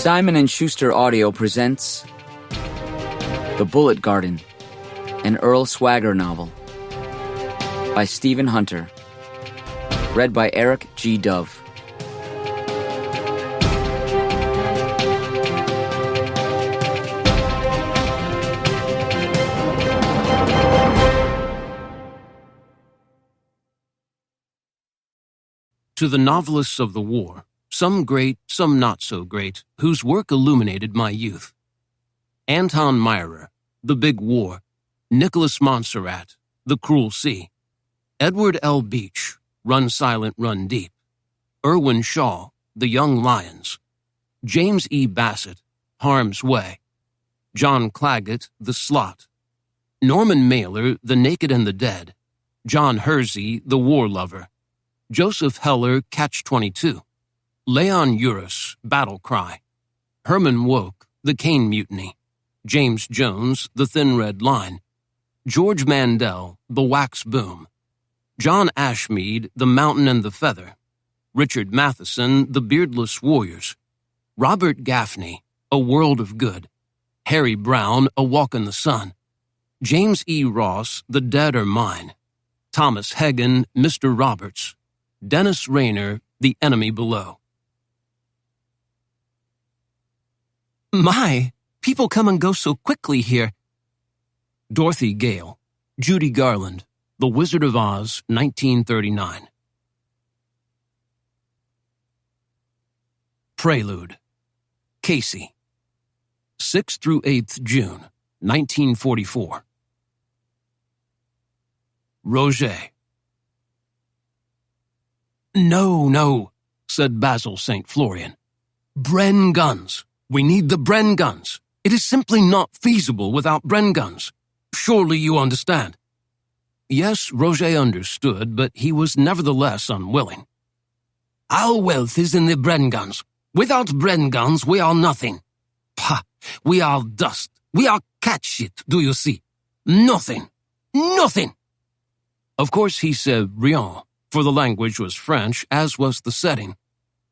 Simon & Schuster Audio presents The Bullet Garden, an Earl Swagger novel by Stephen Hunter, read by Eric G. Dove. To the novelists of the war, some great, some not so great, whose work illuminated my youth. Anton Myrer, The Big War, Nicholas Montserrat, The Cruel Sea, Edward L. Beach, Run Silent, Run Deep, Irwin Shaw, The Young Lions, James E. Bassett, Harm's Way, John Claggett, The Slot, Norman Mailer, The Naked and the Dead, John Hersey, The War Lover, Joseph Heller, Catch-22, Leon Uris, Battle Cry, Herman Wouk, The Caine Mutiny, James Jones, The Thin Red Line, George Mandel, The Wax Boom, John Ashmead, The Mountain and the Feather, Richard Matheson, The Beardless Warriors, Robert Gaffney, A World of Good, Harry Brown, A Walk in the Sun, James E. Ross, The Dead Are Mine, Thomas Hagen, Mr. Roberts, Dennis Rayner, The Enemy Below. My, people come and go so quickly here. Dorothy Gale, Judy Garland, The Wizard of Oz, 1939. Prelude. Casey. 6th through 8th June, 1944. Roger. No, said Basil St. Florian. Bren guns. We need the Bren guns. It is simply not feasible without Bren guns. Surely you understand. Yes, Roger understood, but he was nevertheless unwilling. Our wealth is in the Bren guns. Without Bren guns, we are nothing. Pah, we are dust. We are cat shit, do you see? Nothing. Nothing. Of course he said rien, for the language was French, as was the setting.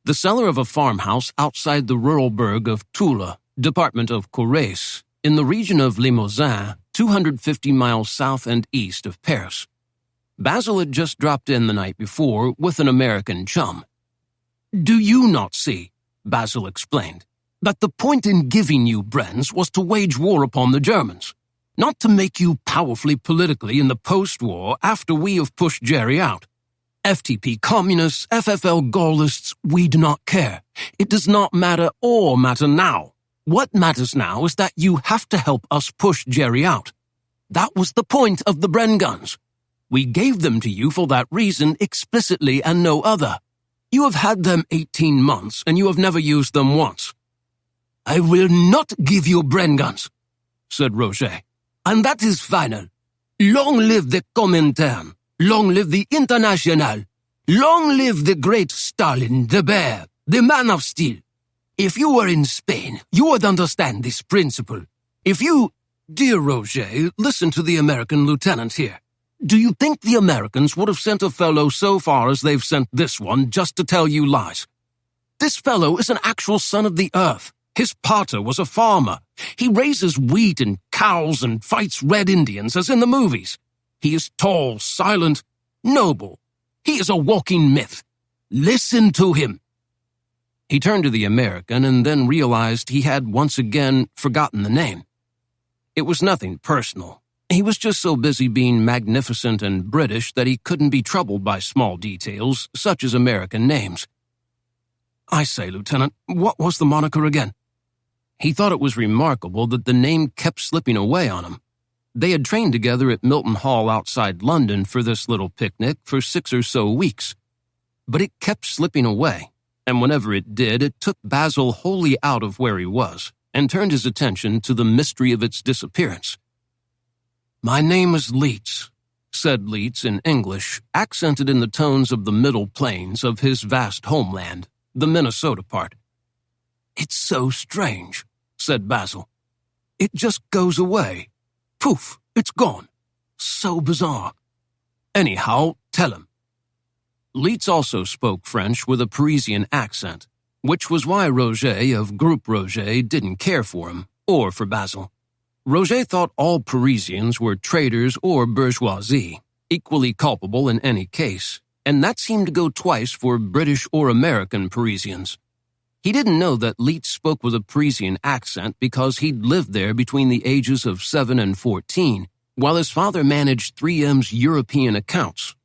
The cellar of a farmhouse outside the rural burg of Toula, department of Corrèze, in the region of Limousin, 250 miles south and east of Paris. Basil had just dropped in the night before with an American chum. Do you not see, Basil explained, that the point in giving you Brens was to wage war upon the Germans, not to make you powerfully politically in the post-war after we have pushed Jerry out. FTP communists, FFL Gaullists, we do not care. It does not matter or matter now. What matters now is that you have to help us push Jerry out. That was the point of the Bren guns. We gave them to you for that reason explicitly and no other. You have had them 18 months and you have never used them once. I will not give you Bren guns, said Roger. And that is final. Long live the Comintern. Long live the International. Long live the great Stalin, the bear, the man of steel. If you were in Spain, you would understand this principle. If you... Dear Roger, listen to the American lieutenant here. Do you think the Americans would have sent a fellow so far as they've sent this one just to tell you lies? This fellow is an actual son of the earth. His pater was a farmer. He raises wheat and cows and fights red Indians as in the movies. He is tall, silent, noble. He is a walking myth. Listen to him. He turned to the American and then realized he had once again forgotten the name. It was nothing personal. He was just so busy being magnificent and British that he couldn't be troubled by small details, such as American names. I say, Lieutenant, what was the moniker again? He thought it was remarkable that the name kept slipping away on him. They had trained together at Milton Hall outside London for this little picnic for 6 or so weeks. But it kept slipping away, and whenever it did, it took Basil wholly out of where he was and turned his attention to the mystery of its disappearance. My name is Leeds, said Leeds in English, accented in the tones of the middle plains of his vast homeland, the Minnesota part. It's so strange, said Basil. It just goes away. Poof, it's gone. So bizarre. Anyhow, tell him. Leeds also spoke French with a Parisian accent. which was why Roget of Group Roget didn't care for him, or for Basil. Roget thought all Parisians were traitors or bourgeoisie, equally culpable in any case, and that seemed to go twice for British or American Parisians. He didn't know that Leitz spoke with a Parisian accent because he'd lived there between the ages of 7 and 14, while his father managed 3M's European accounts.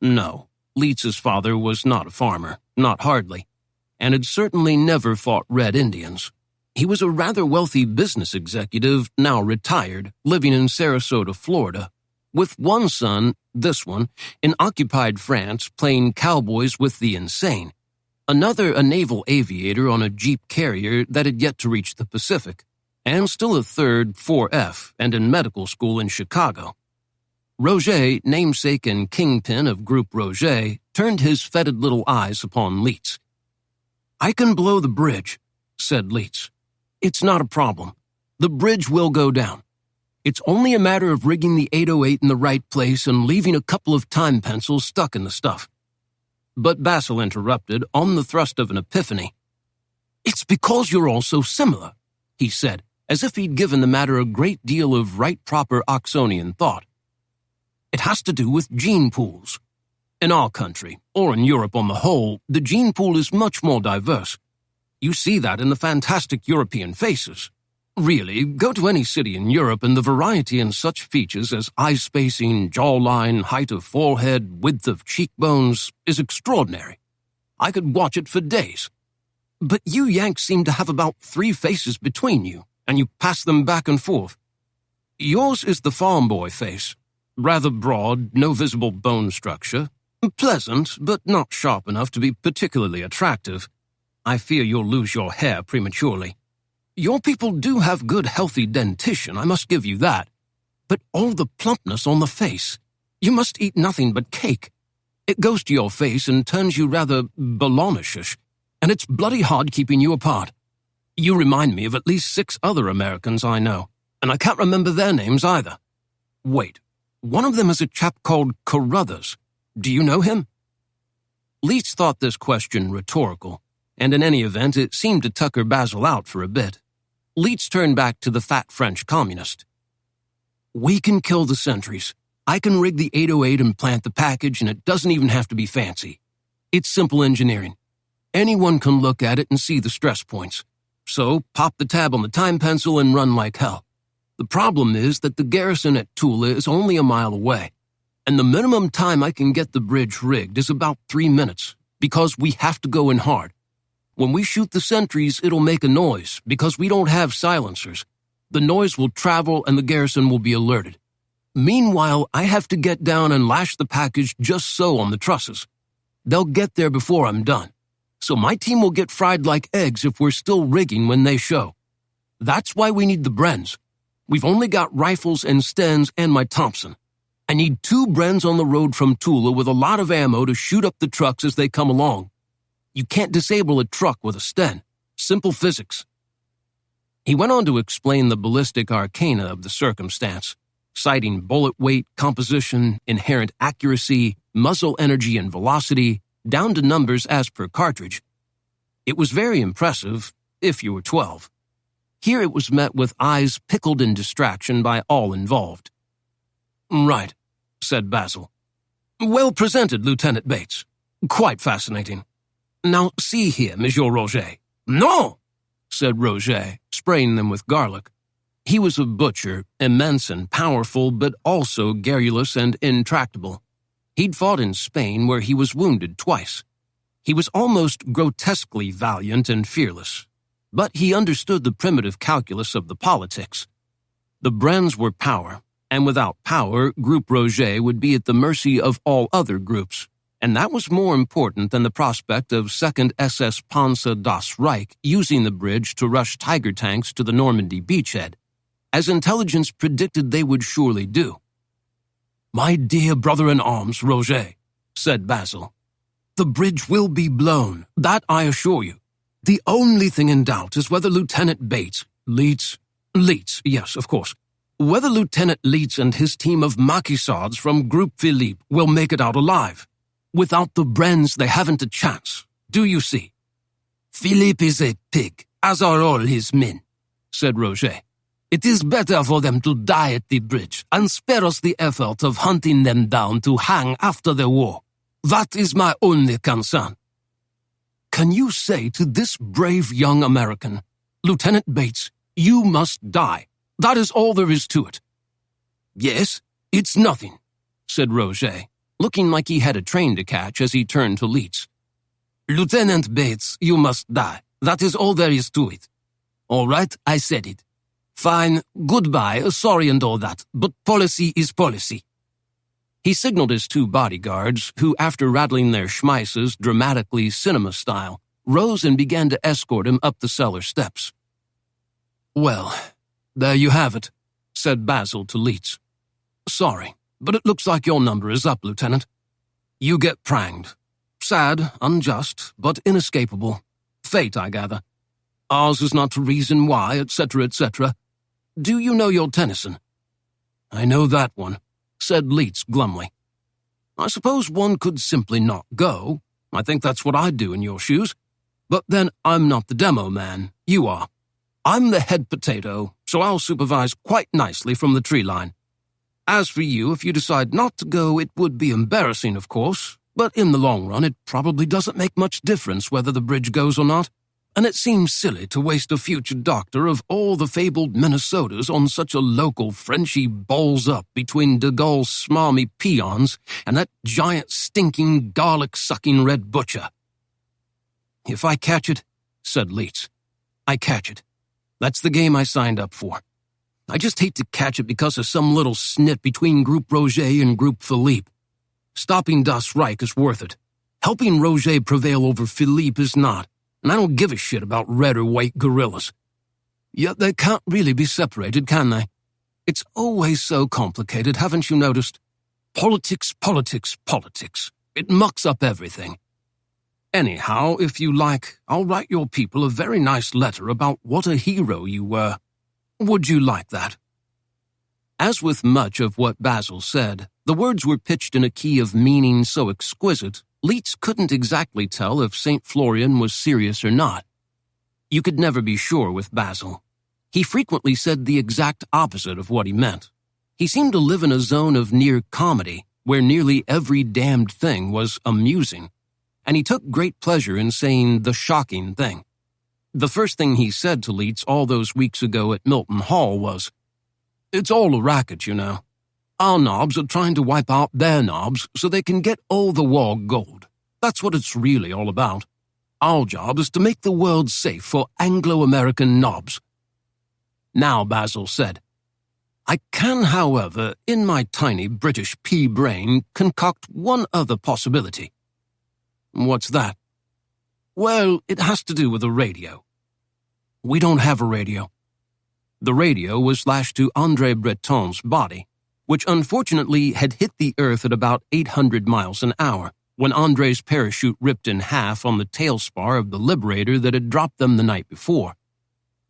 No, Leitz's father was not a farmer, not hardly, and had certainly never fought Red Indians. He was a rather wealthy business executive, now retired, living in Sarasota, Florida, with one son, this one, in occupied France playing cowboys with the insane, another a naval aviator on a Jeep carrier that had yet to reach the Pacific, and still a third 4F and in medical school in Chicago. Roget, namesake and kingpin of Group Roget, turned his fetid little eyes upon Leitz. "I can blow the bridge," said Leitz. "It's not a problem. The bridge will go down. It's only a matter of rigging the 808 in the right place and leaving a couple of time pencils stuck in the stuff." But Basil interrupted on the thrust of an epiphany. "It's because you're all so similar," he said, as if he'd given the matter a great deal of right proper Oxonian thought. "It has to do with gene pools. In our country, or in Europe on the whole, the gene pool is much more diverse. You see that in the fantastic European faces. Really, go to any city in Europe and the variety in such features as eye spacing, jawline, height of forehead, width of cheekbones is extraordinary. I could watch it for days. But you Yanks seem to have about 3 faces between you, and you pass them back and forth. Yours is the farm boy face, rather broad, no visible bone structure, pleasant, but not sharp enough to be particularly attractive. I fear you'll lose your hair prematurely. Your people do have good healthy dentition, I must give you that. But all the plumpness on the face. You must eat nothing but cake. It goes to your face and turns you rather Bolognishish, and it's bloody hard keeping you apart. You remind me of at least 6 other Americans I know, and I can't remember their names either. Wait, one of them is a chap called Carruthers. Do you know him?" Leitz thought this question rhetorical, and in any event it seemed to tucker Basil out for a bit. Leitz turned back to the fat French communist. "We can kill the sentries. I can rig the 808 and plant the package, and it doesn't even have to be fancy. It's simple engineering. Anyone can look at it and see the stress points. So pop the tab on the time pencil and run like hell. The problem is that the garrison at Tula is only a mile away, and the minimum time I can get the bridge rigged is about 3 minutes, because we have to go in hard. When we shoot the sentries, it'll make a noise, because we don't have silencers. The noise will travel and the garrison will be alerted. Meanwhile, I have to get down and lash the package just so on the trusses. They'll get there before I'm done. So my team will get fried like eggs if we're still rigging when they show. That's why we need the Brens. We've only got rifles and Stens and my Thompson. I need 2 Brens on the road from Tula with a lot of ammo to shoot up the trucks as they come along. You can't disable a truck with a Sten. Simple physics." He went on to explain the ballistic arcana of the circumstance, citing bullet weight, composition, inherent accuracy, muzzle energy and velocity, down to numbers as per cartridge. It was very impressive, if you were 12. Here it was met with eyes pickled in distraction by all involved. "Right," said Basil. "Well presented, Lieutenant Bates. Quite fascinating. Now see here, Monsieur Roget." "No!" said Roget, spraying them with garlic. He was a butcher, immense and powerful, but also garrulous and intractable. He'd fought in Spain, where he was wounded twice. He was almost grotesquely valiant and fearless, but he understood the primitive calculus of the politics. The Brens were power, and without power, Group Roget would be at the mercy of all other groups, and that was more important than the prospect of 2nd SS Panzer das Reich using the bridge to rush Tiger tanks to the Normandy beachhead, as intelligence predicted they would surely do. "My dear brother-in-arms, Roget," said Basil, "the bridge will be blown, that I assure you. The only thing in doubt is whether Lieutenant Bates, Leitz, yes, of course, whether Lieutenant Leitz and his team of maquisards from Groupe Philippe will make it out alive. Without the Brens, they haven't a chance. Do you see?" Philippe is a pig, as are all his men, said Roger. It is better for them to die at the bridge and spare us the effort of hunting them down to hang after the war. That is my only concern. Can you say to this brave young American, Lieutenant Bates, you must die. That is all there is to it. Yes, it's nothing, said Roger, looking like he had a train to catch as he turned to Leeds. Lieutenant Bates, you must die. That is all there is to it. All right, I said it. Fine, goodbye, sorry and all that, but policy is policy. He signaled his two bodyguards, who, after rattling their schmeises dramatically cinema-style, rose and began to escort him up the cellar steps. Well, there you have it, said Basil to Leeds. Sorry, but it looks like your number is up, Lieutenant. You get pranged. Sad, unjust, but inescapable. Fate, I gather. Ours is not to reason why, etc., etc. Do you know your Tennyson? I know that one, said Leeds glumly. I suppose one could simply not go. I think that's what I'd do in your shoes. But then I'm not the demo man. You are. I'm the head potato, so I'll supervise quite nicely from the tree line. As for you, if you decide not to go, it would be embarrassing, of course, but in the long run, it probably doesn't make much difference whether the bridge goes or not. And it seems silly to waste a future doctor of all the fabled Minnesotas on such a local Frenchy balls up between de Gaulle's smarmy peons and that giant stinking garlic-sucking red butcher. If I catch it, said Leeds, I catch it. That's the game I signed up for. I just hate to catch it because of some little snit between Group Roger and Group Philippe. Stopping Das Reich is worth it. Helping Roger prevail over Philippe is not. And I don't give a shit about red or white guerrillas. Yet they can't really be separated, can they? It's always so complicated, haven't you noticed? Politics, politics, politics. It mucks up everything. Anyhow, if you like, I'll write your people a very nice letter about what a hero you were. Would you like that? As with much of what Basil said, the words were pitched in a key of meaning so exquisite, Leeds couldn't exactly tell if St. Florian was serious or not. You could never be sure with Basil. He frequently said the exact opposite of what he meant. He seemed to live in a zone of near comedy, where nearly every damned thing was amusing, and he took great pleasure in saying the shocking thing. The first thing he said to Leeds all those weeks ago at Milton Hall was, "It's all a racket, you know. Our knobs are trying to wipe out their knobs so they can get all the war gold. That's what it's really all about. Our job is to make the world safe for Anglo-American knobs." Now, Basil said, I can, however, in my tiny British pea brain, concoct one other possibility. What's that? Well, it has to do with a radio. We don't have a radio. The radio was lashed to André Breton's body, which unfortunately had hit the earth at about 800 miles an hour when André's parachute ripped in half on the tail spar of the Liberator that had dropped them the night before.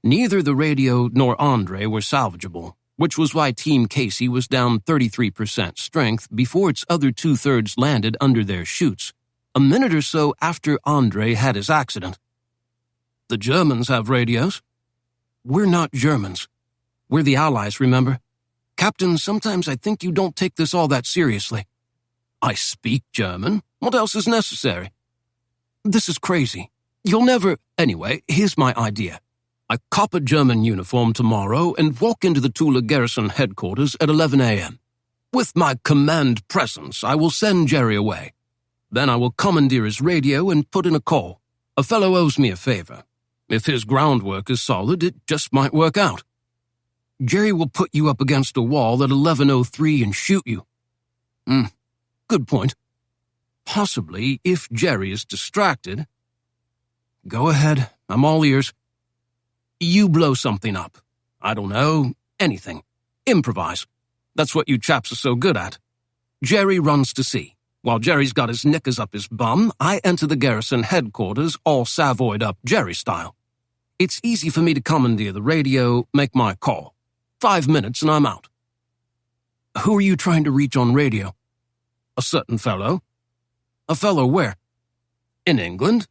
Neither the radio nor André were salvageable, which was why Team Casey was down 33% strength before its other two-thirds landed under their chutes, a minute or so after André had his accident. The Germans have radios. We're not Germans. We're the Allies, remember? Captain, sometimes I think you don't take this all that seriously. I speak German. What else is necessary? This is crazy. You'll never... Anyway, here's my idea. I cop a German uniform tomorrow and walk into the Tula Garrison headquarters at 11 a.m. With my command presence, I will send Jerry away. Then I will commandeer his radio and put in a call. A fellow owes me a favor. If his groundwork is solid, it just might work out. Jerry will put you up against a wall at 11:03 and shoot you. Good point. Possibly, if Jerry is distracted. Go ahead, I'm all ears. You blow something up. I don't know, anything. Improvise. That's what you chaps are so good at. Jerry runs to sea. While Jerry's got his knickers up his bum, I enter the garrison headquarters all Savoyed up Jerry style. It's easy for me to commandeer the radio, make my call. 5 minutes and I'm out. Who are you trying to reach on radio? A certain fellow. A fellow where? In England.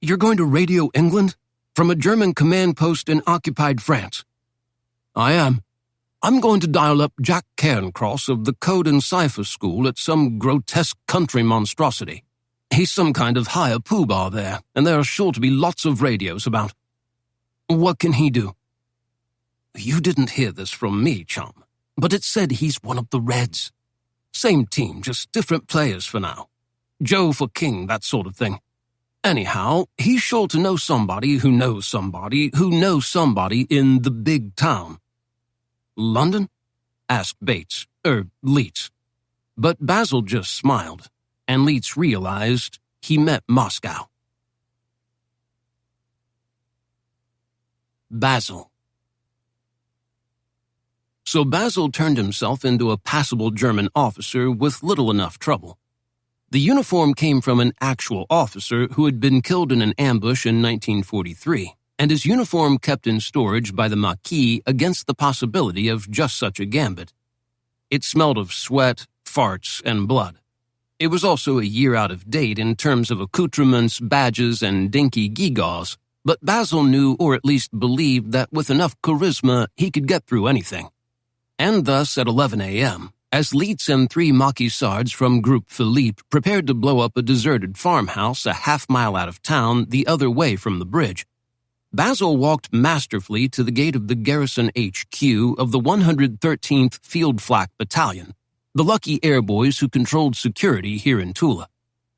You're going to Radio England? From a German command post in occupied France. I am. I'm going to dial up Jack Cairncross of the Code and Cipher School at some grotesque country monstrosity. He's some kind of higher poobah there, and there are sure to be lots of radios about. What can he do? You didn't hear this from me, chum, but it said he's one of the Reds. Same team, just different players for now. Joe for King, that sort of thing. Anyhow, he's sure to know somebody who knows somebody who knows somebody in the big town. London? Asked Leitz. But Basil just smiled, and Leitz realized he meant Moscow. Basil. So Basil turned himself into a passable German officer with little enough trouble. The uniform came from an actual officer who had been killed in an ambush in 1943, and his uniform kept in storage by the Marquis against the possibility of just such a gambit. It smelled of sweat, farts, and blood. It was also a year out of date in terms of accoutrements, badges, and dinky gewgaws, but Basil knew, or at least believed, that with enough charisma he could get through anything. And thus, at 11 a.m., as Leitz and 3 Maquisards from Group Philippe prepared to blow up a deserted farmhouse a half-mile out of town the other way from the bridge, Basil walked masterfully to the gate of the garrison HQ of the 113th Field Flak Battalion, the lucky airboys who controlled security here in Tula.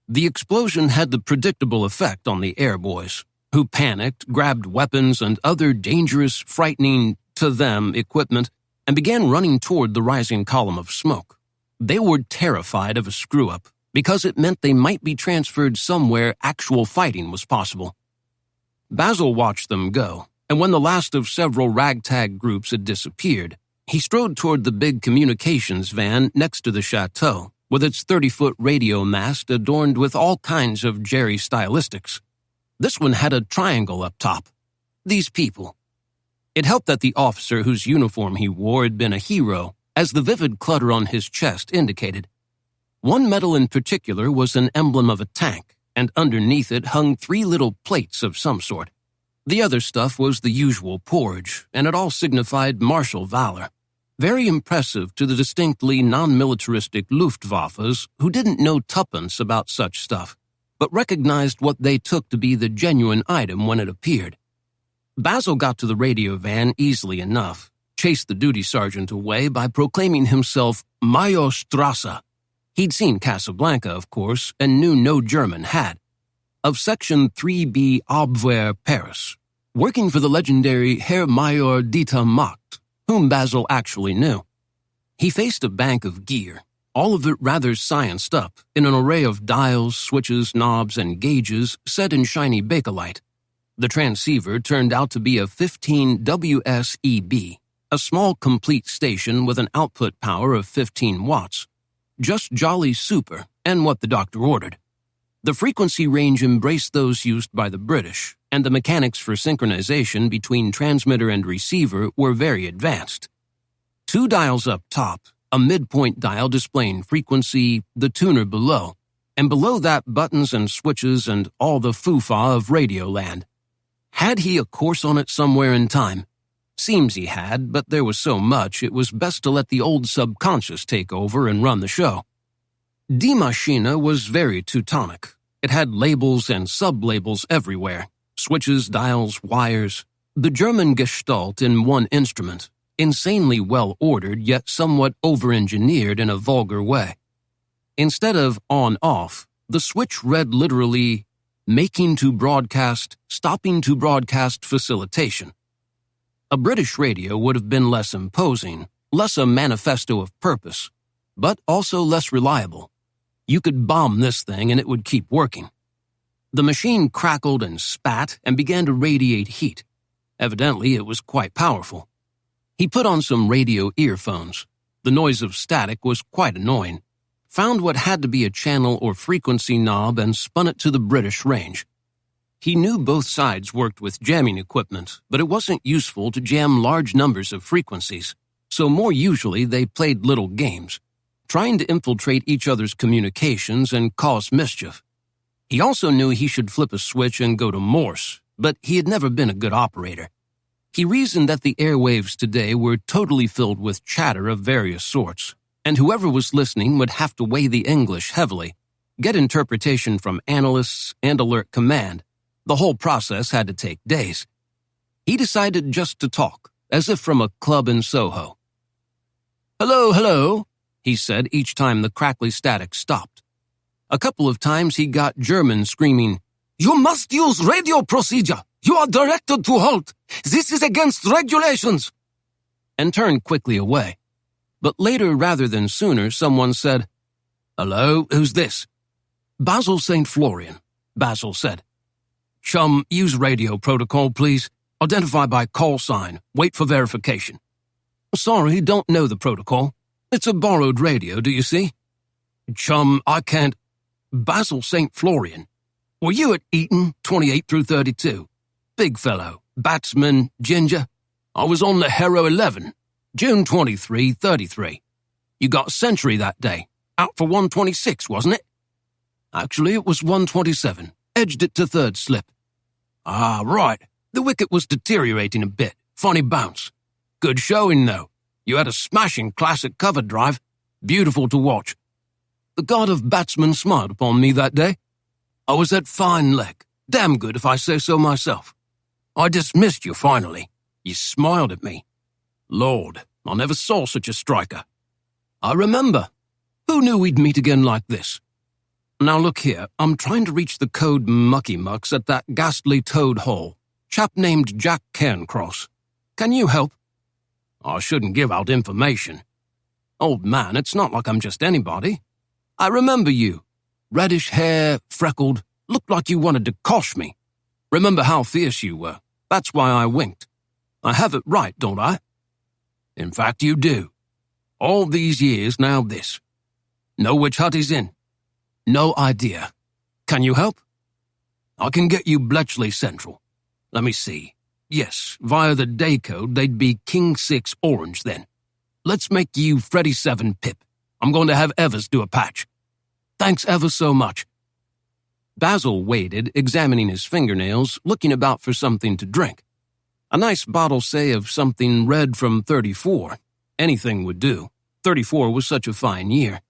The explosion had the predictable effect on the airboys, who panicked, grabbed weapons and other dangerous, frightening, to them, equipment, and began running toward the rising column of smoke. They were terrified of a screw-up, because it meant they might be transferred somewhere actual fighting was possible. Basil watched them go, and when the last of several ragtag groups had disappeared, he strode toward the big communications van next to the chateau, with its 30-foot radio mast adorned with all kinds of Jerry stylistics. This one had a triangle up top. These people. It helped that the officer whose uniform he wore had been a hero, as the vivid clutter on his chest indicated. One medal in particular was an emblem of a tank, and underneath it hung 3 little plates of some sort. The other stuff was the usual porridge, and it all signified martial valor. Very impressive to the distinctly non-militaristic Luftwaffes who didn't know tuppence about such stuff, but recognized what they took to be the genuine item when it appeared. Basil got to the radio van easily enough, chased the duty sergeant away by proclaiming himself Major Strasse. He'd seen Casablanca, of course, and knew no German had. Of Section 3B Abwehr Paris, working for the legendary Herr Major Dieter Macht, whom Basil actually knew. He faced a bank of gear, all of it rather scienced up, in an array of dials, switches, knobs, and gauges set in shiny bakelite. The transceiver turned out to be a 15 WSEB, a small complete station with an output power of 15 watts. Just jolly super, and what the doctor ordered. The frequency range embraced those used by the British, and the mechanics for synchronization between transmitter and receiver were very advanced. 2 dials up top, a midpoint dial displaying frequency, the tuner below, and below that buttons and switches and all the foo-fa of Radioland. Had he a course on it somewhere in time? Seems he had, but there was so much it was best to let the old subconscious take over and run the show. Die Maschine was very Teutonic. It had labels and sub-labels everywhere, switches, dials, wires. The German gestalt in one instrument, insanely well-ordered yet somewhat over-engineered in a vulgar way. Instead of on-off, the switch read literally making to broadcast, stopping to broadcast facilitation. A British radio would have been less imposing, less a manifesto of purpose, but also less reliable. You could bomb this thing and it would keep working. The machine crackled and spat and began to radiate heat. Evidently, it was quite powerful. He put on some radio earphones. The noise of static was quite annoying. Found what had to be a channel or frequency knob and spun it to the British range. He knew both sides worked with jamming equipment, but it wasn't useful to jam large numbers of frequencies, so more usually they played little games, trying to infiltrate each other's communications and cause mischief. He also knew he should flip a switch and go to Morse, but he had never been a good operator. He reasoned that the airwaves today were totally filled with chatter of various sorts, and whoever was listening would have to weigh the English heavily, get interpretation from analysts, and alert command. The whole process had to take days. He decided just to talk, as if from a club in Soho. "Hello, hello," he said each time the crackly static stopped. A couple of times he got German screaming, "You must use radio procedure! You are directed to halt! This is against regulations!" and turned quickly away. But later rather than sooner, someone said, "Hello, who's this?" "Basil St. Florian," Basil said. "Chum, use radio protocol, please. Identify by call sign. Wait for verification." "Sorry, don't know the protocol. It's a borrowed radio, do you see?" "Chum, I can't—" "Basil St. Florian. Were you at Eton, 28 through 32? Big fellow, batsman, ginger. I was on the Harrow 11, June 23, 33. You got a century that day. Out for 126, wasn't it?" "Actually, it was 127. Edged it to third slip." "Ah, right. The wicket was deteriorating a bit. Funny bounce. Good showing, though. You had a smashing classic cover drive. Beautiful to watch. The god of batsmen smiled upon me that day. I was at fine leg. Damn good if I say so myself. I dismissed you finally. You smiled at me. Lord, I never saw such a striker. I remember. Who knew we'd meet again like this? Now look here, I'm trying to reach the code mucky mucks at that ghastly toad hole. Chap named Jack Cairncross. Can you help? I shouldn't give out information. Old man, it's not like I'm just anybody. I remember you. Reddish hair, freckled, looked like you wanted to cosh me. Remember how fierce you were. That's why I winked. I have it right, don't I? In fact, you do. All these years, now this. Know which hut he's in? No idea. Can you help? I can get you Bletchley Central. Let me see. Yes, via the day code, they'd be King 6 Orange then. Let's make you Freddy 7 Pip. I'm going to have Evers do a patch. Thanks ever so much. Basil waited, examining his fingernails, looking about for something to drink. A nice bottle, say, of something red from 34. Anything would do. 34 was such a fine year.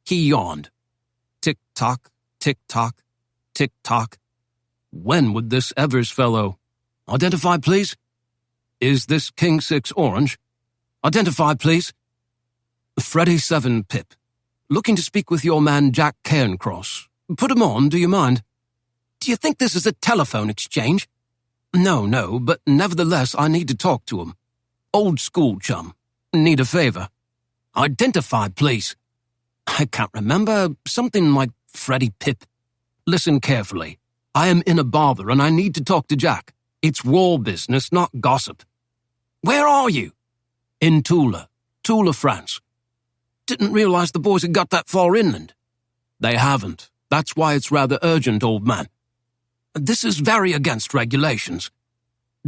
He yawned. Tick-tock, tick-tock, tick-tock. When would this Evers fellow... Identify, please. Is this King 6 Orange? Identify, please. Freddy 7 Pip. Looking to speak with your man Jack Cairncross. Put him on, do you mind? Do you think this is a telephone exchange? No, but nevertheless I need to talk to him. Old school chum. Need a favor. Identify, please. I can't remember. Something like Freddy Pip. Listen carefully. I am in a bother and I need to talk to Jack. It's war business, not gossip. Where are you? In Toula, France. Didn't realize the boys had got that far inland. They haven't. That's why it's rather urgent, old man. This is very against regulations.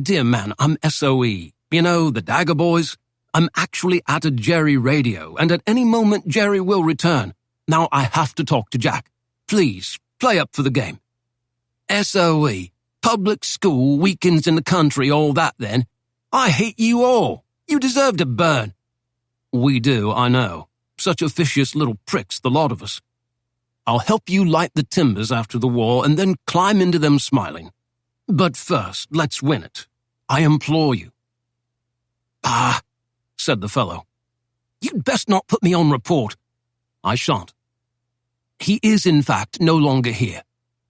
Dear man, I'm SOE. You know, the Dagger Boys. I'm actually at a Jerry radio, and at any moment Jerry will return. Now I have to talk to Jack. Please, play up for the game. SOE. Public school, weekends in the country, all that then. I hate you all. You deserve to burn. We do, I know. Such officious little pricks, the lot of us. I'll help you light the timbers after the war and then climb into them smiling. But first, let's win it. I implore you. Ah, said the fellow. You'd best not put me on report. I shan't. He is, in fact, no longer here.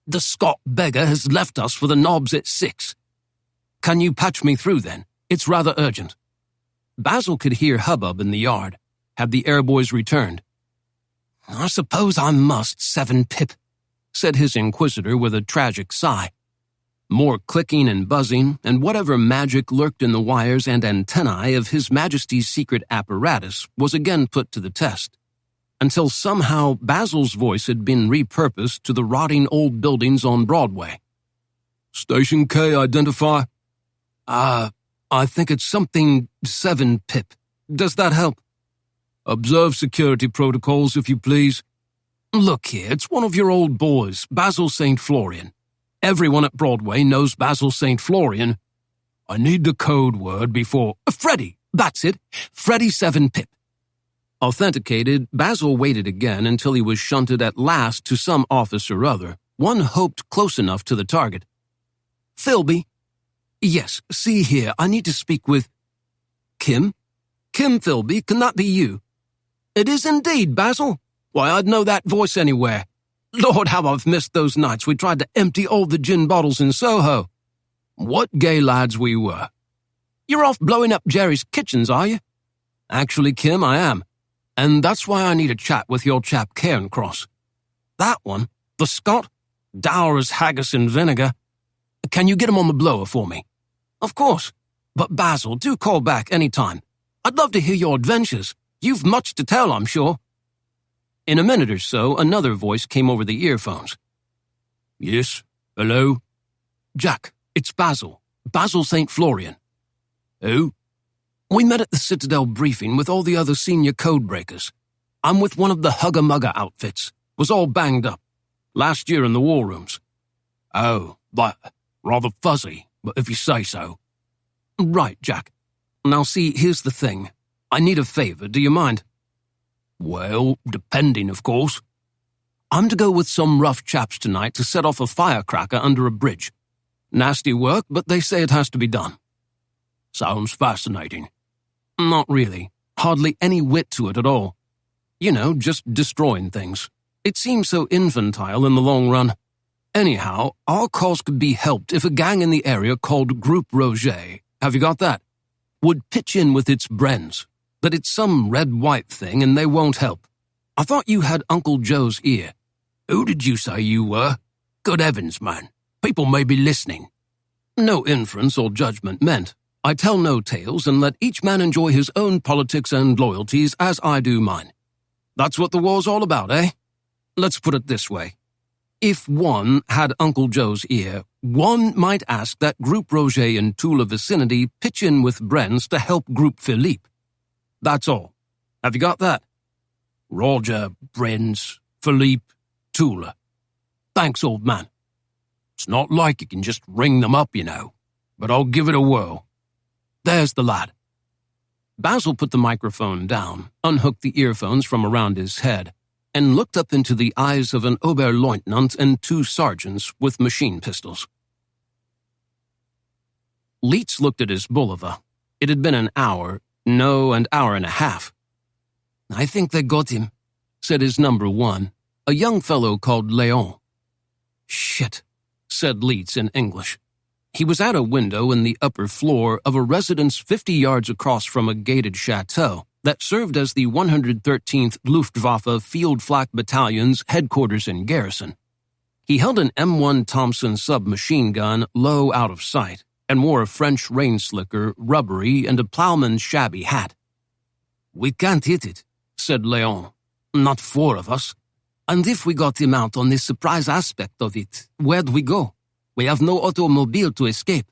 The Scot beggar has left us for the Knobs at 6. Can you patch me through, then? It's rather urgent. Basil could hear hubbub in the yard. Had the airboys returned? I suppose I must, 7 Pip, said his inquisitor with a tragic sigh. More clicking and buzzing, and whatever magic lurked in the wires and antennae of His Majesty's secret apparatus was again put to the test. Until somehow Basil's voice had been repurposed to the rotting old buildings on Broadway. Station K identify? I think it's something 7 Pip. Does that help? Observe security protocols, if you please. Look here, it's one of your old boys, Basil St. Florian. Everyone at Broadway knows Basil St. Florian. I need the code word before... Freddy, that's it. Freddy 7-Pip. Authenticated, Basil waited again until he was shunted at last to some office or other, one hoped close enough to the target. Philby? Yes, see here, I need to speak with... Kim? Kim Philby, can that be you? It is indeed, Basil. Why, I'd know that voice anywhere. Lord, how I've missed those nights we tried to empty all the gin bottles in Soho. What gay lads we were. You're off blowing up Jerry's kitchens, are you? Actually, Kim, I am. And that's why I need a chat with your chap Cairncross. That one, the Scot, dour as haggis in vinegar. Can you get him on the blower for me? Of course. But Basil, do call back any time. I'd love to hear your adventures. You've much to tell, I'm sure. In a minute or so, another voice came over the earphones. Yes, hello? Jack, it's Basil. Basil St. Florian. Who? We met at the Citadel briefing with all the other senior codebreakers. I'm with one of the Hugger-Mugger outfits. Was all banged up. Last year in the war rooms. Oh, but rather fuzzy, but if you say so. Right, Jack. Now see, here's the thing. I need a favor, do you mind? Well, depending, of course. I'm to go with some rough chaps tonight to set off a firecracker under a bridge. Nasty work, but they say it has to be done. Sounds fascinating. Not really. Hardly any wit to it at all. You know, just destroying things. It seems so infantile in the long run. Anyhow, our cause could be helped if a gang in the area called Group Roger, have you got that, would pitch in with its Brens. But it's some red-white thing and they won't help. I thought you had Uncle Joe's ear. Who did you say you were? Good heavens, man. People may be listening. No inference or judgment meant. I tell no tales and let each man enjoy his own politics and loyalties as I do mine. That's what the war's all about, eh? Let's put it this way. If one had Uncle Joe's ear, one might ask that Group Roger in Tula vicinity pitch in with Brens to help Group Philippe. That's all. Have you got that? Roger, Brens, Philippe, Tula. Thanks, old man. It's not like you can just ring them up, you know, but I'll give it a whirl. There's the lad. Basil put the microphone down, unhooked the earphones from around his head, and looked up into the eyes of an Oberleutnant and two sergeants with machine pistols. Leitz looked at his Bulova. It had been an hour, an hour and a half. I think they got him, said his number one, a young fellow called Leon. Shit, said Leitz in English. He was at a window in the upper floor of a residence 50 yards across from a gated chateau that served as the 113th Luftwaffe Field Flak Battalion's headquarters and garrison. He held an M1 Thompson submachine gun low out of sight and wore a French rain slicker, rubbery, and a plowman's shabby hat. We can't hit it, said Leon. Not four of us. And if we got him out on the surprise aspect of it, where'd we go? We have no automobile to escape.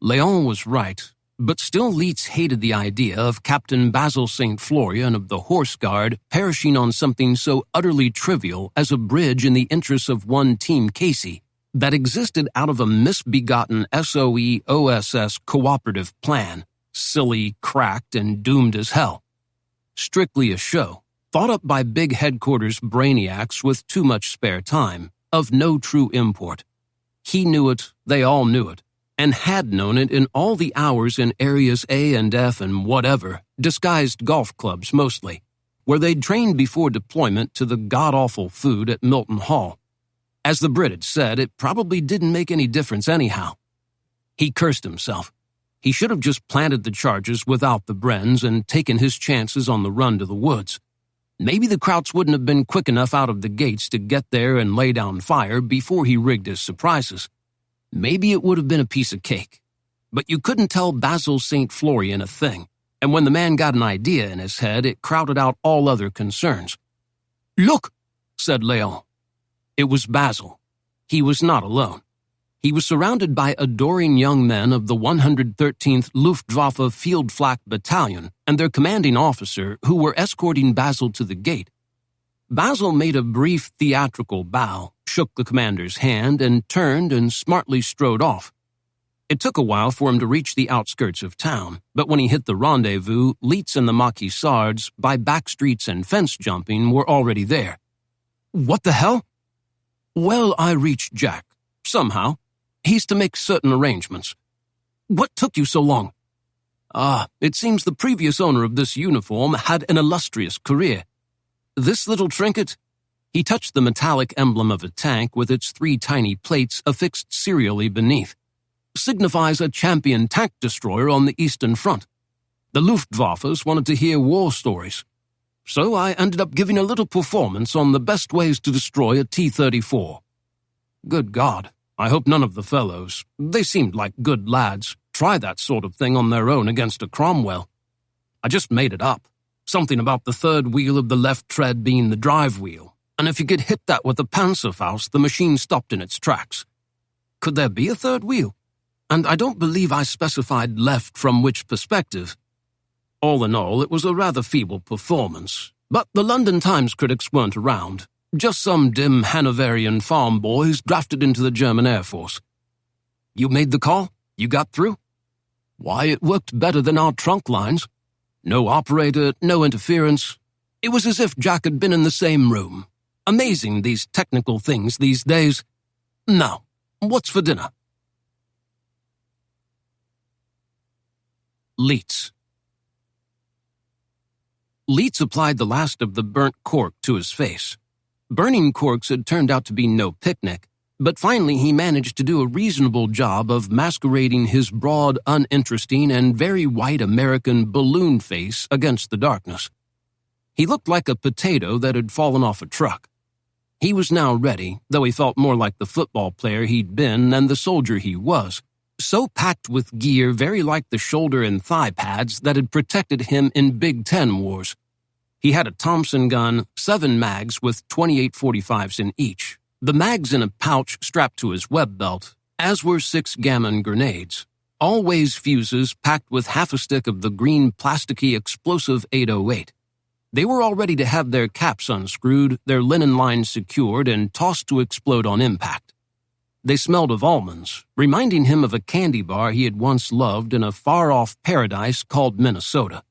Leon was right, but still Leitz hated the idea of Captain Basil St. Florian of the Horse Guard perishing on something so utterly trivial as a bridge in the interests of one Team Casey that existed out of a misbegotten SOE-OSS cooperative plan, silly, cracked, and doomed as hell. Strictly a show, thought up by big headquarters brainiacs with too much spare time, of no true import. He knew it, they all knew it, and had known it in all the hours in areas A and F and whatever, disguised golf clubs mostly, where they'd trained before deployment to the god-awful food at Milton Hall. As the Brit had said, it probably didn't make any difference anyhow. He cursed himself. He should have just planted the charges without the Brens and taken his chances on the run to the woods. Maybe the Krauts wouldn't have been quick enough out of the gates to get there and lay down fire before he rigged his surprises. Maybe it would have been a piece of cake. But you couldn't tell Basil St. Florian a thing, and when the man got an idea in his head, it crowded out all other concerns. Look, said Leon. It was Basil. He was not alone. He was surrounded by adoring young men of the 113th Luftwaffe Field Flak Battalion and their commanding officer who were escorting Basil to the gate. Basil made a brief theatrical bow, shook the commander's hand, and turned and smartly strode off. It took a while for him to reach the outskirts of town, but when he hit the rendezvous, Leets and the Maquisards, by back streets and fence jumping, were already there. What the hell? Well, I reached Jack. Somehow. He's to make certain arrangements. What took you so long? It seems the previous owner of this uniform had an illustrious career. This little trinket? He touched the metallic emblem of a tank with its 3 tiny plates affixed serially beneath. Signifies a champion tank destroyer on the Eastern Front. The Luftwaffes wanted to hear war stories. So I ended up giving a little performance on the best ways to destroy a T-34. Good God, I hope none of the fellows, they seemed like good lads, try that sort of thing on their own against a Cromwell. I just made it up. Something about the third wheel of the left tread being the drive wheel, and if you could hit that with a Panzerfaust, the machine stopped in its tracks. Could there be a third wheel? And I don't believe I specified left from which perspective. All in all, it was a rather feeble performance, but the London Times critics weren't around. Just some dim Hanoverian farm boys drafted into the German Air Force. You made the call? You got through? Why, it worked better than our trunk lines. No operator, no interference. It was as if Jack had been in the same room. Amazing, these technical things these days. Now, what's for dinner? Leets. Leets applied the last of the burnt cork to his face. Burning corks had turned out to be no picnic, but finally he managed to do a reasonable job of masquerading his broad, uninteresting, and very white American balloon face against the darkness. He looked like a potato that had fallen off a truck. He was now ready, though he felt more like the football player he'd been than the soldier he was, so packed with gear very like the shoulder and thigh pads that had protected him in Big Ten wars. He had a Thompson gun, 7 mags with 28 45s in each, the mags in a pouch strapped to his web belt, as were 6 gammon grenades, always fuses packed with half a stick of the green plasticky explosive 808. They were all ready to have their caps unscrewed, their linen lines secured, and tossed to explode on impact. They smelled of almonds, reminding him of a candy bar he had once loved in a far-off paradise called Minnesota.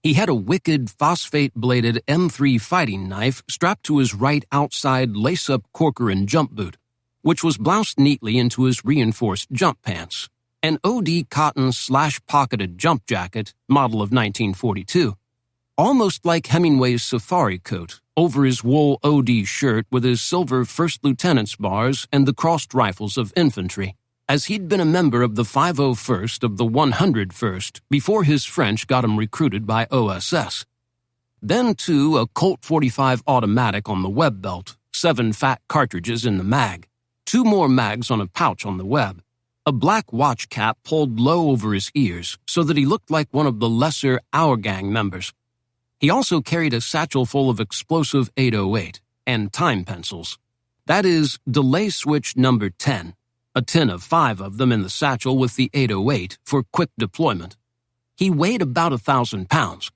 He had a wicked, phosphate-bladed M3 fighting knife strapped to his right outside lace-up Corcoran jump boot, which was bloused neatly into his reinforced jump pants, an OD cotton slash-pocketed jump jacket, model of 1942, almost like Hemingway's safari coat, over his wool OD shirt with his silver first lieutenant's bars and the crossed rifles of infantry, as he'd been a member of the 501st of the 101st before his French got him recruited by OSS. Then, too, a Colt 45 automatic on the web belt, 7 fat cartridges in the mag, 2 more mags on a pouch on the web, a black watch cap pulled low over his ears so that he looked like one of the lesser Our Gang members. He also carried a satchel full of explosive 808 and time pencils. That is, delay switch number 10, a tin of 5 of them in the satchel with the 808 for quick deployment. He weighed about 1,000 pounds.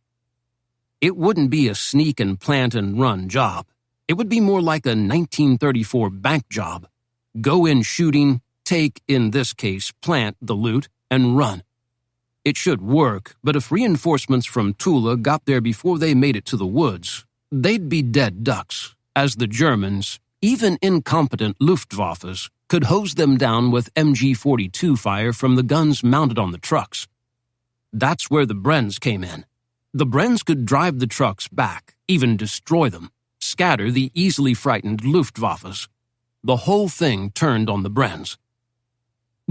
It wouldn't be a sneak and plant and run job. It would be more like a 1934 bank job. Go in shooting, take, in this case, plant the loot, and run. It should work, but if reinforcements from Tula got there before they made it to the woods, they'd be dead ducks, as the Germans, even incompetent Luftwaffes, could hose them down with MG-42 fire from the guns mounted on the trucks. That's where the Brenns came in. The Brenns could drive the trucks back, even destroy them, scatter the easily frightened Luftwaffes. The whole thing turned on the Brenns.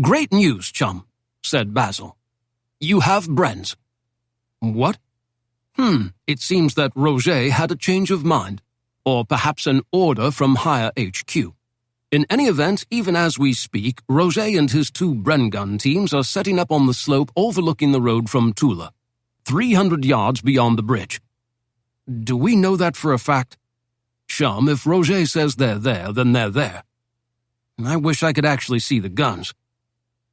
"Great news, chum," said Basil. "You have Brenns." "What?" It seems that Roger had a change of mind, or perhaps an order from higher HQ. In any event, even as we speak, Roger and his 2 Bren gun teams are setting up on the slope overlooking the road from Tula, 300 yards beyond the bridge. Do we know that for a fact? Chum, if Roger says they're there, then they're there. I wish I could actually see the guns.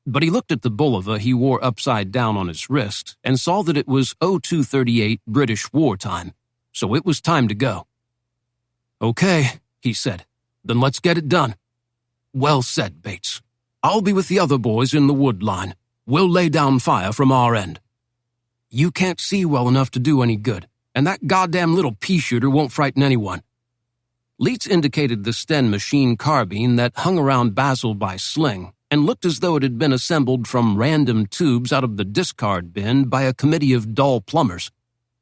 But he looked at the bolivar he wore upside down on his wrist and saw that it was 0238 British wartime, so it was time to go. "Okay," he said. "Then let's get it done." "Well said, Bates. I'll be with the other boys in the wood line. We'll lay down fire from our end. You can't see well enough to do any good, and that goddamn little pea-shooter won't frighten anyone." Leitz indicated the Sten machine carbine that hung around Basil by sling and looked as though it had been assembled from random tubes out of the discard bin by a committee of dull plumbers.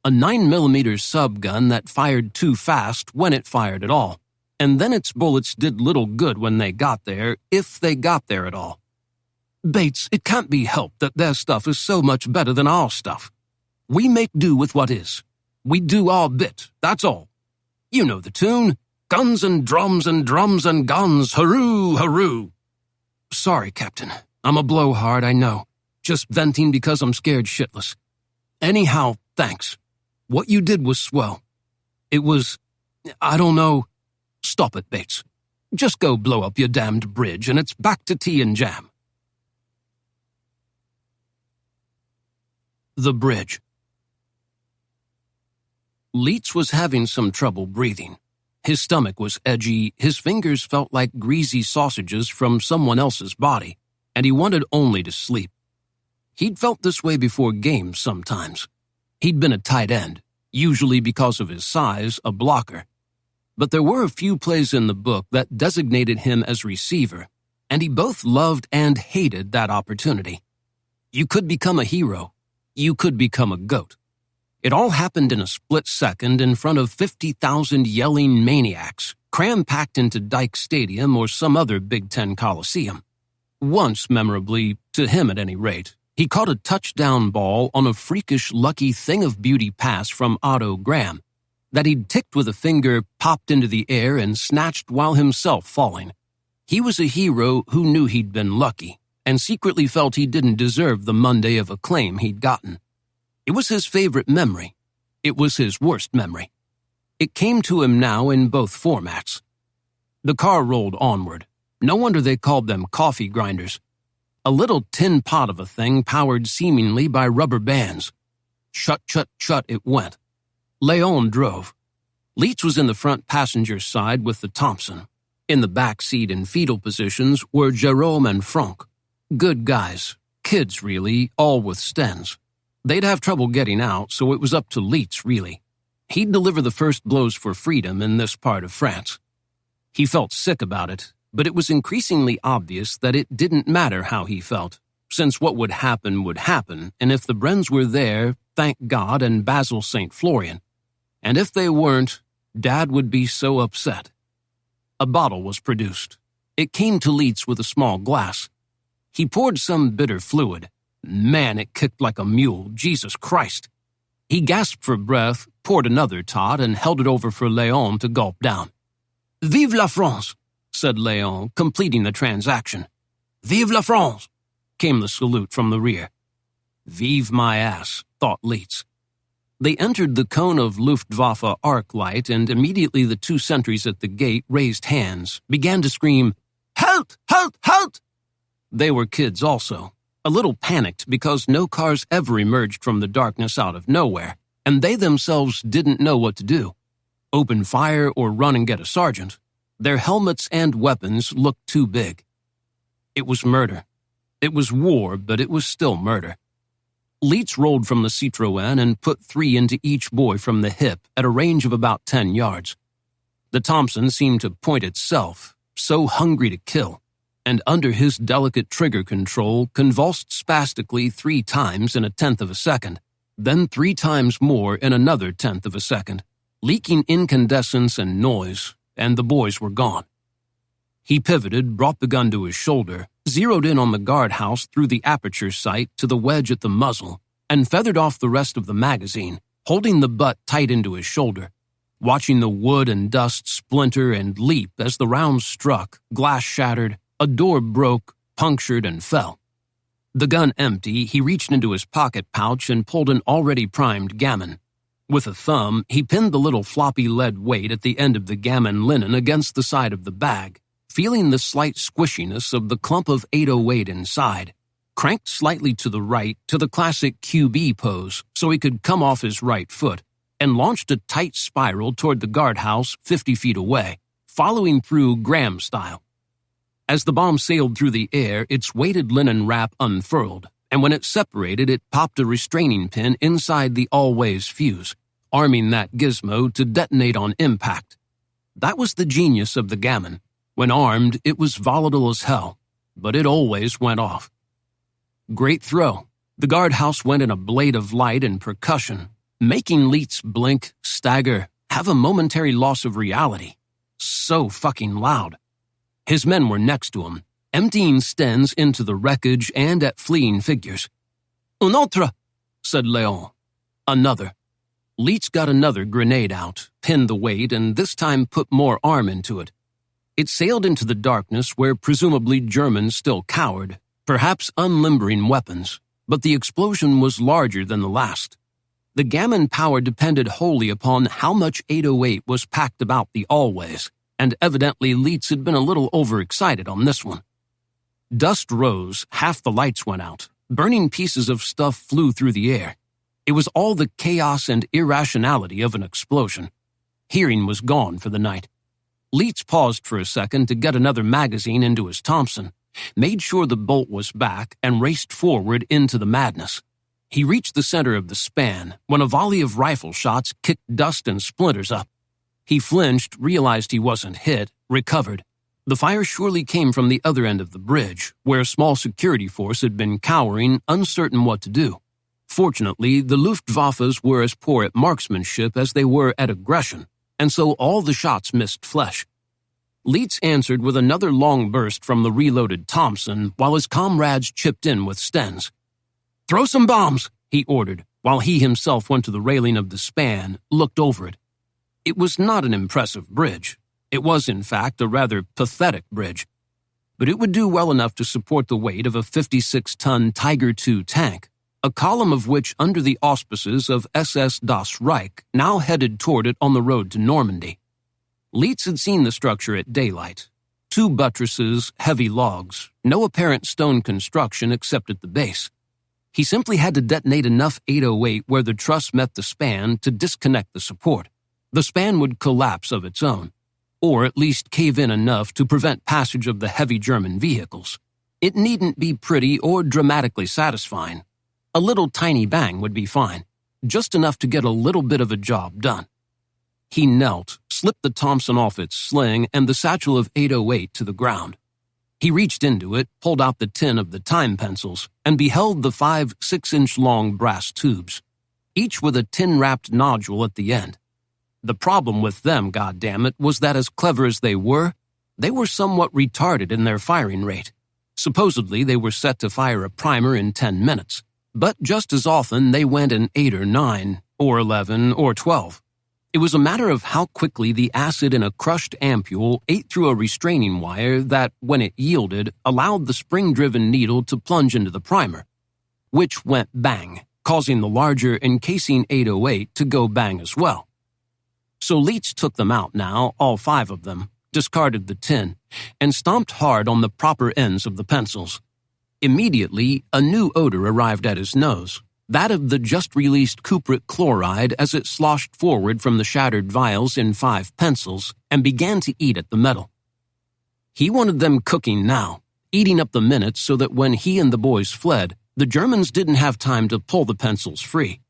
A 9mm subgun that fired too fast when it fired at all, and then its bullets did little good when they got there, if they got there at all. "Bates, it can't be helped that their stuff is so much better than our stuff. We make do with what is. We do our bit, that's all. You know the tune. Guns and drums and drums and guns, hurroo, hurroo." "Sorry, Captain. I'm a blowhard, I know. Just venting because I'm scared shitless. Anyhow, thanks. What you did was swell. It was, I don't know. Stop it, Bates. Just go blow up your damned bridge and it's back to tea and jam." The bridge. Leitz was having some trouble breathing. His stomach was edgy, his fingers felt like greasy sausages from someone else's body, and he wanted only to sleep. He'd felt this way before games sometimes. He'd been a tight end, usually because of his size, a blocker. But there were a few plays in the book that designated him as receiver, and he both loved and hated that opportunity. You could become a hero. You could become a goat. It all happened in a split second in front of 50,000 yelling maniacs, cram-packed into Dyke Stadium or some other Big Ten Coliseum. Once, memorably, to him at any rate, he caught a touchdown ball on a freakish lucky thing-of-beauty pass from Otto Graham that he'd ticked with a finger, popped into the air, and snatched while himself falling. He was a hero who knew he'd been lucky, and secretly felt he didn't deserve the Monday of acclaim he'd gotten. It was his favorite memory. It was his worst memory. It came to him now in both formats. The car rolled onward. No wonder they called them coffee grinders. A little tin pot of a thing powered seemingly by rubber bands. Chut, chut, chut it went. Léon drove. Leitz was in the front passenger side with the Thompson. In the back seat in fetal positions were Jerome and Franck. Good guys. Kids, really, all with Stens. They'd have trouble getting out, so it was up to Leitz, really. He'd deliver the first blows for freedom in this part of France. He felt sick about it, but it was increasingly obvious that it didn't matter how he felt, since what would happen, and if the Brens were there, thank God, and Basil St. Florian. And if they weren't, Dad would be so upset. A bottle was produced. It came to Leitz with a small glass. He poured some bitter fluid. Man, it kicked like a mule, Jesus Christ. He gasped for breath, poured another tot, and held it over for Léon to gulp down. "Vive la France," said Léon, completing the transaction. "Vive la France," came the salute from the rear. Vive my ass, thought Leitz. They entered the cone of Luftwaffe arc light, and immediately the two sentries at the gate raised hands, began to scream, "Halt! Halt! Halt!" They were kids also. A little panicked because no cars ever emerged from the darkness out of nowhere, and they themselves didn't know what to do. Open fire or run and get a sergeant. Their helmets and weapons looked too big. It was murder. It was war, but it was still murder. Leitz rolled from the Citroën and put 3 into each boy from the hip at a range of about 10 yards. The Thompson seemed to point itself, so hungry to kill, and under his delicate trigger control convulsed spastically 3 times in a 1/10 of a second, then 3 times more in another 1/10 of a second, leaking incandescence and noise, and the boys were gone. He pivoted, brought the gun to his shoulder, zeroed in on the guardhouse through the aperture sight to the wedge at the muzzle, and feathered off the rest of the magazine, holding the butt tight into his shoulder, watching the wood and dust splinter and leap as the rounds struck, glass shattered, a door broke, punctured, and fell. The gun empty, he reached into his pocket pouch and pulled an already primed gammon. With a thumb, he pinned the little floppy lead weight at the end of the gammon linen against the side of the bag, feeling the slight squishiness of the clump of 808 inside, cranked slightly to the right to the classic QB pose so he could come off his right foot, and launched a tight spiral toward the guardhouse 50 feet away, following through Graham style. As the bomb sailed through the air, its weighted linen wrap unfurled, and when it separated, it popped a restraining pin inside the always fuse, arming that gizmo to detonate on impact. That was the genius of the gammon. When armed, it was volatile as hell, but it always went off. Great throw. The guardhouse went in a blade of light and percussion, making Leets blink, stagger, have a momentary loss of reality. So fucking loud. His men were next to him, emptying stens into the wreckage and at fleeing figures. "Un autre," said Léon. Another. Leets got another grenade out, pinned the weight, and this time put more arm into it. It sailed into the darkness where presumably Germans still cowered, perhaps unlimbering weapons, but the explosion was larger than the last. The gammon power depended wholly upon how much 808 was packed about the always, and evidently Leets had been a little overexcited on this one. Dust rose, half the lights went out, burning pieces of stuff flew through the air. It was all the chaos and irrationality of an explosion. Hearing was gone for the night. Leets paused for a second to get another magazine into his Thompson, made sure the bolt was back, and raced forward into the madness. He reached the center of the span when a volley of rifle shots kicked dust and splinters up. He flinched, realized he wasn't hit, recovered. The fire surely came from the other end of the bridge, where a small security force had been cowering, uncertain what to do. Fortunately, the Luftwaffes were as poor at marksmanship as they were at aggression, and so all the shots missed flesh. Leets answered with another long burst from the reloaded Thompson, while his comrades chipped in with stens. "Throw some bombs," he ordered, while he himself went to the railing of the span, looked over it. It was not an impressive bridge. It was, in fact, a rather pathetic bridge. But it would do well enough to support the weight of a 56-ton Tiger II tank, a column of which, under the auspices of SS Das Reich, now headed toward it on the road to Normandy. Leets had seen the structure at daylight. 2 buttresses, heavy logs, no apparent stone construction except at the base. He simply had to detonate enough 808 where the truss met the span to disconnect the support. The span would collapse of its own, or at least cave in enough to prevent passage of the heavy German vehicles. It needn't be pretty or dramatically satisfying. A little tiny bang would be fine, just enough to get a little bit of a job done. He knelt, slipped the Thompson off its sling and the satchel of 808 to the ground. He reached into it, pulled out the tin of the time pencils, and beheld the 5 6-inch-long brass tubes, each with a tin-wrapped nodule at the end. The problem with them, goddammit, was that as clever as they were somewhat retarded in their firing rate. Supposedly, they were set to fire a primer in 10 minutes, but just as often they went in 8 or 9, or 11, or 12. It was a matter of how quickly the acid in a crushed ampule ate through a restraining wire that, when it yielded, allowed the spring-driven needle to plunge into the primer, which went bang, causing the larger encasing 808 to go bang as well. So Leets took them out now, all 5 of them, discarded the tin, and stomped hard on the proper ends of the pencils. Immediately, a new odor arrived at his nose, that of the just-released cupric chloride as it sloshed forward from the shattered vials in 5 pencils and began to eat at the metal. He wanted them cooking now, eating up the minutes so that when he and the boys fled, the Germans didn't have time to pull the pencils free.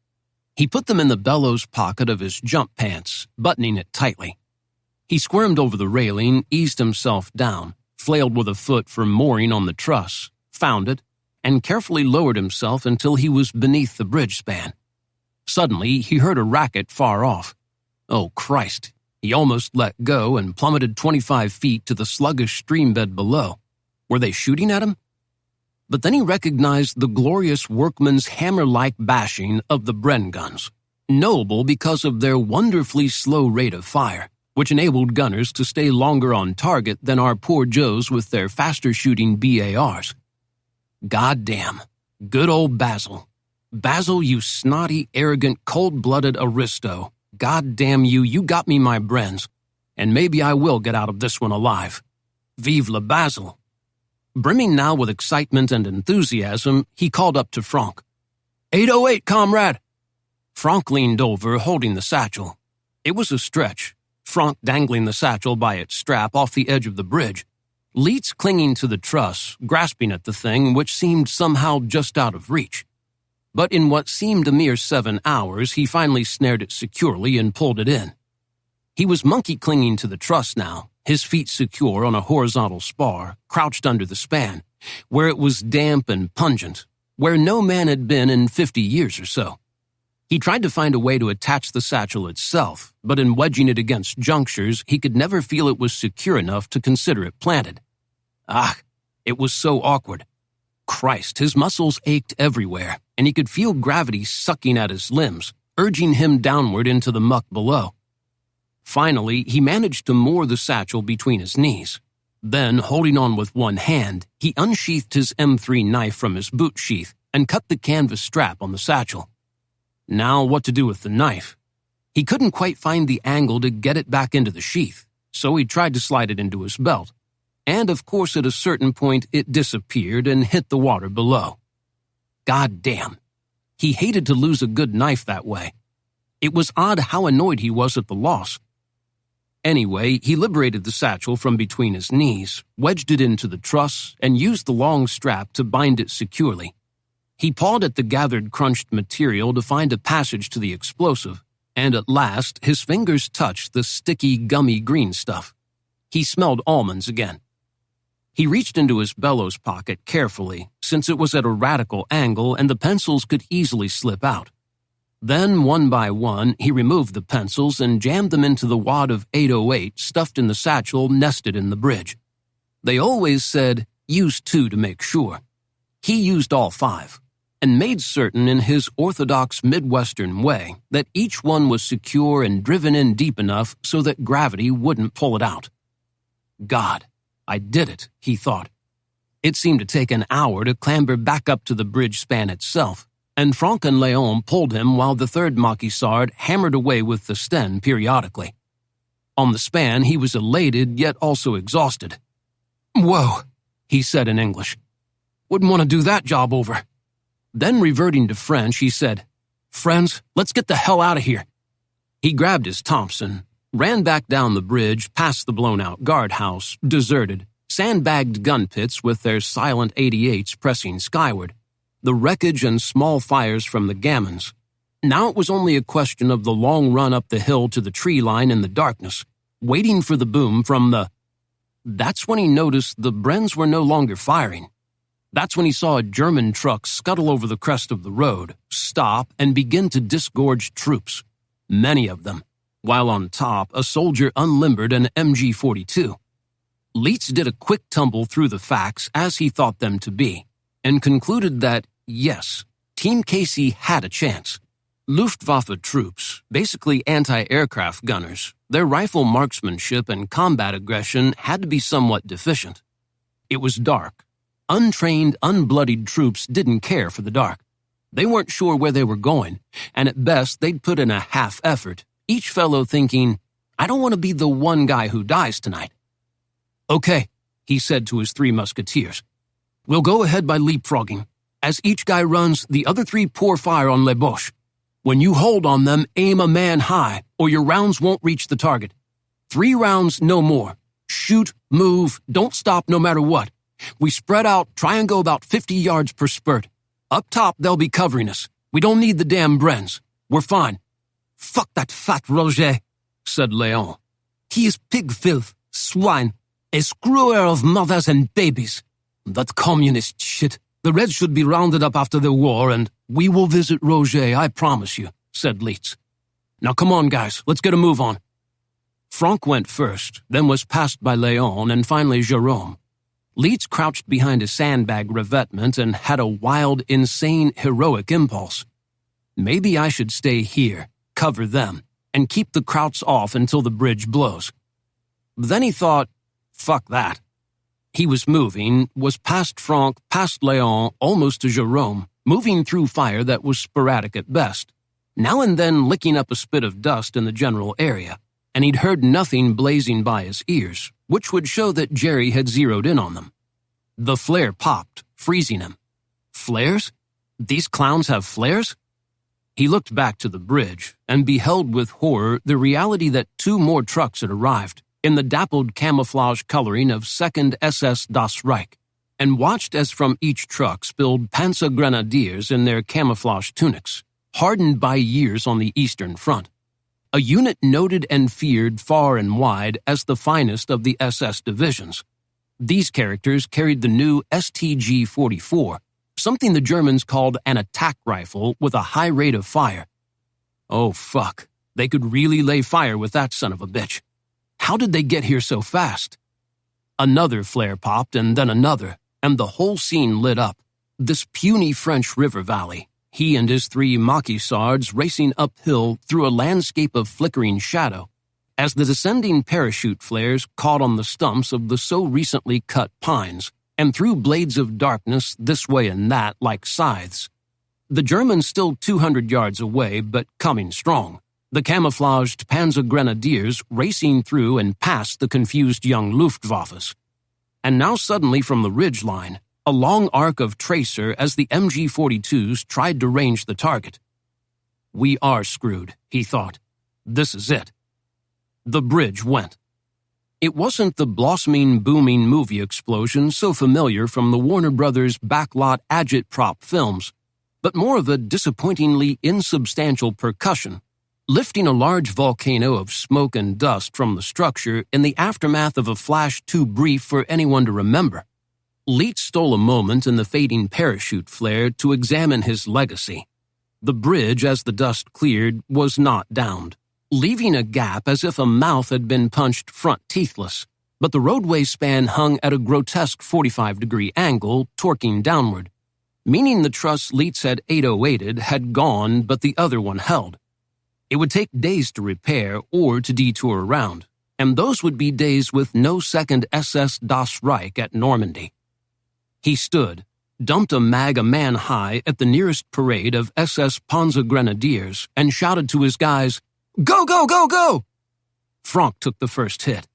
He put them in the bellows pocket of his jump pants, buttoning it tightly. He squirmed over the railing, eased himself down, flailed with a foot for mooring on the truss, found it, and carefully lowered himself until he was beneath the bridge span. Suddenly, he heard a racket far off. Oh, Christ! He almost let go and plummeted 25 feet to the sluggish streambed below. Were they shooting at him? But then he recognized the glorious workman's hammer-like bashing of the Bren guns, knowable because of their wonderfully slow rate of fire, which enabled gunners to stay longer on target than our poor Joes with their faster-shooting BARs. Goddamn. Good old Basil. Basil, you snotty, arrogant, cold-blooded aristo. Goddamn you, you got me my Brens. And maybe I will get out of this one alive. Vive le Basil. Brimming now with excitement and enthusiasm, he called up to Franck. 808, comrade. Franck leaned over, holding the satchel. It was a stretch, Franck dangling the satchel by its strap off the edge of the bridge, Leitz clinging to the truss, grasping at the thing which seemed somehow just out of reach. But in what seemed a mere 7 hours, he finally snared it securely and pulled it in. He was monkey clinging to the truss now, his feet secure on a horizontal spar, crouched under the span, where it was damp and pungent, where no man had been in 50 years or so. He tried to find a way to attach the satchel itself, but in wedging it against junctures, he could never feel it was secure enough to consider it planted. It was so awkward. Christ, his muscles ached everywhere, and he could feel gravity sucking at his limbs, urging him downward into the muck below. Finally, he managed to moor the satchel between his knees. Then, holding on with one hand, he unsheathed his M3 knife from his boot sheath and cut the canvas strap on the satchel. Now, what to do with the knife? He couldn't quite find the angle to get it back into the sheath, so he tried to slide it into his belt. And, of course, at a certain point, it disappeared and hit the water below. God damn. He hated to lose a good knife that way. It was odd how annoyed he was at the loss. Anyway, he liberated the satchel from between his knees, wedged it into the truss, and used the long strap to bind it securely. He pawed at the gathered crunched material to find a passage to the explosive, and at last his fingers touched the sticky, gummy green stuff. He smelled almonds again. He reached into his bellows pocket carefully, since it was at a radical angle and the pencils could easily slip out. Then, one by one, he removed the pencils and jammed them into the wad of 808 stuffed in the satchel nested in the bridge. They always said, use 2 to make sure. He used all 5, and made certain in his orthodox Midwestern way that each one was secure and driven in deep enough so that gravity wouldn't pull it out. God, I did it, he thought. It seemed to take an hour to clamber back up to the bridge span itself, and Franck and Léon pulled him while the third Maquisard hammered away with the sten periodically. On the span, he was elated yet also exhausted. Whoa, he said in English. Wouldn't want to do that job over. Then reverting to French, he said, Friends, let's get the hell out of here. He grabbed his Thompson, ran back down the bridge past the blown-out guardhouse, deserted, sandbagged gun pits with their silent 88s pressing skyward, the wreckage and small fires from the gammons. Now it was only a question of the long run up the hill to the tree line in the darkness, waiting for the boom from the... That's when he noticed the Brens were no longer firing. That's when he saw a German truck scuttle over the crest of the road, stop, and begin to disgorge troops, many of them, while on top a soldier unlimbered an MG-42. Leitz did a quick tumble through the facts as he thought them to be, and concluded that, yes, Team Casey had a chance. Luftwaffe troops, basically anti-aircraft gunners, their rifle marksmanship and combat aggression had to be somewhat deficient. It was dark. Untrained, unbloodied troops didn't care for the dark. They weren't sure where they were going, and at best they'd put in a half effort, each fellow thinking, I don't want to be the one guy who dies tonight. Okay, he said to his 3 musketeers. We'll go ahead by leapfrogging. As each guy runs, the other 3 pour fire on Les Boches. When you hold on them, aim a man high, or your rounds won't reach the target. 3 rounds, no more. Shoot, move, don't stop no matter what. We spread out, try and go about 50 yards per spurt. Up top, they'll be covering us. We don't need the damn Brens. We're fine. Fuck that fat Roger, said Léon. He is pig filth, swine, a screwer of mothers and babies. That communist shit. The Reds should be rounded up after the war, and we will visit Roger, I promise you, said Leitz. Now come on, guys, let's get a move on. Franck went first, then was passed by Léon, and finally Jérôme. Leitz crouched behind a sandbag revetment and had a wild, insane, heroic impulse. Maybe I should stay here, cover them, and keep the Krauts off until the bridge blows. Then he thought, fuck that. He was moving, was past Franck, past Léon, almost to Jérôme, moving through fire that was sporadic at best, now and then licking up a spit of dust in the general area, and he'd heard nothing blazing by his ears, which would show that Jerry had zeroed in on them. The flare popped, freezing him. Flares? These clowns have flares? He looked back to the bridge and beheld with horror the reality that 2 more trucks had arrived in the dappled camouflage coloring of 2nd SS Das Reich, and watched as from each truck spilled Panzergrenadiers in their camouflage tunics, hardened by years on the Eastern Front. A unit noted and feared far and wide as the finest of the SS divisions. These characters carried the new STG-44, something the Germans called an attack rifle with a high rate of fire. Oh fuck, they could really lay fire with that son of a bitch. How did they get here so fast? Another flare popped and then another, and the whole scene lit up. This puny French river valley, he and his 3 Maquisards racing uphill through a landscape of flickering shadow, as the descending parachute flares caught on the stumps of the so recently cut pines, and threw blades of darkness this way and that like scythes. The Germans still 200 yards away, but coming strong. The camouflaged Panzergrenadiers racing through and past the confused young Luftwaffes. And now suddenly from the ridgeline, a long arc of tracer as the MG-42s tried to range the target. We are screwed, he thought. This is it. The bridge went. It wasn't the blossoming, booming movie explosion so familiar from the Warner Brothers backlot agitprop films, but more of a disappointingly insubstantial percussion, lifting a large volcano of smoke and dust from the structure in the aftermath of a flash too brief for anyone to remember. Leitz stole a moment in the fading parachute flare to examine his legacy. The bridge, as the dust cleared, was not downed, leaving a gap as if a mouth had been punched front teethless, but the roadway span hung at a grotesque 45-degree angle, torquing downward, meaning the truss Leitz had 808'd had gone but the other one held. It would take days to repair or to detour around, and those would be days with no 2nd SS Das Reich at Normandy. He stood, dumped a mag a man high at the nearest parade of SS Panzergrenadiers, and shouted to his guys, "Go, go, go, go!" Franck took the first hit.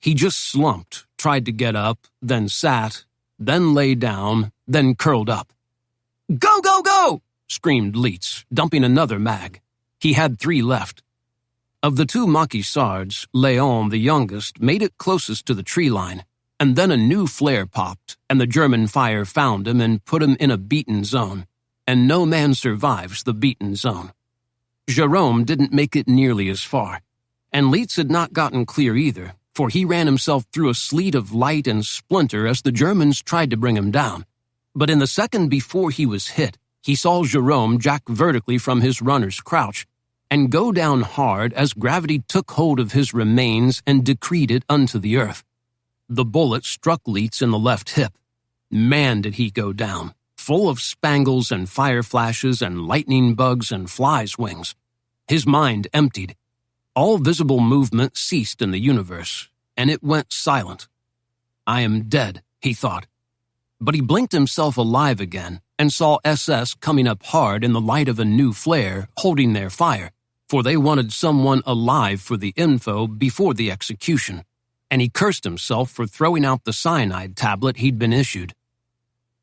He just slumped, tried to get up, then sat, then lay down, then curled up. "Go, go, go!" screamed Leitz, dumping another mag. He had 3 left. Of the 2 Maquisards, Léon, the youngest, made it closest to the tree line, and then a new flare popped, and the German fire found him and put him in a beaten zone, and no man survives the beaten zone. Jerome didn't make it nearly as far, and Leitz had not gotten clear either, for he ran himself through a sleet of light and splinter as the Germans tried to bring him down. But in the second before he was hit, he saw Jerome jack vertically from his runner's crouch and go down hard as gravity took hold of his remains and decreed it unto the earth. The bullet struck Leitz in the left hip. Man, did he go down, full of spangles and fire flashes and lightning bugs and flies' wings. His mind emptied. All visible movement ceased in the universe, and it went silent. I am dead, he thought. But he blinked himself alive again and saw SS coming up hard in the light of a new flare, holding their fire, for they wanted someone alive for the info before the execution, and he cursed himself for throwing out the cyanide tablet he'd been issued.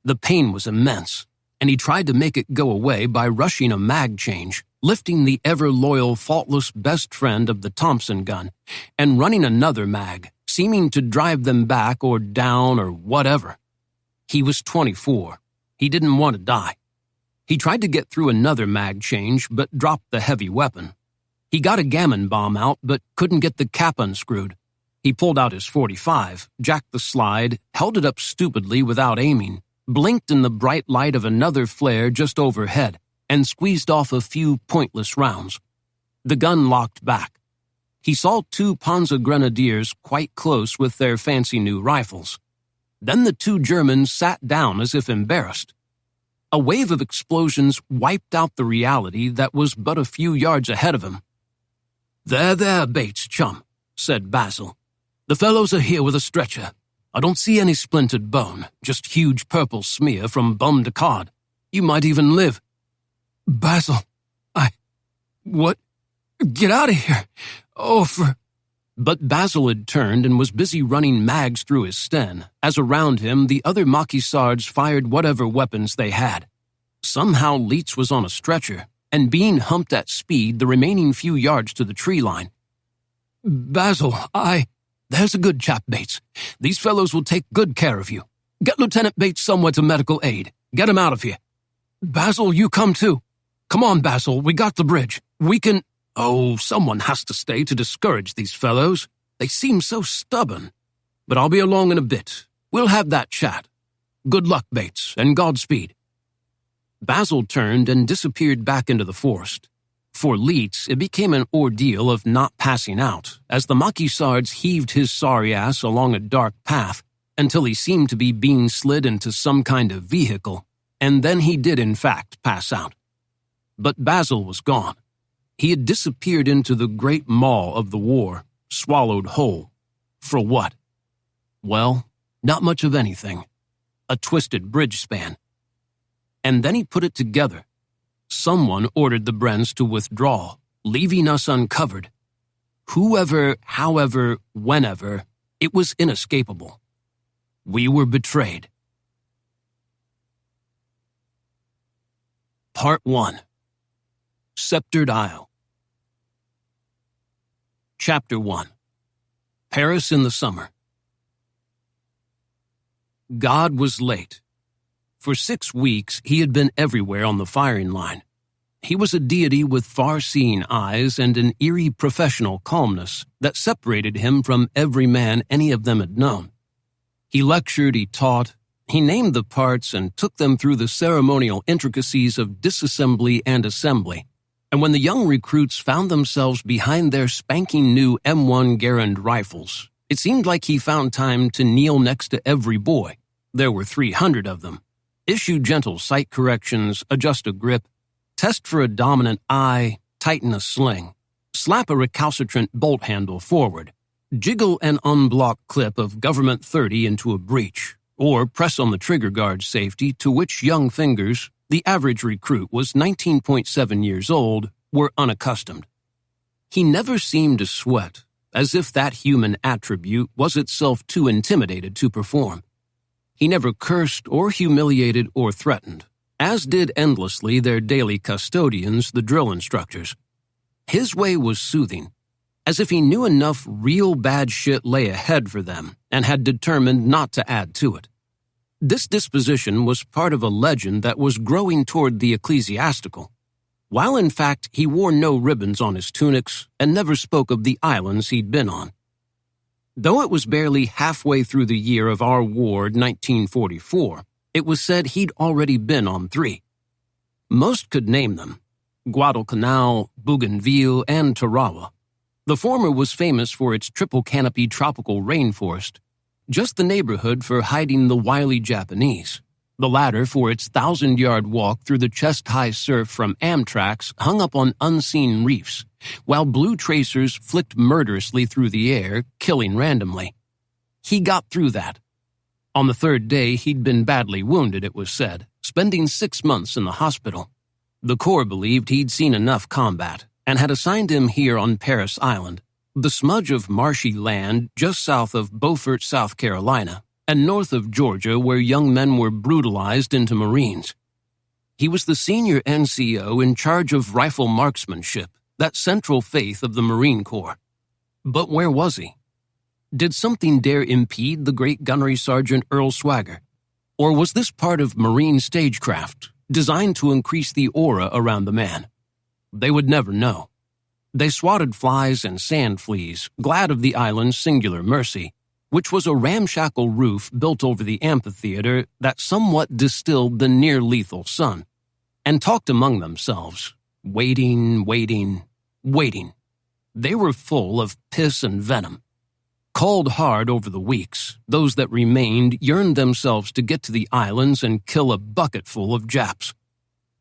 The pain was immense, and he tried to make it go away by rushing a mag change, lifting the ever-loyal, faultless best friend of the Thompson gun, and running another mag, seeming to drive them back or down or whatever. He was 24. He didn't want to die. He tried to get through another mag change, but dropped the heavy weapon. He got a gammon bomb out, but couldn't get the cap unscrewed. He pulled out his .45, jacked the slide, held it up stupidly without aiming, blinked in the bright light of another flare just overhead, and squeezed off a few pointless rounds. The gun locked back. He saw 2 Panzergrenadiers quite close with their fancy new rifles. Then the 2 Germans sat down as if embarrassed. A wave of explosions wiped out the reality that was but a few yards ahead of him. There, Bates, chum," said Basil. "The fellows are here with a stretcher. I don't see any splintered bone, just huge purple smear from bum to cod. You might even live." "Basil, what? Get out of here. Oh, for—" But Basil had turned and was busy running mags through his sten, as around him the other Maquisards fired whatever weapons they had. Somehow Leitz was on a stretcher, and Bean humped at speed the remaining few yards to the tree line. "Basil, There's a good chap, Bates. These fellows will take good care of you. Get Lieutenant Bates somewhere to medical aid. Get him out of here. Basil, you come too. Come on, Basil, we got the bridge. We can—" "Oh, someone has to stay to discourage these fellows. They seem so stubborn. But I'll be along in a bit. We'll have that chat. Good luck, Bates, and Godspeed." Basil turned and disappeared back into the forest. For Leeds, it became an ordeal of not passing out, as the Maquisards heaved his sorry ass along a dark path until he seemed to be being slid into some kind of vehicle, and then he did in fact pass out. But Basil was gone. He had disappeared into the great maw of the war, swallowed whole. For what? Well, not much of anything. A twisted bridge span. And then he put it together. Someone ordered the Brens to withdraw, leaving us uncovered. Whoever, however, whenever, it was inescapable. We were betrayed. Part 1. Sceptered Isle. Chapter 1. Paris in the Summer. God was late. For 6 weeks, he had been everywhere on the firing line. He was a deity with far-seeing eyes and an eerie professional calmness that separated him from every man any of them had known. He lectured, he taught, he named the parts and took them through the ceremonial intricacies of disassembly and assembly. And when the young recruits found themselves behind their spanking new M1 Garand rifles, it seemed like he found time to kneel next to every boy. There were 300 of them. Issue gentle sight corrections, adjust a grip, test for a dominant eye, tighten a sling, slap a recalcitrant bolt handle forward, jiggle an unblocked clip of Government 30 into a breech, or press on the trigger guard safety to which young fingers, the average recruit was 19.7 years old, were unaccustomed. He never seemed to sweat, as if that human attribute was itself too intimidated to perform. He never cursed or humiliated or threatened, as did endlessly their daily custodians, the drill instructors. His way was soothing, as if he knew enough real bad shit lay ahead for them and had determined not to add to it. This disposition was part of a legend that was growing toward the ecclesiastical, while in fact he wore no ribbons on his tunics and never spoke of the islands he'd been on. Though it was barely halfway through the year of our war, 1944, it was said he'd already been on 3. Most could name them: Guadalcanal, Bougainville, and Tarawa. The former was famous for its triple-canopy tropical rainforest, just the neighborhood for hiding the wily Japanese. The latter for its 1,000-yard walk through the chest-high surf from Amtraks hung up on unseen reefs, while blue tracers flicked murderously through the air, killing randomly. He got through that. On the 3rd day, he'd been badly wounded, it was said, spending 6 months in the hospital. The Corps believed he'd seen enough combat and had assigned him here on Paris Island, the smudge of marshy land just south of Beaufort, South Carolina, and north of Georgia, where young men were brutalized into Marines. He was the senior NCO in charge of rifle marksmanship, that central faith of the Marine Corps. But where was he? Did something dare impede the great gunnery sergeant Earl Swagger? Or was this part of Marine stagecraft, designed to increase the aura around the man? They would never know. They swatted flies and sand fleas, glad of the island's singular mercy, which was a ramshackle roof built over the amphitheater that somewhat distilled the near-lethal sun, and talked among themselves, waiting. They were full of piss and venom. Called hard over the weeks, those that remained yearned themselves to get to the islands and kill a bucketful of Japs.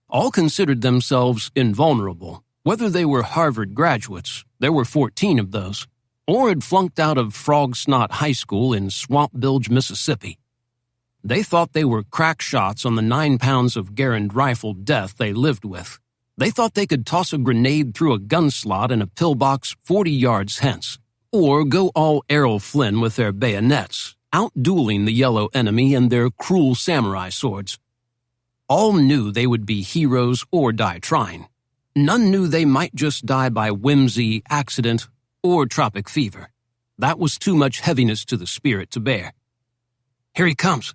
All considered themselves invulnerable, whether they were Harvard graduates, there were 14 of those, or had flunked out of Frog Snot High School in Swamp Bilge, Mississippi. They thought they were crack shots on the 9 pounds of Garand rifle death they lived with. They thought they could toss a grenade through a gun slot in a pillbox 40 yards hence, or go all Errol Flynn with their bayonets, out-dueling the yellow enemy and their cruel samurai swords. All knew they would be heroes or die trying. None knew they might just die by whimsy, accident, or tropic fever. That was too much heaviness to the spirit to bear. "Here he comes,"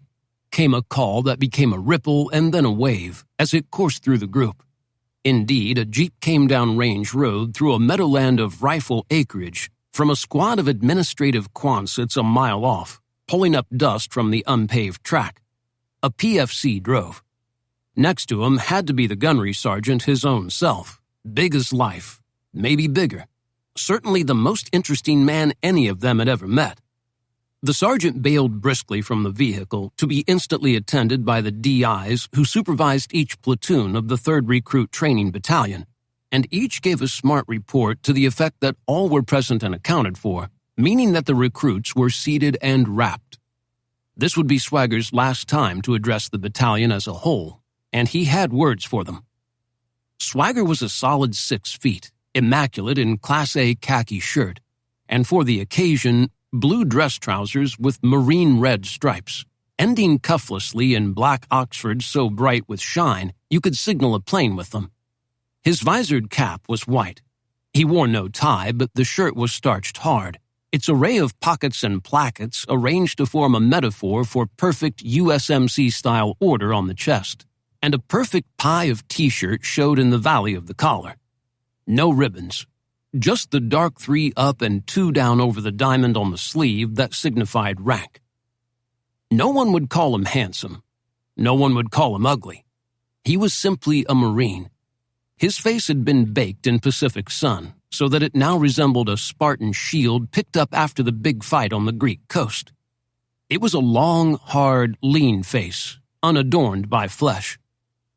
came a call that became a ripple and then a wave as it coursed through the group. Indeed, a jeep came down Range Road through a meadowland of rifle acreage from a squad of administrative Quonsets a mile off, pulling up dust from the unpaved track. A PFC drove. Next to him had to be the gunnery sergeant his own self, big as life, maybe bigger. Certainly the most interesting man any of them had ever met. The sergeant bailed briskly from the vehicle to be instantly attended by the DIs who supervised each platoon of the 3rd Recruit Training Battalion, and each gave a smart report to the effect that all were present and accounted for, meaning that the recruits were seated and wrapped. This would be Swagger's last time to address the battalion as a whole, and he had words for them. Swagger was a solid 6 feet, immaculate in Class A khaki shirt, and for the occasion, blue dress trousers with marine red stripes, ending cufflessly in black Oxfords so bright with shine you could signal a plane with them. His visored cap was white. He wore no tie, but the shirt was starched hard, its array of pockets and plackets arranged to form a metaphor for perfect USMC-style order on the chest, and a perfect pie of T-shirt showed in the valley of the collar. No ribbons. Just the dark 3 up and 2 down over the diamond on the sleeve that signified rank. No one would call him handsome. No one would call him ugly. He was simply a Marine. His face had been baked in Pacific sun, so that it now resembled a Spartan shield picked up after the big fight on the Greek coast. It was a long, hard, lean face, unadorned by flesh.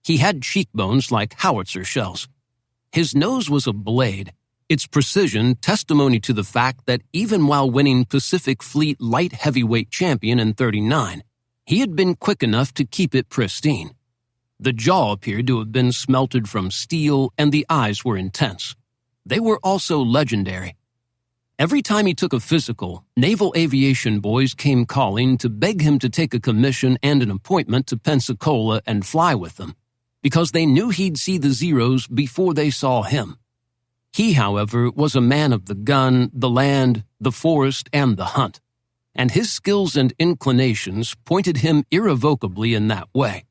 He had cheekbones like howitzer shells. His nose was a blade, its precision testimony to the fact that even while winning Pacific Fleet light heavyweight champion in '39, he had been quick enough to keep it pristine. The jaw appeared to have been smelted from steel, and the eyes were intense. They were also legendary. Every time he took a physical, naval aviation boys came calling to beg him to take a commission and an appointment to Pensacola and fly with them, because they knew he'd see the Zeros before they saw him. He, however, was a man of the gun, the land, the forest, and the hunt, and his skills and inclinations pointed him irrevocably in that way.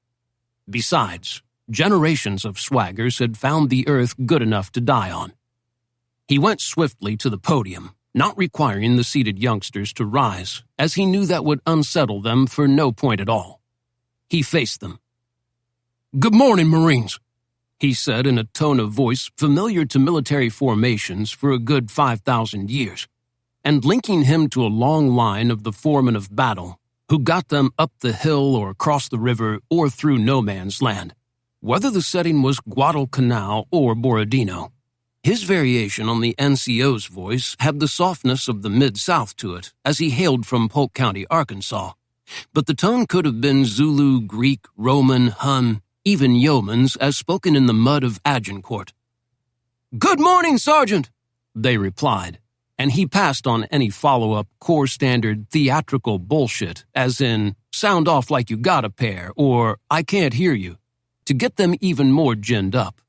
Besides, generations of Swaggers had found the earth good enough to die on. He went swiftly to the podium, not requiring the seated youngsters to rise, as he knew that would unsettle them for no point at all. He faced them. "Good morning, Marines," he said in a tone of voice familiar to military formations for a good 5,000 years, and linking him to a long line of the foremen of battle who got them up the hill or across the river or through no man's land, whether the setting was Guadalcanal or Borodino. His variation on the NCO's voice had the softness of the Mid-South to it, as he hailed from Polk County, Arkansas, but the tone could have been Zulu, Greek, Roman, Hun, even yeoman's as spoken in the mud of Agincourt. "Good morning, Sergeant," they replied, and he passed on any follow-up Corps standard theatrical bullshit, as in, "Sound off like you got a pair," or "I can't hear you," to get them even more ginned up.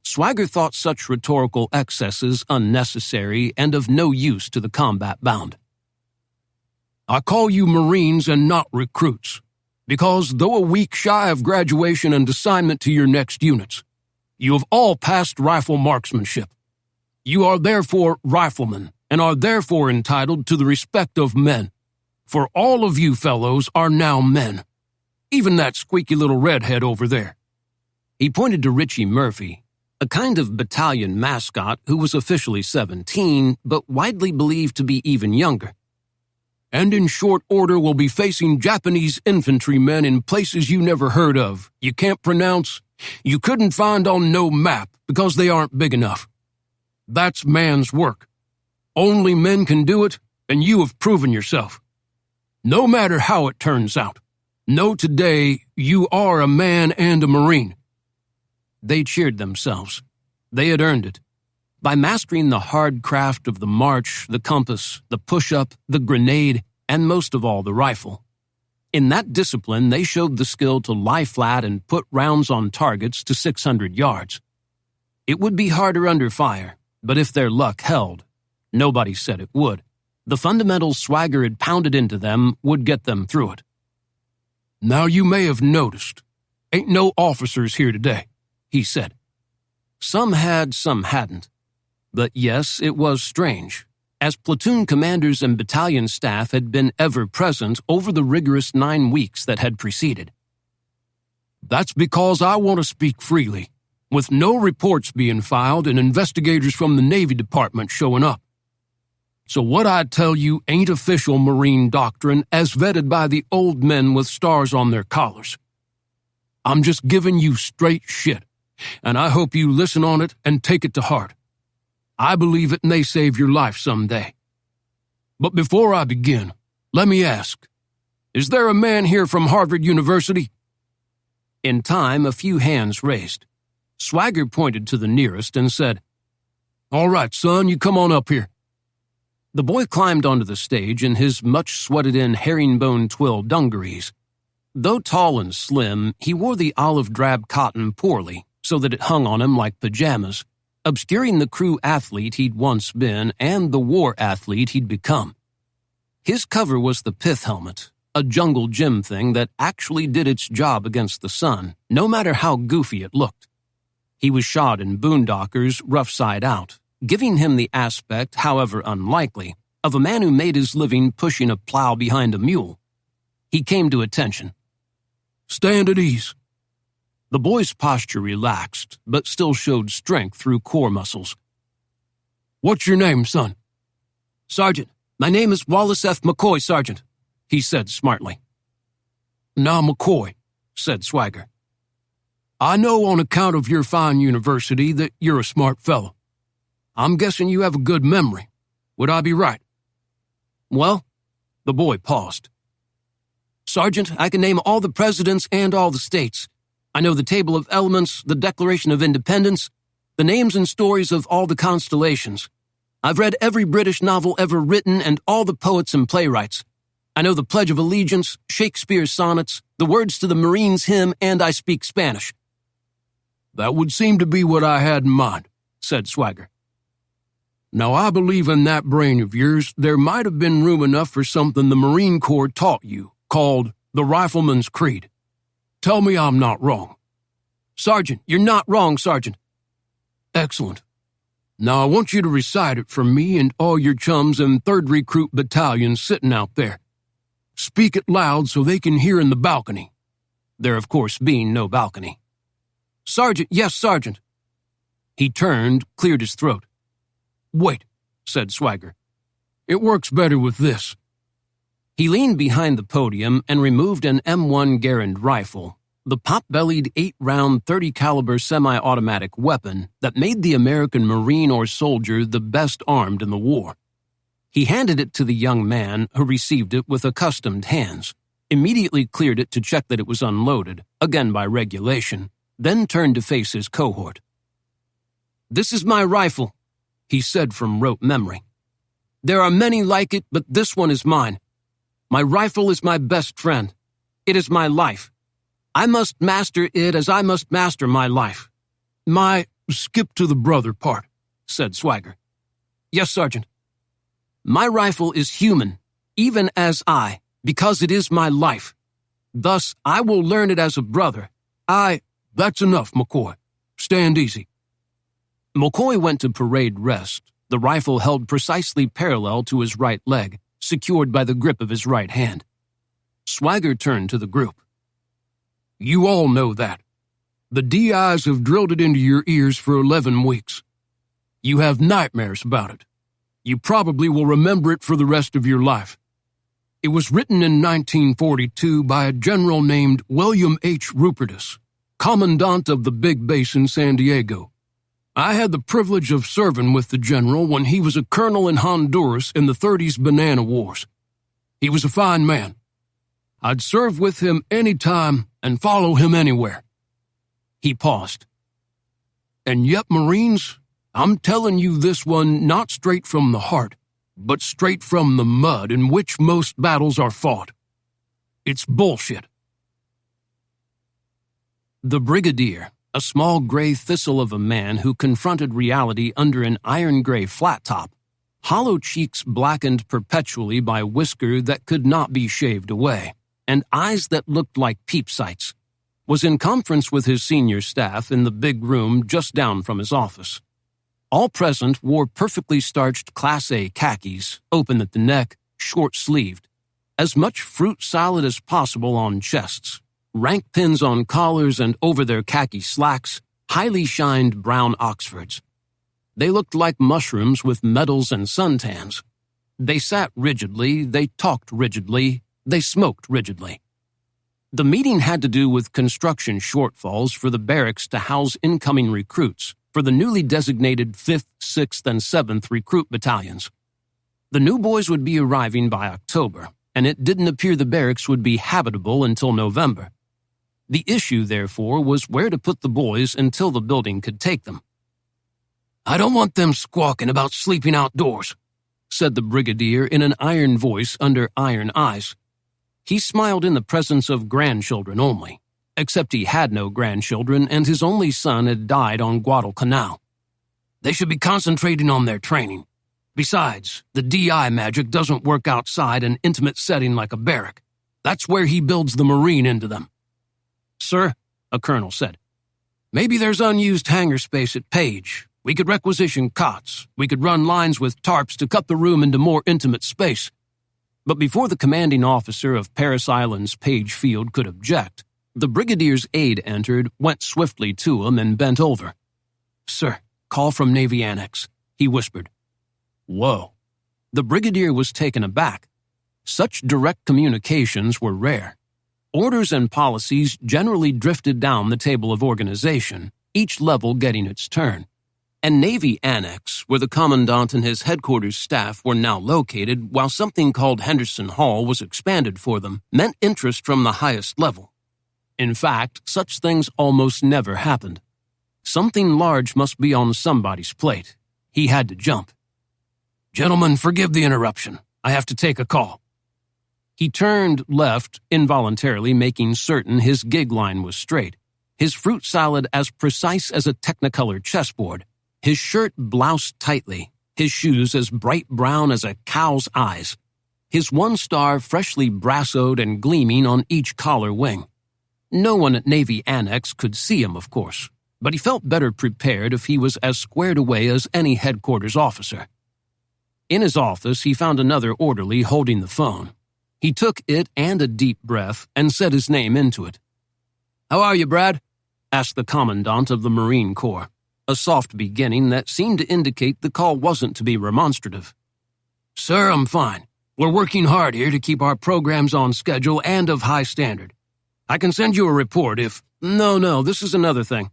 Swagger thought such rhetorical excesses unnecessary and of no use to the combat bound. "I call you Marines and not recruits, because though a week shy of graduation and assignment to your next units, you have all passed rifle marksmanship. You are therefore riflemen, and are therefore entitled to the respect of men, for all of you fellows are now men. Even that squeaky little redhead over there." He pointed to Richie Murphy, a kind of battalion mascot who was officially 17, but widely believed to be even younger. "And in short order will be facing Japanese infantrymen in places you never heard of, you can't pronounce, you couldn't find on no map because they aren't big enough. That's man's work. Only men can do it, and you have proven yourself. No matter how it turns out, know today you are a man and a Marine." They cheered themselves. They had earned it. By mastering the hard craft of the march, the compass, the push-up, the grenade, and most of all the rifle. In that discipline, they showed the skill to lie flat and put rounds on targets to 600 yards. It would be harder under fire, but if their luck held, nobody said it would, the fundamentals Swagger had pounded into them would get them through it. "Now you may have noticed, ain't no officers here today," he said. Some had, some hadn't. But yes, it was strange, as platoon commanders and battalion staff had been ever present over the rigorous 9 weeks that had preceded. "That's because I want to speak freely, with no reports being filed and investigators from the Navy Department showing up. So what I tell you ain't official Marine doctrine as vetted by the old men with stars on their collars. I'm just giving you straight shit, and I hope you listen on it and take it to heart. I believe it may save your life someday. But before I begin, let me ask, is there a man here from Harvard University?" In time, a few hands raised. Swagger pointed to the nearest and said, "All right, son, you come on up here." The boy climbed onto the stage in his much sweated-in herringbone twill dungarees. Though tall and slim, he wore the olive-drab cotton poorly, so that it hung on him like pajamas, obscuring the crew athlete he'd once been and the war athlete he'd become. His cover was the pith helmet, a jungle gym thing that actually did its job against the sun, no matter how goofy it looked. He was shod in boondockers, rough side out, giving him the aspect, however unlikely, of a man who made his living pushing a plow behind a mule. He came to attention. "Stand at ease." The boy's posture relaxed, but still showed strength through core muscles. "What's your name, son?" "Sergeant, my name is Wallace F. McCoy, Sergeant," he said smartly. "Now, McCoy," said Swagger, "I know on account of your fine university that you're a smart fellow. I'm guessing you have a good memory. Would I be right?" "Well," the boy paused. "Sergeant, I can name all the presidents and all the states. I know the Table of Elements, the Declaration of Independence, the names and stories of all the constellations. I've read every British novel ever written and all the poets and playwrights. I know the Pledge of Allegiance, Shakespeare's sonnets, the words to the Marines hymn, and I speak Spanish." "That would seem to be what I had in mind," said Swagger. "Now, I believe in that brain of yours there might have been room enough for something the Marine Corps taught you, called the Rifleman's Creed. Tell me I'm not wrong." "Sergeant, you're not wrong, Sergeant." "Excellent. Now I want you to recite it for me and all your chums in 3rd Recruit Battalion sitting out there. Speak it loud so they can hear in the balcony." There, of course, being no balcony. "Sergeant, yes, Sergeant." He turned, cleared his throat. "Wait," said Swagger. "It works better with this." He leaned behind the podium and removed an M1 Garand rifle, the pot-bellied 8-round 30-caliber semi-automatic weapon that made the American Marine or soldier the best armed in the war. He handed it to the young man, who received it with accustomed hands, immediately cleared it to check that it was unloaded, again by regulation, then turned to face his cohort. "This is my rifle," he said from rote memory. "There are many like it, but this one is mine. My rifle is my best friend. It is my life. I must master it as I must master my life." Skip to the brother part," said Swagger. "Yes, Sergeant." "My rifle is human, even as I, because it is my life. Thus, I will learn it as a brother. That's enough, McCoy. Stand easy." McCoy went to parade rest, the rifle held precisely parallel to his right leg, secured by the grip of his right hand. Swagger turned to the group. "You all know that. The DIs have drilled it into your ears for 11 weeks. You have nightmares about it. You probably will remember it for the rest of your life. It was written in 1942 by a general named William H. Rupertus, commandant of the big base in San Diego. I had the privilege of serving with the general when he was a colonel in Honduras in the 30s Banana Wars. He was a fine man. I'd serve with him any time and follow him anywhere." He paused. "And yet, Marines, I'm telling you this one not straight from the heart, but straight from the mud in which most battles are fought. It's bullshit." The brigadier, a small gray thistle of a man who confronted reality under an iron-gray flat top, hollow cheeks blackened perpetually by whisker that could not be shaved away, and eyes that looked like peep sights, was in conference with his senior staff in the big room just down from his office. All present wore perfectly starched Class A khakis, open at the neck, short-sleeved, as much fruit salad as possible on chests, rank pins on collars and over their khaki slacks, highly shined brown Oxfords. They looked like mushrooms with medals and suntans. They sat rigidly, they talked rigidly, they smoked rigidly. The meeting had to do with construction shortfalls for the barracks to house incoming recruits for the newly designated 5th, 6th, and 7th recruit battalions. The new boys would be arriving by October, and it didn't appear the barracks would be habitable until November. The issue, therefore, was where to put the boys until the building could take them. "I don't want them squawking about sleeping outdoors," said the brigadier in an iron voice under iron eyes. He smiled in the presence of grandchildren only, except he had no grandchildren and his only son had died on Guadalcanal. "They should be concentrating on their training. Besides, the DI magic doesn't work outside an intimate setting like a barrack. That's where he builds the Marine into them." "Sir," a colonel said, "maybe there's unused hangar space at Page. We could requisition cots. We could run lines with tarps to cut the room into more intimate space." But before the commanding officer of Paris Island's Page Field could object, the brigadier's aide entered, went swiftly to him, and bent over. "Sir, call from Navy Annex," he whispered. Whoa. The brigadier was taken aback. Such direct communications were rare. Orders and policies generally drifted down the table of organization, each level getting its turn. And Navy Annex, where the commandant and his headquarters staff were now located while something called Henderson Hall was expanded for them, meant interest from the highest level. In fact, such things almost never happened. Something large must be on somebody's plate. He had to jump. "Gentlemen, forgive the interruption. I have to take a call." He turned left, involuntarily making certain his gig line was straight, his fruit salad as precise as a Technicolor chessboard, his shirt bloused tightly, his shoes as bright brown as a cow's eyes, his one star freshly brassoed and gleaming on each collar wing. No one at Navy Annex could see him, of course, but he felt better prepared if he was as squared away as any headquarters officer. In his office, he found another orderly holding the phone. He took it and a deep breath and said his name into it. "How are you, Brad?" asked the commandant of the Marine Corps, a soft beginning that seemed to indicate the call wasn't to be remonstrative. "Sir, I'm fine. We're working hard here to keep our programs on schedule and of high standard. I can send you a report if—" No, this is another thing."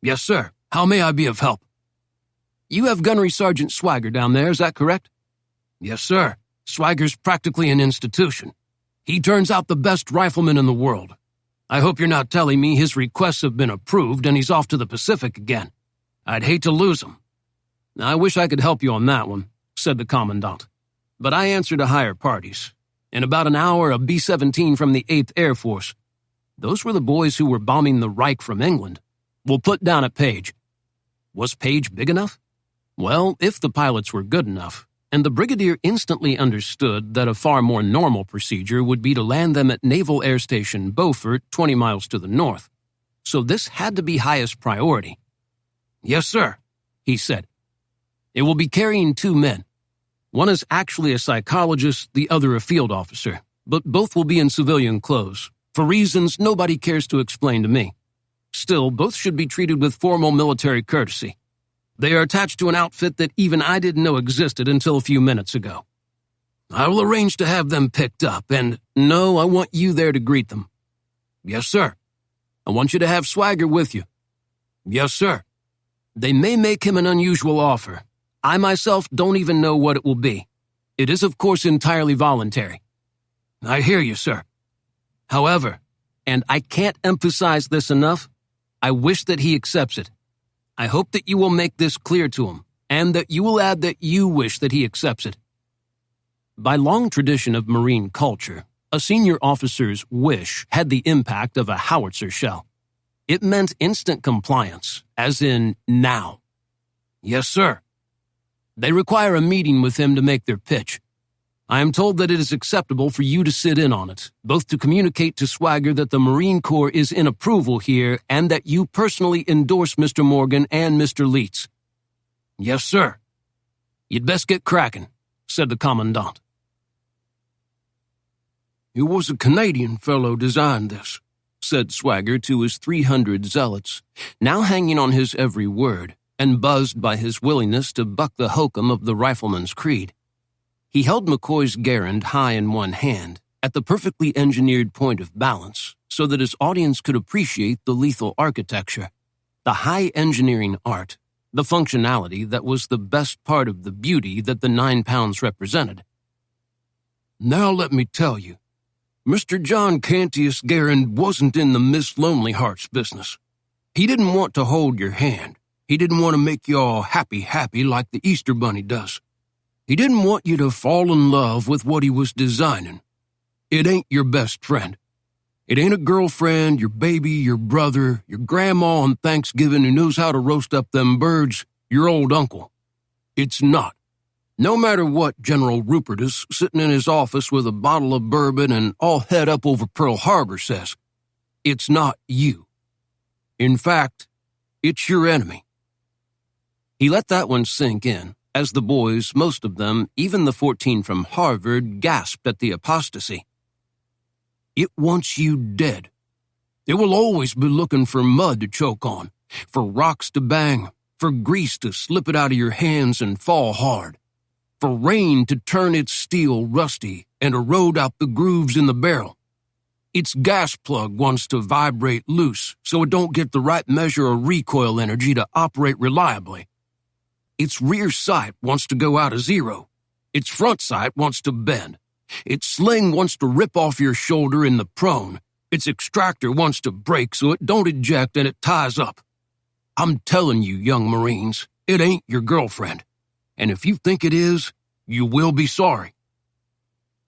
"Yes, sir. How may I be of help?" "You have Gunnery Sergeant Swagger down there, is that correct?" "Yes, sir. Swagger's practically an institution. He turns out the best rifleman in the world. I hope you're not telling me his requests have been approved and he's off to the Pacific again. I'd hate to lose him." "I wish I could help you on that one," said the commandant. "But I answer to higher parties. In about an hour, a B-17 from the 8th Air Force. Those were the boys who were bombing the Reich from England. We'll put down at Page." Was Page big enough? Well, if the pilots were good enough, and the brigadier instantly understood that a far more normal procedure would be to land them at Naval Air Station Beaufort, 20 miles to the north. So this had to be highest priority. "Yes, sir," he said. "It will be carrying 2 men. One is actually a psychologist, the other a field officer, but both will be in civilian clothes, for reasons nobody cares to explain to me. Still, both should be treated with formal military courtesy. They are attached to an outfit that even I didn't know existed until a few minutes ago. I will arrange to have them picked up, and no, I want you there to greet them." "Yes, sir." "I want you to have Swagger with you." "Yes, sir." "They may make him an unusual offer. I myself don't even know what it will be. It is, of course, entirely voluntary." "I hear you, sir." "However, and I can't emphasize this enough, I wish that he accepts it. I hope that you will make this clear to him, and that you will add that you wish that he accepts it." By long tradition of Marine culture, a senior officer's wish had the impact of a howitzer shell. It meant instant compliance, as in now. Yes, sir. They require a meeting with him to make their pitch. I am told that it is acceptable for you to sit in on it, both to communicate to Swagger that the Marine Corps is in approval here and that you personally endorse Mr. Morgan and Mr. Leitz. Yes, sir. You'd best get cracking, said the commandant. It was a Canadian fellow designed this, said Swagger to his 300 zealots, now hanging on his every word and buzzed by his willingness to buck the hokum of the rifleman's creed. He held McCoy's Garand high in one hand, at the perfectly engineered point of balance, so that his audience could appreciate the lethal architecture, the high engineering art, the functionality that was the best part of the beauty that the 9 pounds represented. Now let me tell you, Mr. John Cantius Garand wasn't in the Miss Lonely Hearts business. He didn't want to hold your hand. He didn't want to make you all happy like the Easter Bunny does. He didn't want you to fall in love with what he was designing. It ain't your best friend. It ain't a girlfriend, your baby, your brother, your grandma on Thanksgiving who knows how to roast up them birds, your old uncle. It's not. No matter what General Rupert is sitting in his office with a bottle of bourbon and all head up over Pearl Harbor says, it's not you. In fact, it's your enemy. He let that one sink in, as the boys, most of them, even the 14 from Harvard, gasped at the apostasy. It wants you dead. It will always be looking for mud to choke on, for rocks to bang, for grease to slip it out of your hands and fall hard, for rain to turn its steel rusty and erode out the grooves in the barrel. Its gas plug wants to vibrate loose so it don't get the right measure of recoil energy to operate reliably. Its rear sight wants to go out of zero. Its front sight wants to bend. Its sling wants to rip off your shoulder in the prone. Its extractor wants to break so it don't eject and it ties up. I'm telling you, young Marines, it ain't your girlfriend. And if you think it is, you will be sorry.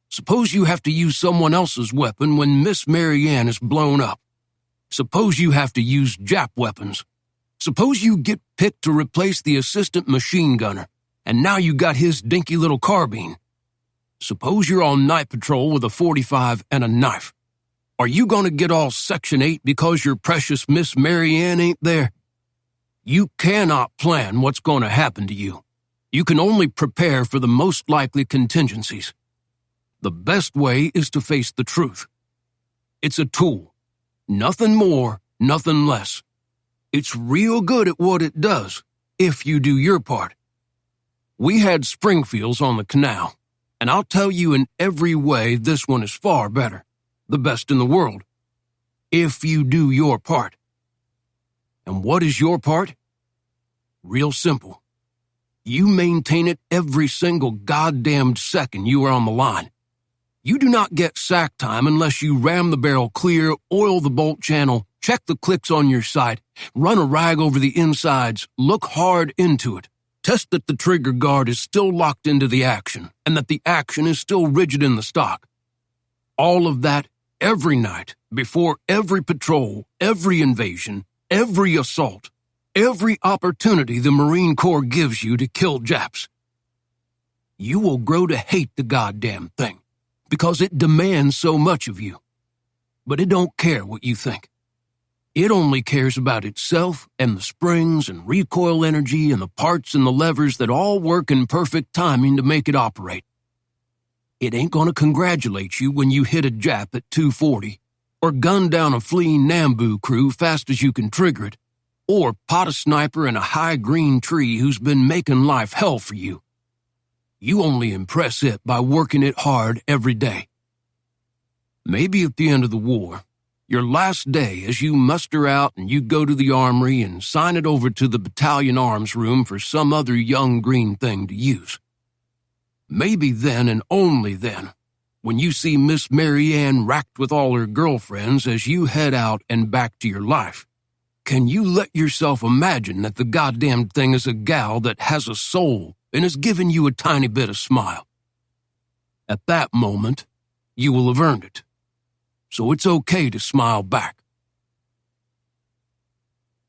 Suppose you have to use someone else's weapon when Miss Mary Ann is blown up. Suppose you have to use Jap weapons. Suppose you get picked to replace the assistant machine gunner, and now you got his dinky little carbine. Suppose you're on night patrol with a .45 and a knife. Are you going to get all Section 8 because your precious Miss Mary Ann ain't there? You cannot plan what's going to happen to you. You can only prepare for the most likely contingencies. The best way is to face the truth. It's a tool. Nothing more, nothing less. It's real good at what it does, if you do your part. We had Springfields on the canal, and I'll tell you in every way this one is far better, the best in the world, if you do your part. And what is your part? Real simple. You maintain it every single goddamned second you are on the line. You do not get sack time unless you ram the barrel clear, oil the bolt channel, check the clicks on your sight, run a rag over the insides, look hard into it, test that the trigger guard is still locked into the action and that the action is still rigid in the stock. All of that every night, before every patrol, every invasion, every assault, every opportunity the Marine Corps gives you to kill Japs. You will grow to hate the goddamn thing because it demands so much of you. But it don't care what you think. It only cares about itself and the springs and recoil energy and the parts and the levers that all work in perfect timing to make it operate. It ain't gonna congratulate you when you hit a Jap at 240, or gun down a fleeing Nambu crew fast as you can trigger it, or pot a sniper in a high green tree who's been making life hell for you. You only impress it by working it hard every day. Maybe at the end of the war, your last day as you muster out and you go to the armory and sign it over to the battalion arms room for some other young green thing to use. Maybe then and only then, when you see Miss Mary Ann racked with all her girlfriends as you head out and back to your life, can you let yourself imagine that the goddamn thing is a gal that has a soul and is giving you a tiny bit of smile? At that moment, you will have earned it. So it's okay to smile back.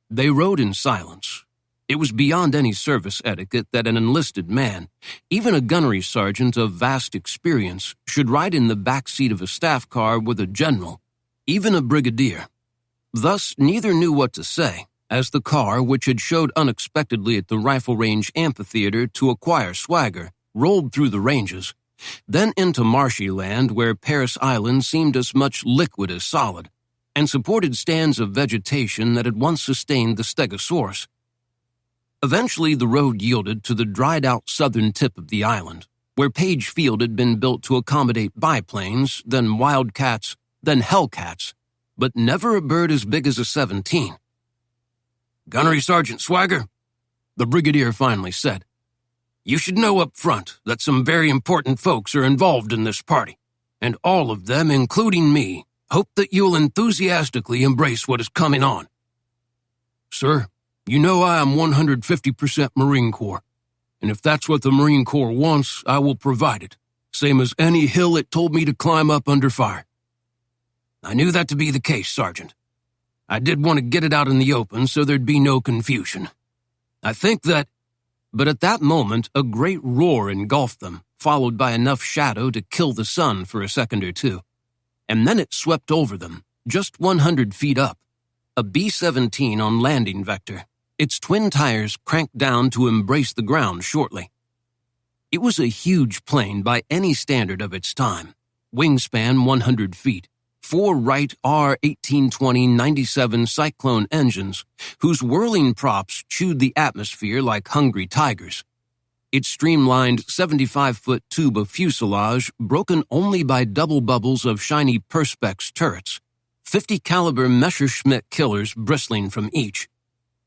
They rode in silence. It was beyond any service etiquette that an enlisted man, even a gunnery sergeant of vast experience, should ride in the back seat of a staff car with a general, even a brigadier. Thus, neither knew what to say, as the car, which had showed unexpectedly at the rifle range amphitheater to acquire Swagger, rolled through the ranges, then into marshy land where Paris Island seemed as much liquid as solid, and supported stands of vegetation that had once sustained the stegosaurus. Eventually, the road yielded to the dried-out southern tip of the island, where Page Field had been built to accommodate biplanes, then Wildcats, then Hellcats, but never a bird as big as a 17. "Gunnery Sergeant Swagger," the brigadier finally said, "you should know up front that some very important folks are involved in this party, and all of them, including me, hope that you'll enthusiastically embrace what is coming on." "Sir, you know I am 150% Marine Corps, and if that's what the Marine Corps wants, I will provide it, same as any hill it told me to climb up under fire." "I knew that to be the case, Sergeant. I did want to get it out in the open so there'd be no confusion. I think that—" But at that moment, a great roar engulfed them, followed by enough shadow to kill the sun for a second or two. And then it swept over them, just 100 feet up. A B-17 on landing vector, its twin tires cranked down to embrace the ground shortly. It was a huge plane by any standard of its time, wingspan 100 feet, 4 Wright R-1820-97 Cyclone engines, whose whirling props chewed the atmosphere like hungry tigers. Its streamlined 75-foot tube of fuselage broken only by double bubbles of shiny Perspex turrets, 50-caliber Messerschmitt killers bristling from each.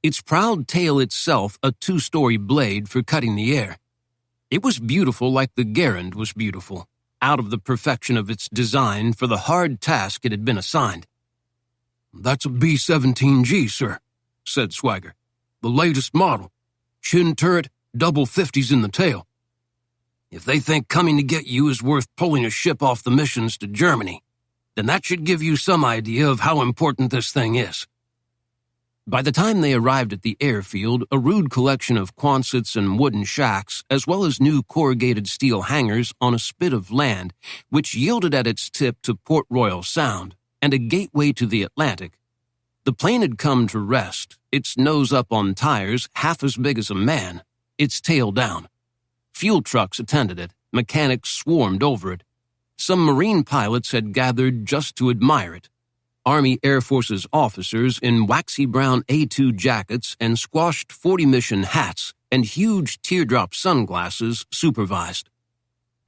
Its proud tail itself a 2-story blade for cutting the air. It was beautiful like the Garand was beautiful, out of the perfection of its design for the hard task it had been assigned. "That's a B-17G, sir," said Swagger. "The latest model. Chin turret, double 50s in the tail. If they think coming to get you is worth pulling a ship off the missions to Germany, then that should give you some idea of how important this thing is." By the time they arrived at the airfield, a rude collection of Quonsets and wooden shacks, as well as new corrugated steel hangars on a spit of land, which yielded at its tip to Port Royal Sound, and a gateway to the Atlantic. The plane had come to rest, its nose up on tires half as big as a man, its tail down. Fuel trucks attended it, mechanics swarmed over it. Some Marine pilots had gathered just to admire it. Army Air Force's officers in waxy brown A2 jackets and squashed 40-mission hats and huge teardrop sunglasses supervised.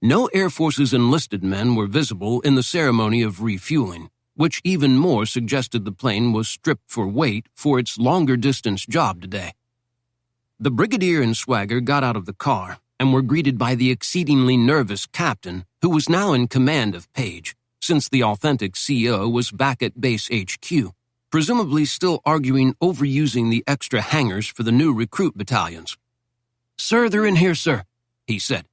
No Air Force's enlisted men were visible in the ceremony of refueling, which even more suggested the plane was stripped for weight for its longer-distance job today. The brigadier and Swagger got out of the car and were greeted by the exceedingly nervous captain, who was now in command of Page, since the authentic CO was back at base HQ, presumably still arguing over using the extra hangars for the new recruit battalions. "Sir, they're in here, sir," he said.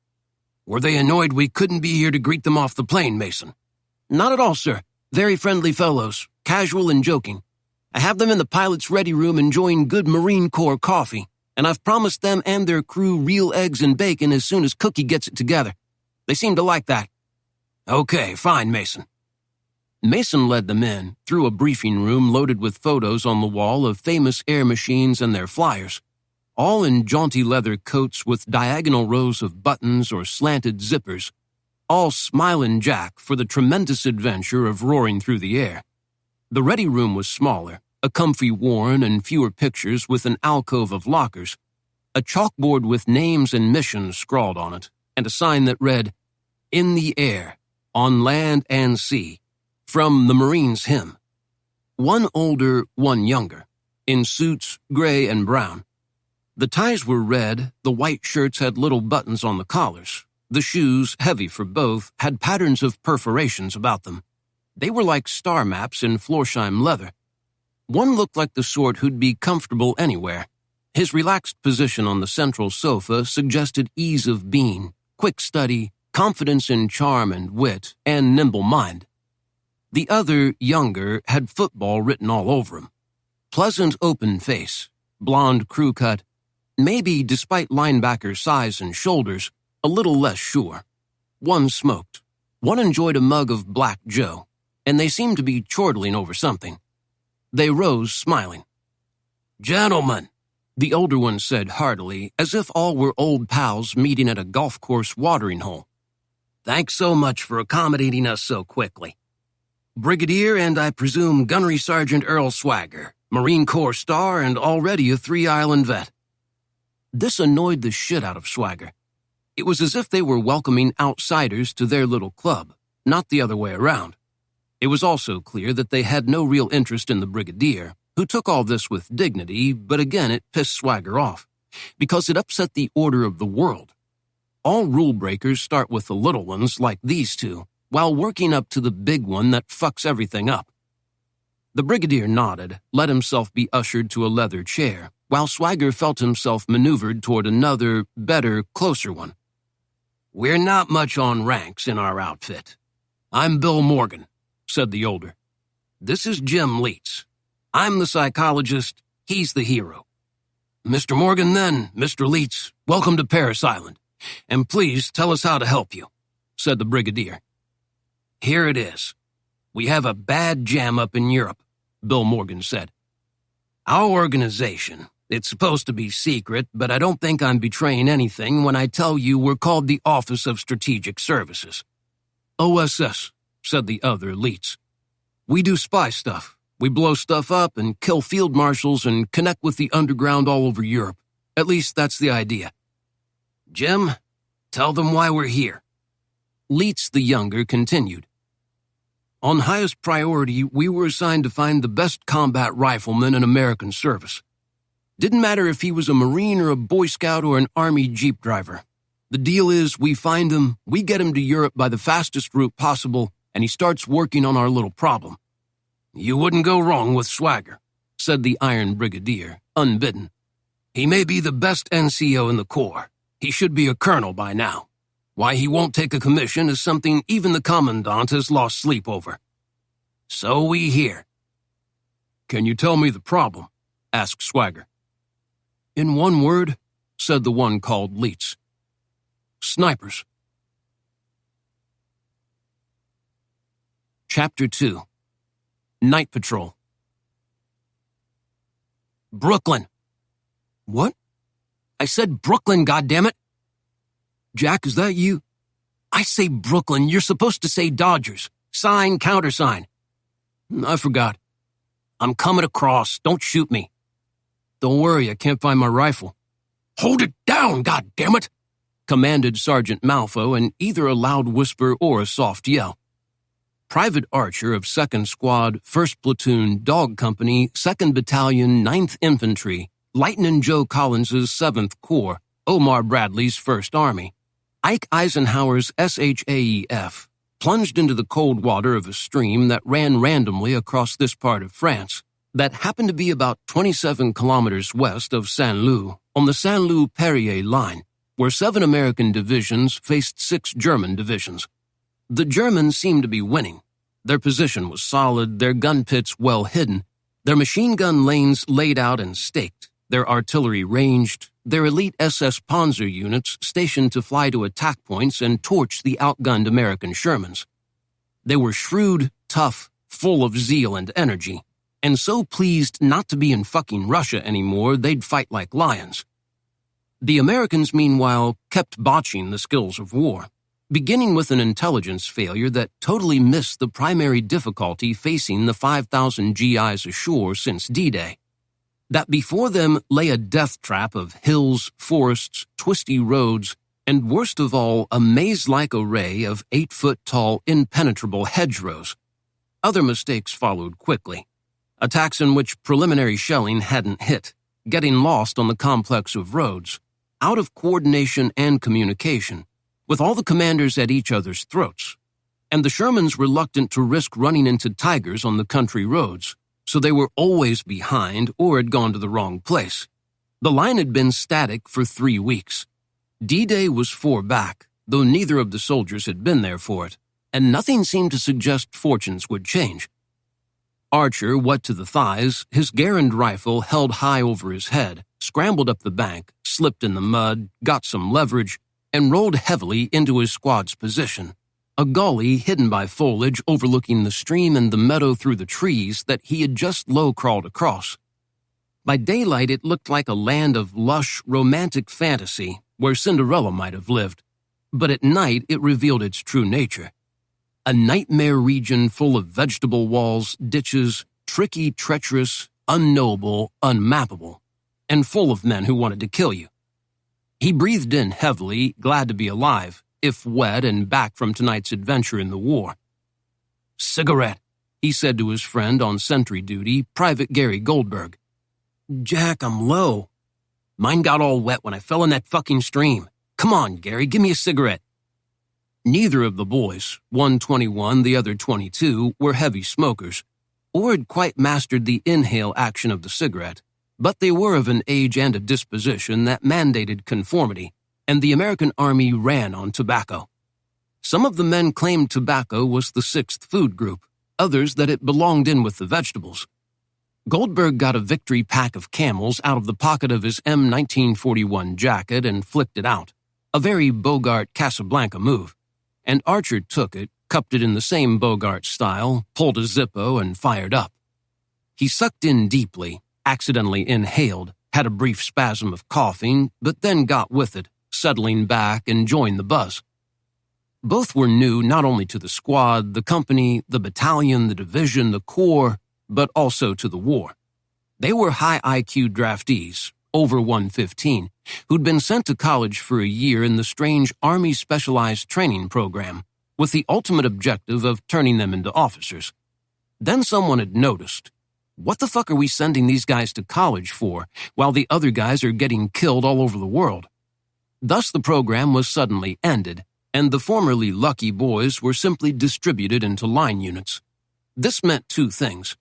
"Were they annoyed we couldn't be here to greet them off the plane, Mason?" "Not at all, sir. Very friendly fellows, casual and joking. I have them in the pilot's ready room enjoying good Marine Corps coffee, and I've promised them and their crew real eggs and bacon as soon as Cookie gets it together. They seem to like that." "Okay, fine, Mason." Mason led them in, through a briefing room loaded with photos on the wall of famous air machines and their flyers, all in jaunty leather coats with diagonal rows of buttons or slanted zippers, all smilin' Jack for the tremendous adventure of roaring through the air. The ready room was smaller, a comfy warren and fewer pictures with an alcove of lockers, a chalkboard with names and missions scrawled on it, and a sign that read, "In the air, on land and sea, from the Marines' hymn." One older, one younger, in suits gray and brown. The ties were red, the white shirts had little buttons on the collars. The shoes, heavy for both, had patterns of perforations about them. They were like star maps in Florsheim leather. One looked like the sort who'd be comfortable anywhere. His relaxed position on the central sofa suggested ease of being, quick study, confidence in charm and wit, and nimble mind. The other, younger, had football written all over him. Pleasant open face, blonde crew cut, maybe, despite linebacker size and shoulders, a little less sure. One smoked. One enjoyed a mug of Black Joe, and they seemed to be chortling over something. They rose, smiling. "Gentlemen," the older one said heartily, as if all were old pals meeting at a golf course watering hole. "Thanks so much for accommodating us so quickly. Brigadier and, I presume, Gunnery Sergeant Earl Swagger, Marine Corps star and already a three-island vet." This annoyed the shit out of Swagger. It was as if they were welcoming outsiders to their little club, not the other way around. It was also clear that they had no real interest in the Brigadier, who took all this with dignity, but again it pissed Swagger off, because it upset the order of the world. All rule breakers start with the little ones like these two, while working up to the big one that fucks everything up. The Brigadier nodded, let himself be ushered to a leather chair, while Swagger felt himself maneuvered toward another, better, closer one. "We're not much on ranks in our outfit. I'm Bill Morgan," said the older. "This is Jim Leitz. I'm the psychologist, he's the hero. Mr. Morgan then, Mr. Leitz, welcome to Paris Island, and please tell us how to help you," said the Brigadier. "Here it is. We have a bad jam up in Europe," Bill Morgan said. "Our organization, it's supposed to be secret, but I don't think I'm betraying anything when I tell you we're called the Office of Strategic Services." "OSS," said the other, Leitz. "We do spy stuff. We blow stuff up and kill field marshals and connect with the underground all over Europe. At least that's the idea." "Jim, tell them why we're here." Leitz the younger continued. "On highest priority, we were assigned to find the best combat rifleman in American service. Didn't matter if he was a Marine or a Boy Scout or an Army Jeep driver. The deal is, we find him, we get him to Europe by the fastest route possible, and he starts working on our little problem." "You wouldn't go wrong with Swagger," said the Iron Brigadier, unbidden. "He may be the best NCO in the Corps. He should be a colonel by now. Why he won't take a commission is something even the Commandant has lost sleep over. So we hear." "Can you tell me the problem?" asked Swagger. "In one word," said the one called Leitz. "Snipers." Chapter 2. Night Patrol. "Brooklyn." "What?" "I said Brooklyn, goddammit." "Jack, is that you?" "I say Brooklyn, you're supposed to say Dodgers. Sign, countersign." "I forgot." "I'm coming across, don't shoot me." "Don't worry, I can't find my rifle." "Hold it down, goddammit," commanded Sergeant Malfo in either a loud whisper or a soft yell. Private Archer of 2nd Squad, 1st Platoon, Dog Company, 2nd Battalion, 9th Infantry, Lieutenant Joe Collins's 7th Corps, Omar Bradley's 1st Army, Ike Eisenhower's SHAEF, plunged into the cold water of a stream that ran randomly across this part of France, that happened to be about 27 kilometers west of Saint-Lô, on the Saint-Lô-Perrier line, where 7 American divisions faced 6 German divisions. The Germans seemed to be winning. Their position was solid, their gun pits well hidden, their machine gun lanes laid out and staked, their artillery ranged, their elite SS Panzer units stationed to fly to attack points and torch the outgunned American Shermans. They were shrewd, tough, full of zeal and energy, and so pleased not to be in fucking Russia anymore they'd fight like lions. The Americans, meanwhile, kept botching the skills of war, beginning with an intelligence failure that totally missed the primary difficulty facing the 5,000 GIs ashore since D-Day. That before them lay a death trap of hills, forests, twisty roads, and worst of all, a maze-like array of 8-foot-tall, impenetrable hedgerows. Other mistakes followed quickly. Attacks in which preliminary shelling hadn't hit, getting lost on the complex of roads, out of coordination and communication, with all the commanders at each other's throats, and the Shermans reluctant to risk running into tigers on the country roads, so they were always behind or had gone to the wrong place. The line had been static for 3 weeks. D-Day was 4 back, though neither of the soldiers had been there for it, and nothing seemed to suggest fortunes would change. Archer, wet to the thighs, his Garand rifle held high over his head, scrambled up the bank, slipped in the mud, got some leverage, and rolled heavily into his squad's position, a gully hidden by foliage overlooking the stream and the meadow through the trees that he had just low-crawled across. By daylight, it looked like a land of lush, romantic fantasy where Cinderella might have lived, but at night it revealed its true nature. A nightmare region full of vegetable walls, ditches, tricky, treacherous, unknowable, unmappable, and full of men who wanted to kill you. He breathed in heavily, glad to be alive, if wet and back from tonight's adventure in the war. "Cigarette," he said to his friend on sentry duty, Private Gary Goldberg. "Jack, I'm low. Mine got all wet when I fell in that fucking stream. Come on, Gary, give me a cigarette." Neither of the boys, one 21, the other 22, were heavy smokers, or had quite mastered the inhale action of the cigarette, but they were of an age and a disposition that mandated conformity, and the American Army ran on tobacco. Some of the men claimed tobacco was the sixth food group, others that it belonged in with the vegetables. Goldberg got a victory pack of Camels out of the pocket of his M1941 jacket and flicked it out, a very Bogart Casablanca move. And Archer took it, cupped it in the same Bogart style, pulled a Zippo, and fired up. He sucked in deeply, accidentally inhaled, had a brief spasm of coughing, but then got with it, settling back, and joined the buzz. Both were new not only to the squad, the company, the battalion, the division, the corps, but also to the war. They were high IQ draftees, over 115, who'd been sent to college for a year in the strange Army Specialized Training Program, with the ultimate objective of turning them into officers. Then someone had noticed, what the fuck are we sending these guys to college for, while the other guys are getting killed all over the world? Thus the program was suddenly ended, and the formerly lucky boys were simply distributed into line units. This meant two things: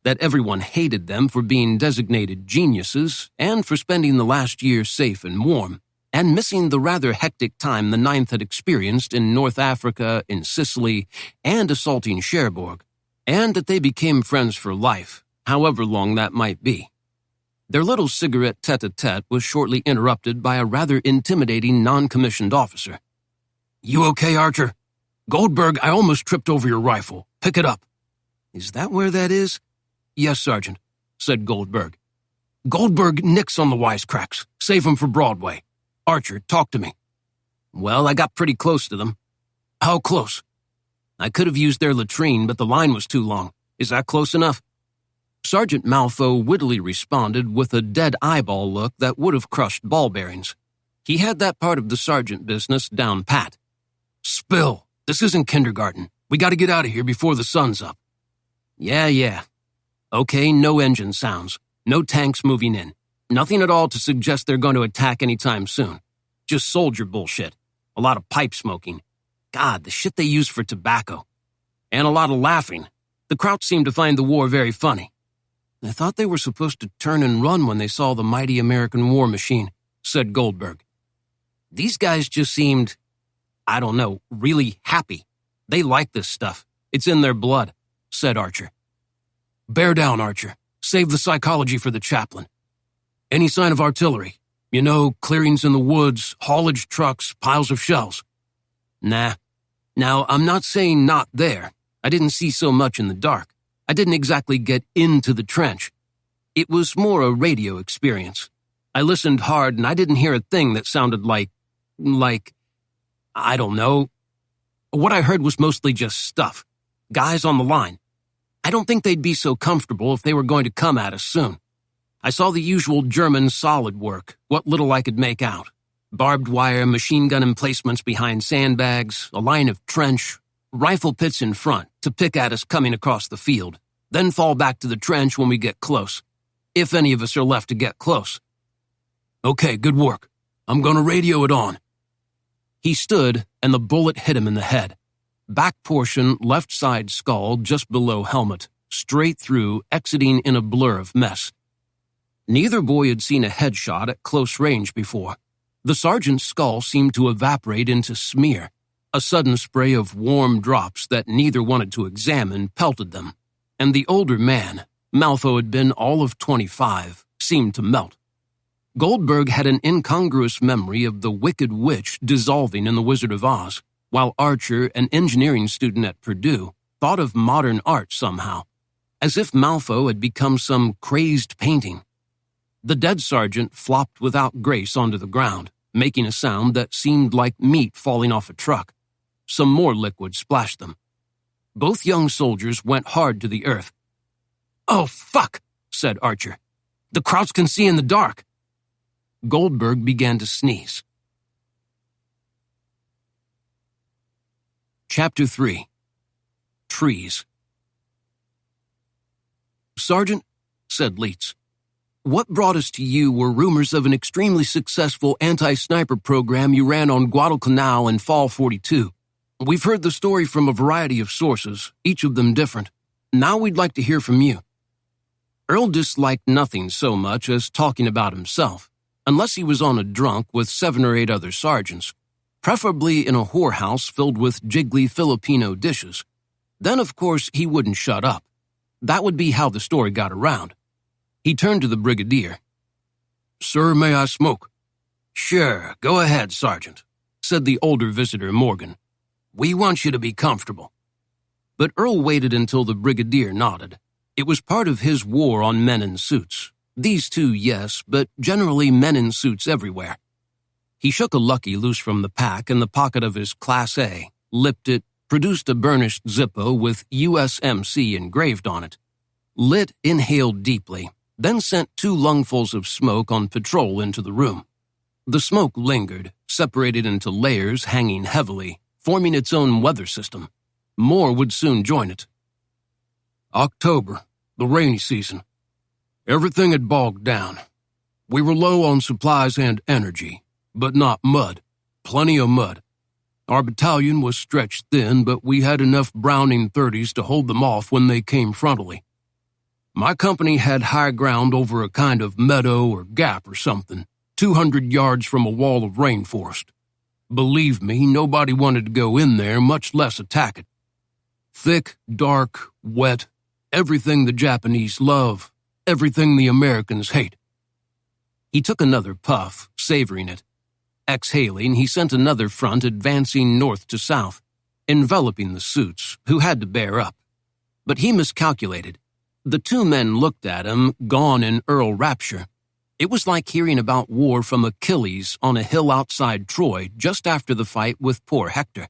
that everyone hated them for being designated geniuses and for spending the last year safe and warm, and missing the rather hectic time the Ninth had experienced in North Africa, in Sicily, and assaulting Cherbourg, and that they became friends for life, however long that might be. Their little cigarette tete-a-tete was shortly interrupted by a rather intimidating non-commissioned officer. "You okay, Archer? Goldberg, I almost tripped over your rifle. Pick it up." "Is that where that is?" "Yes, Sergeant," said Goldberg. "Goldberg, nix on the wisecracks. Save 'em for Broadway. Archer, talk to me." "Well, I got pretty close to them." "How close?" "I could have used their latrine, but the line was too long. Is that close enough?" Sergeant Malfoy wittily responded with a dead eyeball look that would have crushed ball bearings. He had that part of the sergeant business down pat. "Spill, this isn't kindergarten. We gotta get out of here before the sun's up." Yeah. Okay, no engine sounds. No tanks moving in. Nothing at all to suggest they're going to attack anytime soon. Just soldier bullshit. A lot of pipe smoking. God, the shit they use for tobacco. And a lot of laughing. The Krauts seem to find the war very funny. "I thought they were supposed to turn and run when they saw the mighty American war machine," said Goldberg. "These guys just seemed, I don't know, really happy. They like this stuff. It's in their blood," said Archer. "Bear down, Archer. Save the psychology for the chaplain. Any sign of artillery? You know, clearings in the woods, haulage trucks, piles of shells." "Nah. Now, I'm not saying not there. I didn't see so much in the dark. I didn't exactly get into the trench. It was more a radio experience. I listened hard and I didn't hear a thing that sounded like, I don't know. What I heard was mostly just stuff. Guys on the line. I don't think they'd be so comfortable if they were going to come at us soon. I saw the usual German solid work, what little I could make out. Barbed wire, machine gun emplacements behind sandbags, a line of trench, rifle pits in front to pick at us coming across the field, then fall back to the trench when we get close, if any of us are left to get close." "Okay, good work. I'm gonna radio it on." He stood, and the bullet hit him in the head. Back portion, left side skull, just below helmet, straight through, exiting in a blur of mess. Neither boy had seen a headshot at close range before. The sergeant's skull seemed to evaporate into smear. A sudden spray of warm drops that neither wanted to examine pelted them. and the older man, Malfoy had been all of 25, seemed to melt. Goldberg had an incongruous memory of the Wicked Witch dissolving in The Wizard of Oz, while Archer, an engineering student at Purdue, thought of modern art somehow, as if Malfoy had become some crazed painting. The dead sergeant flopped without grace onto the ground, making a sound that seemed like meat falling off a truck. Some more liquid splashed them. Both young soldiers went hard to the earth. "Oh, fuck," said Archer. "The Krauts can see in the dark." Goldberg began to sneeze. Chapter 3. Trees. "Sergeant," said Leitz, "what brought us to you were rumors of an extremely successful anti-sniper program you ran on Guadalcanal in Fall 42. We've heard the story from a variety of sources, each of them different. Now we'd like to hear from you." Earl disliked nothing so much as talking about himself, unless he was on a drunk with 7 or 8 other sergeants, preferably in a whorehouse filled with jiggly Filipino dishes. Then, of course, he wouldn't shut up. That would be how the story got around. He turned to the brigadier. "Sir, may I smoke?" "Sure, go ahead, Sergeant," said the older visitor, Morgan. "We want you to be comfortable." But Earl waited until the brigadier nodded. It was part of his war on men in suits. These two, yes, but generally men in suits everywhere. He shook a Lucky loose from the pack in the pocket of his Class A, lipped it, produced a burnished Zippo with USMC engraved on it, lit, inhaled deeply, then sent 2 lungfuls of smoke on patrol into the room. The smoke lingered, separated into layers hanging heavily, forming its own weather system. More would soon join it. "October, the rainy season. Everything had bogged down. We were low on supplies and energy, but not mud. Plenty of mud. Our battalion was stretched thin, but we had enough Browning 30s to hold them off when they came frontally. My company had high ground over a kind of meadow or gap or something, 200 yards from a wall of rainforest. Believe me, nobody wanted to go in there, much less attack it. Thick, dark, wet, everything the Japanese love, everything the Americans hate." He took another puff, savoring it. Exhaling, he sent another front advancing north to south, enveloping the suits, who had to bear up. But he miscalculated. The 2 men looked at him, gone in Earl rapture. It was like hearing about war from Achilles on a hill outside Troy just after the fight with poor Hector.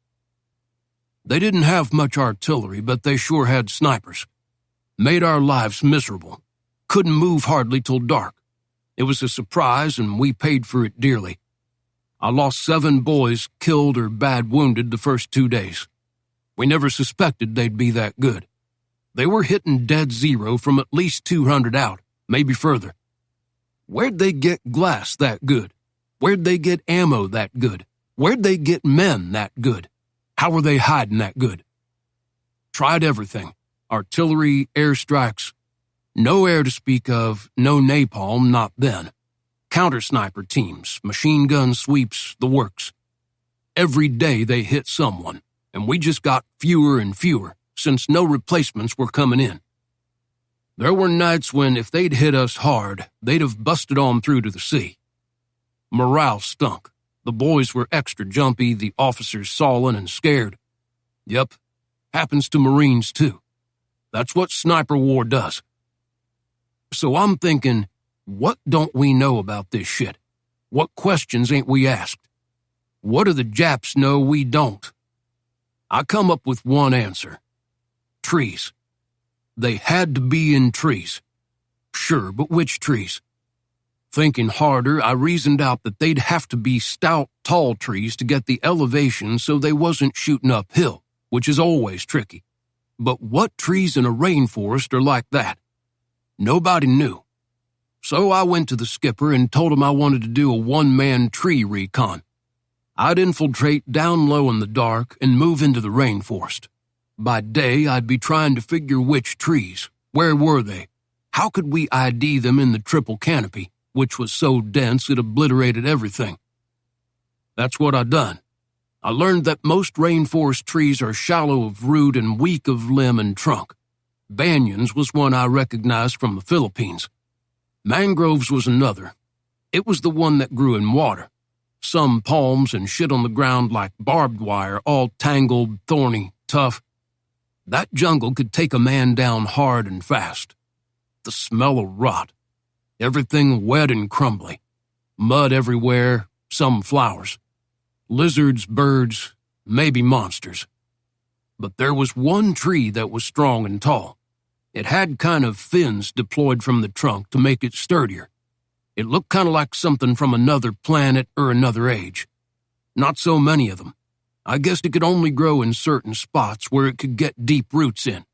"They didn't have much artillery, but they sure had snipers. Made our lives miserable. Couldn't move hardly till dark. It was a surprise, and we paid for it dearly. I lost 7 boys killed or bad wounded the first 2 days. We never suspected they'd be that good. They were hitting dead zero from at least 200 out, maybe further. Where'd they get glass that good? Where'd they get ammo that good? Where'd they get men that good? How were they hiding that good? Tried everything. Artillery, airstrikes. No air to speak of, no napalm, not then. Counter-sniper teams, machine gun sweeps, the works. Every day they hit someone, and we just got fewer and fewer, since no replacements were coming in. There were nights when if they'd hit us hard, they'd have busted on through to the sea. Morale stunk. The boys were extra jumpy, the officers sullen and scared. Yep, happens to Marines too. That's what sniper war does. So I'm thinking, what don't we know about this shit? What questions ain't we asked? What do the Japs know we don't? I come up with one answer. Trees. They had to be in trees. Sure, but which trees? Thinking harder, I reasoned out that they'd have to be stout, tall trees to get the elevation so they wasn't shooting uphill, which is always tricky. But what trees in a rainforest are like that? Nobody knew. So I went to the skipper and told him I wanted to do a one-man tree recon. I'd infiltrate down low in the dark and move into the rainforest. By day, I'd be trying to figure which trees. Where were they? How could we ID them in the triple canopy, which was so dense it obliterated everything? That's what I done. I learned that most rainforest trees are shallow of root and weak of limb and trunk. Banyans was one I recognized from the Philippines. Mangroves was another. It was the one that grew in water. Some palms and shit on the ground like barbed wire, all tangled, thorny, tough. That jungle could take a man down hard and fast. The smell of rot. Everything wet and crumbly. Mud everywhere, some flowers. Lizards, birds, maybe monsters. But there was one tree that was strong and tall. It had kind of fins deployed from the trunk to make it sturdier. It looked kind of like something from another planet or another age. Not so many of them. I guessed it could only grow in certain spots where it could get deep roots in.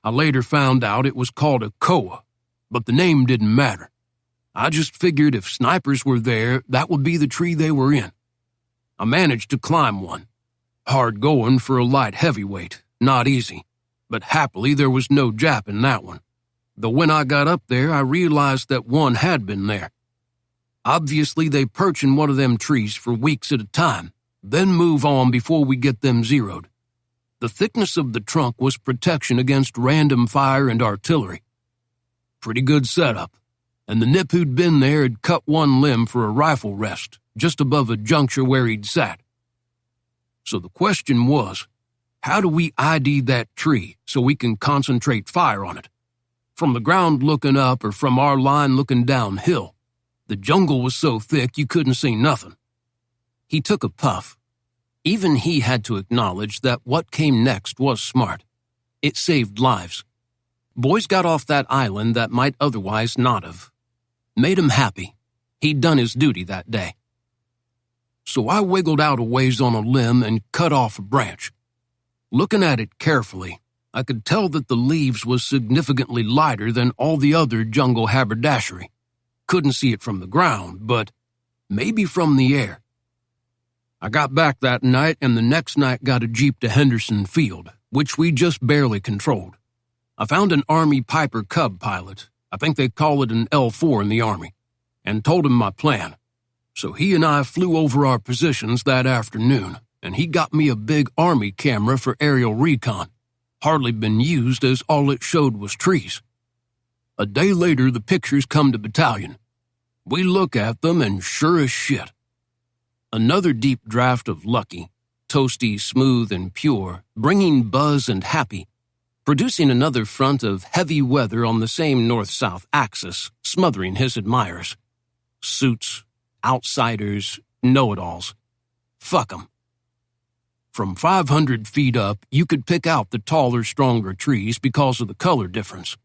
I later found out it was called a koa, but the name didn't matter. I just figured if snipers were there, that would be the tree they were in. I managed to climb one. Hard going for a light heavyweight, not easy, but happily there was no Jap in that one. Though when I got up there, I realized that one had been there. Obviously, they perch in one of them trees for weeks at a time, then move on before we get them zeroed. The thickness of the trunk was protection against random fire and artillery. Pretty good setup, and the nip who'd been there had cut one limb for a rifle rest, just above a juncture where he'd sat. So the question was, how do we ID that tree so we can concentrate fire on it? From the ground looking up or from our line looking downhill, the jungle was so thick you couldn't see nothing. He took a puff. Even he had to acknowledge that what came next was smart. It saved lives. Boys got off that island that might otherwise not have. Made him happy. He'd done his duty that day. So I wiggled out a ways on a limb and cut off a branch. Looking at it carefully, I could tell that the leaves was significantly lighter than all the other jungle haberdashery. Couldn't see it from the ground, but maybe from the air. I got back that night and the next night got a jeep to Henderson Field, which we just barely controlled. I found an Army Piper Cub pilot, I think they call it an L4 in the Army, and told him my plan. So he and I flew over our positions that afternoon, and he got me a big Army camera for aerial recon. Hardly been used as all it showed was trees. A day later, the pictures come to battalion. We look at them and sure as shit. Another deep draft of Lucky, toasty, smooth, and pure, bringing buzz and happy, producing another front of heavy weather on the same north-south axis, smothering his admirers. Suits, outsiders, know-it-alls. Fuck 'em. From 500 feet up, you could pick out the taller, stronger trees because of the color difference.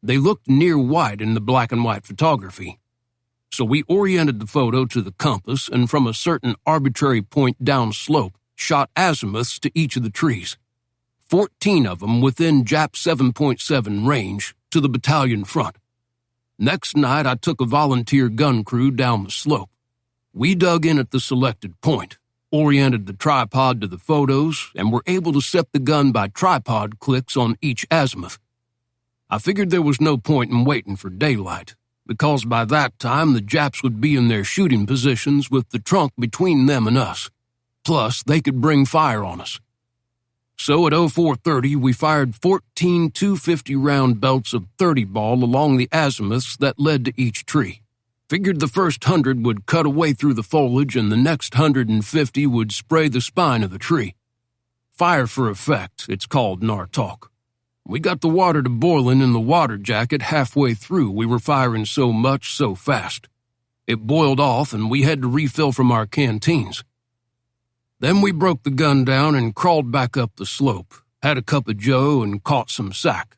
They looked near white in the black and white photography. So we oriented the photo to the compass and from a certain arbitrary point down slope, shot azimuths to each of the trees. 14 of them within Jap 7.7 range to the battalion front. Next night, I took a volunteer gun crew down the slope. We dug in at the selected point, oriented the tripod to the photos, and were able to set the gun by tripod clicks on each azimuth. I figured there was no point in waiting for daylight, because by that time the Japs would be in their shooting positions with the trunk between them and us. Plus, they could bring fire on us. So at 0430, we fired 14 250-round belts of 30 ball along the azimuths that led to each tree. Figured the first 100 would cut away through the foliage and the next 150 would spray the spine of the tree. Fire for effect, it's called in our talk. We got the water to boiling in the water jacket halfway through. We were firing so much so fast. It boiled off and we had to refill from our canteens. Then we broke the gun down and crawled back up the slope, had a cup of joe and caught some sack.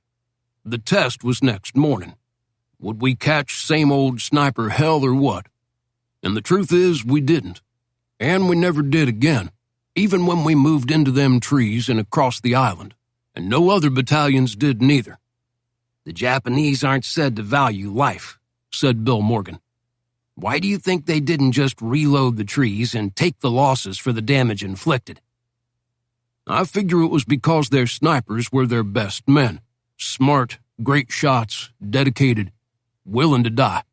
The test was next morning. Would we catch same old sniper hell or what? And the truth is, we didn't. And we never did again, even when we moved into them trees and across the island. And no other battalions did neither. The Japanese aren't said to value life, said Bill Morgan. Why do you think they didn't just reload the trees and take the losses for the damage inflicted? I figure it was because their snipers were their best men. Smart, great shots, dedicated, willing to die.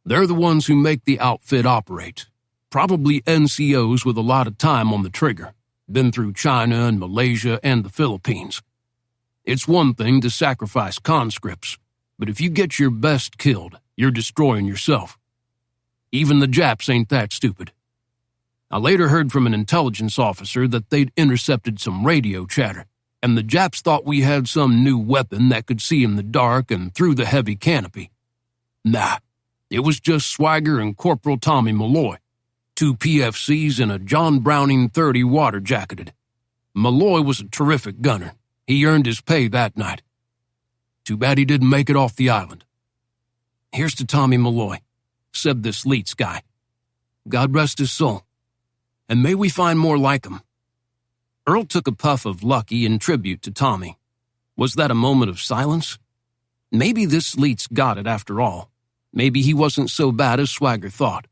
They're the ones who make the outfit operate. Probably NCOs with a lot of time on the trigger. Been through China and Malaysia and the Philippines. It's one thing to sacrifice conscripts, but if you get your best killed, you're destroying yourself. Even the Japs ain't that stupid. I later heard from an intelligence officer that they'd intercepted some radio chatter, and the Japs thought we had some new weapon that could see in the dark and through the heavy canopy. Nah, it was just Swagger and Corporal Tommy Malloy, 2 PFCs and a John Browning 30 water-jacketed. Malloy was a terrific gunner. He earned his pay that night. Too bad he didn't make it off the island. Here's to Tommy Malloy, said this Leets guy. God rest his soul, and may we find more like him. Earl took a puff of Lucky in tribute to Tommy. Was that a moment of silence? Maybe this Leets got it after all. Maybe he wasn't so bad as Swagger thought.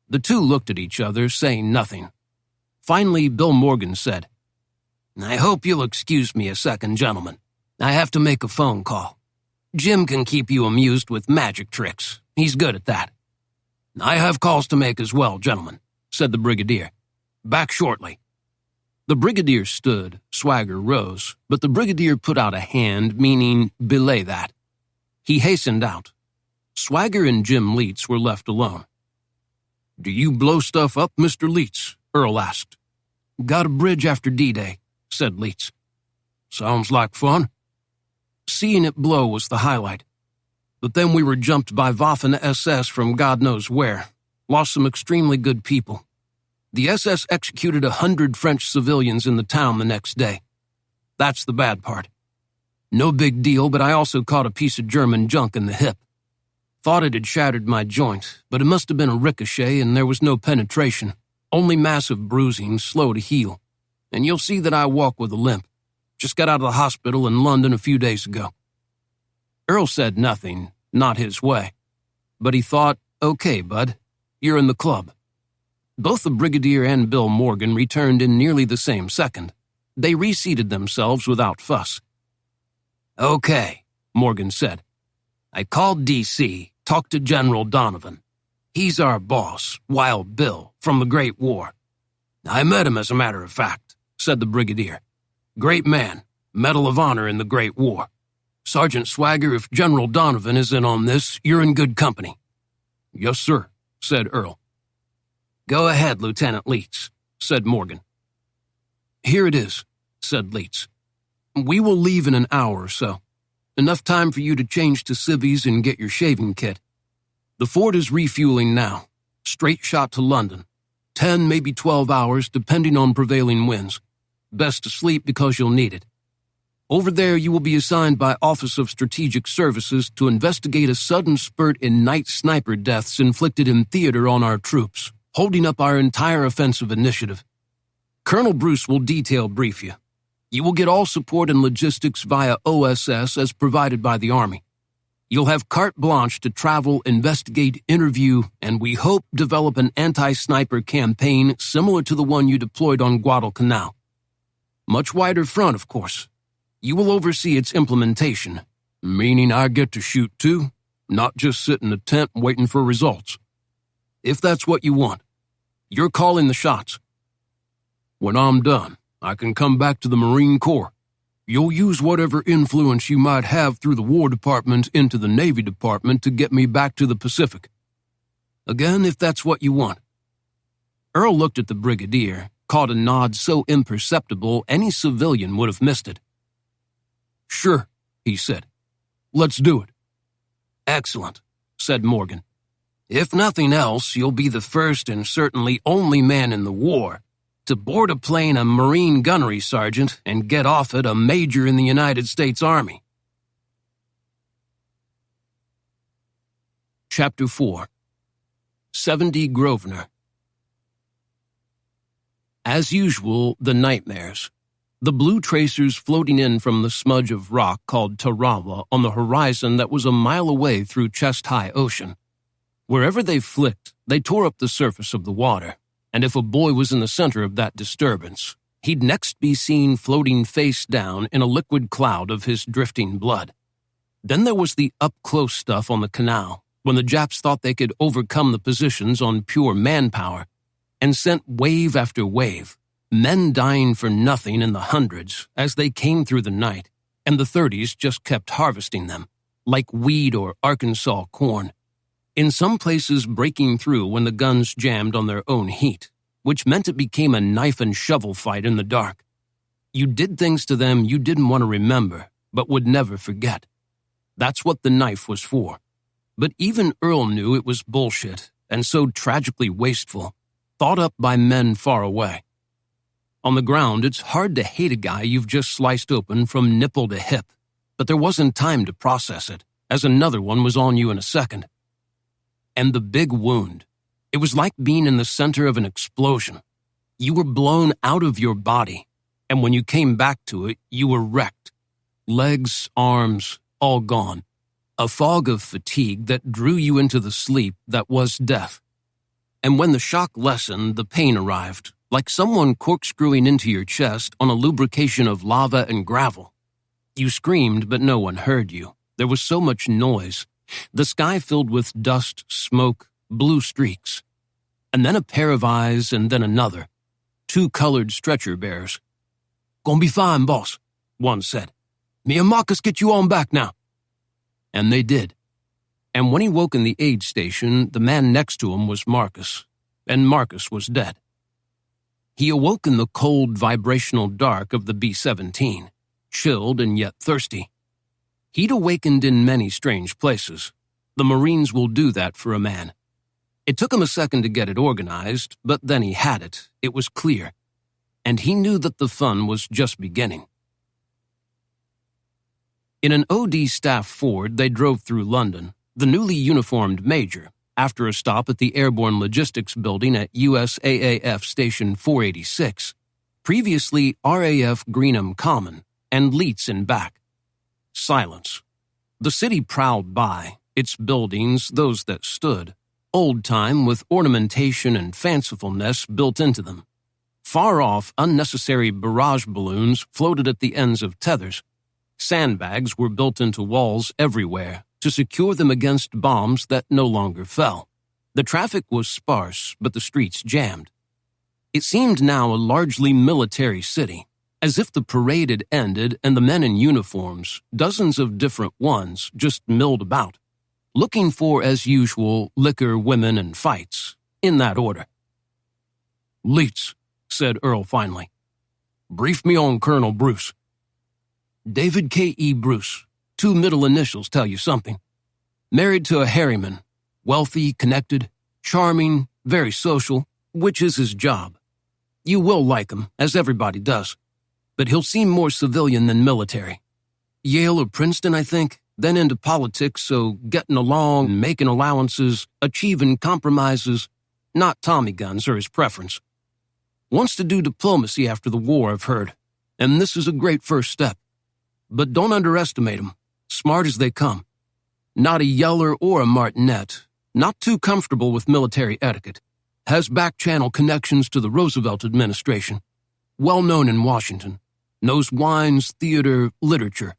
The two looked at each other, saying nothing. Finally, Bill Morgan said, I hope you'll excuse me a second, gentlemen. I have to make a phone call. Jim can keep you amused with magic tricks. He's good at that. I have calls to make as well, gentlemen, said the Brigadier. Back shortly. The Brigadier stood, Swagger rose, but the Brigadier put out a hand, meaning belay that. He hastened out. Swagger and Jim Leets were left alone. Do you blow stuff up, Mr. Leets? Earl asked. Got a bridge after D-Day, said Leets. Sounds like fun. Seeing it blow was the highlight. But then we were jumped by Waffen SS from God knows where. Lost some extremely good people. The SS executed 100 French civilians in the town the next day. That's the bad part. No big deal, but I also caught a piece of German junk in the hip. Thought it had shattered my joint, but it must have been a ricochet and there was no penetration. Only massive bruising, slow to heal. And you'll see that I walk with a limp. Just got out of the hospital in London a few days ago. Earl said nothing, not his way. But he thought, okay, bud, you're in the club. Both the Brigadier and Bill Morgan returned in nearly the same second. They reseated themselves without fuss. Okay, Morgan said. I called D.C., talked to General Donovan. He's our boss, Wild Bill, from the Great War. I met him, as a matter of fact, said the Brigadier. Great man, Medal of Honor in the Great War. Sergeant Swagger, if General Donovan is in on this, you're in good company. Yes, sir, said Earl. Go ahead, Lieutenant Leets, said Morgan. Here it is, said Leets. We will leave in an hour or so. Enough time for you to change to civvies and get your shaving kit. The Ford is refueling now. Straight shot to London. 10, maybe 12 hours, depending on prevailing winds. Best to sleep because you'll need it. Over there, you will be assigned by Office of Strategic Services to investigate a sudden spurt in night sniper deaths inflicted in theater on our troops, holding up our entire offensive initiative. Colonel Bruce will detail brief you. You will get all support and logistics via OSS as provided by the Army. You'll have carte blanche to travel, investigate, interview, and we hope develop an anti-sniper campaign similar to the one you deployed on Guadalcanal. Much wider front, of course. You will oversee its implementation, meaning I get to shoot too, not just sit in a tent waiting for results. If that's what you want, you're calling the shots. When I'm done, I can come back to the Marine Corps. You'll use whatever influence you might have through the War Department into the Navy Department to get me back to the Pacific. Again, if that's what you want. Earl looked at the Brigadier, caught a nod so imperceptible any civilian would have missed it. Sure, he said. Let's do it. Excellent, said Morgan. If nothing else, you'll be the first and certainly only man in the war to board a plane a Marine gunnery sergeant and get off it a major in the United States Army. Chapter 4. 70 Grosvenor. As usual, the nightmares. The blue tracers floating in from the smudge of rock called Tarawa on the horizon that was a mile away through chest-high ocean. Wherever they flicked, they tore up the surface of the water, and if a boy was in the center of that disturbance, he'd next be seen floating face down in a liquid cloud of his drifting blood. Then there was the up-close stuff on the canal, when the Japs thought they could overcome the positions on pure manpower, and sent wave after wave, men dying for nothing in the hundreds as they came through the night, and the 30s just kept harvesting them, like wheat or Arkansas corn. In some places breaking through when the guns jammed on their own heat, which meant it became a knife and shovel fight in the dark. You did things to them you didn't want to remember, but would never forget. That's what the knife was for. But even Earl knew it was bullshit, and so tragically wasteful, thought up by men far away. On the ground, it's hard to hate a guy you've just sliced open from nipple to hip, but there wasn't time to process it, as another one was on you in a second. And the big wound. It was like being in the center of an explosion. You were blown out of your body, and when you came back to it, you were wrecked. Legs, arms, all gone. A fog of fatigue that drew you into the sleep that was death. And when the shock lessened, the pain arrived, like someone corkscrewing into your chest on a lubrication of lava and gravel. You screamed, but no one heard you. There was so much noise. The sky filled with dust, smoke, blue streaks. And then a pair of eyes, and then another. 2 colored stretcher bearers. "Gonna be fine, boss," one said. "Me and Marcus get you on back now." And they did. And when he woke in the aid station, the man next to him was Marcus, and Marcus was dead. He awoke in the cold, vibrational dark of the B-17, chilled and yet thirsty. He'd awakened in many strange places. The Marines will do that for a man. It took him a second to get it organized, but then he had it. It was clear. And he knew that the fun was just beginning. In an OD staff Ford, they drove through London, the newly uniformed major, after a stop at the Airborne Logistics Building at USAAF Station 486, previously RAF Greenham Common, and Leeds in back. Silence. The city prowled by, its buildings, those that stood, old-time with ornamentation and fancifulness built into them. Far off, unnecessary barrage balloons floated at the ends of tethers. Sandbags were built into walls everywhere to secure them against bombs that no longer fell. The traffic was sparse, but the streets jammed. It seemed now a largely military city, as if the parade had ended and the men in uniforms, dozens of different ones, just milled about, looking for, as usual, liquor, women, and fights, in that order. "Leeds," said Earl finally. "Brief me on Colonel Bruce." "David K.E. Bruce. 2 middle initials tell you something. Married to a Harriman. Wealthy, connected, charming, very social, which is his job. You will like him, as everybody does. But he'll seem more civilian than military. Yale or Princeton, I think, then into politics, so getting along, making allowances, achieving compromises. Not Tommy guns are his preference. Wants to do diplomacy after the war, I've heard, and this is a great first step. But don't underestimate him. Smart as they come. Not a yeller or a martinet. Not too comfortable with military etiquette. Has back-channel connections to the Roosevelt administration. Well known in Washington. Knows wines, theater, literature.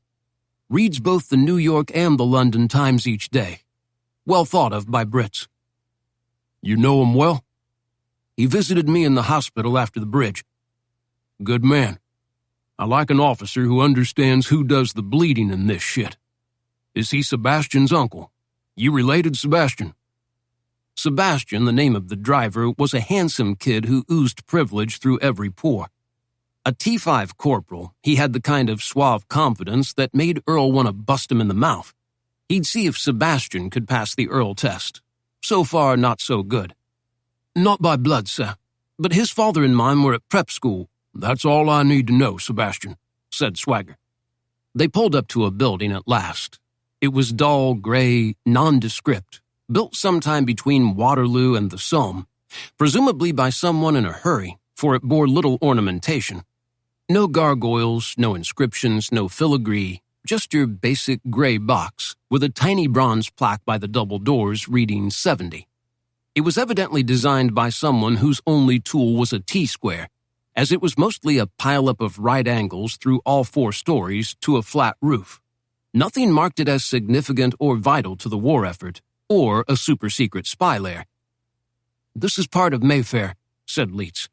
Reads both the New York and the London Times each day. Well thought of by Brits." "You know him well?" "He visited me in the hospital after the bridge." "Good man. I like an officer who understands who does the bleeding in this shit. Is he Sebastian's uncle? You related, Sebastian?" Sebastian, the name of the driver, was a handsome kid who oozed privilege through every pore. A T5 corporal, he had the kind of suave confidence that made Earl want to bust him in the mouth. He'd see if Sebastian could pass the Earl test. So far, not so good. "Not by blood, sir, but his father and mine were at prep school." "That's all I need to know, Sebastian," said Swagger. They pulled up to a building at last. It was dull, gray, nondescript, built sometime between Waterloo and the Somme, presumably by someone in a hurry, for it bore little ornamentation. No gargoyles, no inscriptions, no filigree, just your basic gray box with a tiny bronze plaque by the double doors reading 70. It was evidently designed by someone whose only tool was a T-square, as it was mostly a pileup of right angles through all 4 stories to a flat roof. Nothing marked it as significant or vital to the war effort, or a super-secret spy lair. "This is part of Mayfair," said Leeds.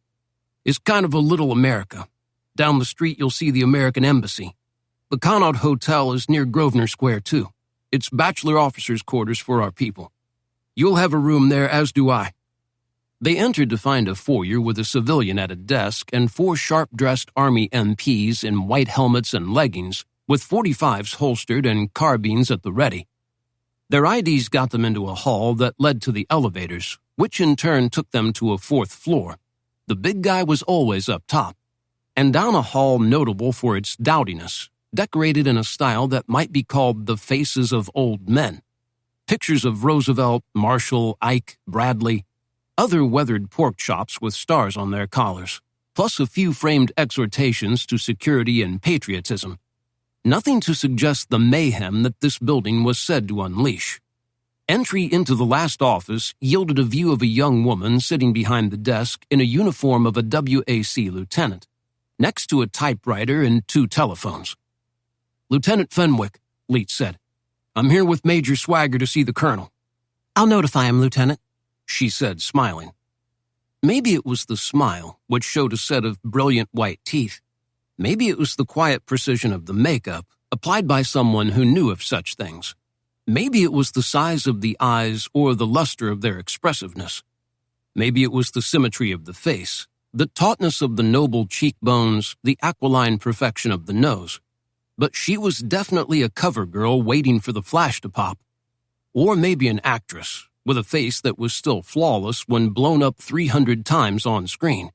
"It's kind of a little America. Down the street you'll see the American Embassy. The Connaught Hotel is near Grosvenor Square, too. It's bachelor officers' quarters for our people. You'll have a room there, as do I." They entered to find a foyer with a civilian at a desk and 4 sharp-dressed Army MPs in white helmets and leggings, with .45s holstered and carbines at the ready. Their IDs got them into a hall that led to the elevators, which in turn took them to a 4th floor. The big guy was always up top, and down a hall notable for its dowdiness, decorated in a style that might be called the faces of old men. Pictures of Roosevelt, Marshall, Ike, Bradley, other weathered pork chops with stars on their collars, plus a few framed exhortations to security and patriotism. Nothing to suggest the mayhem that this building was said to unleash. Entry into the last office yielded a view of a young woman sitting behind the desk in a uniform of a WAC lieutenant, next to a typewriter and 2 telephones. "Lieutenant Fenwick," Leach said. "I'm here with Major Swagger to see the colonel." "I'll notify him, Lieutenant," she said, smiling. Maybe it was the smile, which showed a set of brilliant white teeth. Maybe it was the quiet precision of the makeup, applied by someone who knew of such things. Maybe it was the size of the eyes or the luster of their expressiveness. Maybe it was the symmetry of the face, the tautness of the noble cheekbones, the aquiline perfection of the nose. But she was definitely a cover girl waiting for the flash to pop. Or maybe an actress, with a face that was still flawless when blown up 300 times on screen.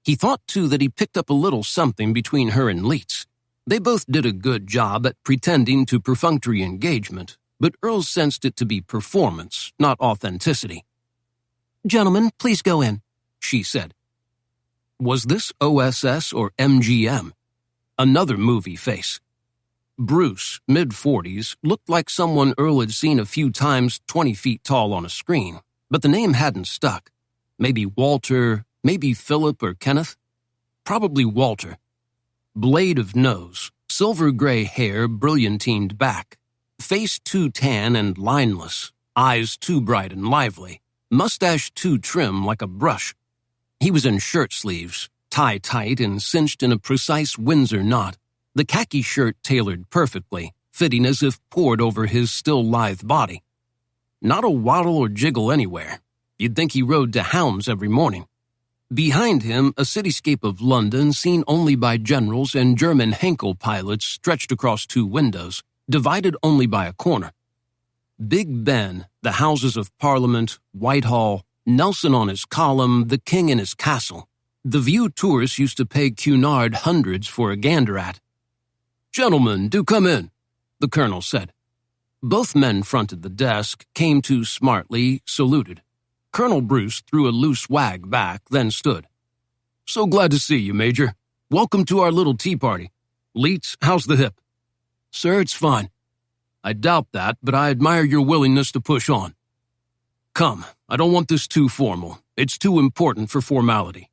He thought, too, that he picked up a little something between her and Leitz. They both did a good job at pretending to perfunctory engagement, but Earl sensed it to be performance, not authenticity. "Gentlemen, please go in," she said. Was this OSS or MGM? Another movie face. Bruce, mid-40s, looked like someone Earl had seen a few times 20 feet tall on a screen, but the name hadn't stuck. Maybe Walter, maybe Philip or Kenneth. Probably Walter. Blade of nose, silver-gray hair brilliantined back, face too tan and lineless, eyes too bright and lively, mustache too trim like a brush. He was in shirt sleeves, tie tight and cinched in a precise Windsor knot, the khaki shirt tailored perfectly, fitting as if poured over his still lithe body. Not a waddle or jiggle anywhere. You'd think he rode to hounds every morning. Behind him, a cityscape of London seen only by generals and German Henkel pilots stretched across 2 windows, divided only by a corner. Big Ben, the Houses of Parliament, Whitehall, Nelson on his column, the King in his castle. The view tourists used to pay Cunard hundreds for a gander at. "Gentlemen, do come in," the colonel said. Both men fronted the desk, came to smartly, saluted. Colonel Bruce threw a loose wag back, then stood. "So glad to see you, Major. Welcome to our little tea party. Leitz, how's the hip?" "Sir, it's fine." "I doubt that, but I admire your willingness to push on." "Come, I don't want this too formal. It's too important for formality."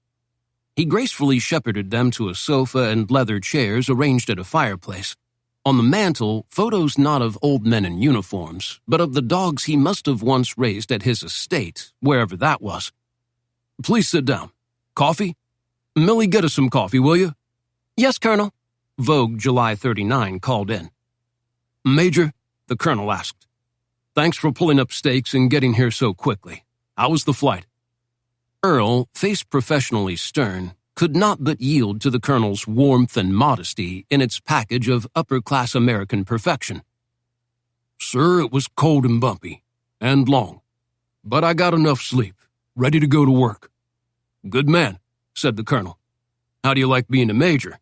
He gracefully shepherded them to a sofa and leather chairs arranged at a fireplace. On the mantel, photos not of old men in uniforms, but of the dogs he must have once raised at his estate, wherever that was. "Please sit down. Coffee? Millie, get us some coffee, will you?" "Yes, Colonel." Vogue July 39 called in. "Major," the colonel asked, "thanks for pulling up stakes and getting here so quickly. How was the flight?" Earl, face professionally stern, could not but yield to the colonel's warmth and modesty in its package of upper-class American perfection. "Sir, it was cold and bumpy, and long, but I got enough sleep, ready to go to work." "Good man," said the colonel. "How do you like being a major?"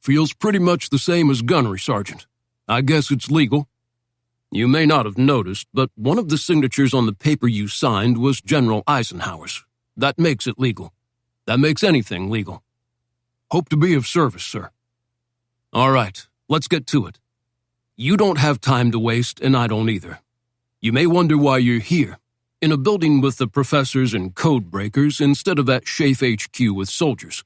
"Feels pretty much the same as gunnery sergeant. I guess it's legal." "You may not have noticed, but one of the signatures on the paper you signed was General Eisenhower's. That makes it legal. That makes anything legal." "Hope to be of service, sir." "All right, let's get to it. You don't have time to waste, and I don't either. You may wonder why you're here, in a building with the professors and code breakers instead of at Schaeff HQ with soldiers.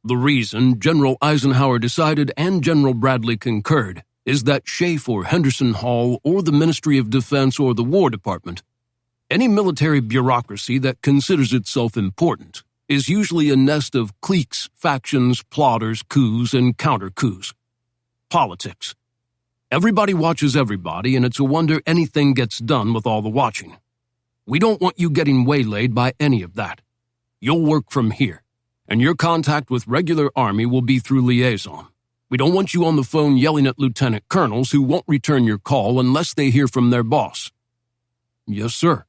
The reason General Eisenhower decided and General Bradley concurred is that Schaeff or Henderson Hall or the Ministry of Defense or the War Department, any military bureaucracy that considers itself important, is usually a nest of cliques, factions, plotters, coups, and counter-coups. politics. Everybody watches everybody, and it's a wonder anything gets done with all the watching. We don't want you getting waylaid by any of that. You'll work from here, and your contact with regular Army will be through liaison. We don't want you on the phone yelling at lieutenant colonels who won't return your call unless they hear from their boss. Yes, sir.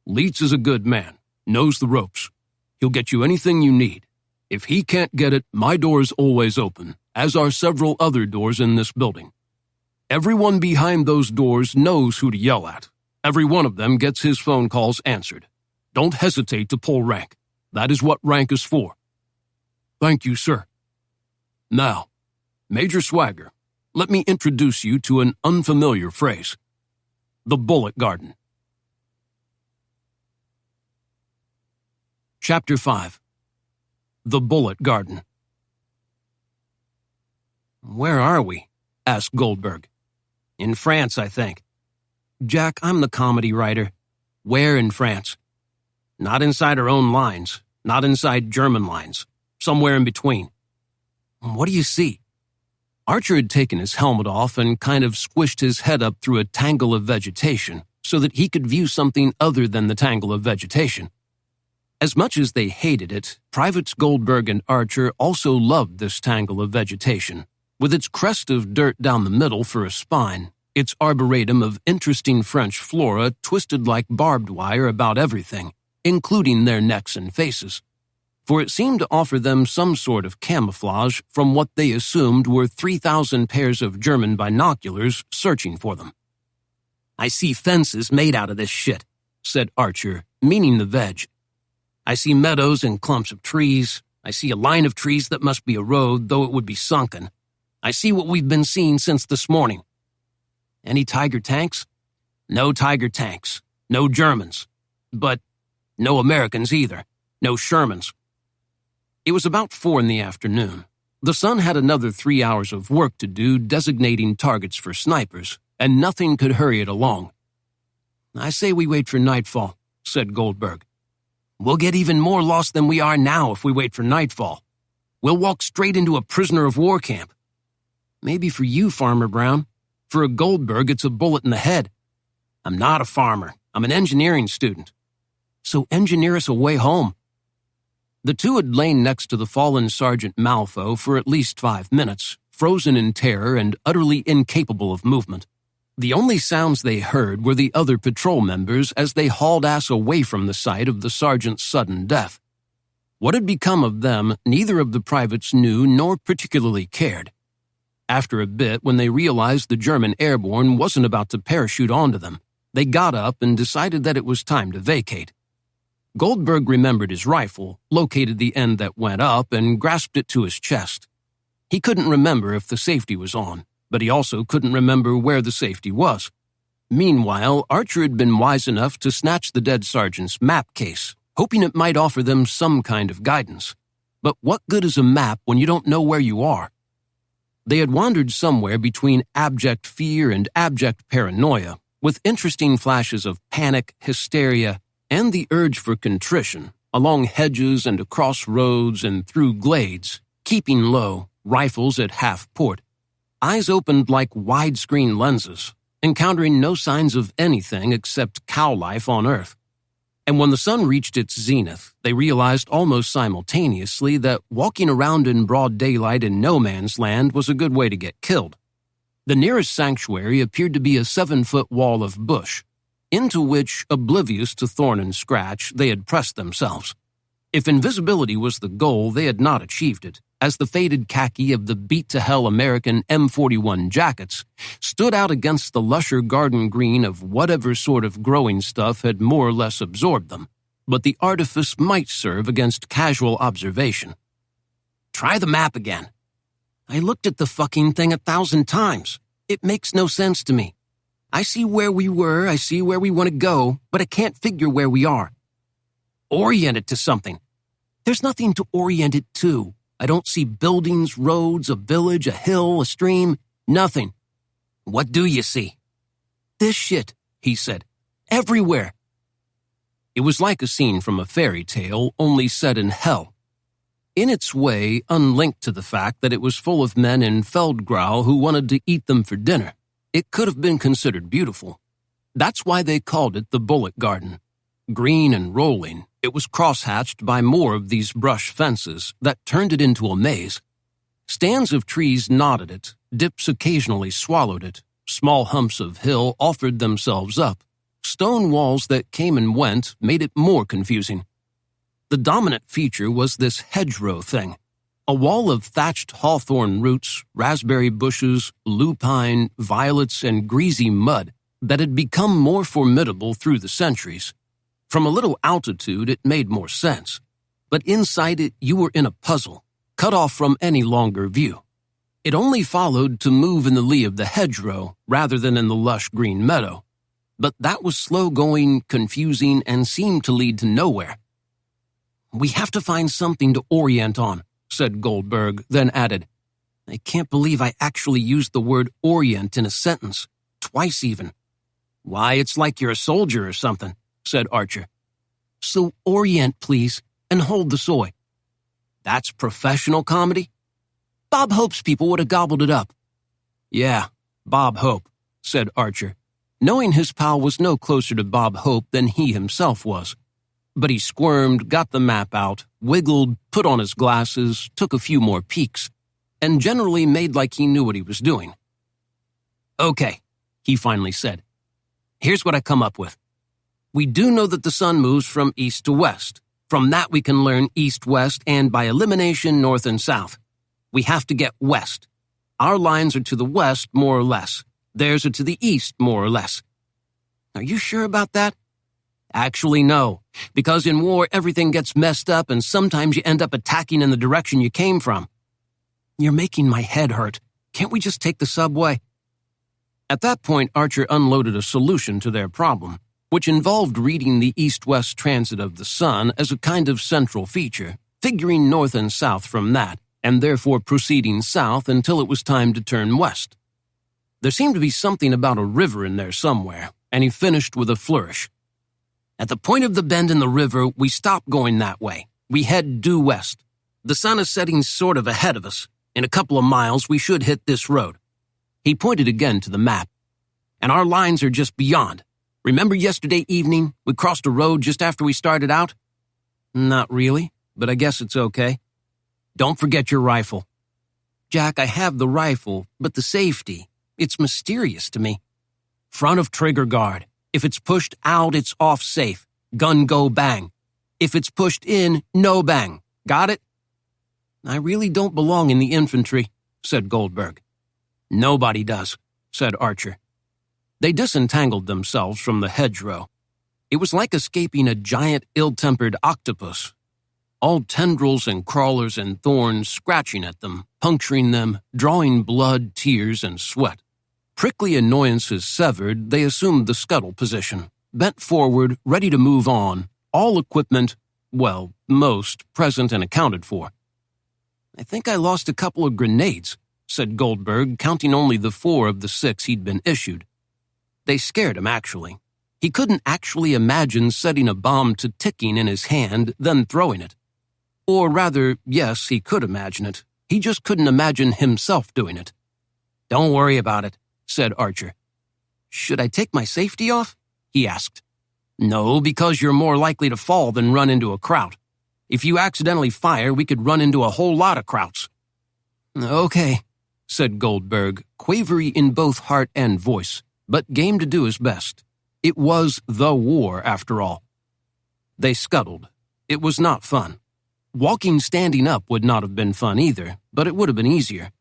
Leitz is a good man, knows the ropes. He'll get you anything you need. If he can't get it, my door is always open, as are several other doors in this building. Everyone behind those doors knows who to yell at. Every one of them gets his phone calls answered. Don't hesitate to pull rank. That is what rank is for. Thank you, sir. Now, Major Swagger, let me introduce you to an unfamiliar phrase. The Bullet Garden. Chapter 5. The Bullet Garden. Where are we? Asked Goldberg. In France, I think. Jack, I'm the comedy writer. Where in France? Not inside our own lines, not inside German lines, somewhere in between. What do you see? Archer had taken his helmet off and kind of squished his head up through a tangle of vegetation so that he could view something other than the tangle of vegetation. As much as they hated it, Privates Goldberg and Archer also loved this tangle of vegetation, with its crest of dirt down the middle for a spine, its arboretum of interesting French flora twisted like barbed wire about everything, including their necks and faces, for it seemed to offer them some sort of camouflage from what they assumed were 3,000 pairs of German binoculars searching for them. I see fences made out of this shit, said Archer, meaning the veg. I see meadows and clumps of trees. I see a line of trees that must be a road, though it would be sunken. I see what we've been seeing since this morning. Any Tiger tanks? No Tiger tanks. No Germans. But no Americans either. No Shermans. It was about 4 in the afternoon. The sun had another 3 hours of work to do designating targets for snipers, and nothing could hurry it along. I say we wait for nightfall, said Goldberg. We'll get even more lost than we are now if we wait for nightfall. We'll walk straight into a prisoner of war camp. Maybe for you, Farmer Brown. For a Goldberg, it's a bullet in the head. I'm not a farmer. I'm an engineering student. So engineer us a way home. The two had lain next to the fallen Sergeant Malfo for at least 5 minutes, frozen in terror and utterly incapable of movement. The only sounds they heard were the other patrol members as they hauled ass away from the site of the sergeant's sudden death. What had become of them, neither of the privates knew nor particularly cared. After a bit, when they realized the German airborne wasn't about to parachute onto them, they got up and decided that it was time to vacate. Goldberg remembered his rifle, located the end that went up, and grasped it to his chest. He couldn't remember if the safety was on, but he also couldn't remember where the safety was. Meanwhile, Archer had been wise enough to snatch the dead sergeant's map case, hoping it might offer them some kind of guidance. But what good is a map when you don't know where you are? They had wandered somewhere between abject fear and abject paranoia, with interesting flashes of panic, hysteria, and the urge for contrition, along hedges and across roads and through glades, keeping low, rifles at half port, eyes opened like widescreen lenses, encountering no signs of anything except cow life on Earth. And when the sun reached its zenith, they realized almost simultaneously that walking around in broad daylight in no man's land was a good way to get killed. The nearest sanctuary appeared to be a 7-foot wall of bush, into which, oblivious to thorn and scratch, they had pressed themselves. If invisibility was the goal, they had not achieved it, as the faded khaki of the beat-to-hell American M41 jackets stood out against the lusher garden green of whatever sort of growing stuff had more or less absorbed them, but the artifice might serve against casual observation. Try the map again. I looked at the fucking thing 1,000 times. It makes no sense to me. I see where we were, I see where we want to go, but I can't figure where we are. Orient it to something. There's nothing to orient it to. I don't see buildings, roads, a village, a hill, a stream, nothing. What do you see? This shit, he said. Everywhere. It was like a scene from a fairy tale, only set in hell. In its way, unlinked to the fact that it was full of men in Feldgrau who wanted to eat them for dinner, it could have been considered beautiful. That's why they called it the Bullet Garden. Green and rolling, it was crosshatched by more of these brush fences that turned it into a maze. Stands of trees knotted it, dips occasionally swallowed it, small humps of hill offered themselves up. Stone walls that came and went made it more confusing. The dominant feature was this hedgerow thing, a wall of thatched hawthorn roots, raspberry bushes, lupine, violets, and greasy mud that had become more formidable through the centuries. From a little altitude, it made more sense, but inside it you were in a puzzle, cut off from any longer view. It only followed to move in the lee of the hedgerow rather than in the lush green meadow. But that was slow-going, confusing, and seemed to lead to nowhere. "We have to find something to orient on," said Goldberg, then added, "I can't believe I actually used the word orient in a sentence, twice even." "Why, it's like you're a soldier or something," said Archer. "So orient, please, and hold the soy." "That's professional comedy?" "Bob Hope's people would have gobbled it up." "Yeah, Bob Hope," said Archer, knowing his pal was no closer to Bob Hope than he himself was. But he squirmed, got the map out, wiggled, put on his glasses, took a few more peeks, and generally made like he knew what he was doing. "Okay," he finally said. "Here's what I come up with. We do know that the sun moves from east to west. From that we can learn east-west and, by elimination, north and south. We have to get west. Our lines are to the west, more or less. Theirs are to the east, more or less." "Are you sure about that?" "Actually, no, because in war everything gets messed up and sometimes you end up attacking in the direction you came from." "You're making my head hurt. Can't we just take the subway?" At that point, Archer unloaded a solution to their problem, which involved reading the east-west transit of the sun as a kind of central feature, figuring north and south from that, and therefore proceeding south until it was time to turn west. There seemed to be something about a river in there somewhere, and he finished with a flourish. "At the point of the bend in the river, we stop going that way. We head due west. The sun is setting sort of ahead of us. In a couple of miles, we should hit this road." He pointed again to the map. "And our lines are just beyond. Remember yesterday evening, we crossed a road just after we started out?" "Not really, but I guess it's okay." "Don't forget your rifle." "Jack, I have the rifle, but the safety, it's mysterious to me." "Front of trigger guard. If it's pushed out, it's off safe. Gun go bang. If it's pushed in, no bang. Got it?" "I really don't belong in the infantry," said Goldberg. "Nobody does," said Archer. They disentangled themselves from the hedgerow. It was like escaping a giant, ill-tempered octopus. All tendrils and crawlers and thorns scratching at them, puncturing them, drawing blood, tears, and sweat. Prickly annoyances severed, they assumed the scuttle position, bent forward, ready to move on, all equipment, well, most, present and accounted for. "I think I lost a couple of grenades," said Goldberg, counting only the 4 of the 6 he'd been issued. They scared him, actually. He couldn't actually imagine setting a bomb to ticking in his hand, then throwing it. Or rather, yes, he could imagine it. He just couldn't imagine himself doing it. "Don't worry about it," said Archer. "Should I take my safety off?" he asked. "No, because you're more likely to fall than run into a kraut. If you accidentally fire, we could run into a whole lot of krauts." "Okay," said Goldberg, quavery in both heart and voice, but game to do his best. It was the war, after all. They scuttled. It was not fun. Walking standing up would not have been fun either, but it would have been easier.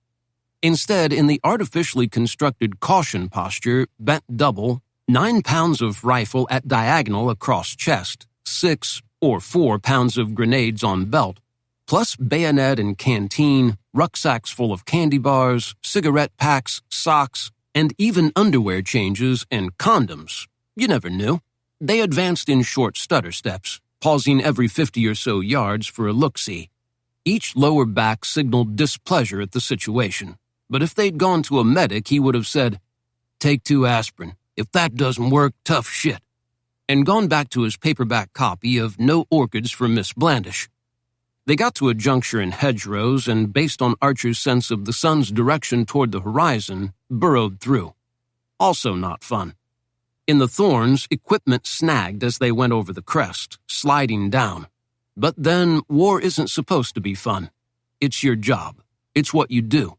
Instead, in the artificially constructed caution posture, bent double, 9 pounds of rifle at diagonal across chest, 6 or 4 pounds of grenades on belt, plus bayonet and canteen, rucksacks full of candy bars, cigarette packs, socks, and even underwear changes and condoms. You never knew. They advanced in short stutter steps, pausing every 50 or so yards for a look-see. Each lower back signaled displeasure at the situation, but if they'd gone to a medic, he would have said, "Take 2 aspirin. If that doesn't work, tough shit," and gone back to his paperback copy of No Orchids for Miss Blandish. They got to a juncture in hedgerows and, based on Archer's sense of the sun's direction toward the horizon, burrowed through. Also not fun. In the thorns, equipment snagged as they went over the crest, sliding down. But then, war isn't supposed to be fun. It's your job. It's what you do.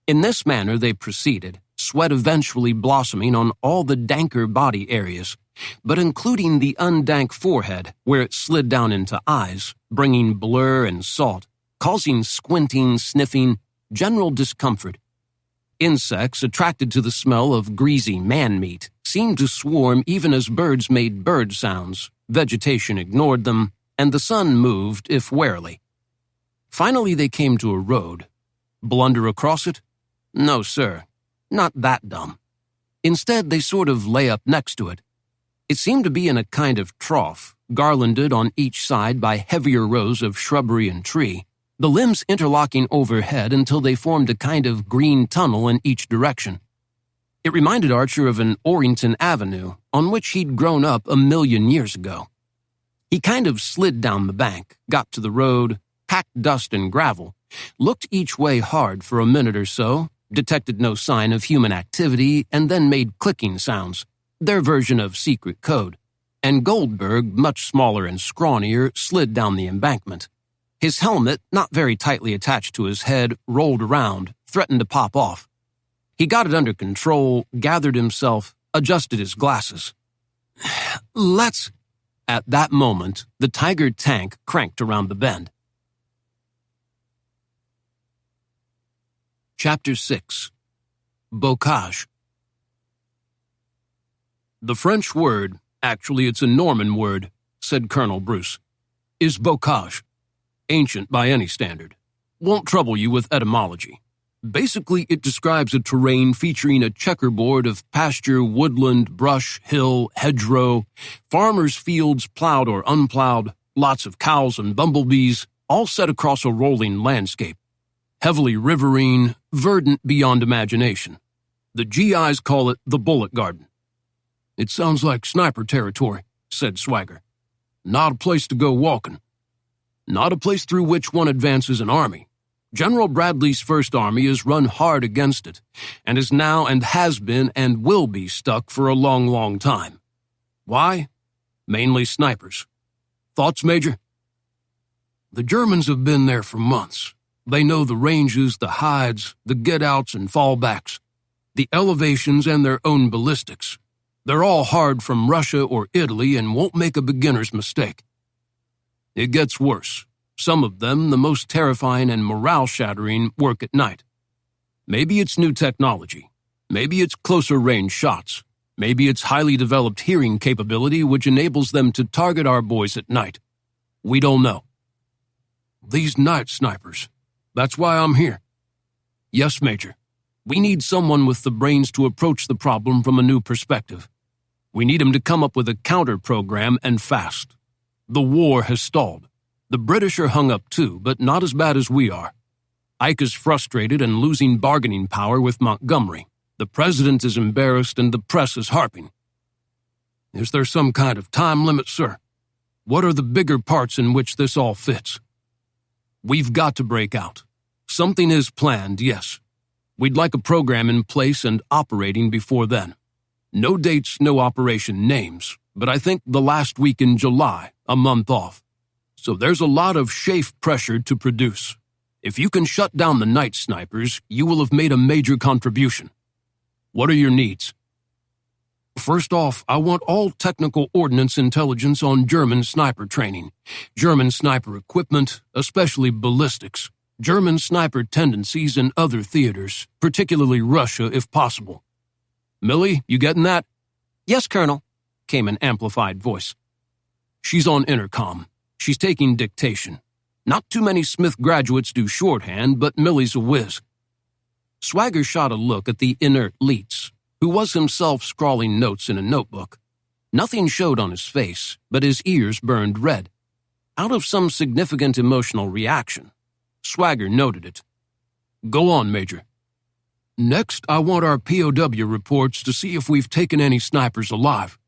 In this manner they proceeded, sweat eventually blossoming on all the danker body areas, but including the undank forehead where it slid down into eyes, bringing blur and salt, causing squinting, sniffing, general discomfort. Insects, attracted to the smell of greasy man-meat, seemed to swarm even as birds made bird sounds, vegetation ignored them, and the sun moved, if warily. Finally they came to a road. Blunder across it? No, sir. Not that dumb. Instead, they sort of lay up next to it. It seemed to be in a kind of trough, garlanded on each side by heavier rows of shrubbery and tree, the limbs interlocking overhead until they formed a kind of green tunnel in each direction. It reminded Archer of an Orrington Avenue on which he'd grown up 1,000,000 years ago. He kind of slid down the bank, got to the road, packed dust and gravel, looked each way hard for a minute or so, detected no sign of human activity, and then made clicking sounds, their version of secret code, and Goldberg, much smaller and scrawnier, slid down the embankment. His helmet, not very tightly attached to his head, rolled around, threatened to pop off. He got it under control, gathered himself, adjusted his glasses. Let's... At that moment, the Tiger tank cranked around the bend. Chapter 6. Bocage. The French word, actually it's a Norman word, said Colonel Bruce, is bocage. Ancient by any standard. Won't trouble you with etymology. Basically, it describes a terrain featuring a checkerboard of pasture, woodland, brush, hill, hedgerow, farmers' fields plowed or unplowed, lots of cows and bumblebees, all set across a rolling landscape. Heavily riverine, verdant beyond imagination. The GIs call it the Bullet Garden. It sounds like sniper territory, said Swagger. Not a place to go walking. Not a place through which one advances an army. General Bradley's First Army is run hard against it, and is now and has been and will be stuck for a long, long time. Why? Mainly snipers. Thoughts, Major? The Germans have been there for months. They know the ranges, the hides, the get-outs and fallbacks, the elevations and their own ballistics. They're all hard from Russia or Italy and won't make a beginner's mistake. It gets worse. Some of them, the most terrifying and morale-shattering, work at night. Maybe it's new technology. Maybe it's closer-range shots. Maybe it's highly developed hearing capability which enables them to target our boys at night. We don't know. These night snipers. That's why I'm here. Yes, Major. We need someone with the brains to approach the problem from a new perspective. We need him to come up with a counter-program and fast. The war has stalled. The British are hung up too, but not as bad as we are. Ike is frustrated and losing bargaining power with Montgomery. The president is embarrassed and the press is harping. Is there some kind of time limit, sir? What are the bigger parts in which this all fits? We've got to break out. Something is planned, yes. We'd like a program in place and operating before then. No dates, no operation names, but I think the last week in July, a month off. So there's a lot of chafe pressure to produce. If you can shut down the night snipers, you will have made a major contribution. What are your needs? First off, I want all technical ordnance intelligence on German sniper training, German sniper equipment, especially ballistics, German sniper tendencies in other theaters, particularly Russia if possible. Millie, you getting that? Yes, Colonel, came an amplified voice. She's on intercom. She's taking dictation. Not too many Smith graduates do shorthand, but Millie's a whiz. Swagger shot a look at the inert Leets, who was himself scrawling notes in a notebook. Nothing showed on his face, but his ears burned red. Out of some significant emotional reaction, Swagger noted it. Go on, Major. Next, I want our POW reports to see if we've taken any snipers alive.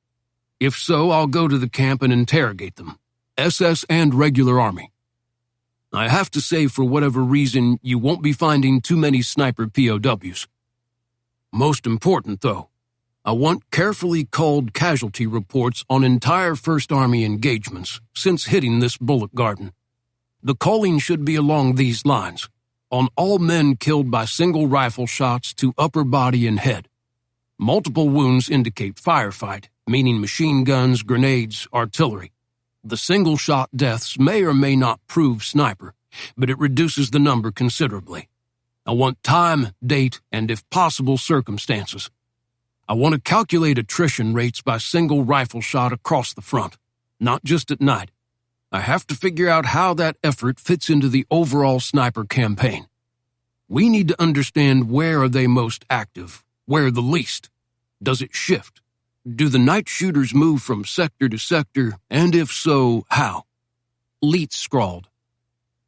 If so, I'll go to the camp and interrogate them. SS and regular Army. I have to say, for whatever reason, you won't be finding too many sniper POWs. Most important, though, I want carefully culled casualty reports on entire First Army engagements since hitting this bullet garden. The culling should be along these lines: on all men killed by single rifle shots to upper body and head. Multiple wounds indicate firefight, meaning machine guns, grenades, artillery. The single-shot deaths may or may not prove sniper, but it reduces the number considerably. I want time, date, and if possible, circumstances. I want to calculate attrition rates by single rifle shot across the front, not just at night. I have to figure out how that effort fits into the overall sniper campaign. We need to understand where are they most active, where the least. Does it shift? Do the night shooters move from sector to sector, and if so, how? Leitz scrawled.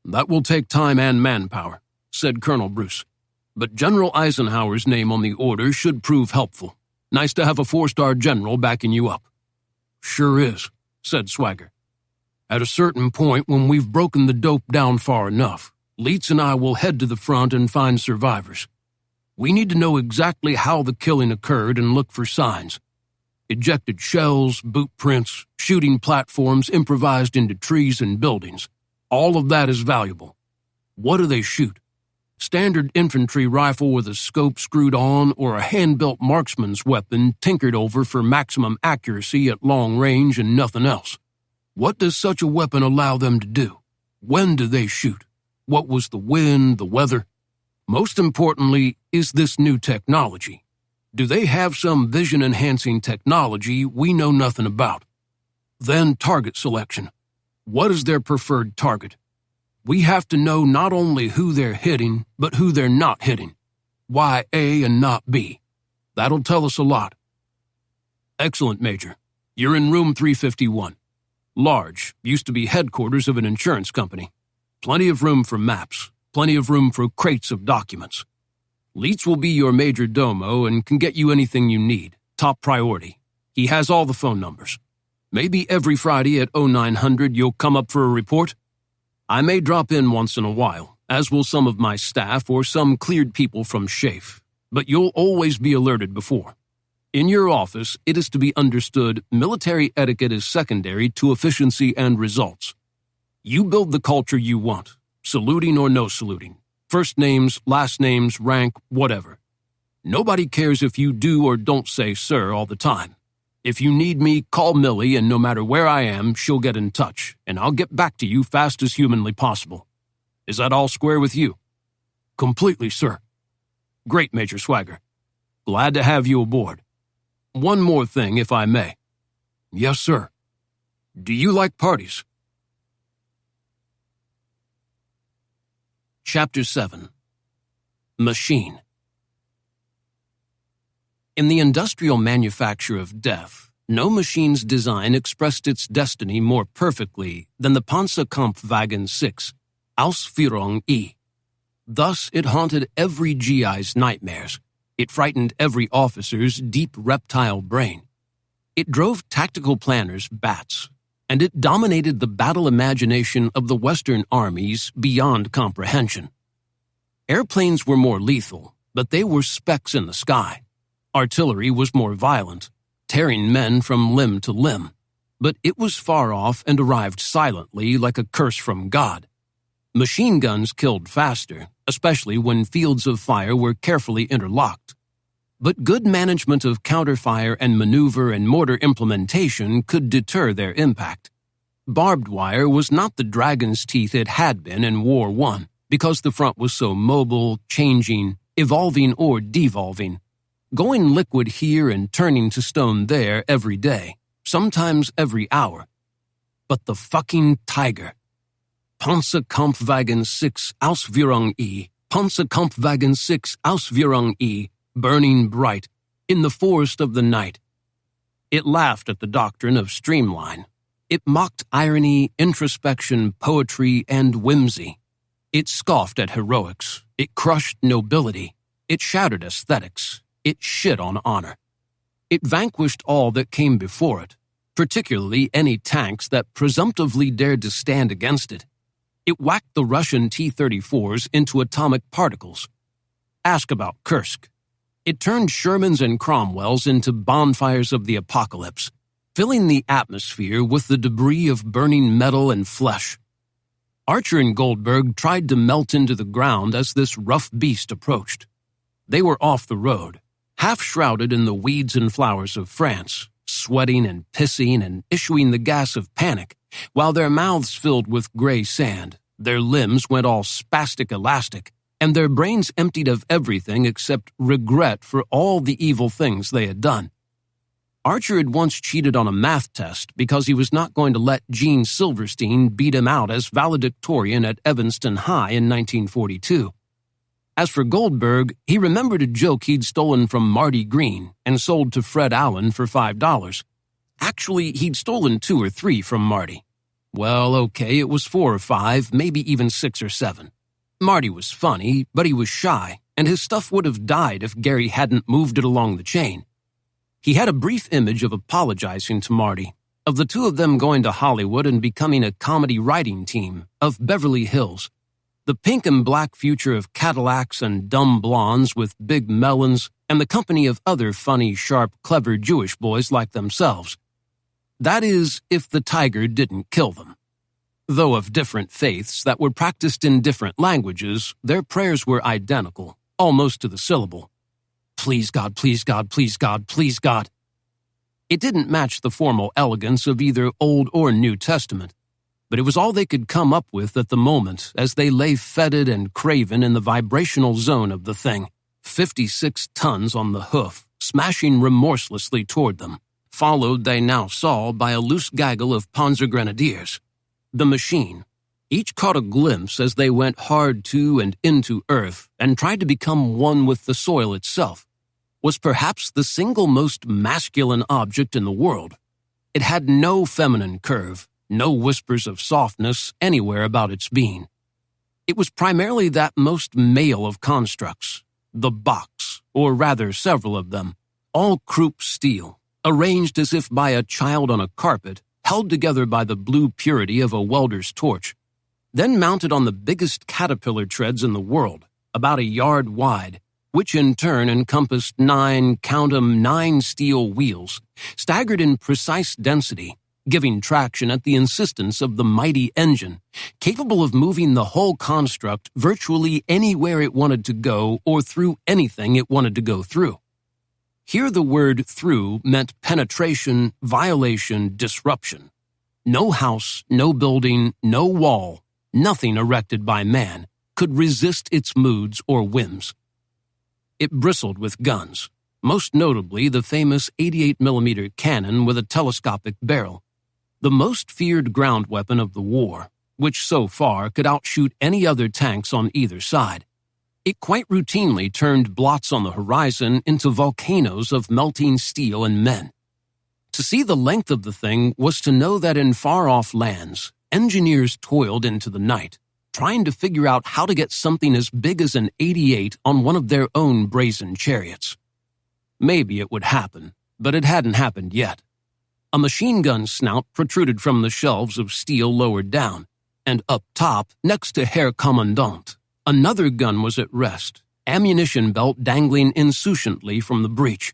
That will take time and manpower, said Colonel Bruce. But General Eisenhower's name on the order should prove helpful. Nice to have a 4-star general backing you up. Sure is, said Swagger. At a certain point, when we've broken the dope down far enough, Leitz and I will head to the front and find survivors. We need to know exactly how the killing occurred and look for signs. Ejected shells, boot prints, shooting platforms improvised into trees and buildings. All of that is valuable. What do they shoot? Standard infantry rifle with a scope screwed on, or a hand-built marksman's weapon tinkered over for maximum accuracy at long range and nothing else? What does such a weapon allow them to do? When do they shoot? What was the wind, the weather? Most importantly, is this new technology? Do they have some vision-enhancing technology we know nothing about? Then target selection. What is their preferred target? We have to know not only who they're hitting, but who they're not hitting. Why A and not B? That'll tell us a lot. Excellent, Major. You're in room 351. Large, used to be headquarters of an insurance company. Plenty of room for maps, plenty of room for crates of documents. Leitz will be your major domo and can get you anything you need, top priority. He has all the phone numbers. Maybe every Friday at 0900 you'll come up for a report? I may drop in once in a while, as will some of my staff or some cleared people from SHAFE, but you'll always be alerted before. In your office, it is to be understood military etiquette is secondary to efficiency and results. You build the culture you want, saluting or no saluting, first names, last names, rank, whatever. Nobody cares if you do or don't say sir all the time. If you need me, call Millie, and no matter where I am, she'll get in touch, and I'll get back to you fast as humanly possible. Is that all square with you? Completely, sir. Great, Major Swagger. Glad to have you aboard. One more thing, if I may. Yes, sir. Do you like parties? Chapter 7. Machine. In the industrial manufacture of death, no machine's design expressed its destiny more perfectly than the Panzerkampfwagen 6, Ausführung I. Thus, it haunted every GI's nightmares. It frightened every officer's deep reptile brain. It drove tactical planners bats, and it dominated the battle imagination of the Western armies beyond comprehension. Airplanes were more lethal, but they were specks in the sky. Artillery was more violent, tearing men from limb to limb, but it was far off and arrived silently like a curse from God. Machine guns killed faster, especially when fields of fire were carefully interlocked. But good management of counterfire and maneuver and mortar implementation could deter their impact. Barbed wire was not the dragon's teeth it had been in War I, because the front was so mobile, changing, evolving or devolving. Going liquid here and turning to stone there every day, sometimes every hour. But the fucking tiger. Panzerkampfwagen 6 Ausführung I, Panzerkampfwagen 6 Ausführung I, burning bright, in the forest of the night. It laughed at the doctrine of streamline. It mocked irony, introspection, poetry, and whimsy. It scoffed at heroics. It crushed nobility. It shattered aesthetics. It shit on honor. It vanquished all that came before it, particularly any tanks that presumptively dared to stand against it. It whacked the Russian T-34s into atomic particles. Ask about Kursk. It turned Shermans and Cromwells into bonfires of the apocalypse, filling the atmosphere with the debris of burning metal and flesh. Archer and Goldberg tried to melt into the ground as this rough beast approached. They were off the road, half shrouded in the weeds and flowers of France, sweating and pissing and issuing the gas of panic, while their mouths filled with gray sand, their limbs went all spastic elastic, and their brains emptied of everything except regret for all the evil things they had done. Archer had once cheated on a math test because he was not going to let Gene Silverstein beat him out as valedictorian at Evanston High in 1942. As for Goldberg, he remembered a joke he'd stolen from Marty Green and sold to Fred Allen for $5. Actually, he'd stolen 2 or 3 from Marty. Well, okay, it was 4 or 5, maybe even 6 or 7. Marty was funny, but he was shy, and his stuff would have died if Gary hadn't moved it along the chain. He had a brief image of apologizing to Marty, of the two of them going to Hollywood and becoming a comedy writing team, of Beverly Hills. The pink and black future of Cadillacs and dumb blondes with big melons, and the company of other funny, sharp, clever Jewish boys like themselves. That is, if the tiger didn't kill them. Though of different faiths that were practiced in different languages, their prayers were identical, almost to the syllable. Please God, please God, please God, please God. It didn't match the formal elegance of either Old or New Testament, but it was all they could come up with at the moment as they lay fetid and craven in the vibrational zone of the thing, 56 tons on the hoof, smashing remorselessly toward them, followed, they now saw, by a loose gaggle of Panzer Grenadiers. The machine. Each caught a glimpse as they went hard to and into earth and tried to become one with the soil itself, was perhaps the single most masculine object in the world. It had no feminine curve, no whispers of softness anywhere about its being. It was primarily that most male of constructs, the box, or rather several of them, all croup steel, arranged as if by a child on a carpet, held together by the blue purity of a welder's torch, then mounted on the biggest caterpillar treads in the world, about a yard wide, which in turn encompassed 9 steel wheels, staggered in precise density, giving traction at the insistence of the mighty engine, capable of moving the whole construct virtually anywhere it wanted to go or through anything it wanted to go through. Here the word through meant penetration, violation, disruption. No house, no building, no wall, nothing erected by man could resist its moods or whims. It bristled with guns, most notably the famous 88mm cannon with a telescopic barrel, the most feared ground weapon of the war, which so far could outshoot any other tanks on either side. It quite routinely turned blots on the horizon into volcanoes of melting steel and men. To see the length of the thing was to know that in far-off lands, engineers toiled into the night, trying to figure out how to get something as big as an 88 on one of their own brazen chariots. Maybe it would happen, but it hadn't happened yet. A machine gun snout protruded from the shelves of steel lowered down, and up top, next to Herr Kommandant, another gun was at rest, ammunition belt dangling insouciantly from the breech.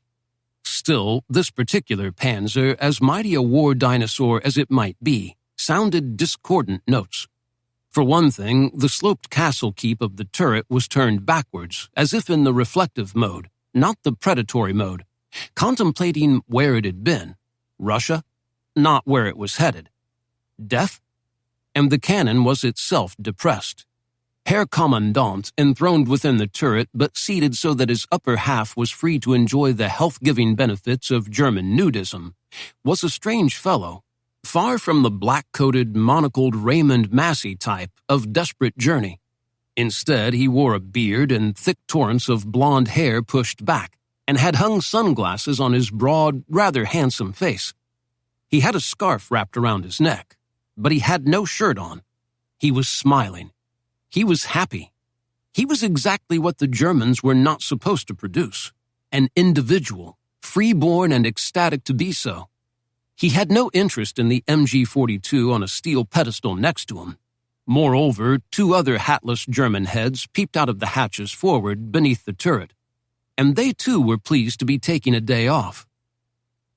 Still, this particular Panzer, as mighty a war dinosaur as it might be, sounded discordant notes. For one thing, the sloped castle keep of the turret was turned backwards, as if in the reflective mode, not the predatory mode, contemplating where it had been. Russia? Not where it was headed. Death? And the cannon was itself depressed. Herr Kommandant, enthroned within the turret but seated so that his upper half was free to enjoy the health-giving benefits of German nudism, was a strange fellow, far from the black-coated, monocled Raymond Massey type of desperate journey. Instead, he wore a beard and thick torrents of blonde hair pushed back, and had hung sunglasses on his broad, rather handsome face. He had a scarf wrapped around his neck, but he had no shirt on. He was smiling. He was happy. He was exactly what the Germans were not supposed to produce, an individual, free-born and ecstatic to be so. He had no interest in the MG-42 on a steel pedestal next to him. Moreover, 2 other hatless German heads peeped out of the hatches forward beneath the turret, and they too were pleased to be taking a day off.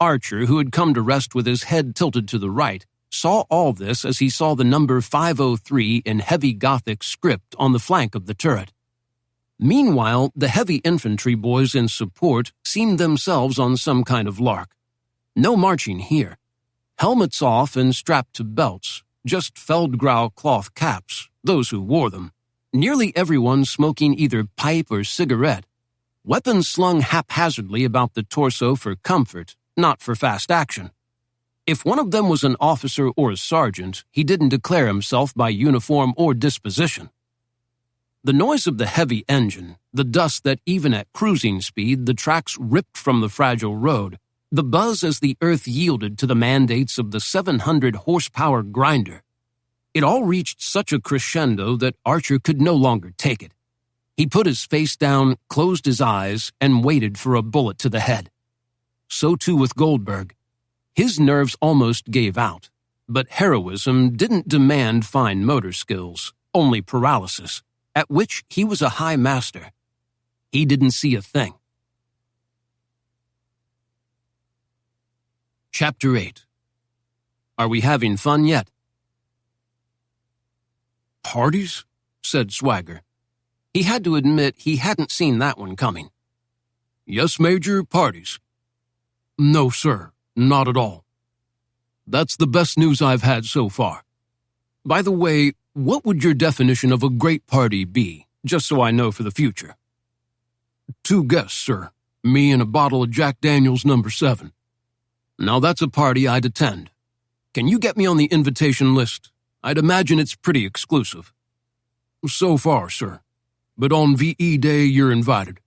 Archer, who had come to rest with his head tilted to the right, saw all this as he saw the number 503 in heavy Gothic script on the flank of the turret. Meanwhile, the heavy infantry boys in support seemed themselves on some kind of lark. No marching here. Helmets off and strapped to belts, just Feldgrau cloth caps, those who wore them. Nearly everyone smoking either pipe or cigarette. Weapons slung haphazardly about the torso for comfort, not for fast action. If one of them was an officer or a sergeant, he didn't declare himself by uniform or disposition. The noise of the heavy engine, the dust that even at cruising speed the tracks ripped from the fragile road, the buzz as the earth yielded to the mandates of the 700-horsepower grinder. It all reached such a crescendo that Archer could no longer take it. He put his face down, closed his eyes, and waited for a bullet to the head. So too with Goldberg. His nerves almost gave out, but heroism didn't demand fine motor skills, only paralysis, at which he was a high master. He didn't see a thing. Chapter 8. Are we having fun yet? Parties? Said Swagger. He had to admit he hadn't seen that one coming. Yes, Major, parties. No, sir, not at all. That's the best news I've had so far. By the way, what would your definition of a great party be, just so I know for the future? 2 guests, sir. Me and a bottle of Jack Daniels No. 7. Now that's a party I'd attend. Can you get me on the invitation list? I'd imagine it's pretty exclusive. So far, sir. But on VE Day, you're invited.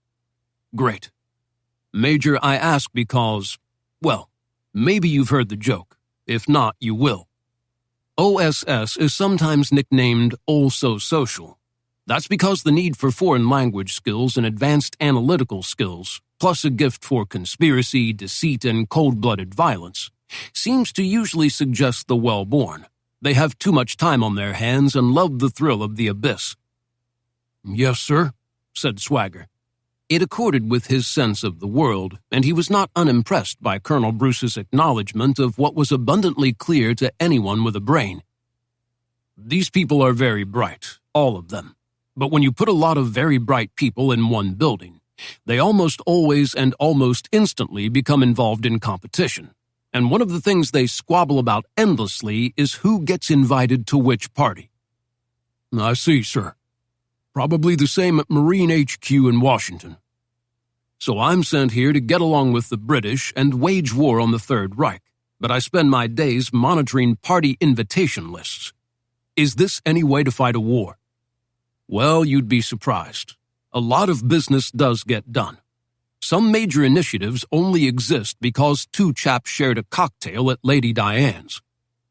Great. Major, I ask because, well, maybe you've heard the joke. If not, you will. OSS is sometimes nicknamed Oh-So Social. That's because the need for foreign language skills and advanced analytical skills, plus a gift for conspiracy, deceit, and cold-blooded violence, seems to usually suggest the well-born. They have too much time on their hands and love the thrill of the abyss. Yes, sir, said Swagger. It accorded with his sense of the world, and he was not unimpressed by Colonel Bruce's acknowledgement of what was abundantly clear to anyone with a brain. These people are very bright, all of them. But when you put a lot of very bright people in one building, they almost always and almost instantly become involved in competition. And one of the things they squabble about endlessly is who gets invited to which party. I see, sir. Probably the same at Marine HQ in Washington. So I'm sent here to get along with the British and wage war on the Third Reich, but I spend my days monitoring party invitation lists. Is this any way to fight a war? Well, you'd be surprised. A lot of business does get done. Some major initiatives only exist because 2 chaps shared a cocktail at Lady Diane's.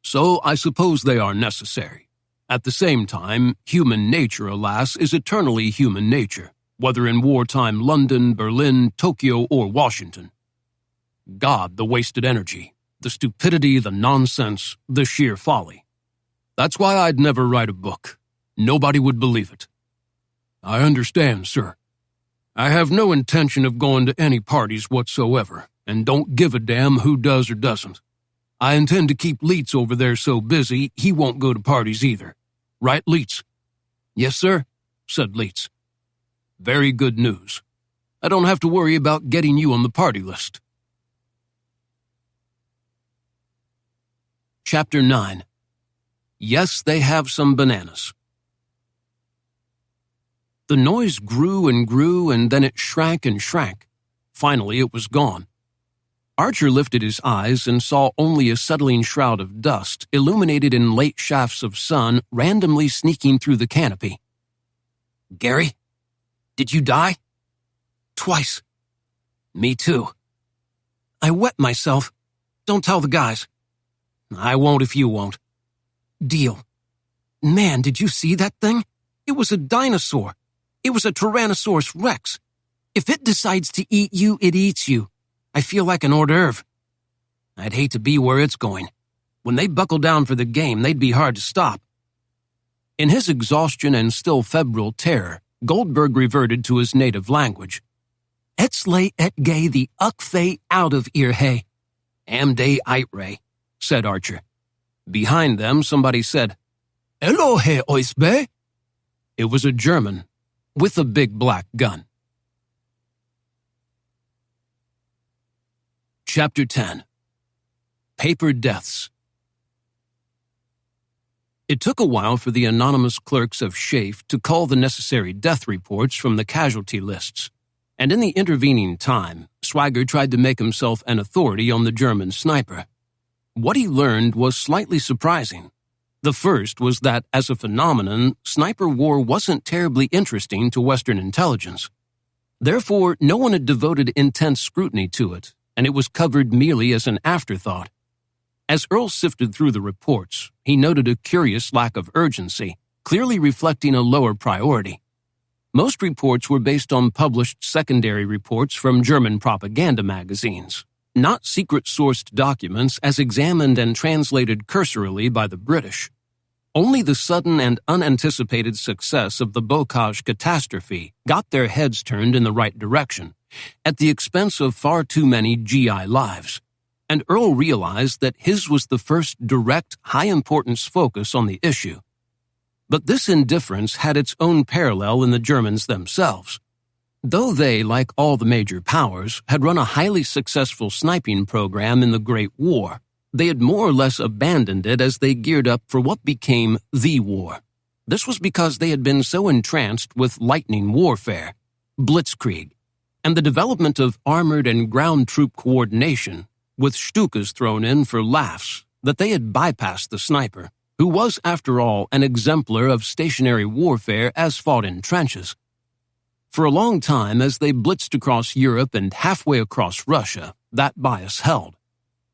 So I suppose they are necessary. At the same time, human nature, alas, is eternally human nature, whether in wartime London, Berlin, Tokyo, or Washington. God, the wasted energy, the stupidity, the nonsense, the sheer folly. That's why I'd never write a book. Nobody would believe it. I understand, sir. I have no intention of going to any parties whatsoever, and don't give a damn who does or doesn't. I intend to keep Leitz over there so busy he won't go to parties either. Right, Leitz? Yes, sir, said Leitz. Very good news. I don't have to worry about getting you on the party list. Chapter 9. Yes, they have some bananas. The noise grew and grew, and then it shrank and shrank. Finally, it was gone. Archer lifted his eyes and saw only a settling shroud of dust, illuminated in late shafts of sun, randomly sneaking through the canopy. Gary? Did you die? Twice. Me too. I wet myself. Don't tell the guys. I won't if you won't. Deal. Man, did you see that thing? It was a dinosaur. It was a Tyrannosaurus Rex. If it decides to eat you, it eats you. I feel like an hors d'oeuvre. I'd hate to be where it's going. When they buckle down for the game, they'd be hard to stop. In his exhaustion and still febrile terror, Goldberg reverted to his native language. Etzley et gay the ukfe out of earhay. Amday Itre, said Archer. Behind them, somebody said, Elohe oisbe. It was a German with a big black gun. Chapter 10. Paper Deaths. It took a while for the anonymous clerks of SHAFE to cull the necessary death reports from the casualty lists, and in the intervening time, Swagger tried to make himself an authority on the German sniper. What he learned was slightly surprising. The first was that, as a phenomenon, sniper war wasn't terribly interesting to Western intelligence. Therefore, no one had devoted intense scrutiny to it, and it was covered merely as an afterthought. As Earl sifted through the reports, he noted a curious lack of urgency, clearly reflecting a lower priority. Most reports were based on published secondary reports from German propaganda magazines, not secret-sourced documents as examined and translated cursorily by the British. Only the sudden and unanticipated success of the Bocage catastrophe got their heads turned in the right direction, at the expense of far too many GI lives. And Earl realized that his was the first direct, high-importance focus on the issue. But this indifference had its own parallel in the Germans themselves. Though they, like all the major powers, had run a highly successful sniping program in the Great War, they had more or less abandoned it as they geared up for what became the war. This was because they had been so entranced with lightning warfare, blitzkrieg, and the development of armored and ground troop coordination, with Stukas thrown in for laughs, that they had bypassed the sniper, who was, after all, an exemplar of stationary warfare as fought in trenches. For a long time, as they blitzed across Europe and halfway across Russia, that bias held.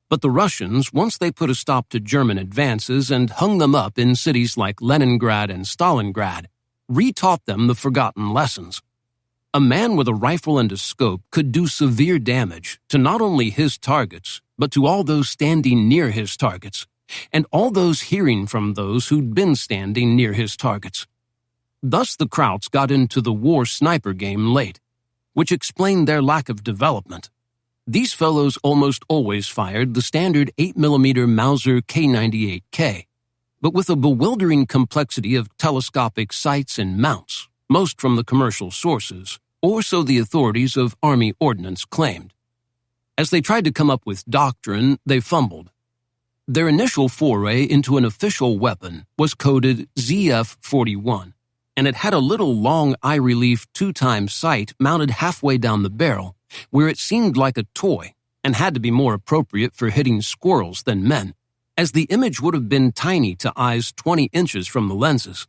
But the Russians, once they put a stop to German advances and hung them up in cities like Leningrad and Stalingrad, retaught them the forgotten lessons. A man with a rifle and a scope could do severe damage to not only his targets, but to all those standing near his targets, and all those hearing from those who'd been standing near his targets. Thus the Krauts got into the war sniper game late, which explained their lack of development. These fellows almost always fired the standard 8mm Mauser K98K, but with a bewildering complexity of telescopic sights and mounts, most from the commercial sources, or so the authorities of Army Ordnance claimed. As they tried to come up with doctrine, they fumbled. Their initial foray into an official weapon was coded ZF-41, and it had a little long eye-relief 2-time sight mounted halfway down the barrel, where it seemed like a toy and had to be more appropriate for hitting squirrels than men, as the image would have been tiny to eyes 20 inches from the lenses.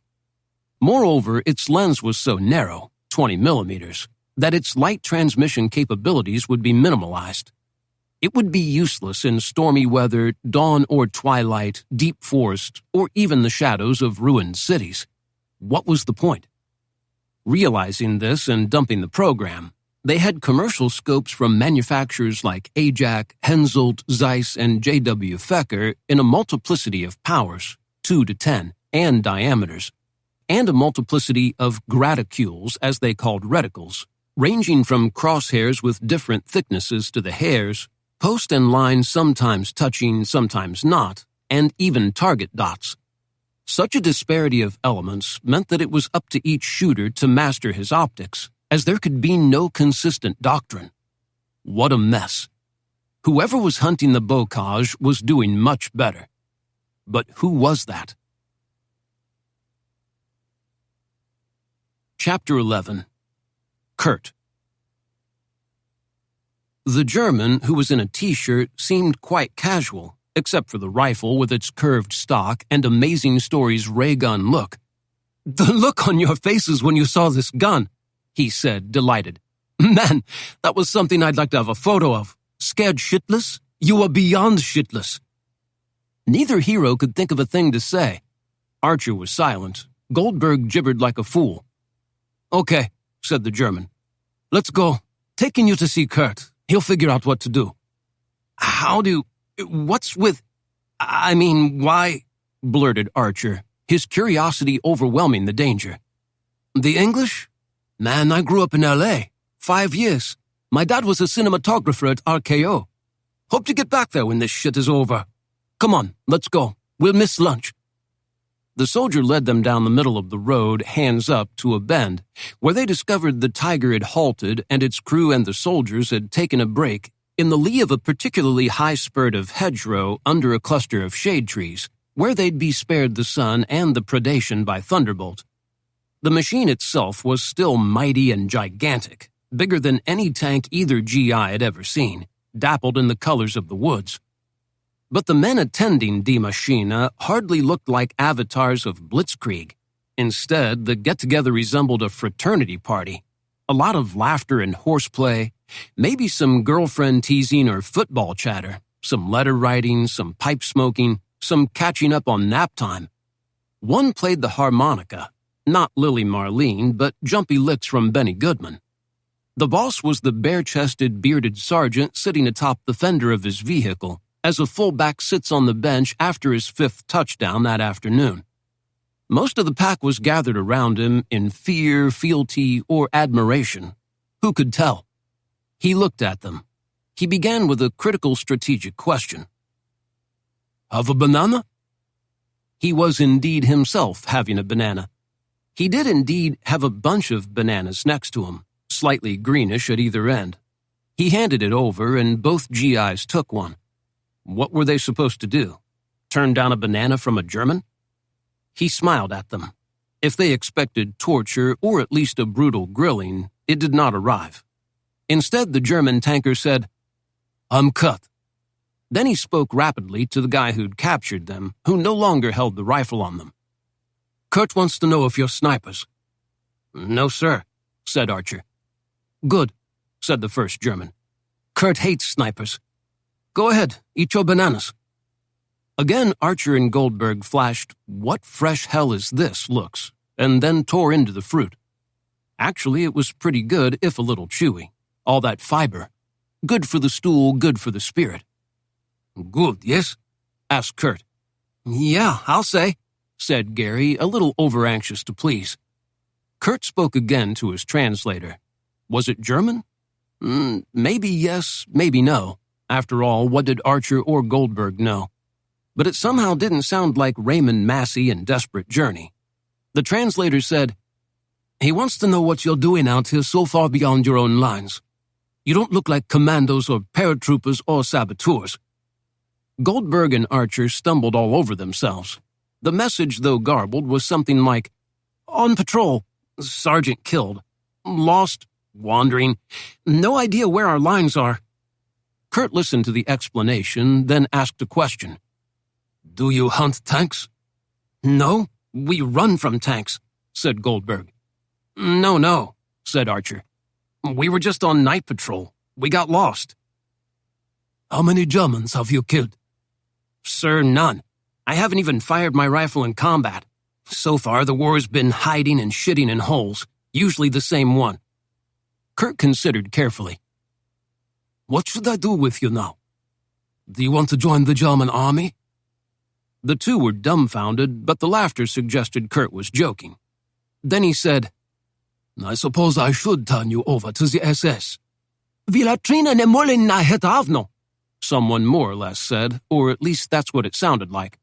Moreover, its lens was so narrow, 20 millimeters, that its light transmission capabilities would be minimalized. It would be useless in stormy weather, dawn or twilight, deep forest, or even the shadows of ruined cities. What was the point? Realizing this and dumping the program, they had commercial scopes from manufacturers like Ajax, Hensoldt, Zeiss, and J.W. Fecker in a multiplicity of powers, 2 to 10, and diameters, and a multiplicity of graticules, as they called reticles, ranging from crosshairs with different thicknesses to the hairs, post and line sometimes touching, sometimes not, and even target dots. Such a disparity of elements meant that it was up to each shooter to master his optics, as there could be no consistent doctrine. What a mess. Whoever was hunting the bocage was doing much better. But who was that? Chapter 11. Kurt. The German, who was in a t-shirt, seemed quite casual, except for the rifle with its curved stock and Amazing Stories ray gun look. "The look on your faces when you saw this gun," he said, delighted. "Man, that was something I'd like to have a photo of. Scared shitless? You were beyond shitless." Neither hero could think of a thing to say. Archer was silent. Goldberg gibbered like a fool. "Okay," said the German. "Let's go. Taking you to see Kurt. He'll figure out what to do." What's with... why?" blurted Archer, his curiosity overwhelming the danger. "The English? Man, I grew up in L.A. 5 years. My dad was a cinematographer at RKO. Hope to get back there when this shit is over. Come on, let's go. We'll miss lunch." The soldier led them down the middle of the road, hands up, to a bend, where they discovered the Tiger had halted and its crew and the soldiers had taken a break in the lee of a particularly high spurt of hedgerow under a cluster of shade trees, where they'd be spared the sun and the predation by thunderbolt. The machine itself was still mighty and gigantic, bigger than any tank either GI had ever seen, dappled in the colors of the woods. But the men attending Die Maschine hardly looked like avatars of Blitzkrieg. Instead, the get-together resembled a fraternity party. A lot of laughter and horseplay, maybe some girlfriend teasing or football chatter, some letter writing, some pipe smoking, some catching up on nap time. One played the harmonica, not Lily Marlene, but jumpy licks from Benny Goodman. The boss was the bare-chested, bearded sergeant sitting atop the fender of his vehicle, as a fullback sits on the bench after his 5th touchdown that afternoon. Most of the pack was gathered around him in fear, fealty, or admiration. Who could tell? He looked at them. He began with a critical strategic question. "Have a banana?" He was indeed himself having a banana. He did indeed have a bunch of bananas next to him, slightly greenish at either end. He handed it over, and both GIs took one. What were they supposed to do? Turn down a banana from a German? He smiled at them. If they expected torture or at least a brutal grilling, it did not arrive. Instead, the German tanker said, "I'm cut." Then he spoke rapidly to the guy who'd captured them, who no longer held the rifle on them. "Kurt wants to know if you're snipers." "No, sir," said Archer. "Good," said the first German. "Kurt hates snipers. Go ahead, eat your bananas." Again, Archer and Goldberg flashed, "What fresh hell is this?" looks, and then tore into the fruit. Actually, it was pretty good, if a little chewy. All that fiber. Good for the stool, good for the spirit. "Good, yes?" asked Kurt. "Yeah, I'll say," said Gary, a little over-anxious to please. Kurt spoke again to his translator. Was it German? Maybe yes, maybe no. After all, what did Archer or Goldberg know? But it somehow didn't sound like Raymond Massey in Desperate Journey. The translator said, "He wants to know what you're doing out here so far beyond your own lines. You don't look like commandos or paratroopers or saboteurs." Goldberg and Archer stumbled all over themselves. The message, though garbled, was something like, "On patrol, sergeant killed, lost, wandering, no idea where our lines are." Kurt listened to the explanation, then asked a question. "Do you hunt tanks?" "No, we run from tanks," said Goldberg. No, said Archer. "We were just on night patrol. We got lost." "How many Germans have you killed?" "Sir, none. I haven't even fired my rifle in combat. So far, the war's been hiding and shitting in holes, usually the same one." Kurt considered carefully. "What should I do with you now? Do you want to join the German army?" The two were dumbfounded, but the laughter suggested Kurt was joking. Then he said, "I suppose I should turn you over to the SS." "Vi latrina ne molin na hetavno," someone more or less said, or at least that's what it sounded like.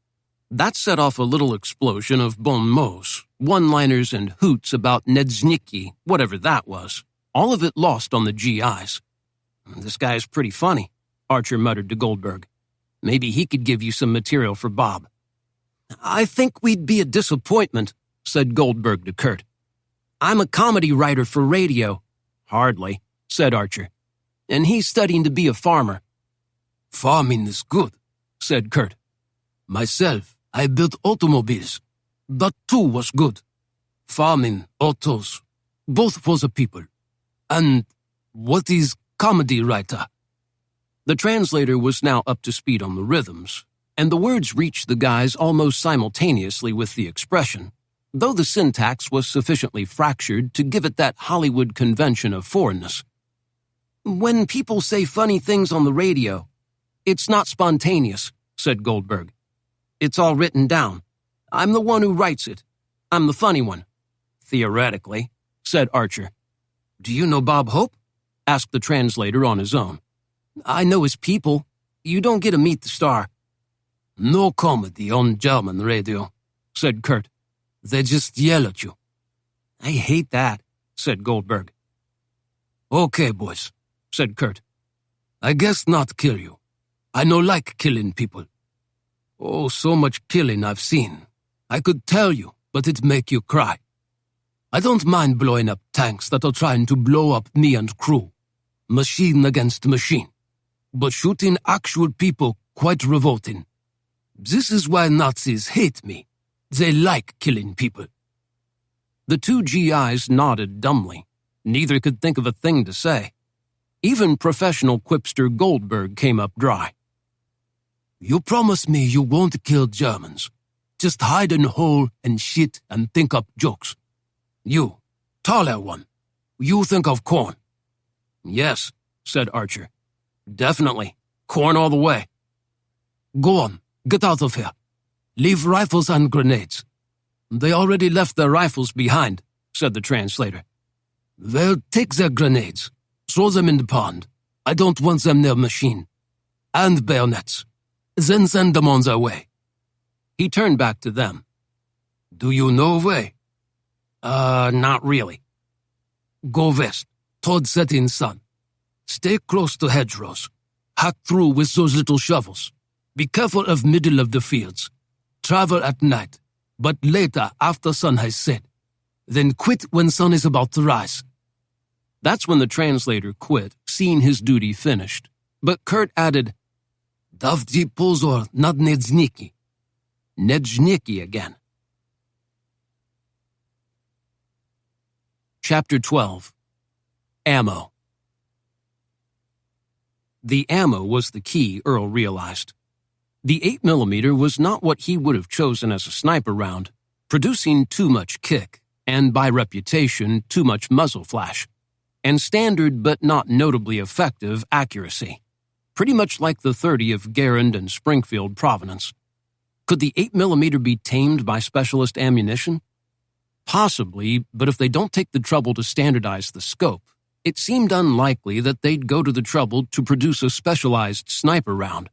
That set off a little explosion of bon mots, one-liners and hoots about Nedzniki, whatever that was, all of it lost on the GIs. "This guy's pretty funny," Archer muttered to Goldberg. "Maybe he could give you some material for Bob." "I think we'd be a disappointment," said Goldberg to Kurt. "I'm a comedy writer for radio." "Hardly," said Archer. "And he's studying to be a farmer." "Farming is good," said Kurt. "Myself, I built automobiles. That too was good. Farming, autos, both for the people. And what is comedy writer?" The translator was now up to speed on the rhythms, and the words reached the guys almost simultaneously with the expression, though the syntax was sufficiently fractured to give it that Hollywood convention of foreignness. "When people say funny things on the radio, it's not spontaneous," said Goldberg. "It's all written down. I'm the one who writes it. I'm the funny one. Theoretically, said Archer. Do you know Bob Hope? Asked the translator on his own. I know his people. You don't get to meet the star. No comedy on German radio, said Kurt. They just yell at you. I hate that, said Goldberg. Okay, boys, said Kurt. I guess not kill you. I no like killing people. Oh, so much killing I've seen. I could tell you, but it make you cry. I don't mind blowing up tanks that are trying to blow up me and crew. Machine against machine. But shooting actual people, quite revolting. This is why Nazis hate me. They like killing people. The two GIs nodded dumbly. Neither could think of a thing to say. Even professional quipster Goldberg came up dry. You promise me you won't kill Germans. Just hide in a hole and shit and think up jokes. You, taller one, you think of corn. Yes, said Archer. Definitely. Corn all the way. Go on, get out of here. Leave rifles and grenades. They already left their rifles behind, said the translator. Well, take their grenades. Throw them in the pond. I don't want them near machine. And bayonets. Then send them on their way. He turned back to them. Do you know way? Not really. Go west, toward setting sun. Stay close to hedgerows. Hack through with those little shovels. Be careful of middle of the fields. Travel at night, but later after sun has set. Then quit when sun is about to rise. That's when the translator quit, seeing his duty finished. But Kurt added, Davdi pozor nad nedzniki. Nedzniki again. Chapter 12. Ammo. The ammo was the key, Earl realized. The 8mm was not what he would have chosen as a sniper round, producing too much kick, and by reputation, too much muzzle flash, and standard but not notably effective accuracy, pretty much like the 30 of Garand and Springfield provenance. Could the 8mm be tamed by specialist ammunition? Possibly, but if they don't take the trouble to standardize the scope, it seemed unlikely that they'd go to the trouble to produce a specialized sniper round.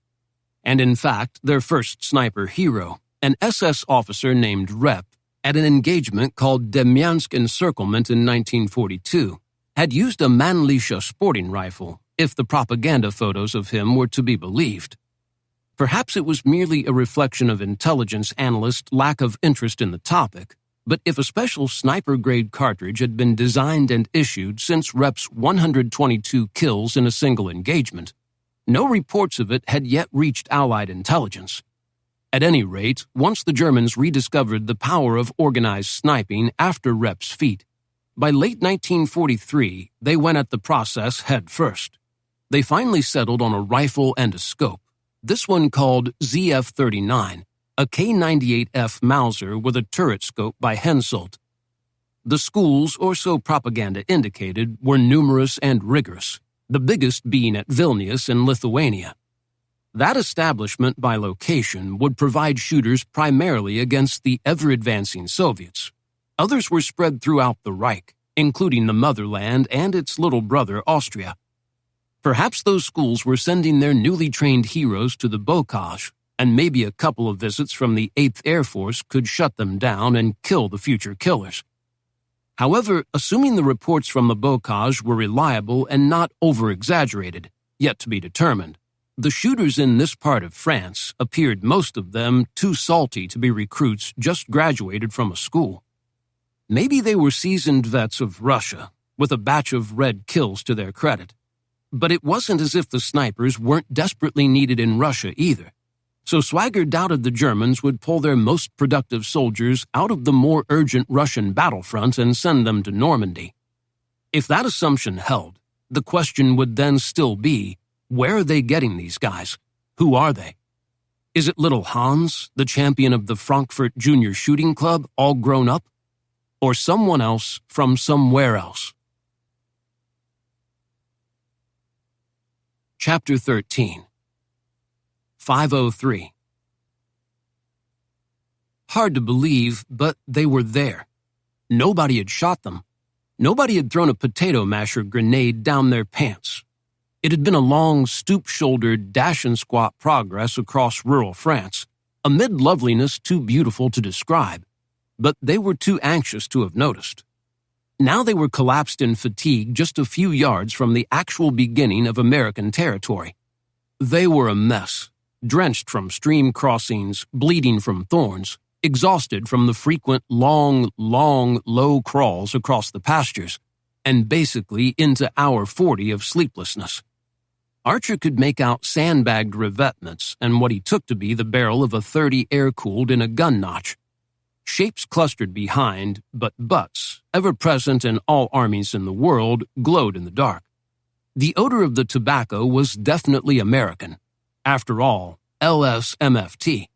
And in fact, their first sniper hero, an SS officer named Rep, at an engagement called Demyansk Encirclement in 1942, had used a Mannlicher sporting rifle, if the propaganda photos of him were to be believed. Perhaps it was merely a reflection of intelligence analysts' lack of interest in the topic, but if a special sniper-grade cartridge had been designed and issued since Rep's 122 kills in a single engagement, no reports of it had yet reached Allied intelligence. At any rate, once the Germans rediscovered the power of organized sniping after Rep's feat, by late 1943, they went at the process head first. They finally settled on a rifle and a scope, this one called ZF-39, a K98F Mauser with a turret scope by Hensoldt. The schools, or so propaganda indicated, were numerous and rigorous, the biggest being at Vilnius in Lithuania. That establishment by location would provide shooters primarily against the ever-advancing Soviets. Others were spread throughout the Reich, including the motherland and its little brother Austria. Perhaps those schools were sending their newly trained heroes to the Bocage, and maybe a couple of visits from the 8th Air Force could shut them down and kill the future killers. However, assuming the reports from the Bocage were reliable and not over-exaggerated, yet to be determined, the shooters in this part of France appeared, most of them, too salty to be recruits just graduated from a school. Maybe they were seasoned vets of Russia, with a batch of red kills to their credit. But it wasn't as if the snipers weren't desperately needed in Russia either. So Swagger doubted the Germans would pull their most productive soldiers out of the more urgent Russian battlefront and send them to Normandy. If that assumption held, the question would then still be, where are they getting these guys? Who are they? Is it little Hans, the champion of the Frankfurt Junior Shooting Club, all grown up? Or someone else from somewhere else? Chapter 13. 503. Hard to believe, but they were there. Nobody had shot them. Nobody had thrown a potato masher grenade down their pants. It had been a long, stoop-shouldered, dash-and-squat progress across rural France, amid loveliness too beautiful to describe, but they were too anxious to have noticed. Now they were collapsed in fatigue just a few yards from the actual beginning of American territory. They were a mess, drenched from stream crossings, bleeding from thorns, exhausted from the frequent long, low crawls across the pastures, and basically into hour 40 of sleeplessness. Archer could make out sandbagged revetments and what he took to be the barrel of a .30 air-cooled in a gun notch. Shapes clustered behind, but butts, ever present in all armies in the world, glowed in the dark. The odor of the tobacco was definitely American. After all, LSMFT.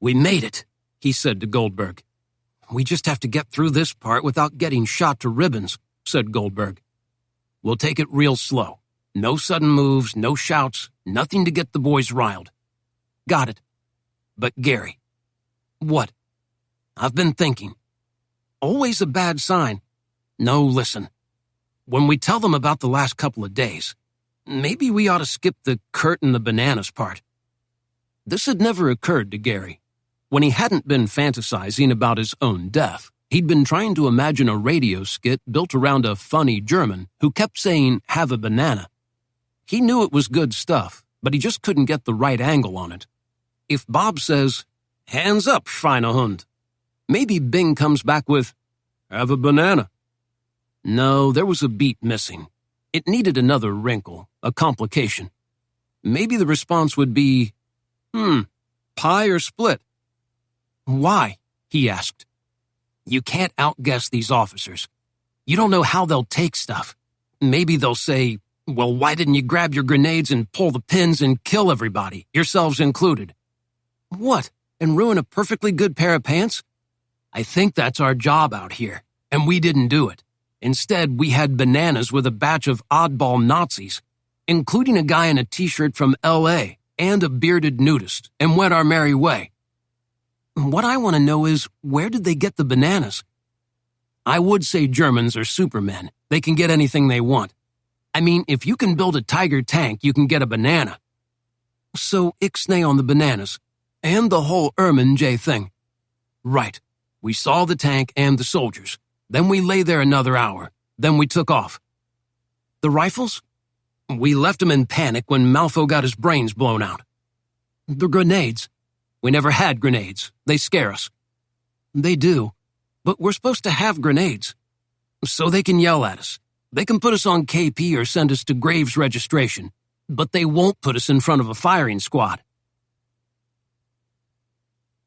"We made it," he said to Goldberg. "We just have to get through this part without getting shot to ribbons," said Goldberg. "We'll take it real slow. No sudden moves, no shouts, nothing to get the boys riled." "Got it. But Gary." "What?" "I've been thinking. Always a bad sign. No, listen. When we tell them about the last couple of days, maybe we ought to skip the Kurt and the bananas part." This had never occurred to Gary. When he hadn't been fantasizing about his own death, he'd been trying to imagine a radio skit built around a funny German who kept saying, "Have a banana." He knew it was good stuff, but he just couldn't get the right angle on it. If Bob says, "Hands up, Schweinehund," maybe Bing comes back with, "Have a banana." No, there was a beat missing. It needed another wrinkle, a complication. Maybe the response would be, pie or split? "Why?" he asked. "You can't outguess these officers. You don't know how they'll take stuff. Maybe they'll say, 'Well, why didn't you grab your grenades and pull the pins and kill everybody, yourselves included?' What, and ruin a perfectly good pair of pants? I think that's our job out here, and we didn't do it. Instead, we had bananas with a batch of oddball Nazis, including a guy in a t-shirt from L.A. and a bearded nudist, and went our merry way." "What I want to know is, where did they get the bananas?" "I would say Germans are supermen. They can get anything they want. I mean, if you can build a Tiger tank, you can get a banana." "So ixnay on the bananas, and the whole Ermin J thing." "Right. We saw the tank and the soldiers. Then we lay there another hour. Then we took off." "The rifles?" "We left them in panic when Malfo got his brains blown out." "The grenades?" "We never had grenades. They scare us." "They do. But we're supposed to have grenades." "So they can yell at us. They can put us on KP or send us to Graves registration. But they won't put us in front of a firing squad."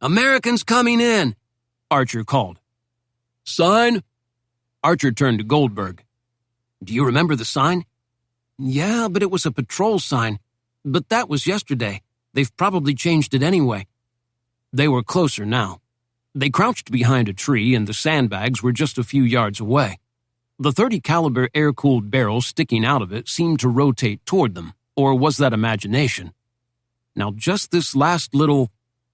"Americans coming in," Archer called. "Sign?" Archer turned to Goldberg. "Do you remember the sign?" "Yeah, but it was a patrol sign. But that was yesterday. They've probably changed it anyway." They were closer now. They crouched behind a tree and the sandbags were just a few yards away. The .30 caliber air-cooled barrel sticking out of it seemed to rotate toward them, or was that imagination? Now just this last little...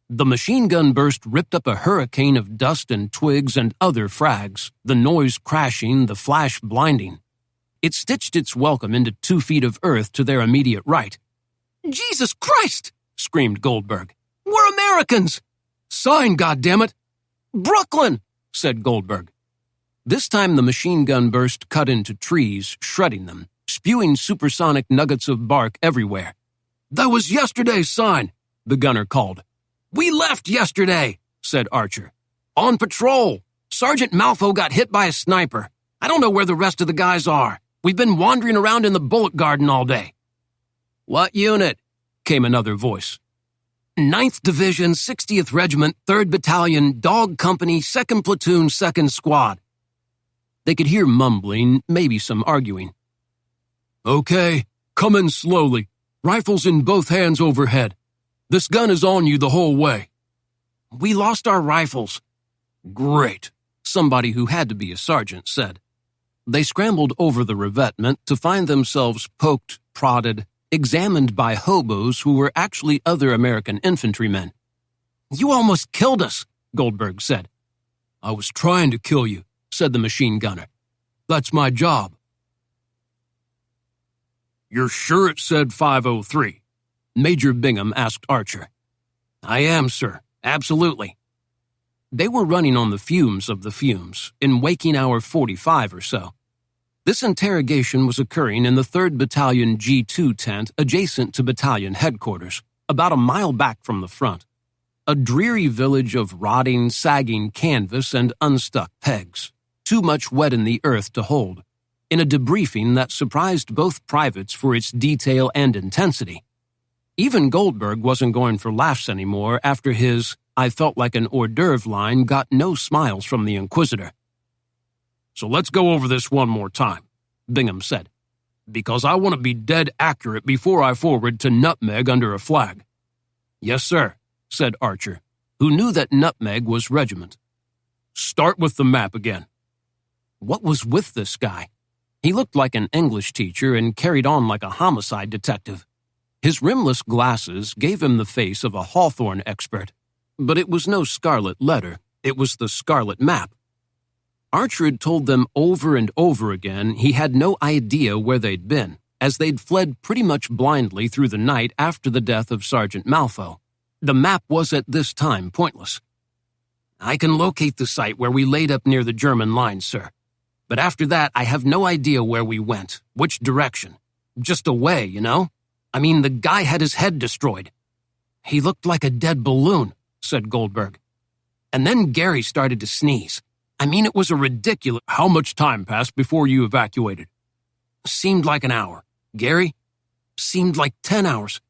The machine gun burst ripped up a hurricane of dust and twigs and other frags, the noise crashing, the flash blinding. It stitched its welcome into 2 feet of earth to their immediate right. "Jesus Christ!" screamed Goldberg. "We're Americans!" "Sign, goddammit!" "Brooklyn!" said Goldberg. This time the machine gun burst cut into trees, shredding them, spewing supersonic nuggets of bark everywhere. "That was yesterday's sign," the gunner called. "We left yesterday," said Archer. "On patrol. Sergeant Malfo got hit by a sniper. I don't know where the rest of the guys are. We've been wandering around in the bullet garden all day." "What unit?" came another voice. 9th Division, 60th Regiment, 3rd Battalion, Dog Company, 2nd Platoon, 2nd Squad. They could hear mumbling, maybe some arguing. "Okay, come in slowly. Rifles in both hands overhead. This gun is on you the whole way." "We lost our rifles." "Great," somebody who had to be a sergeant said. They scrambled over the revetment to find themselves poked, prodded, examined by hobos who were actually other American infantrymen. "You almost killed us," Goldberg said. I was trying to kill you, said the machine gunner. That's my job. You're sure it said 503? Major Bingham asked Archer. I am, sir. Absolutely. They were running on the fumes of the fumes, in waking hour 45 or so. This interrogation was occurring in the 3rd Battalion G2 tent adjacent to battalion headquarters, about a mile back from the front. A dreary village of rotting, sagging canvas and unstuck pegs, too much wet in the earth to hold, in a debriefing that surprised both privates for its detail and intensity. Even Goldberg wasn't going for laughs anymore after his "I felt like an hors d'oeuvre" line got no smiles from the Inquisitor. So let's go over this one more time, Bingham said, because I want to be dead accurate before I forward to Nutmeg under a flag. Yes, sir, said Archer, who knew that Nutmeg was regiment. Start with the map again. What was with this guy? He looked like an English teacher and carried on like a homicide detective. His rimless glasses gave him the face of a Hawthorne expert, but it was no scarlet letter, it was the scarlet map. Archer had told them over and over again he had no idea where they'd been, as they'd fled pretty much blindly through the night after the death of Sergeant Malfoy. The map was at this time pointless. I can locate the site where we laid up near the German lines, sir. But after that, I have no idea where we went, which direction. Just away, you know? I mean, the guy had his head destroyed. He looked like a dead balloon, said Goldberg. And then Gary started to sneeze. I mean, it was a ridiculous... How much time passed before you evacuated? Seemed like an hour. Gary? Seemed like 10 hours.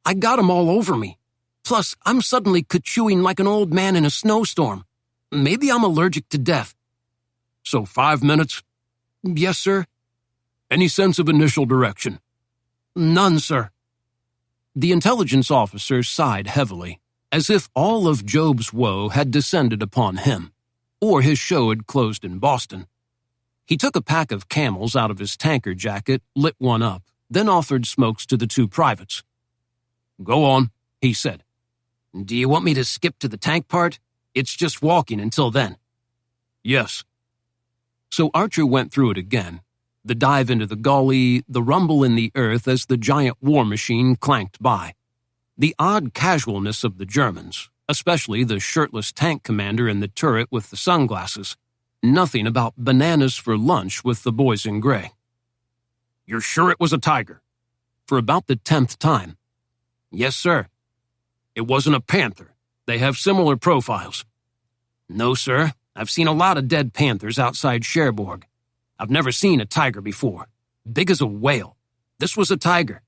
I got him all over me. Plus, I'm suddenly ka-chewing like an old man in a snowstorm. Maybe I'm allergic to death. So 5 minutes? Yes, sir. Any sense of initial direction? None, sir. The intelligence officer sighed heavily, as if all of Job's woe had descended upon him, or his show had closed in Boston. He took a pack of Camels out of his tanker jacket, lit one up, then offered smokes to the 2 privates. Go on, he said. Do you want me to skip to the tank part? It's just walking until then. Yes. So Archer went through it again. The dive into the gully, the rumble in the earth as the giant war machine clanked by. The odd casualness of the Germans, especially the shirtless tank commander in the turret with the sunglasses. Nothing about bananas for lunch with the boys in gray. You're sure it was a tiger? For about the 10th time. Yes, sir. It wasn't a panther. They have similar profiles. No, sir. I've seen a lot of dead panthers outside Cherbourg. I've never seen a tiger before. Big as a whale. This was a tiger.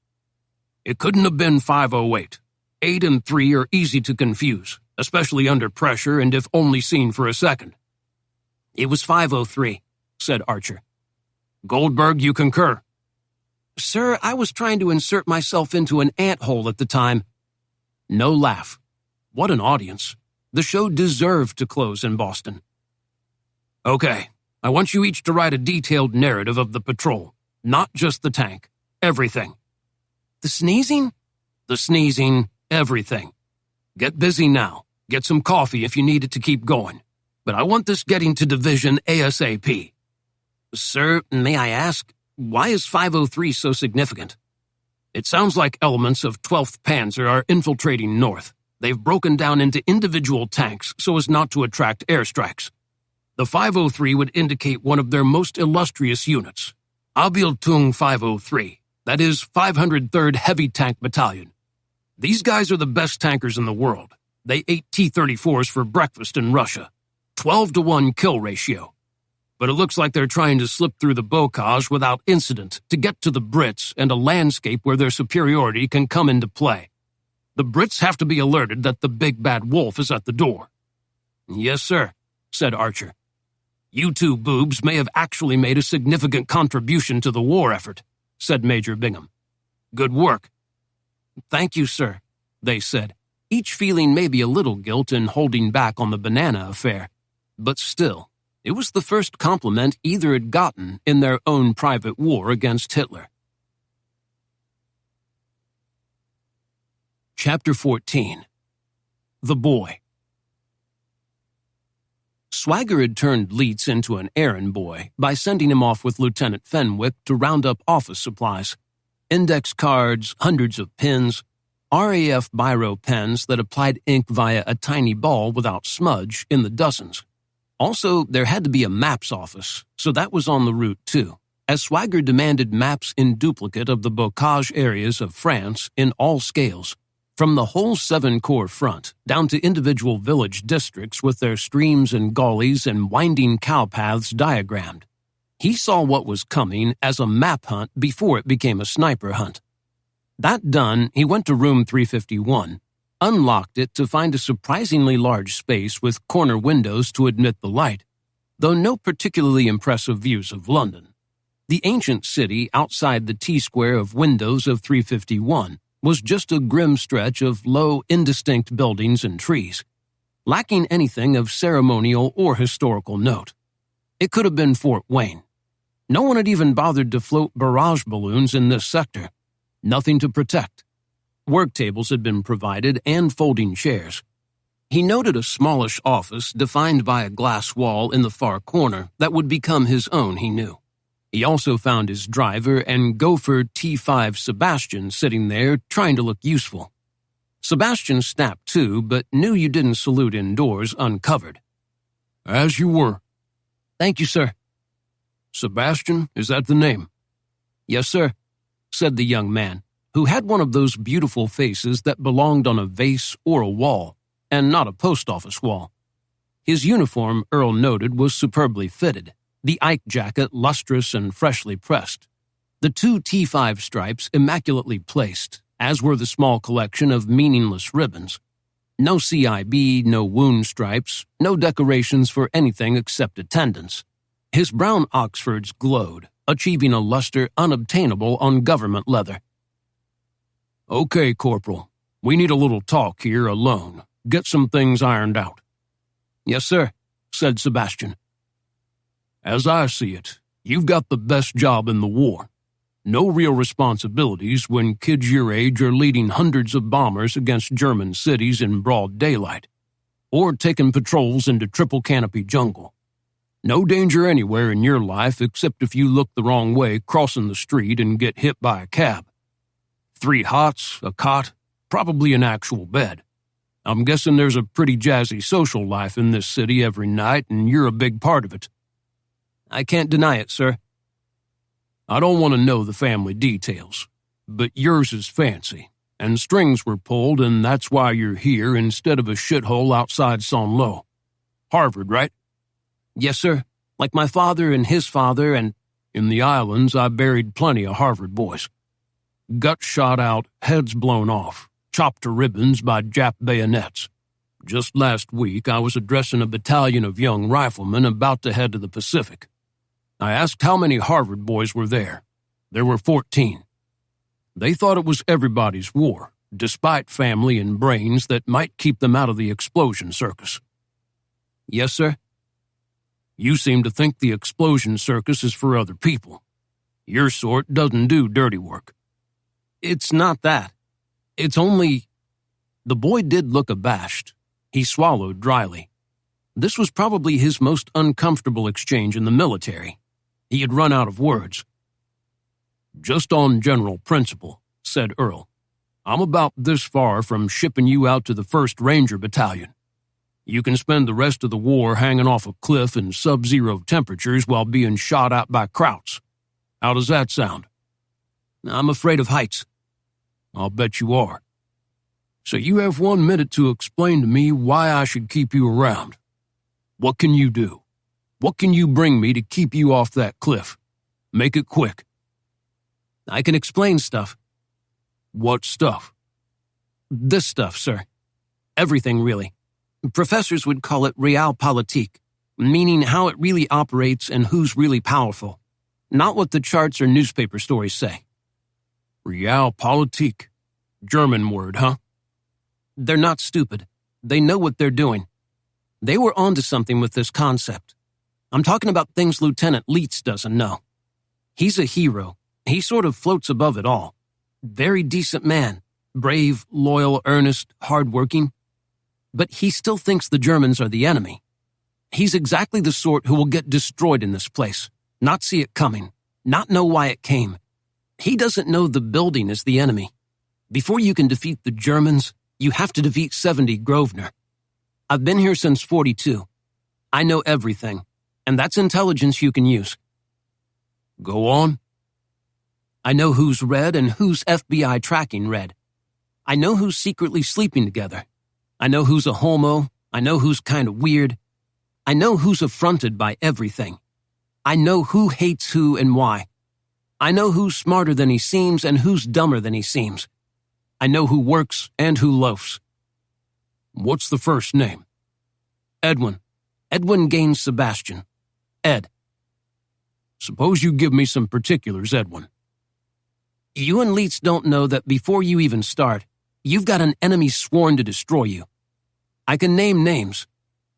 It couldn't have been 508. 8 and 3 are easy to confuse, especially under pressure and if only seen for a second. It was 503, said Archer. Goldberg, you concur? Sir, I was trying to insert myself into an ant-hole at the time. No laugh. What an audience. The show deserved to close in Boston. Okay, I want you each to write a detailed narrative of the patrol, not just the tank. Everything. The sneezing? The sneezing, everything. Get busy now. Get some coffee if you need it to keep going. But I want this getting to division ASAP. Sir, may I ask, why is 503 so significant? It sounds like elements of 12th Panzer are infiltrating north. They've broken down into individual tanks so as not to attract airstrikes. The 503 would indicate one of their most illustrious units, Abiltung 503, that is 503rd Heavy Tank Battalion. These guys are the best tankers in the world. They ate T-34s for breakfast in Russia. 12-to-1 kill ratio. But it looks like they're trying to slip through the bocage without incident to get to the Brits and a landscape where their superiority can come into play. The Brits have to be alerted that the big bad wolf is at the door. Yes, sir, said Archer. You 2 boobs may have actually made a significant contribution to the war effort, said Major Bingham. Good work. Thank you, sir, they said, each feeling maybe a little guilt in holding back on the banana affair. But still, it was the first compliment either had gotten in their own private war against Hitler. Chapter 14. The Boy. Swagger had turned Leitz into an errand boy by sending him off with Lieutenant Fenwick to round up office supplies. Index cards, hundreds of pins, RAF biro pens that applied ink via a tiny ball without smudge in the dozens. Also, there had to be a maps office, so that was on the route too, as Swagger demanded maps in duplicate of the bocage areas of France in all scales, from the whole 7-corps front down to individual village districts with their streams and gullies and winding cow paths diagrammed. He saw what was coming as a map hunt before it became a sniper hunt. That done, he went to room 351, unlocked it to find a surprisingly large space with corner windows to admit the light, though no particularly impressive views of London. The ancient city outside the T-square of windows of 351 was just a grim stretch of low, indistinct buildings and trees, lacking anything of ceremonial or historical note. It could have been Fort Wayne. No one had even bothered to float barrage balloons in this sector. Nothing to protect. Work tables had been provided and folding chairs. He noted a smallish office defined by a glass wall in the far corner that would become his own, he knew. He also found his driver and gopher T5 Sebastian sitting there trying to look useful. Sebastian snapped too, but knew you didn't salute indoors uncovered. As you were. Thank you, sir. Sebastian, is that the name? Yes, sir, said the young man, who had one of those beautiful faces that belonged on a vase or a wall, and not a post office wall. His uniform, Earl noted, was superbly fitted, the Ike jacket lustrous and freshly pressed, the 2 T5 stripes immaculately placed, as were the small collection of meaningless ribbons. No CIB, no wound stripes, no decorations for anything except attendance. His brown Oxfords glowed, achieving a luster unobtainable on government leather. Okay, Corporal. We need a little talk here alone. Get some things ironed out. Yes, sir, said Sebastian. As I see it, you've got the best job in the war. No real responsibilities when kids your age are leading hundreds of bombers against German cities in broad daylight, or taking patrols into triple canopy jungle. No danger anywhere in your life except if you look the wrong way crossing the street and get hit by a cab. 3 hots, a cot, probably an actual bed. I'm guessing there's a pretty jazzy social life in this city every night, and you're a big part of it. I can't deny it, sir. I don't want to know the family details, but yours is fancy, and strings were pulled, and that's why you're here instead of a shithole outside Saint-Lô. Harvard, right? Yes, sir. Like my father and his father and... In the islands, I buried plenty of Harvard boys. Guts shot out, heads blown off, chopped to ribbons by Jap bayonets. Just last week, I was addressing a battalion of young riflemen about to head to the Pacific. I asked how many Harvard boys were there. There were 14. They thought it was everybody's war, despite family and brains that might keep them out of the explosion circus. Yes, sir. You seem to think the explosion circus is for other people. Your sort doesn't do dirty work. It's not that. It's only... The boy did look abashed. He swallowed dryly. This was probably his most uncomfortable exchange in the military. He had run out of words. Just on general principle, said Earl. I'm about this far from shipping you out to the 1st Ranger Battalion. You can spend the rest of the war hanging off a cliff in sub-zero temperatures while being shot at by Krauts. How does that sound? I'm afraid of heights. I'll bet you are. So you have 1 minute to explain to me why I should keep you around. What can you do? What can you bring me to keep you off that cliff? Make it quick. I can explain stuff. What stuff? This stuff, sir. Everything, really. Professors would call it realpolitik, meaning how it really operates and who's really powerful, not what the charts or newspaper stories say. Realpolitik. German word, huh? They're not stupid. They know what they're doing. They were onto something with this concept. I'm talking about things Lieutenant Leitz doesn't know. He's a hero. He sort of floats above it all. Very decent man. Brave, loyal, earnest, hardworking. But he still thinks the Germans are the enemy. He's exactly the sort who will get destroyed in this place, not see it coming, not know why it came. He doesn't know the building is the enemy. Before you can defeat the Germans, you have to defeat 70 Grosvenor. I've been here since 42. I know everything, and that's intelligence you can use. Go on. I know who's red and who's FBI tracking red. I know who's secretly sleeping together. I know who's a homo. I know who's kind of weird. I know who's affronted by everything. I know who hates who and why. I know who's smarter than he seems and who's dumber than he seems. I know who works and who loafs. What's the first name? Edwin. Edwin Gaines Sebastian. Ed. Suppose you give me some particulars, Edwin. You and Leets don't know that before you even start, you've got an enemy sworn to destroy you. I can name names.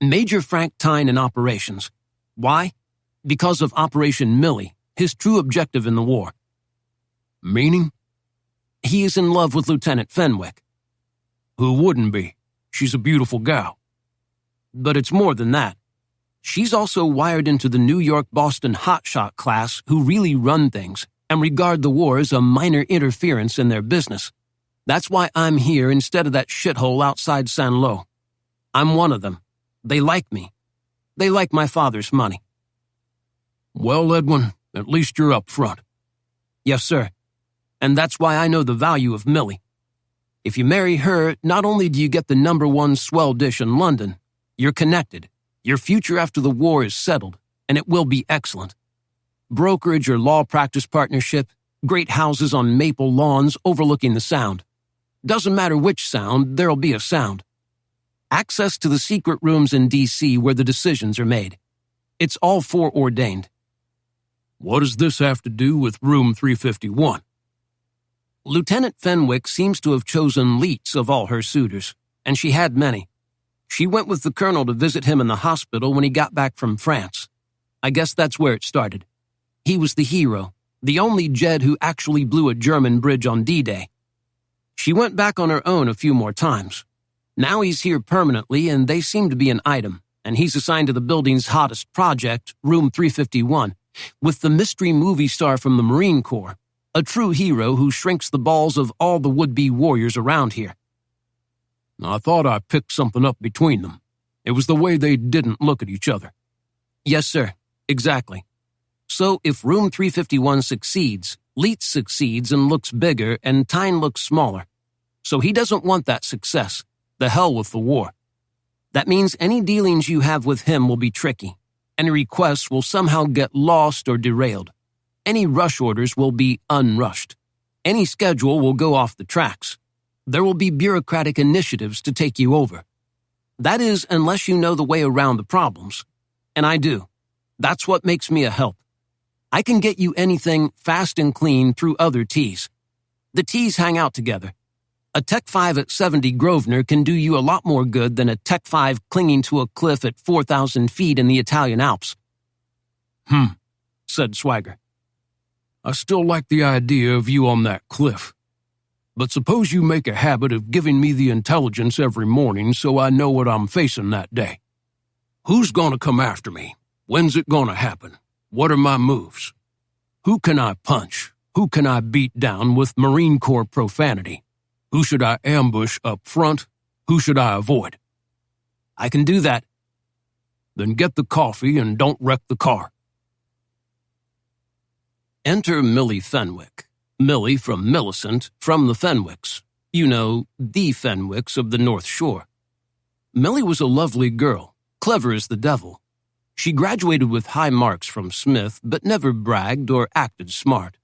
Major Frank Tyne in operations. Why? Because of Operation Millie, his true objective in the war. Meaning? He is in love with Lieutenant Fenwick. Who wouldn't be? She's a beautiful gal. But it's more than that. She's also wired into the New York-Boston hotshot class who really run things and regard the war as a minor interference in their business. That's why I'm here instead of that shithole outside Saint-Lô. I'm one of them. They like me. They like my father's money. Well, Edwin, at least you're up front. Yes, sir. And that's why I know the value of Millie. If you marry her, not only do you get the #1 swell dish in London, you're connected. Your future after the war is settled, and it will be excellent. Brokerage or law practice partnership, great houses on maple lawns overlooking the Sound. Doesn't matter which sound, there'll be a sound. Access to the secret rooms in D.C. where the decisions are made. It's all foreordained. What does this have to do with room 351? Lieutenant Fenwick seems to have chosen Leets of all her suitors, and she had many. She went with the colonel to visit him in the hospital when he got back from France. I guess that's where it started. He was the hero, the only Jed who actually blew a German bridge on D-Day. She went back on her own a few more times. Now he's here permanently, and they seem to be an item, and he's assigned to the building's hottest project, room 351, with the mystery movie star from the Marine Corps, a true hero who shrinks the balls of all the would-be warriors around here. I thought I picked something up between them. It was the way they didn't look at each other. Yes, sir. Exactly. So if room 351 succeeds, Leets succeeds and looks bigger, and Tyne looks smaller. So he doesn't want that success. The hell with the war. That means any dealings you have with him will be tricky. Any requests will somehow get lost or derailed. Any rush orders will be unrushed. Any schedule will go off the tracks. There will be bureaucratic initiatives to take you over. That is, unless you know the way around the problems. And I do. That's what makes me a help. I can get you anything fast and clean through other T's. The T's hang out together. A Tech 5 at 70 Grosvenor can do you a lot more good than a Tech 5 clinging to a cliff at 4,000 feet in the Italian Alps. Said Swagger. I still like the idea of you on that cliff. But suppose you make a habit of giving me the intelligence every morning so I know what I'm facing that day. Who's gonna come after me? When's it gonna happen? What are my moves? Who can I punch? Who can I beat down with Marine Corps profanity? Who should I ambush up front? Who should I avoid? I can do that. Then get the coffee and don't wreck the car. Enter Millie Fenwick. Millie from Millicent, from the Fenwicks. You know, the Fenwicks of the North Shore. Millie was a lovely girl, clever as the devil. She graduated with high marks from Smith, but never bragged or acted smart.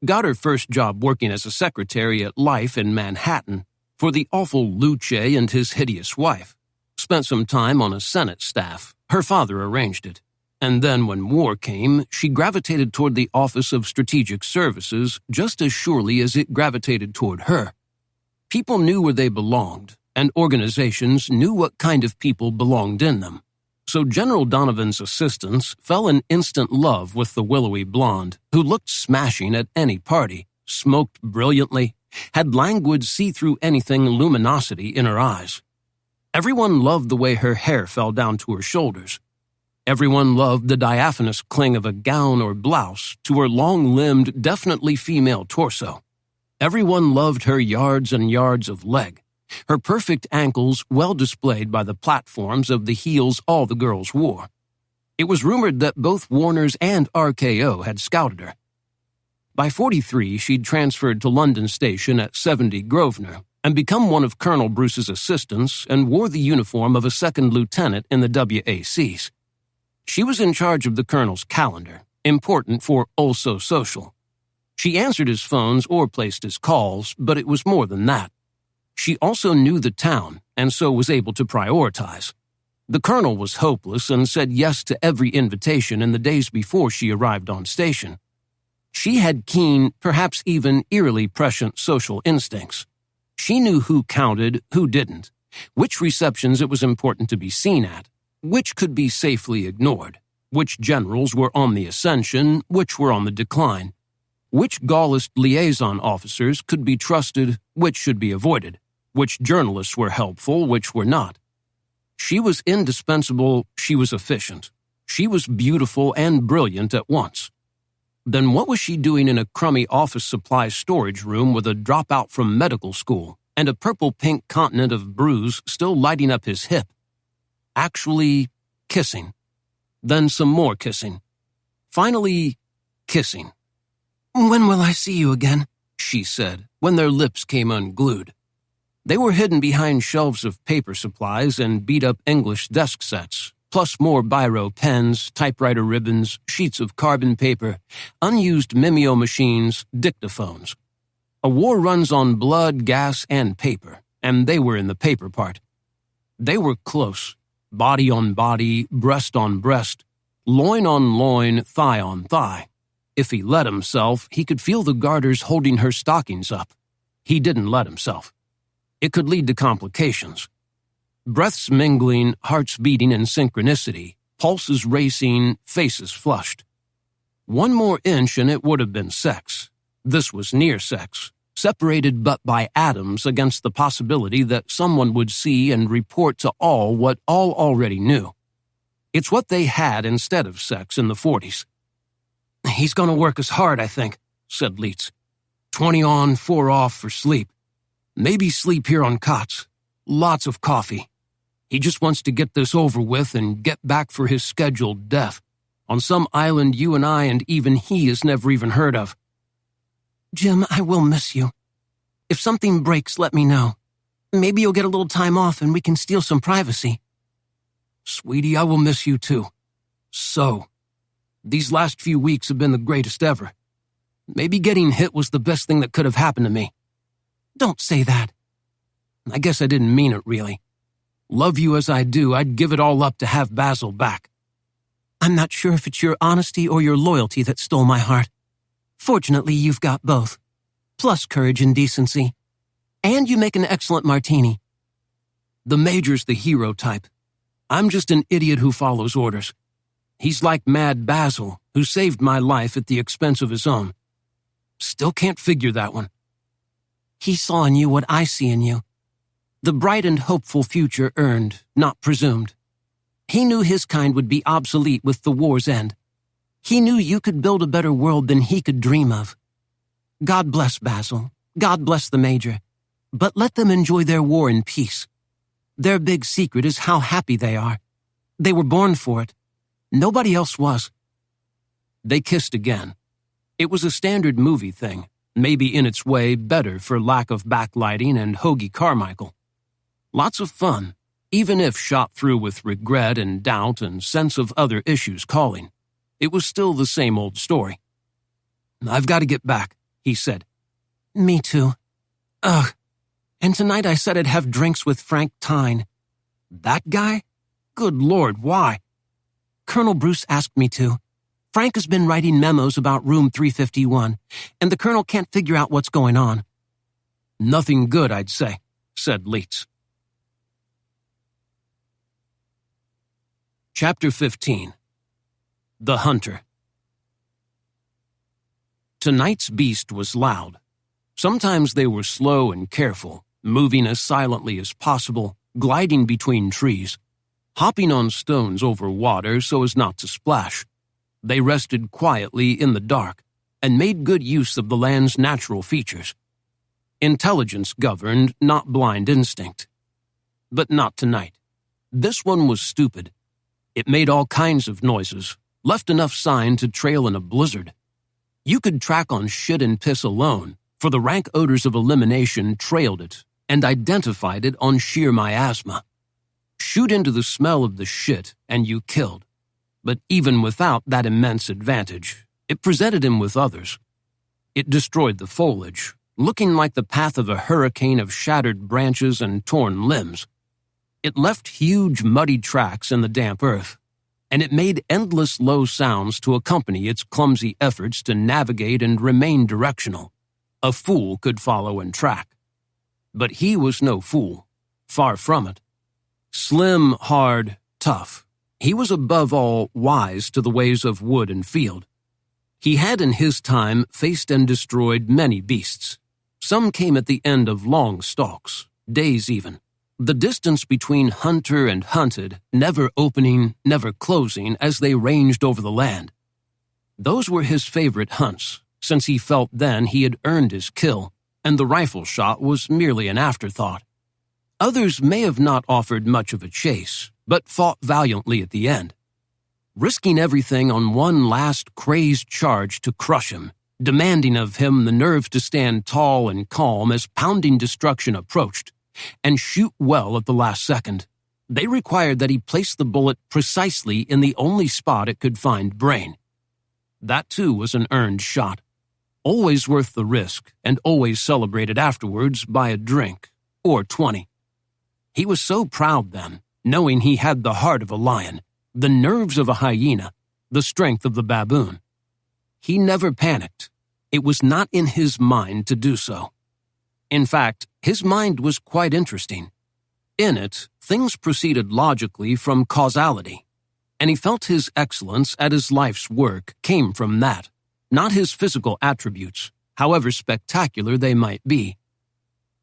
Got her first job working as a secretary at Life in Manhattan for the awful Luce and his hideous wife. Spent some time on a Senate staff. Her father arranged it. And then when war came, she gravitated toward the Office of Strategic Services just as surely as it gravitated toward her. People knew where they belonged, and organizations knew what kind of people belonged in them. So General Donovan's assistants fell in instant love with the willowy blonde, who looked smashing at any party, smoked brilliantly, had languid see-through-anything luminosity in her eyes. Everyone loved the way her hair fell down to her shoulders. Everyone loved the diaphanous cling of a gown or blouse to her long-limbed, definitely female torso. Everyone loved her yards and yards of leg, her perfect ankles well displayed by the platforms of the heels all the girls wore. It was rumored that both Warners and RKO had scouted her. By 43, she'd transferred to London Station at 70 Grosvenor and become one of Colonel Bruce's assistants and wore the uniform of a second lieutenant in the WACs. She was in charge of the colonel's calendar, important for also social. She answered his phones or placed his calls, but it was more than that. She also knew the town and so was able to prioritize. The colonel was hopeless and said yes to every invitation in the days before she arrived on station. She had keen, perhaps even eerily prescient social instincts. She knew who counted, who didn't, which receptions it was important to be seen at, which could be safely ignored, which generals were on the ascension, which were on the decline, which Gaullist liaison officers could be trusted, which should be avoided, which journalists were helpful, which were not. She was indispensable, she was efficient. She was beautiful and brilliant at once. Then what was she doing in a crummy office supply storage room with a dropout from medical school and a purple-pink continent of bruise still lighting up his hip? Actually, kissing. Then some more kissing. Finally, kissing. "When will I see you again?" she said, when their lips came unglued. They were hidden behind shelves of paper supplies and beat-up English desk sets, plus more biro pens, typewriter ribbons, sheets of carbon paper, unused mimeo machines, dictaphones. A war runs on blood, gas, and paper, and they were in the paper part. They were close, body on body, breast on breast, loin on loin, thigh on thigh. If he let himself, he could feel the garters holding her stockings up. He didn't let himself. It could lead to complications. Breaths mingling, hearts beating in synchronicity, pulses racing, faces flushed. One more inch and it would have been sex. This was near sex, separated but by atoms against the possibility that someone would see and report to all what all already knew. It's what they had instead of sex in the 40s. "He's going to work us hard, I think," said Leitz. 20 on, 4 off for sleep. Maybe sleep here on cots. Lots of coffee. He just wants to get this over with and get back for his scheduled death, on some island you and I and even he has never even heard of. "Jim, I will miss you. If something breaks, let me know. Maybe you'll get a little time off and we can steal some privacy." "Sweetie, I will miss you too. So. These last few weeks have been the greatest ever. Maybe getting hit was the best thing that could have happened to me." "Don't say that." "I guess I didn't mean it, really. Love you as I do, I'd give it all up to have Basil back." "I'm not sure if it's your honesty or your loyalty that stole my heart. Fortunately, you've got both. Plus courage and decency. And you make an excellent martini." "The Major's the hero type. I'm just an idiot who follows orders. He's like Mad Basil, who saved my life at the expense of his own. Still can't figure that one." "He saw in you what I see in you. The bright and hopeful future earned, not presumed. He knew his kind would be obsolete with the war's end. He knew you could build a better world than he could dream of. God bless Basil. God bless the Major. But let them enjoy their war in peace. Their big secret is how happy they are. They were born for it. Nobody else was." They kissed again. It was a standard movie thing, maybe in its way better for lack of backlighting and Hoagie Carmichael. Lots of fun, even if shot through with regret and doubt and sense of other issues calling. It was still the same old story. "I've got to get back," he said. "Me too. Ugh. And tonight I said I'd have drinks with Frank Tyne." "That guy? Good Lord, why?" "Colonel Bruce asked me to. Frank has been writing memos about room 351, and the colonel can't figure out what's going on." "Nothing good, I'd say," said Leitz. Chapter 15. The Hunter. Tonight's beast was loud. Sometimes they were slow and careful, moving as silently as possible, gliding between trees. hopping on stones over water so as not to splash. They rested quietly in the dark and made good use of the land's natural features. Intelligence governed, not blind instinct. But not tonight. This one was stupid. It made all kinds of noises, left enough sign to trail in a blizzard. You could track on shit and piss alone, for the rank odors of elimination trailed it and identified it on sheer miasma. Shoot into the smell of the shit and you killed. But even without that immense advantage, it presented him with others. It destroyed the foliage, looking like the path of a hurricane of shattered branches and torn limbs. It left huge muddy tracks in the damp earth, and it made endless low sounds to accompany its clumsy efforts to navigate and remain directional. A fool could follow and track. But he was no fool. Far from it. Slim, hard, tough, he was above all wise to the ways of wood and field. He had in his time faced and destroyed many beasts. Some came at the end of long stalks, days even. The distance between hunter and hunted, never opening, never closing as they ranged over the land. Those were his favorite hunts, since he felt then he had earned his kill, and the rifle shot was merely an afterthought. Others may have not offered much of a chase, but fought valiantly at the end, risking everything on one last crazed charge to crush him, demanding of him the nerve to stand tall and calm as pounding destruction approached, and shoot well at the last second. They required that he place the bullet precisely in the only spot it could find brain. That too was an earned shot, always worth the risk and always celebrated afterwards by a drink, or 20. He was so proud then, knowing he had the heart of a lion, the nerves of a hyena, the strength of the baboon. He never panicked. It was not in his mind to do so. In fact, his mind was quite interesting. In it, things proceeded logically from causality, and he felt his excellence at his life's work came from that, not his physical attributes, however spectacular they might be.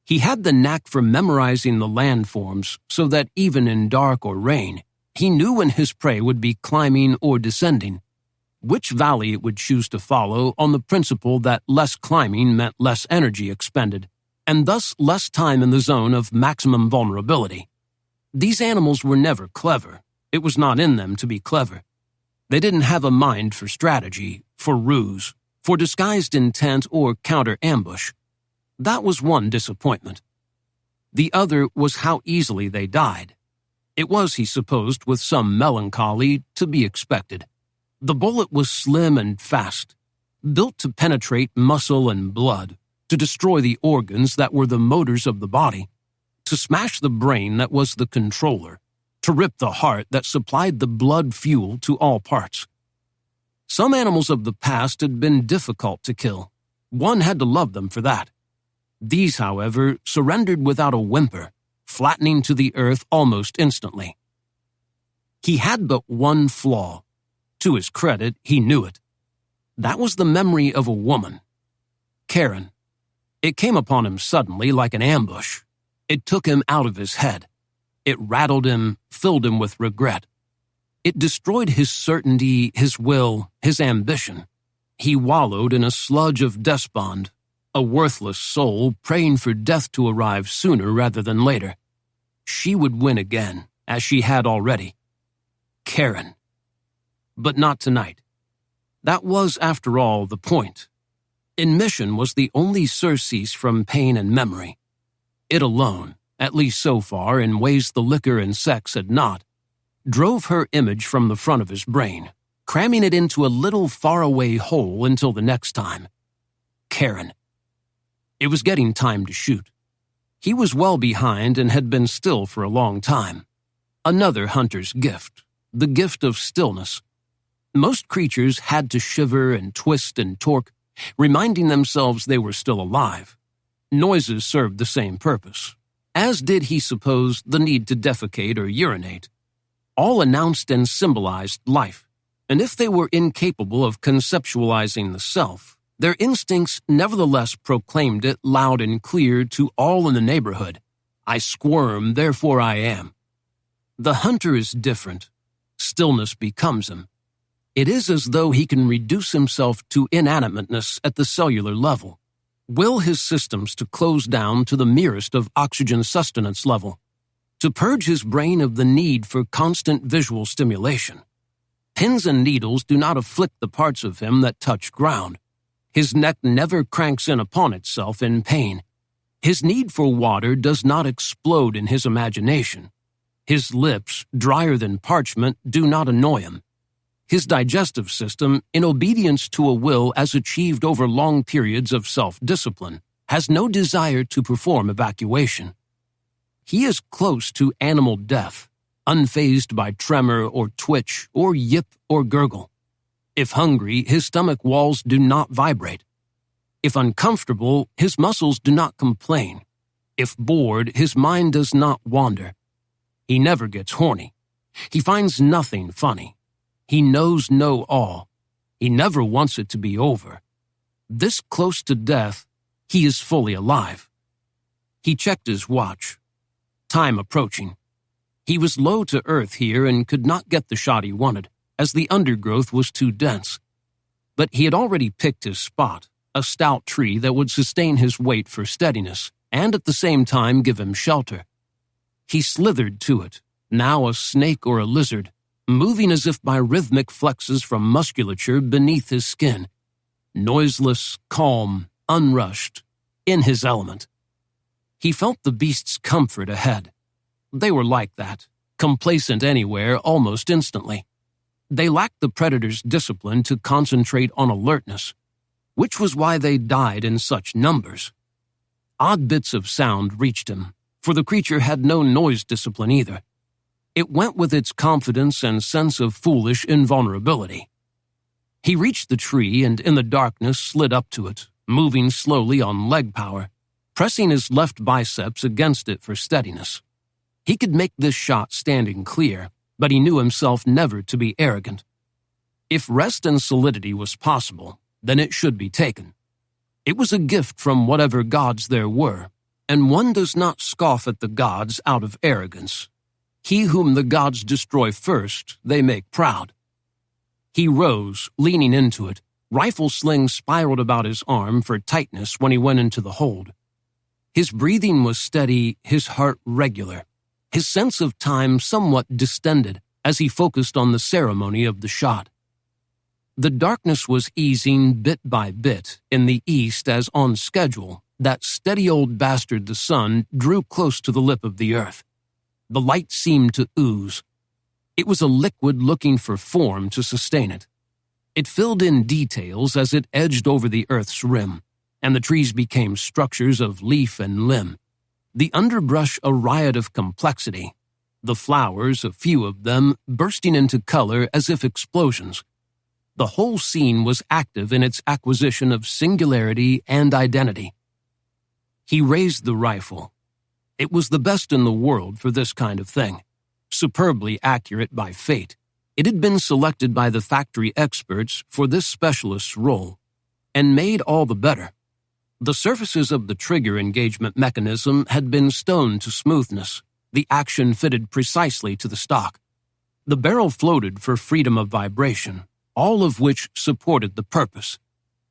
He had the knack for memorizing the landforms so that even in dark or rain, he knew when his prey would be climbing or descending, which valley it would choose to follow on the principle that less climbing meant less energy expended, and thus less time in the zone of maximum vulnerability. These animals were never clever. It was not in them to be clever. They didn't have a mind for strategy, for ruse, for disguised intent or counter-ambush. That was one disappointment. The other was how easily they died. It was, he supposed, with some melancholy, to be expected. The bullet was slim and fast, built to penetrate muscle and blood, to destroy the organs that were the motors of the body, to smash the brain that was the controller, to rip the heart that supplied the blood fuel to all parts. Some animals of the past had been difficult to kill. One had to love them for that. These, however, surrendered without a whimper, flattening to the earth almost instantly. He had but one flaw. To his credit, he knew it. That was the memory of a woman. Karen. It came upon him suddenly like an ambush. It took him out of his head. It rattled him, filled him with regret. It destroyed his certainty, his will, his ambition. He wallowed in a sludge of despond, a worthless soul praying for death to arrive sooner rather than later. She would win again, as she had already. Karen. But not tonight. That was, after all, the point. Admission was the only surcease from pain and memory. It alone, at least so far in ways the liquor and sex had not, drove her image from the front of his brain, cramming it into a little faraway hole until the next time. Karen. It was getting time to shoot. He was well behind and had been still for a long time. Another hunter's gift, the gift of stillness. Most creatures had to shiver and twist and torque, reminding themselves they were still alive. Noises served the same purpose, as did, he supposed, the need to defecate or urinate. All announced and symbolized life, and if they were incapable of conceptualizing the self, their instincts nevertheless proclaimed it loud and clear to all in the neighborhood. I squirm, therefore I am. The hunter is different. Stillness becomes him. It is as though he can reduce himself to inanimateness at the cellular level, will his systems to close down to the merest of oxygen sustenance level, to purge his brain of the need for constant visual stimulation. Pins and needles do not afflict the parts of him that touch ground. His neck never cranks in upon itself in pain. His need for water does not explode in his imagination. His lips, drier than parchment, do not annoy him. His digestive system, in obedience to a will as achieved over long periods of self-discipline, has no desire to perform evacuation. He is close to animal death, unfazed by tremor or twitch or yip or gurgle. If hungry, his stomach walls do not vibrate. If uncomfortable, his muscles do not complain. If bored, his mind does not wander. He never gets horny. He finds nothing funny. He knows no awe. He never wants it to be over. This close to death, he is fully alive. He checked his watch. Time approaching. He was low to earth here and could not get the shot he wanted, as the undergrowth was too dense. But he had already picked his spot, a stout tree that would sustain his weight for steadiness, and at the same time give him shelter. He slithered to it, now a snake or a lizard, moving as if by rhythmic flexes from musculature beneath his skin. Noiseless, calm, unrushed, in his element. He felt the beast's comfort ahead. They were like that, complacent anywhere almost instantly. They lacked the predator's discipline to concentrate on alertness, which was why they died in such numbers. Odd bits of sound reached him, for the creature had no noise discipline either. It went with its confidence and sense of foolish invulnerability. He reached the tree and in the darkness slid up to it, moving slowly on leg power, pressing his left biceps against it for steadiness. He could make this shot standing clear, but he knew himself never to be arrogant. If rest and solidity was possible, then it should be taken. It was a gift from whatever gods there were, and one does not scoff at the gods out of arrogance. He whom the gods destroy first, they make proud. He rose, leaning into it. Rifle sling spiraled about his arm for tightness when he went into the hold. His breathing was steady, his heart regular, his sense of time somewhat distended as he focused on the ceremony of the shot. The darkness was easing bit by bit in the east as on schedule, that steady old bastard the sun drew close to the lip of the earth. The light seemed to ooze. It was a liquid looking for form to sustain it. It filled in details as it edged over the earth's rim, and the trees became structures of leaf and limb. The underbrush a riot of complexity, the flowers, a few of them, bursting into color as if explosions. The whole scene was active in its acquisition of singularity and identity. He raised the rifle. It was the best in the world for this kind of thing, superbly accurate by fate. It had been selected by the factory experts for this specialist's role, and made all the better. The surfaces of the trigger engagement mechanism had been stoned to smoothness, the action fitted precisely to the stock. The barrel floated for freedom of vibration, all of which supported the purpose.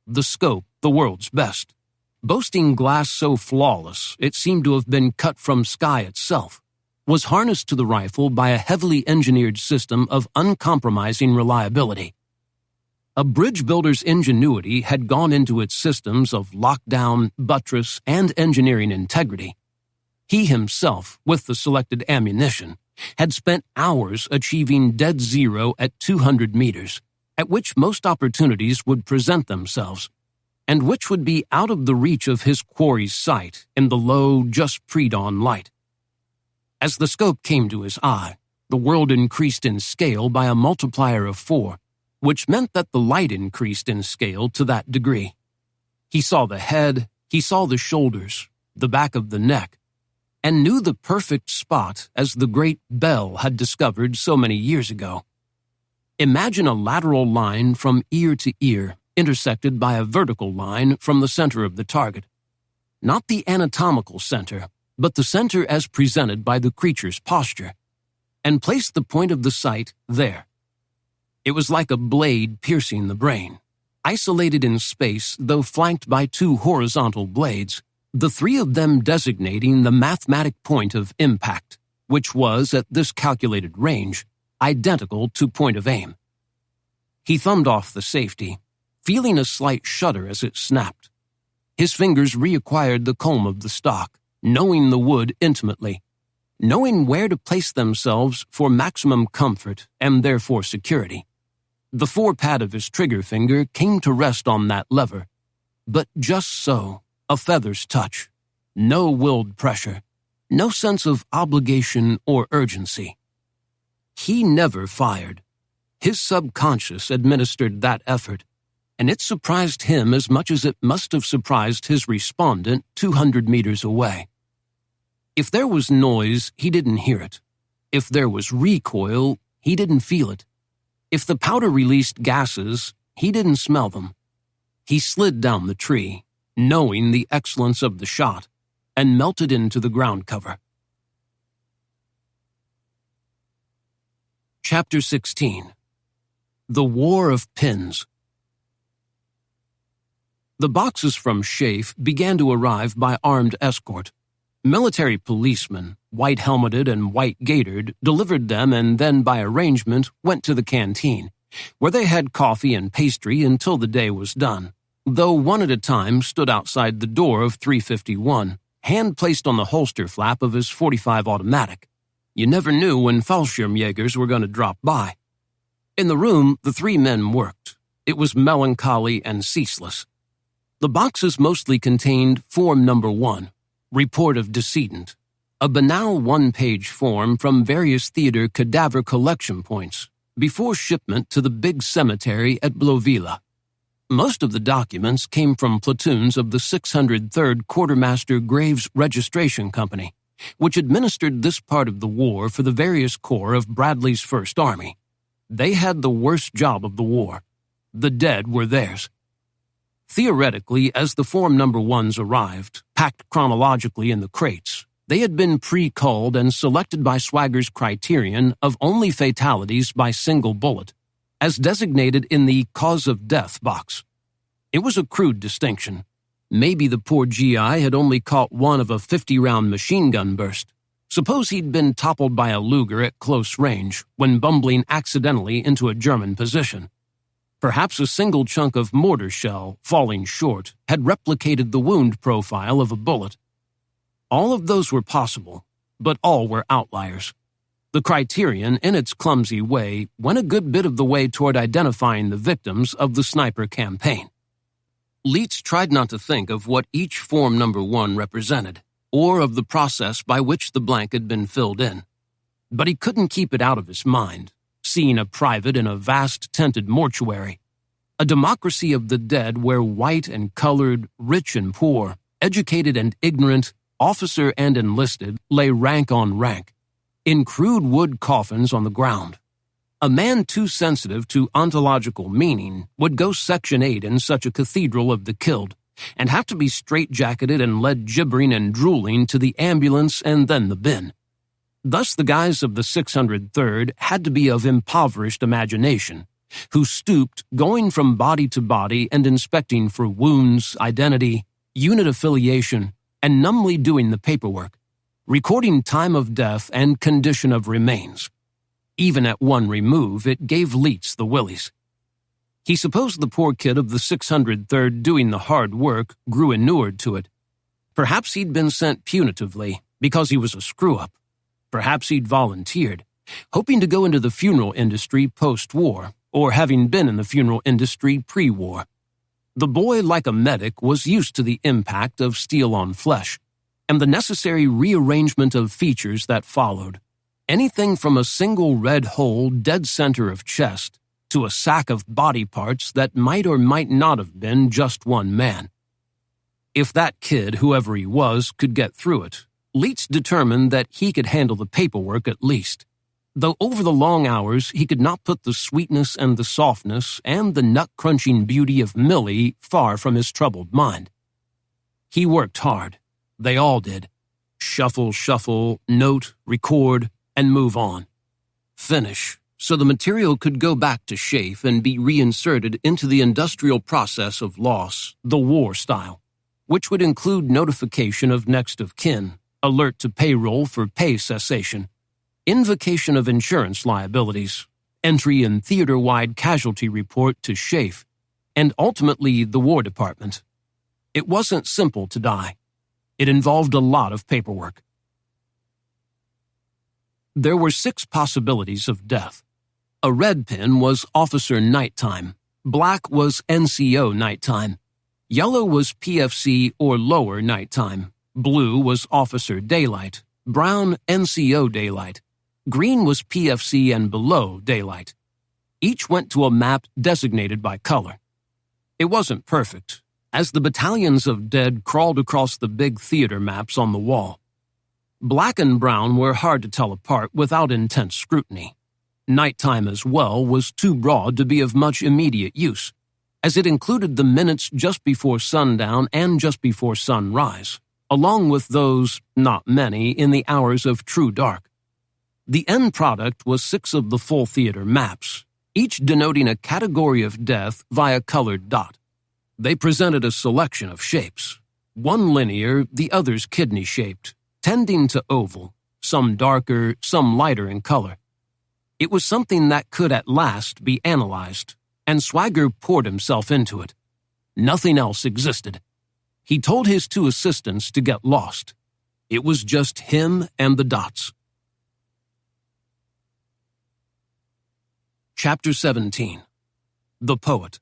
The scope, the world's best. Boasting glass so flawless it seemed to have been cut from sky itself, was harnessed to the rifle by a heavily engineered system of uncompromising reliability. A bridge builder's ingenuity had gone into its systems of lockdown, buttress, and engineering integrity. He himself, with the selected ammunition, had spent hours achieving dead zero at 200 meters, at which most opportunities would present themselves, and which would be out of the reach of his quarry's sight in the low, just pre-dawn light. As the scope came to his eye, the world increased in scale by a multiplier of 4, which meant that the light increased in scale to that degree. He saw the head, he saw the shoulders, the back of the neck, and knew the perfect spot as the great Bell had discovered so many years ago. Imagine a lateral line from ear to ear, intersected by a vertical line from the center of the target. Not the anatomical center, but the center as presented by the creature's posture. and placed the point of the sight there. It was like a blade piercing the brain. Isolated in space, though flanked by two horizontal blades, the three of them designating the mathematic point of impact, which was, at this calculated range, identical to point of aim. He thumbed off the safety, feeling a slight shudder as it snapped. His fingers reacquired the comb of the stock, knowing the wood intimately, knowing where to place themselves for maximum comfort and therefore security. The forepad of his trigger finger came to rest on that lever, but just so, a feather's touch, no willed pressure, no sense of obligation or urgency. He never fired. His subconscious administered that effort, and it surprised him as much as it must have surprised his respondent 200 meters away. If there was noise, he didn't hear it. If there was recoil, he didn't feel it. If the powder released gases, he didn't smell them. He slid down the tree, knowing the excellence of the shot, and melted into the ground cover. Chapter 16. The War of Pins. The boxes from Schaeff began to arrive by armed escort. Military policemen, white-helmeted and white-gaitered, delivered them and then, by arrangement, went to the canteen, where they had coffee and pastry until the day was done, though one at a time stood outside the door of 351, hand placed on the holster flap of his .45 automatic. You never knew when Fallschirmjägers were going to drop by. In the room, the three men worked. It was melancholy and ceaseless. The boxes mostly contained Form Number 1, Report of Decedent, a banal one-page form from various theater cadaver collection points, before shipment to the big cemetery at Blovila. Most of the documents came from platoons of the 603rd Quartermaster Graves Registration Company, which administered this part of the war for the various corps of Bradley's First Army. They had the worst job of the war. The dead were theirs. Theoretically, as the Form Number 1s arrived, packed chronologically in the crates, they had been pre-culled and selected by Swagger's criterion of only fatalities by single bullet, as designated in the cause of death box. It was a crude distinction. Maybe the poor GI had only caught one of a 50-round machine gun burst. Suppose he'd been toppled by a Luger at close range when bumbling accidentally into a German position. Perhaps a single chunk of mortar shell, falling short, had replicated the wound profile of a bullet. All of those were possible, but all were outliers. The criterion, in its clumsy way, went a good bit of the way toward identifying the victims of the sniper campaign. Leitz tried not to think of what each Form Number 1 represented, or of the process by which the blank had been filled in. But he couldn't keep it out of his mind, seeing a private in a vast tented mortuary, a democracy of the dead where white and colored, rich and poor, educated and ignorant, officer and enlisted lay rank on rank, in crude wood coffins on the ground. A man too sensitive to ontological meaning would go Section 8 in such a cathedral of the killed, and have to be straitjacketed and led gibbering and drooling to the ambulance and then the bin. Thus the guys of the 603rd had to be of impoverished imagination, who stooped, going from body to body and inspecting for wounds, identity, unit affiliation, and numbly doing the paperwork, recording time of death and condition of remains. Even at one remove, it gave Leitz the willies. He supposed the poor kid of the 603rd doing the hard work grew inured to it. Perhaps he'd been sent punitively because he was a screw-up. Perhaps he'd volunteered, hoping to go into the funeral industry post-war, or having been in the funeral industry pre-war. The boy, like a medic, was used to the impact of steel on flesh, and the necessary rearrangement of features that followed. Anything from a single red hole dead center of chest to a sack of body parts that might or might not have been just one man. If that kid, whoever he was, could get through it, Leitz determined that he could handle the paperwork at least, though over the long hours he could not put the sweetness and the softness and the nut-crunching beauty of Millie far from his troubled mind. He worked hard. They all did. Shuffle, note, record, and move on. finish, so the material could go back to chafe and be reinserted into the industrial process of loss, the war style, which would include notification of next of kin, alert to payroll for pay cessation, invocation of insurance liabilities, entry in theater-wide casualty report to chafe, and ultimately the War Department. It wasn't simple to die. It involved a lot of paperwork. There were 6 possibilities of death. A red pin was Officer Nighttime, black was NCO Nighttime, yellow was PFC or lower Nighttime, blue was Officer Daylight, brown NCO Daylight, green was PFC and below Daylight. Each went to a map designated by color. It wasn't perfect, as the battalions of dead crawled across the big theater maps on the wall. Black and brown were hard to tell apart without intense scrutiny. Nighttime as well was too broad to be of much immediate use, as it included the minutes just before sundown and just before sunrise, along with those, not many, in the hours of true dark. The end product was 6 of the full theater maps, each denoting a category of death via colored dot. They presented a selection of shapes, one linear, the others kidney-shaped, tending to oval, some darker, some lighter in color. It was something that could at last be analyzed, and Swagger poured himself into it. Nothing else existed. He told his 2 assistants to get lost. It was just him and the dots. Chapter 17. The Poet.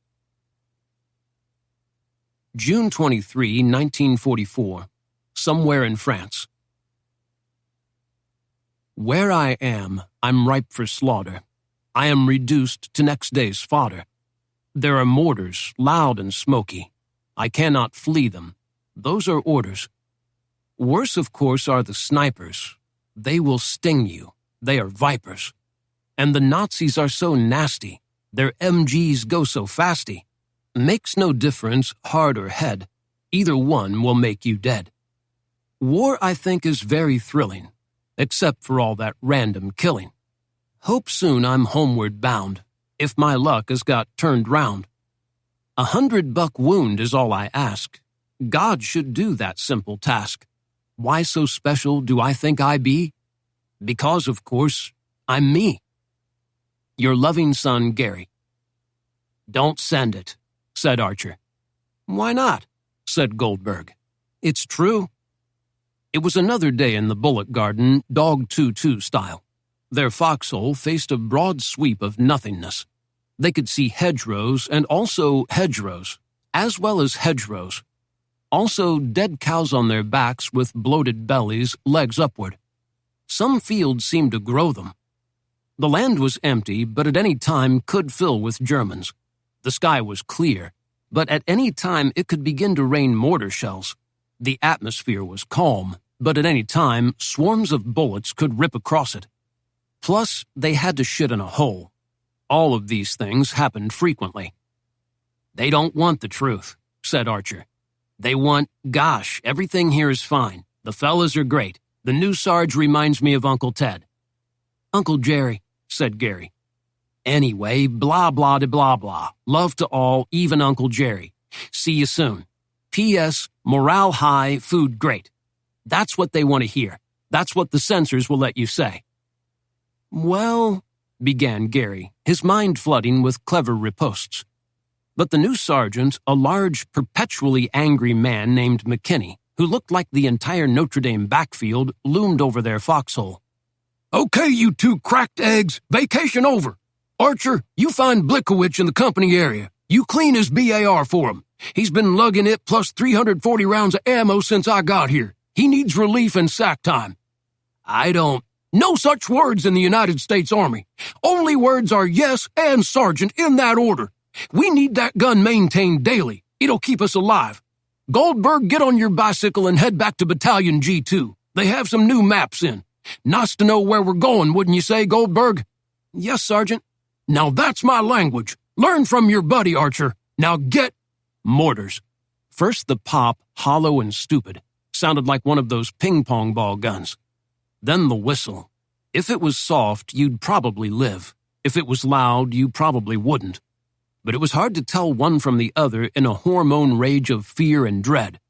June 23, 1944. Somewhere in France. Where I am, I'm ripe for slaughter. I am reduced to next day's fodder. There are mortars, loud and smoky. I cannot flee them. Those are orders. Worse, of course, are the snipers. They will sting you. They are vipers. And the Nazis are so nasty. Their MGs go so fasty. Makes no difference, heart or head. Either one will make you dead. War, I think, is very thrilling, except for all that random killing. Hope soon I'm homeward bound, if my luck has got turned round. $100 wound is all I ask. God should do that simple task. Why so special do I think I be? Because, of course, I'm me. Your loving son, Gary. Don't send it, said Archer. Why not? Said Goldberg. It's true. It was another day in the Bullet Garden, Dog 2-2 style. Their foxhole faced a broad sweep of nothingness. They could see hedgerows and also hedgerows, as well as hedgerows. Also dead cows on their backs with bloated bellies, legs upward. Some fields seemed to grow them. The land was empty, but at any time could fill with Germans. The sky was clear, but at any time it could begin to rain mortar shells. The atmosphere was calm, but at any time swarms of bullets could rip across it. Plus, they had to shit in a hole. All of these things happened frequently. They don't want the truth, said Archer. They want, gosh, everything here is fine. The fellas are great. The new Sarge reminds me of Uncle Ted. Uncle Jerry, said Gary. Anyway, blah, blah, de blah, blah. Love to all, even Uncle Jerry. See you soon. P.S. Morale high, food great. That's what they want to hear. That's what the censors will let you say. Well, began Gary, his mind flooding with clever ripostes. But the new sergeant, a large, perpetually angry man named McKinney, who looked like the entire Notre Dame backfield, loomed over their foxhole. Okay, you 2 cracked eggs, vacation over. Archer, you find Blickowicz in the company area. You clean his BAR for him. He's been lugging it plus 340 rounds of ammo since I got here. He needs relief and sack time. No such words in the United States Army. Only words are yes and sergeant in that order. We need that gun maintained daily. It'll keep us alive. Goldberg, get on your bicycle and head back to Battalion G2. They have some new maps in. Nice to know where we're going, wouldn't you say, Goldberg? Yes, Sergeant. Now that's my language. Learn from your buddy, Archer. Now get mortars. First the pop, hollow and stupid, sounded like one of those ping-pong ball guns. Then the whistle. If it was soft, you'd probably live. If it was loud, you probably wouldn't. But it was hard to tell one from the other in a hormone rage of fear and dread.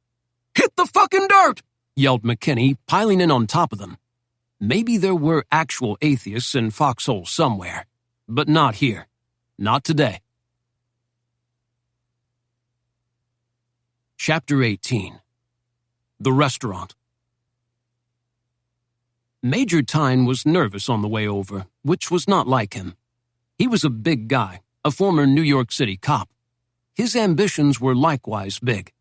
"Hit the fucking dirt!" yelled McKinney, piling in on top of them. Maybe there were actual atheists in Foxhole somewhere, but not here. Not today. Chapter 18. The Restaurant. Major Tyne was nervous on the way over, which was not like him. He was a big guy, a former New York City cop. His ambitions were likewise big.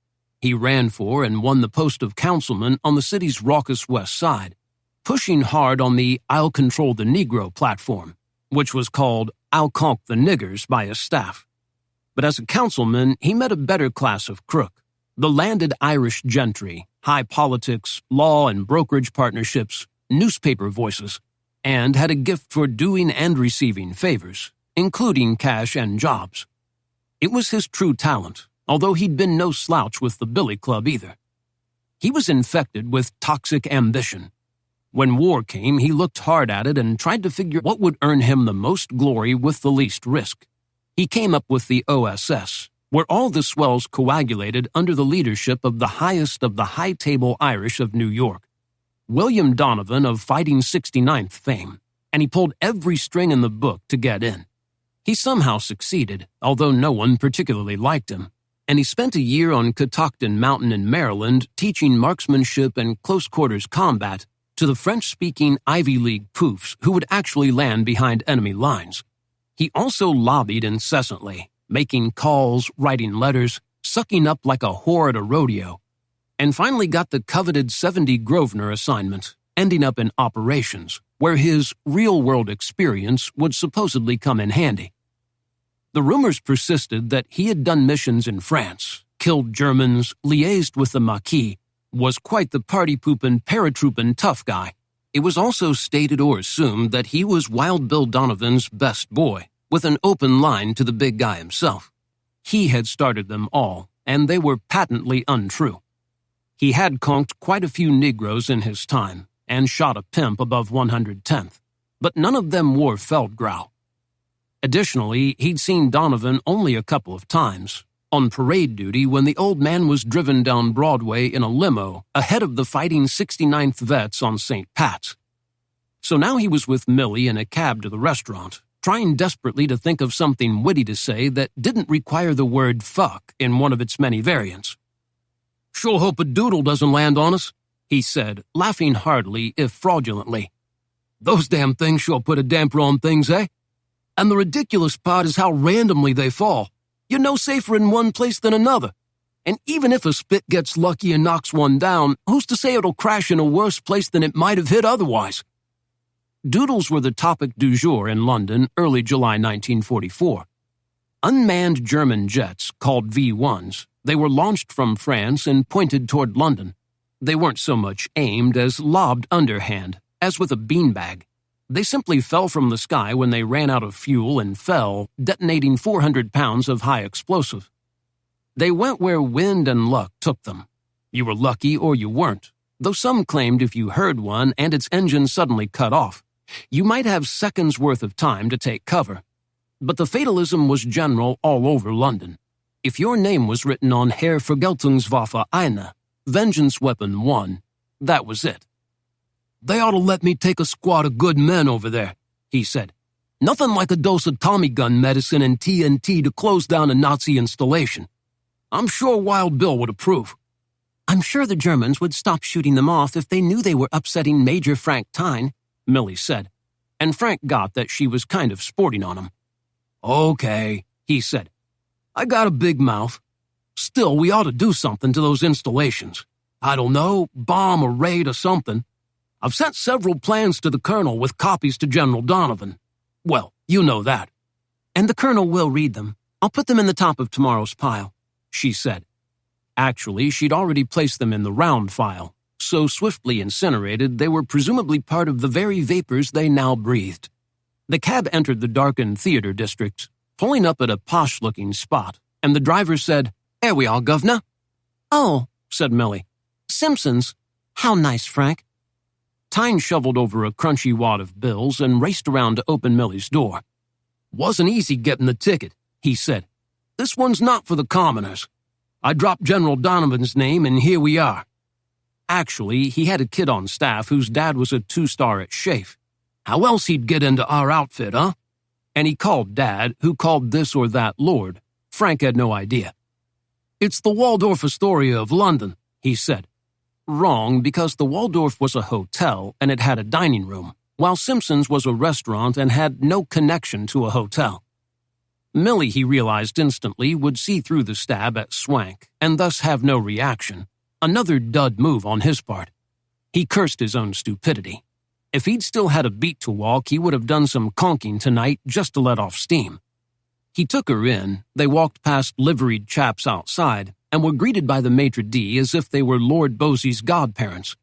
He ran for and won the post of councilman on the city's raucous west side, pushing hard on the "I'll control the Negro" platform, which was called "I'll conk the niggers" by his staff. But as a councilman, he met a better class of crook, the landed Irish gentry, high politics, law and brokerage partnerships, newspaper voices, and had a gift for doing and receiving favors, including cash and jobs. It was his true talent, although he'd been no slouch with the Billy Club either. He was infected with toxic ambition. When war came, he looked hard at it and tried to figure what would earn him the most glory with the least risk. He came up with the OSS, where all the swells coagulated under the leadership of the highest of the high-table Irish of New York, William Donovan of Fighting 69th fame, and he pulled every string in the book to get in. He somehow succeeded, although no one particularly liked him, and he spent a year on Catoctin Mountain in Maryland teaching marksmanship and close-quarters combat to the French-speaking Ivy League poofs who would actually land behind enemy lines. He also lobbied incessantly, making calls, writing letters, sucking up like a whore at a rodeo, and finally got the coveted 70 Grosvenor assignment, ending up in operations, where his real-world experience would supposedly come in handy. The rumors persisted that he had done missions in France, killed Germans, liaised with the Maquis, was quite the party-poopin', paratroopin' tough guy. It was also stated or assumed that he was Wild Bill Donovan's best boy, with an open line to the big guy himself. He had started them all, and they were patently untrue. He had conked quite a few Negroes in his time, and shot a pimp above 110th, but none of them wore Feldgrau. Additionally, he'd seen Donovan only a couple of times, on parade duty when the old man was driven down Broadway in a limo ahead of the Fighting 69th vets on St. Pat's. So now he was with Millie in a cab to the restaurant, trying desperately to think of something witty to say that didn't require the word fuck in one of its many variants. "Sure hope a doodle doesn't land on us," he said, laughing heartily if fraudulently. "Those damn things sure put a damper on things, eh? And the ridiculous part is how randomly they fall. You're no safer in one place than another. And even if a spit gets lucky and knocks one down, who's to say it'll crash in a worse place than it might have hit otherwise?" Doodles were the topic du jour in London early July 1944. Unmanned German jets, called V-1s, they were launched from France and pointed toward London. They weren't so much aimed as lobbed underhand, as with a beanbag. They simply fell from the sky when they ran out of fuel and fell, detonating 400 pounds of high explosive. They went where wind and luck took them. You were lucky or you weren't, though some claimed if you heard one and its engine suddenly cut off, you might have seconds' worth of time to take cover. But the fatalism was general all over London. If your name was written on Herr Vergeltungswaffe 1, Vengeance Weapon 1, that was it. "They ought to let me take a squad of good men over there," he said. "Nothing like a dose of Tommy gun medicine and TNT to close down a Nazi installation. I'm sure Wild Bill would approve." "I'm sure the Germans would stop shooting them off if they knew they were upsetting Major Frank Tyne," Millie said, and Frank got that she was kind of sporting on him. "Okay," he said. "I got a big mouth. Still, we ought to do something to those installations. I don't know, bomb or raid or something. I've sent several plans to the Colonel with copies to General Donovan. Well, you know that." "And the Colonel will read them. I'll put them in the top of tomorrow's pile," she said. Actually, she'd already placed them in the round file, so swiftly incinerated they were presumably part of the very vapors they now breathed. The cab entered the darkened theater district, pulling up at a posh-looking spot, and the driver said, "There we are, Governor." "Oh," said Millie. "Simpsons. How nice, Frank." Tyne shoveled over a crunchy wad of bills and raced around to open Millie's door. "Wasn't easy getting the ticket," he said. "This one's not for the commoners. I dropped General Donovan's name and here we are." Actually, he had a kid on staff whose dad was a 2-star at SHAEF. How else he'd get into our outfit, huh? And he called Dad, who called this or that Lord. Frank had no idea. "It's the Waldorf Astoria of London," he said. Wrong, because the Waldorf was a hotel and it had a dining room, while Simpson's was a restaurant and had no connection to a hotel. Millie, he realized instantly, would see through the stab at Swank and thus have no reaction. Another dud move on his part. He cursed his own stupidity. If he'd still had a beat to walk, he would have done some conking tonight just to let off steam. He took her in, they walked past liveried chaps outside, and were greeted by the maitre d' as if they were Lord Bosey's godparents.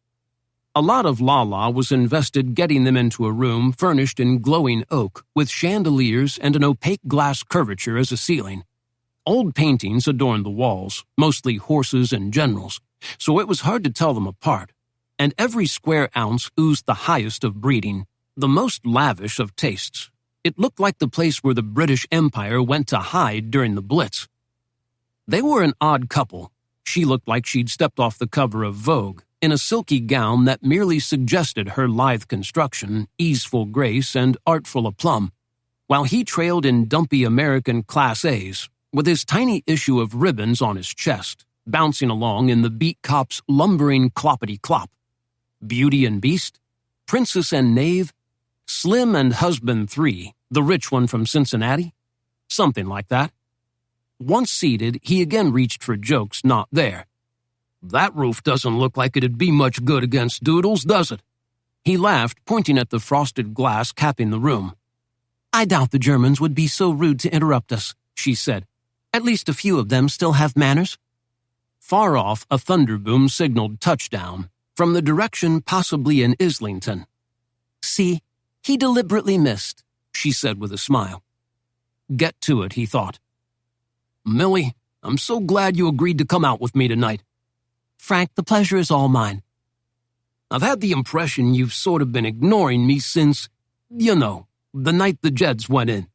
A lot of la-la was invested getting them into a room furnished in glowing oak, with chandeliers and an opaque glass curvature as a ceiling. Old paintings adorned the walls, mostly horses and generals, so it was hard to tell them apart, and every square ounce oozed the highest of breeding, the most lavish of tastes. It looked like the place where the British Empire went to hide during the Blitz. They were an odd couple. She looked like she'd stepped off the cover of Vogue, in a silky gown that merely suggested her lithe construction, easeful grace, and artful aplomb, while he trailed in dumpy American Class A's, with his tiny issue of ribbons on his chest, bouncing along in the beat cop's lumbering cloppity-clop. Beauty and Beast, Princess and Knave, Slim and Husband 3, the rich one from Cincinnati? Something like that. Once seated, he again reached for jokes not there. "That roof doesn't look like it'd be much good against Doodles, does it?" He laughed, pointing at the frosted glass capping the room. "I doubt the Germans would be so rude to interrupt us," she said. "At least a few of them still have manners." Far off, a thunderboom signaled touchdown, from the direction possibly in Islington. "See, he deliberately missed," she said with a smile. Get to it, he thought. "Millie, I'm so glad you agreed to come out with me tonight." "Frank, the pleasure is all mine." "I've had the impression you've sort of been ignoring me since, the night the Jeds went in."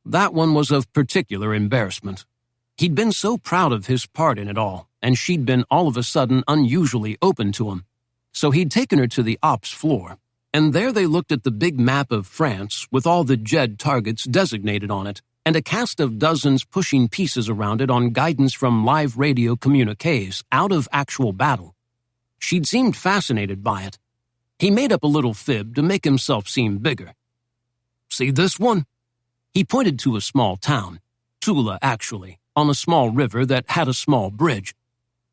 That one was of particular embarrassment. He'd been so proud of his part in it all, and she'd been all of a sudden unusually open to him. So he'd taken her to the ops floor, and there they looked at the big map of France with all the Jed targets designated on it, and a cast of dozens pushing pieces around it on guidance from live radio communiques out of actual battle. She'd seemed fascinated by it. He made up a little fib to make himself seem bigger. "See this one?" He pointed to a small town, Tula actually, on a small river that had a small bridge.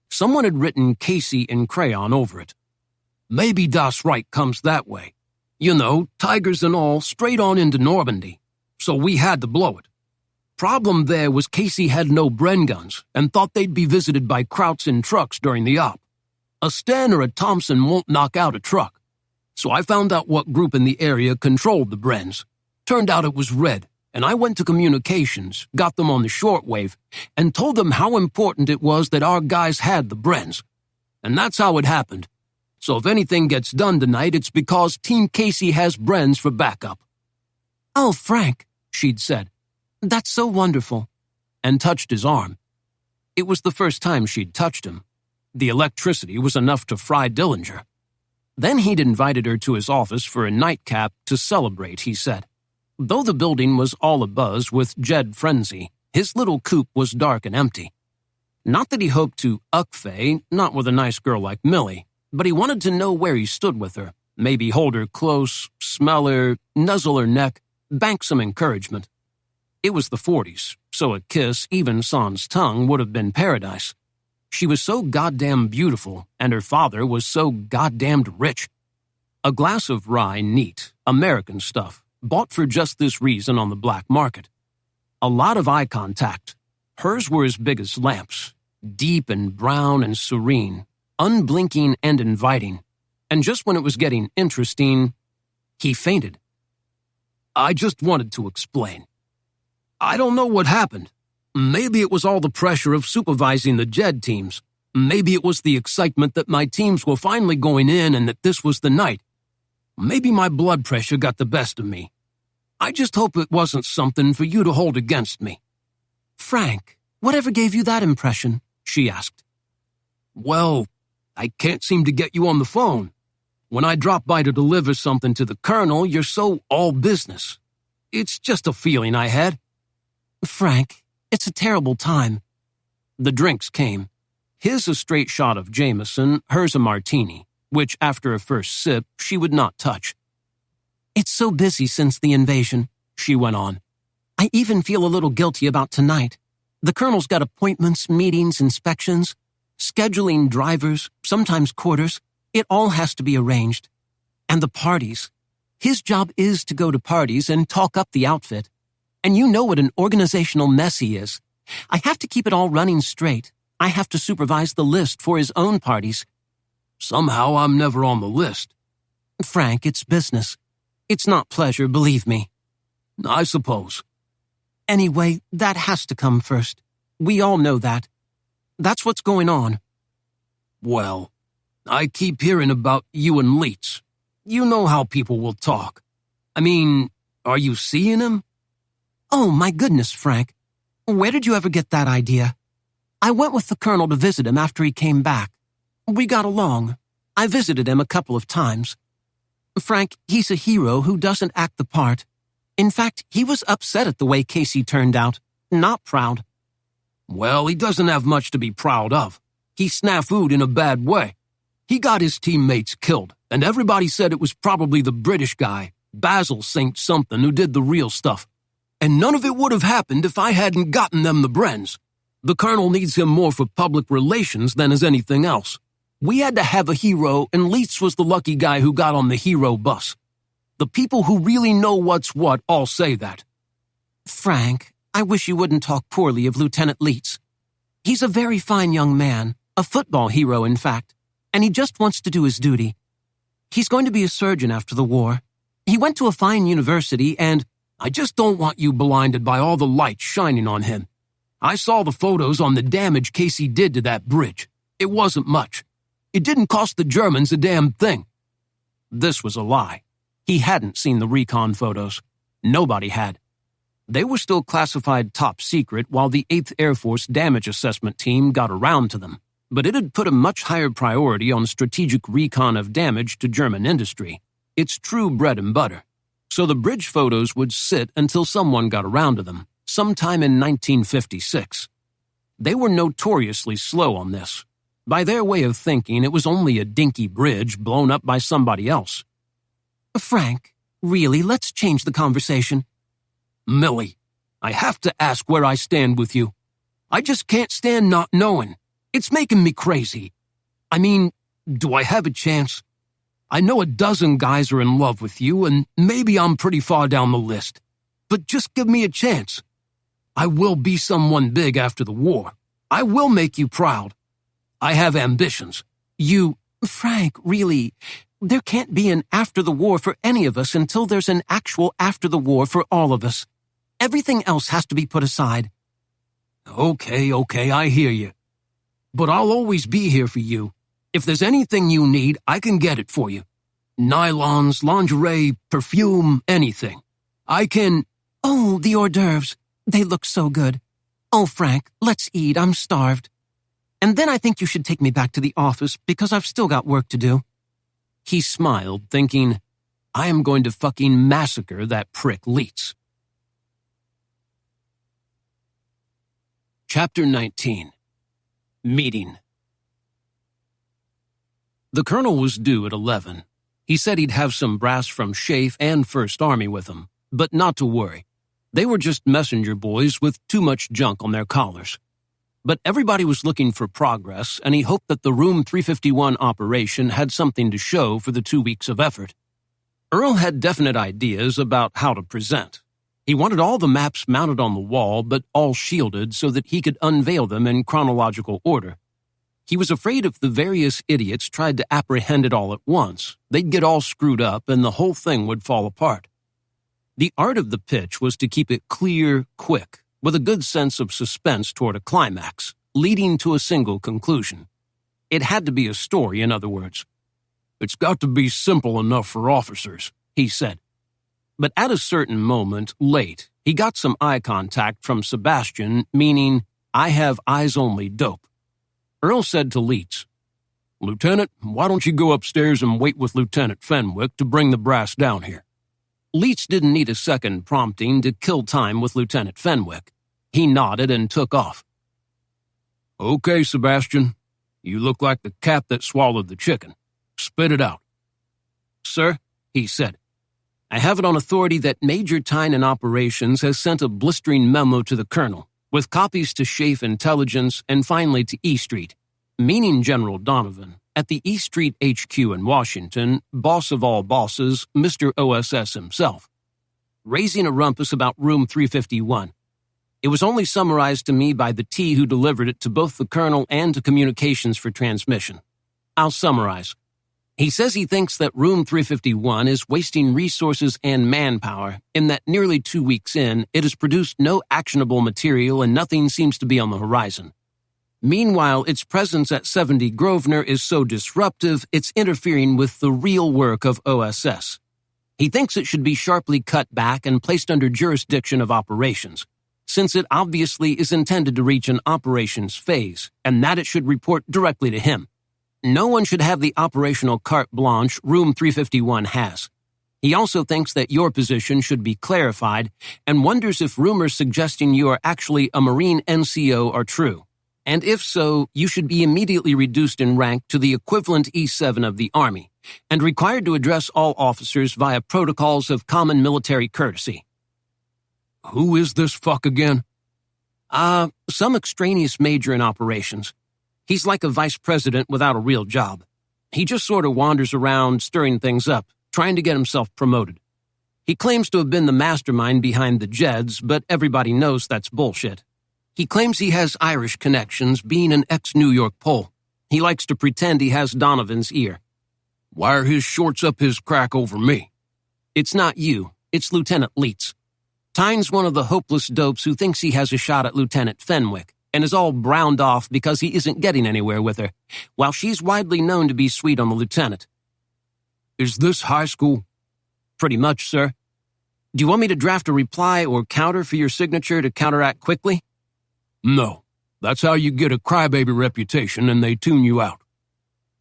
Someone had written Casey in crayon over it. "Maybe Das Reich comes that way. Tigers and all, straight on into Normandy. So we had to blow it. Problem there was Casey had no Bren guns and thought they'd be visited by Krauts in trucks during the op. A Sten or a Thompson won't knock out a truck. So I found out what group in the area controlled the Brens. Turned out it was Red, and I went to communications, got them on the shortwave, and told them how important it was that our guys had the Brens. And that's how it happened. So if anything gets done tonight, it's because Team Casey has Brens for backup." "Oh, Frank," she'd said. "That's so wonderful," and touched his arm. It was the first time she'd touched him. The electricity was enough to fry Dillinger. Then he'd invited her to his office for a nightcap to celebrate, he said. Though the building was all abuzz with Jed frenzy, his little coop was dark and empty. Not that he hoped to Faye, not with a nice girl like Millie, but he wanted to know where he stood with her, maybe hold her close, smell her, nuzzle her neck, bank some encouragement. It was the 40s, so a kiss, even sans tongue, would have been paradise. She was so goddamn beautiful, and her father was so goddamned rich. A glass of rye, neat, American stuff, bought for just this reason on the black market. A lot of eye contact. Hers were as big as lamps, deep and brown and serene, unblinking and inviting. And just when it was getting interesting, he fainted. "I just wanted to explain. I don't know what happened. Maybe it was all the pressure of supervising the Jed teams. Maybe it was the excitement that my teams were finally going in and that this was the night. Maybe my blood pressure got the best of me. I just hope it wasn't something for you to hold against me." "Frank, whatever gave you that impression?" she asked. "Well, I can't seem to get you on the phone. When I drop by to deliver something to the colonel, you're so all business. It's just a feeling I had." "Frank, it's a terrible time." The drinks came. His a straight shot of Jameson, hers a martini, which after a first sip she would not touch. "It's so busy since the invasion," she went on. "I even feel a little guilty about tonight. The colonel's got appointments, meetings, inspections, scheduling drivers, sometimes quarters. It all has to be arranged. And the parties. His job is to go to parties and talk up the outfit. And you know what an organizational mess he is. I have to keep it all running straight. I have to supervise the list for his own parties." "Somehow I'm never on the list." "Frank, it's business. It's not pleasure, believe me." "I suppose." "Anyway, that has to come first. We all know that. That's what's going on." "Well, I keep hearing about you and Leitz. You know how people will talk. I mean, are you seeing him?" "Oh, my goodness, Frank. Where did you ever get that idea? I went with the colonel to visit him after he came back. We got along. I visited him a couple of times. Frank, he's a hero who doesn't act the part. In fact, he was upset at the way Casey turned out. Not proud." "Well, he doesn't have much to be proud of. He snafu'd in a bad way. He got his teammates killed, and everybody said it was probably the British guy, Basil St. Something, who did the real stuff. And none of it would have happened if I hadn't gotten them the Brens. The colonel needs him more for public relations than as anything else. We had to have a hero, and Leitz was the lucky guy who got on the hero bus. The people who really know what's what all say that." "Frank, I wish you wouldn't talk poorly of Lieutenant Leitz. He's a very fine young man, a football hero, in fact, and he just wants to do his duty. He's going to be a surgeon after the war. He went to a fine university and—" "I just don't want you blinded by all the light shining on him. I saw the photos on the damage Casey did to that bridge. It wasn't much. It didn't cost the Germans a damn thing." This was a lie. He hadn't seen the recon photos. Nobody had. They were still classified top secret while the 8th Air Force damage assessment team got around to them, but it had put a much higher priority on strategic recon of damage to German industry. It's true bread and butter. So the bridge photos would sit until someone got around to them, sometime in 1956. They were notoriously slow on this. By their way of thinking, it was only a dinky bridge blown up by somebody else. "Frank, really, let's change the conversation." "Millie, I have to ask where I stand with you. I just can't stand not knowing. It's making me crazy. I mean, do I have a chance? I know a dozen guys are in love with you, and maybe I'm pretty far down the list. But just give me a chance. I will be someone big after the war. I will make you proud. I have ambitions. You—" "Frank, really, there can't be an after the war for any of us until there's an actual after the war for all of us. Everything else has to be put aside." Okay, I hear you. But I'll always be here for you. If there's anything you need, I can get it for you. Nylons, lingerie, perfume, anything. I can— "Oh, the hors d'oeuvres. They look so good. Oh, Frank, let's eat. I'm starved. And then I think you should take me back to the office because I've still got work to do." He smiled, thinking, I am going to fucking massacre that prick Leitz. Chapter 19. Meeting. The colonel was due at 11. He said he'd have some brass from Schaeff and First Army with him, but not to worry. They were just messenger boys with too much junk on their collars. But everybody was looking for progress, and he hoped that the Room 351 operation had something to show for the 2 weeks of effort. Earl had definite ideas about how to present. He wanted all the maps mounted on the wall, but all shielded so that he could unveil them in chronological order. He was afraid if the various idiots tried to apprehend it all at once, they'd get all screwed up and the whole thing would fall apart. The art of the pitch was to keep it clear, quick, with a good sense of suspense toward a climax, leading to a single conclusion. It had to be a story, in other words. It's got to be simple enough for officers, he said. But at a certain moment, late, he got some eye contact from Sebastian, meaning, I have eyes-only dope. Earl said to Leeds, Lieutenant, why don't you go upstairs and wait with Lieutenant Fenwick to bring the brass down here? Leeds didn't need a second prompting to kill time with Lieutenant Fenwick. He nodded and took off. Okay, Sebastian. You look like the cat that swallowed the chicken. Spit it out. Sir, he said, I have it on authority that Major Tyne in Operations has sent a blistering memo to the Colonel, with copies to Schaeff Intelligence and finally to E Street, meaning General Donovan, at the E Street HQ in Washington, boss of all bosses, Mr. OSS himself, raising a rumpus about Room 351. It was only summarized to me by the T who delivered it to both the Colonel and to Communications for transmission. I'll summarize. He says he thinks that Room 351 is wasting resources and manpower, in that nearly 2 weeks in, it has produced no actionable material and nothing seems to be on the horizon. Meanwhile, its presence at 70 Grosvenor is so disruptive, it's interfering with the real work of OSS. He thinks it should be sharply cut back and placed under jurisdiction of operations, since it obviously is intended to reach an operations phase, and that it should report directly to him. No one should have the operational carte blanche Room 351 has. He also thinks that your position should be clarified and wonders if rumors suggesting you are actually a Marine NCO are true. And if so, you should be immediately reduced in rank to the equivalent E7 of the Army and required to address all officers via protocols of common military courtesy. Who is this fuck again? Some extraneous major in operations. He's like a vice president without a real job. He just sort of wanders around stirring things up, trying to get himself promoted. He claims to have been the mastermind behind the Jeds, but everybody knows that's bullshit. He claims he has Irish connections, being an ex-New York Pole. He likes to pretend he has Donovan's ear. Why are his shorts up his crack over me? It's not you, it's Lieutenant Leitz. Tyne's one of the hopeless dopes who thinks he has a shot at Lieutenant Fenwick, and is all browned off because he isn't getting anywhere with her, while she's widely known to be sweet on the lieutenant. Is this high school? Pretty much, sir. Do you want me to draft a reply or counter for your signature to counteract quickly? No. That's how you get a crybaby reputation and they tune you out.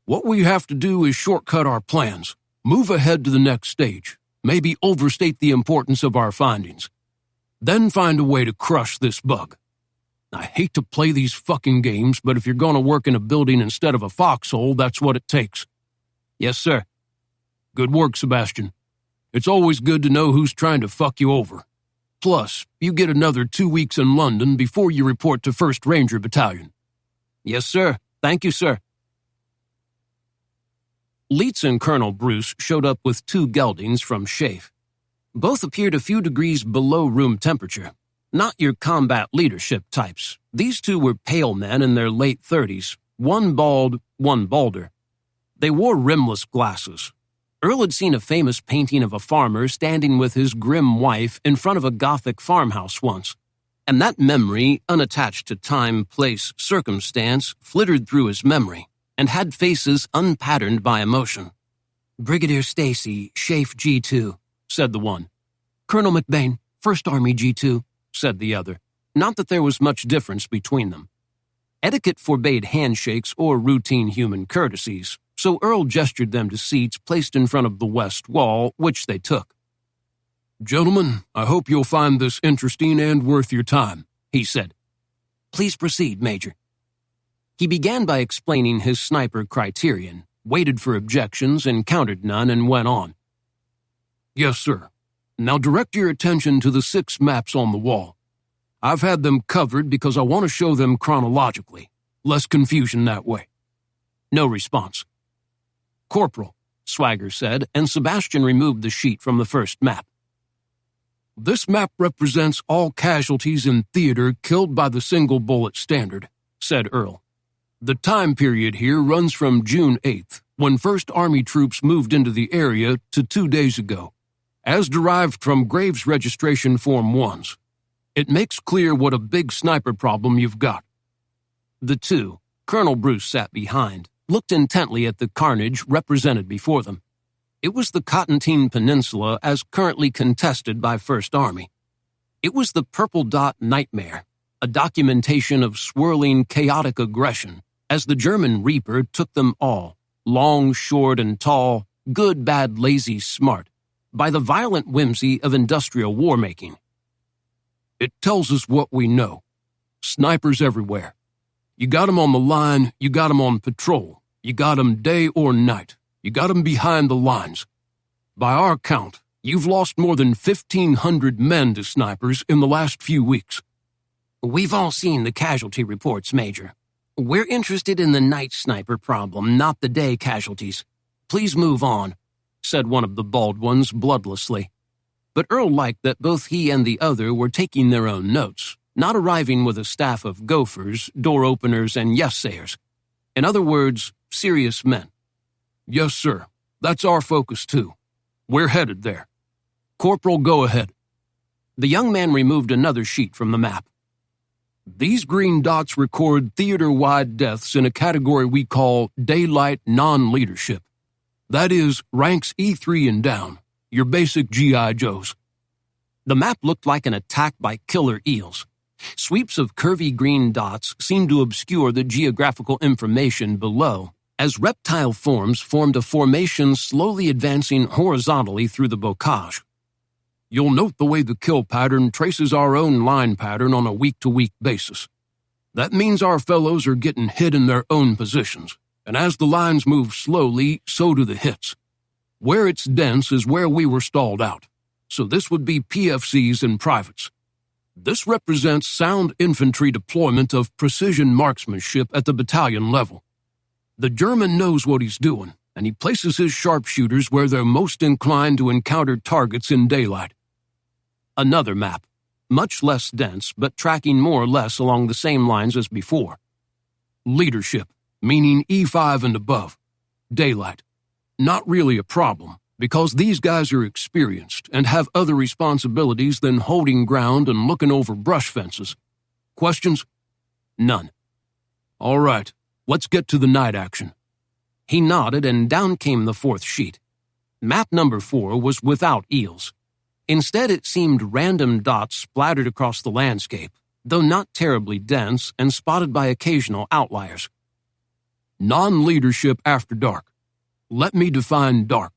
What we have to do is shortcut our plans, move ahead to the next stage, maybe overstate the importance of our findings, then find a way to crush this bug. I hate to play these fucking games, but if you're going to work in a building instead of a foxhole, that's what it takes. Yes, sir. Good work, Sebastian. It's always good to know who's trying to fuck you over. Plus, you get another 2 weeks in London before you report to 1st Ranger Battalion. Yes, sir. Thank you, sir. Leitz and Colonel Bruce showed up with 2 geldings from Schaeff. Both appeared a few degrees below room temperature. Not your combat leadership types. These 2 were pale men in their late 30s, one bald, one balder. They wore rimless glasses. Earl had seen a famous painting of a farmer standing with his grim wife in front of a Gothic farmhouse once, and that memory, unattached to time, place, circumstance, flittered through his memory and had faces unpatterned by emotion. Brigadier Stacy, Schaeff G2, said the one. Colonel McBain, 1st Army G2, said the other. Not that there was much difference between them. Etiquette forbade handshakes or routine human courtesies, so Earl gestured them to seats placed in front of the west wall, which they took. Gentlemen, I hope you'll find this interesting and worth your time, he said. Please proceed, Major. He began by explaining his sniper criterion, waited for objections, encountered none, and went on. Yes, sir. Now direct your attention to the 6 maps on the wall. I've had them covered because I want to show them chronologically. Less confusion that way. No response. Corporal, Swagger said, and Sebastian removed the sheet from the first map. This map represents all casualties in theater killed by the single bullet standard, said Earl. The time period here runs from June 8th, when 1st Army troops moved into the area, to 2 days ago, as derived from Graves Registration Form 1s. It makes clear what a big sniper problem you've got. The 2, Colonel Bruce sat behind, looked intently at the carnage represented before them. It was the Cotentin Peninsula as currently contested by First Army. It was the purple dot nightmare, a documentation of swirling, chaotic aggression as the German Reaper took them all, long, short, and tall, good, bad, lazy, smart, by the violent whimsy of industrial war-making. It tells us what we know. Snipers everywhere. You got 'em on the line, you got 'em on patrol, you got 'em day or night, you got 'em behind the lines. By our count, you've lost more than 1,500 men to snipers in the last few weeks. We've all seen the casualty reports, Major. We're interested in the night sniper problem, not the day casualties. Please move on, said one of the bald ones bloodlessly. But Earl liked that both he and the other were taking their own notes, not arriving with a staff of gophers, door openers, and yes-sayers. In other words, serious men. Yes, sir. That's our focus, too. We're headed there. Corporal, go ahead. The young man removed another sheet from the map. These green dots record theater-wide deaths in a category we call daylight non-leadership. That is, ranks E3 and down, your basic G.I. Joes. The map looked like an attack by killer eels. Sweeps of curvy green dots seemed to obscure the geographical information below, as reptile forms formed a formation slowly advancing horizontally through the bocage. You'll note the way the kill pattern traces our own line pattern on a week-to-week basis. That means our fellows are getting hit in their own positions, and as the lines move slowly, so do the hits. Where it's dense is where we were stalled out, so this would be PFCs and privates. This represents sound infantry deployment of precision marksmanship at the battalion level. The German knows what he's doing, and he places his sharpshooters where they're most inclined to encounter targets in daylight. Another map, much less dense, but tracking more or less along the same lines as before. Leadership, meaning E5 and above. Daylight. Not really a problem, because these guys are experienced and have other responsibilities than holding ground and looking over brush fences. Questions? None. All right, let's get to the night action. He nodded, and down came the fourth sheet. Map number 4 was without eels. Instead, it seemed random dots splattered across the landscape, though not terribly dense and spotted by occasional outliers. Non-leadership after dark. Let me define dark.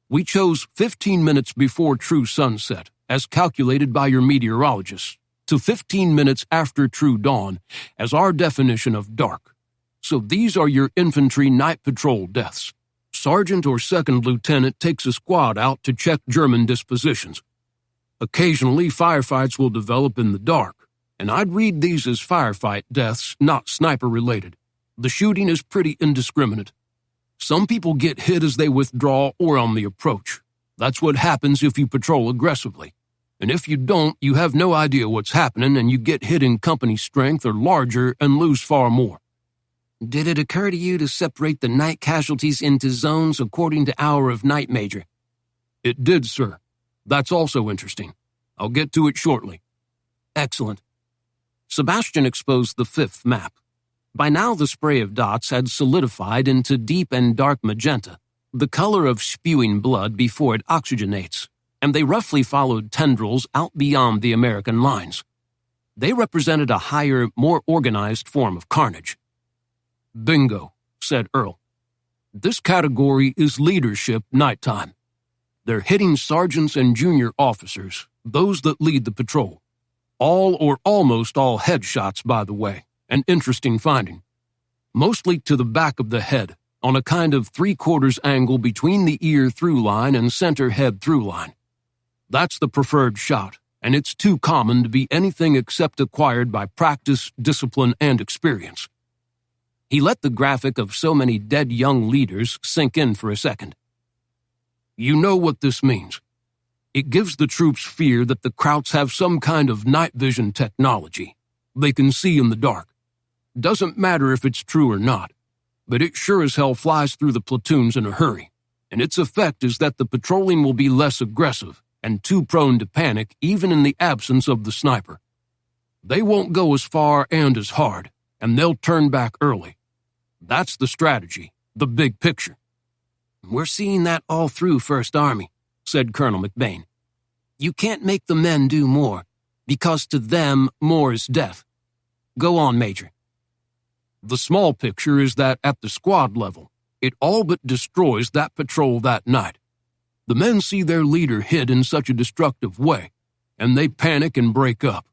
We chose 15 minutes before true sunset, as calculated by your meteorologists, to 15 minutes after true dawn, as our definition of dark. So these are your infantry night patrol deaths. Sergeant or second lieutenant takes a squad out to check German dispositions. Occasionally, firefights will develop in the dark, and I'd read these as firefight deaths, not sniper-related. The shooting is pretty indiscriminate. Some people get hit as they withdraw or on the approach. That's what happens if you patrol aggressively. And if you don't, you have no idea what's happening and you get hit in company strength or larger and lose far more. Did it occur to you to separate the night casualties into zones according to hour of night, Major? It did, sir. That's also interesting. I'll get to it shortly. Excellent. Sebastian exposed the 5th map. By now the spray of dots had solidified into deep and dark magenta, the color of spewing blood before it oxygenates, and they roughly followed tendrils out beyond the American lines. They represented a higher, more organized form of carnage. Bingo, said Earl. This category is leadership nighttime. They're hitting sergeants and junior officers, those that lead the patrol. All or almost all headshots, by the way, an interesting finding. Mostly to the back of the head, on a kind of 3/4 angle between the ear through line and center head through line. That's the preferred shot, and it's too common to be anything except acquired by practice, discipline, and experience. He let the graphic of so many dead young leaders sink in for a second. You know what this means. It gives the troops fear that the Krauts have some kind of night vision technology. They can see in the dark. Doesn't matter if it's true or not, but it sure as hell flies through the platoons in a hurry, and its effect is that the patrolling will be less aggressive and too prone to panic even in the absence of the sniper. They won't go as far and as hard, and they'll turn back early. That's the strategy, the big picture. We're seeing that all through First Army, said Colonel McBain. You can't make the men do more, because to them, more is death. Go on, Major. The small picture is that at the squad level, it all but destroys that patrol that night. The men see their leader hit in such a destructive way, and they panic and break up.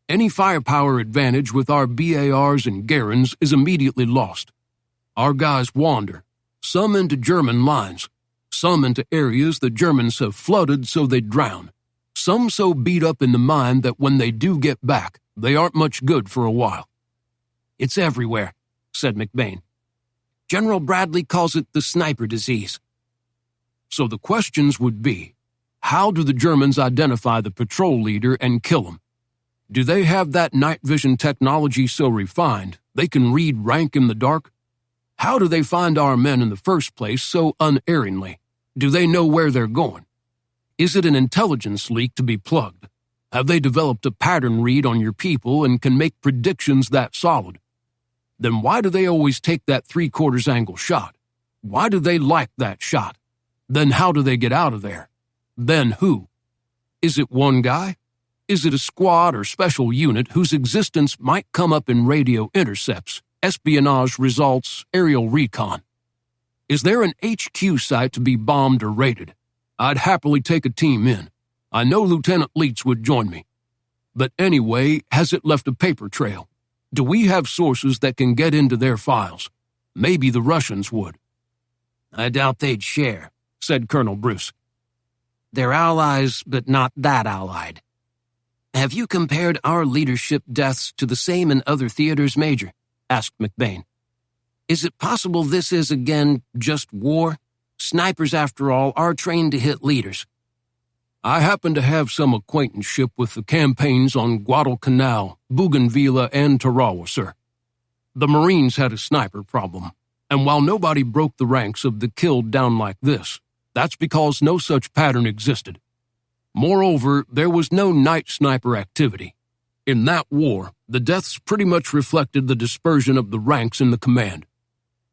Any firepower advantage with our BARs and Garens is immediately lost. Our guys wander, some into German lines, some into areas the Germans have flooded so they drown, some so beat up in the mind that when they do get back, they aren't much good for a while. It's everywhere, said McBain. General Bradley calls it the sniper disease. So the questions would be, how do the Germans identify the patrol leader and kill him? Do they have that night vision technology so refined they can read rank in the dark? How do they find our men in the first place so unerringly? Do they know where they're going? Is it an intelligence leak to be plugged? Have they developed a pattern read on your people and can make predictions that solid? Then why do they always take that 3/4 angle shot? Why do they like that shot? Then how do they get out of there? Then who? Is it one guy? Is it a squad or special unit whose existence might come up in radio intercepts, espionage results, aerial recon? Is there an HQ site to be bombed or raided? I'd happily take a team in. I know Lieutenant Leitz would join me. But anyway, has it left a paper trail? Do we have sources that can get into their files? Maybe the Russians would. I doubt they'd share, said Colonel Bruce. They're allies, but not that allied. Have you compared our leadership deaths to the same in other theaters, Major? Asked McBain. Is it possible this is, again, just war? Snipers, after all, are trained to hit leaders. I happen to have some acquaintanceship with the campaigns on Guadalcanal, Bougainville, and Tarawa, sir. The Marines had a sniper problem, and while nobody broke the ranks of the killed down like this, that's because no such pattern existed. Moreover, there was no night sniper activity. In that war, the deaths pretty much reflected the dispersion of the ranks in the command.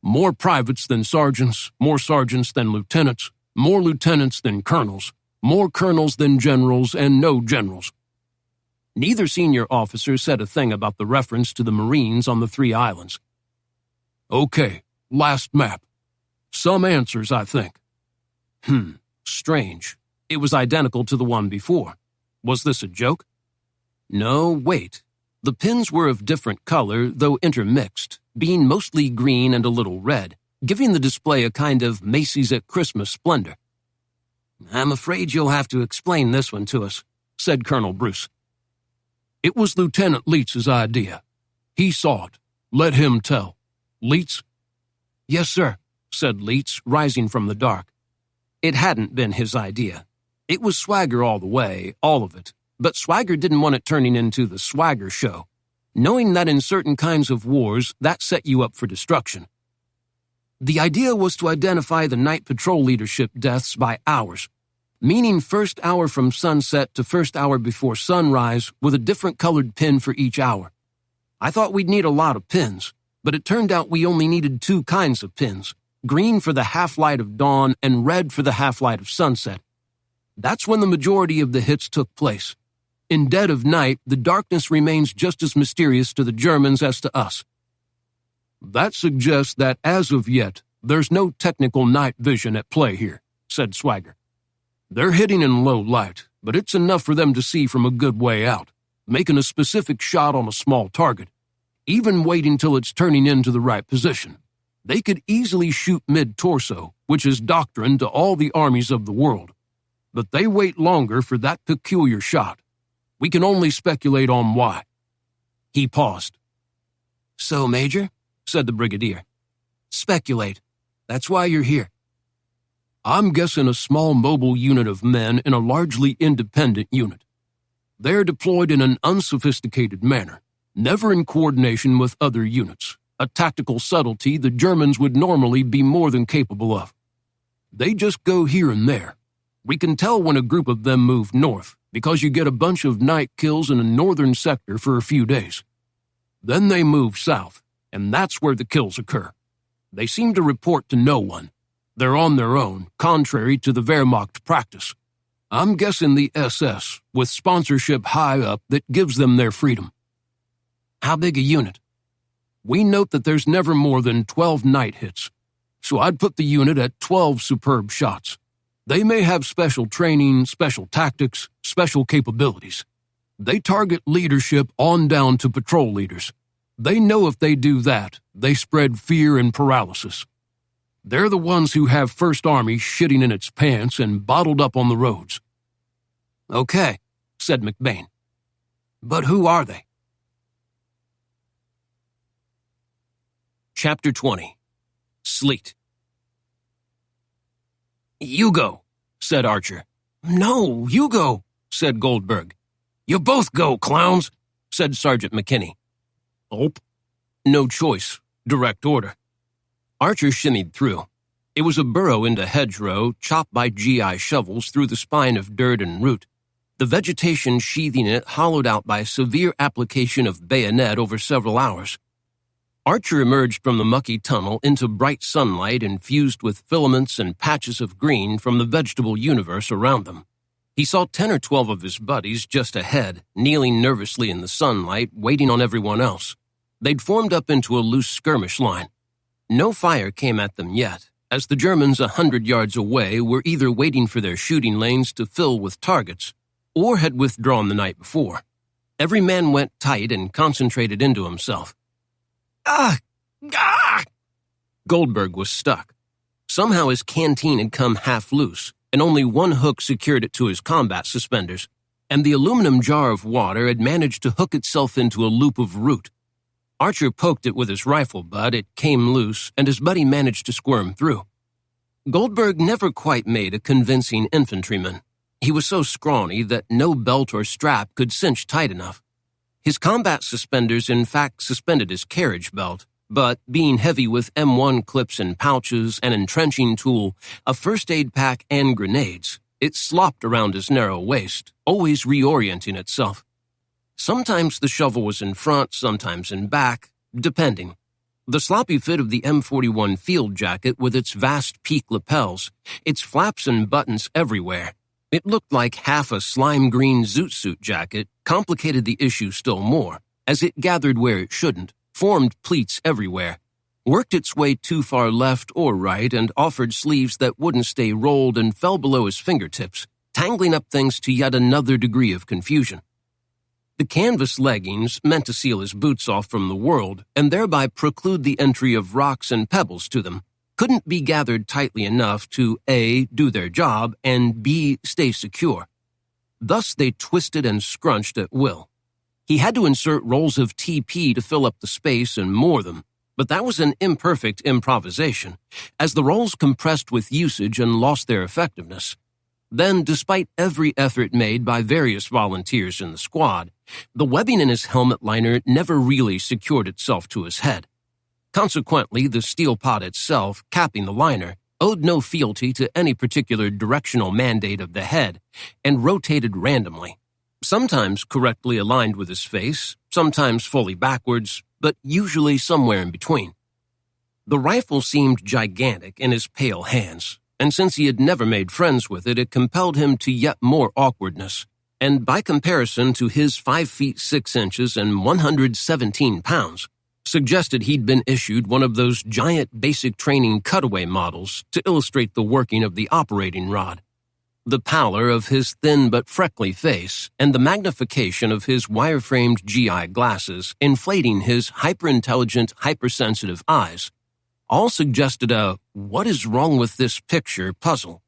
More privates than sergeants, more sergeants than lieutenants, more lieutenants than colonels, more colonels than generals, and no generals. Neither senior officer said a thing about the reference to the Marines on the 3 islands. Okay, last map. Some answers, I think. Strange. It was identical to the one before. Was this a joke? No, wait. The pins were of different color, though intermixed, being mostly green and a little red, giving the display a kind of Macy's at Christmas splendor. I'm afraid you'll have to explain this one to us, said Colonel Bruce. It was Lieutenant Leitz's idea. He saw it. Let him tell. Leitz? Yes, sir, said Leitz, rising from the dark. It hadn't been his idea. It was Swagger all the way, all of it, but Swagger didn't want it turning into the Swagger show, knowing that in certain kinds of wars, that set you up for destruction. The idea was to identify the night patrol leadership deaths by hours, meaning first hour from sunset to first hour before sunrise with a different colored pin for each hour. I thought we'd need a lot of pins, but it turned out we only needed 2 kinds of pins, green for the half-light of dawn and red for the half-light of sunset. That's when the majority of the hits took place. In dead of night, the darkness remains just as mysterious to the Germans as to us. That suggests that as of yet, there's no technical night vision at play here, said Swagger. They're hitting in low light, but it's enough for them to see from a good way out, making a specific shot on a small target, even waiting till it's turning into the right position. They could easily shoot mid-torso, which is doctrine to all the armies of the world. But they wait longer for that peculiar shot. We can only speculate on why. He paused. So, Major, said the brigadier, speculate. That's why you're here. I'm guessing a small mobile unit of men in a largely independent unit. They're deployed in an unsophisticated manner, never in coordination with other units, a tactical subtlety the Germans would normally be more than capable of. They just go here and there. We can tell when a group of them move north because you get a bunch of night kills in a northern sector for a few days. Then they move south, and that's where the kills occur. They seem to report to no one. They're on their own, contrary to the Wehrmacht practice. I'm guessing the SS, with sponsorship high up that gives them their freedom. How big a unit? We note that there's never more than 12 night hits, so I'd put the unit at 12 superb shots. They may have special training, special tactics, special capabilities. They target leadership on down to patrol leaders. They know if they do that, they spread fear and paralysis. They're the ones who have First Army shitting in its pants and bottled up on the roads. Okay, said McBain. But who are they? Chapter 20. Sleet. You go, said Archer. No, you go, said Goldberg. You both go, clowns, said Sergeant McKinney. Oh, no choice. Direct order. Archer shimmied through. It was a burrow into hedgerow, chopped by GI shovels through the spine of dirt and root, the vegetation sheathing it hollowed out by severe application of bayonet over several hours. Archer emerged from the mucky tunnel into bright sunlight infused with filaments and patches of green from the vegetable universe around them. He saw 10 or 12 of his buddies just ahead, kneeling nervously in the sunlight, waiting on everyone else. They'd formed up into a loose skirmish line. No fire came at them yet, as the Germans 100 yards away were either waiting for their shooting lanes to fill with targets, or had withdrawn the night before. Every man went tight and concentrated into himself. Goldberg was stuck. Somehow his canteen had come half loose, and only one hook secured it to his combat suspenders, and the aluminum jar of water had managed to hook itself into a loop of root. Archer poked it with his rifle butt, it came loose, and his buddy managed to squirm through. Goldberg never quite made a convincing infantryman. He was so scrawny that no belt or strap could cinch tight enough. His combat suspenders in fact suspended his carriage belt, but being heavy with M1 clips and pouches, an entrenching tool, a first aid pack, and grenades, it slopped around his narrow waist, always reorienting itself. Sometimes the shovel was in front, sometimes in back, depending. The sloppy fit of the M41 field jacket with its vast peak lapels, its flaps and buttons everywhere. It looked like half a slime-green zoot suit jacket, complicated the issue still more, as it gathered where it shouldn't, formed pleats everywhere, worked its way too far left or right, and offered sleeves that wouldn't stay rolled and fell below his fingertips, tangling up things to yet another degree of confusion. The canvas leggings, meant to seal his boots off from the world and thereby preclude the entry of rocks and pebbles to them, couldn't be gathered tightly enough to A, do their job, and B, stay secure. Thus they twisted and scrunched at will. He had to insert rolls of TP to fill up the space and moor them, but that was an imperfect improvisation, as the rolls compressed with usage and lost their effectiveness. Then, despite every effort made by various volunteers in the squad, the webbing in his helmet liner never really secured itself to his head. Consequently, the steel pod itself, capping the liner, owed no fealty to any particular directional mandate of the head, and rotated randomly, sometimes correctly aligned with his face, sometimes fully backwards, but usually somewhere in between. The rifle seemed gigantic in his pale hands, and since he had never made friends with it, it compelled him to yet more awkwardness, and by comparison to his 5 feet 6 inches and 117 pounds, suggested he'd been issued one of those giant basic training cutaway models to illustrate the working of the operating rod. The pallor of his thin but freckly face and the magnification of his wire-framed GI glasses inflating his hyper-intelligent, hypersensitive eyes all suggested a "what is wrong with this picture" puzzle.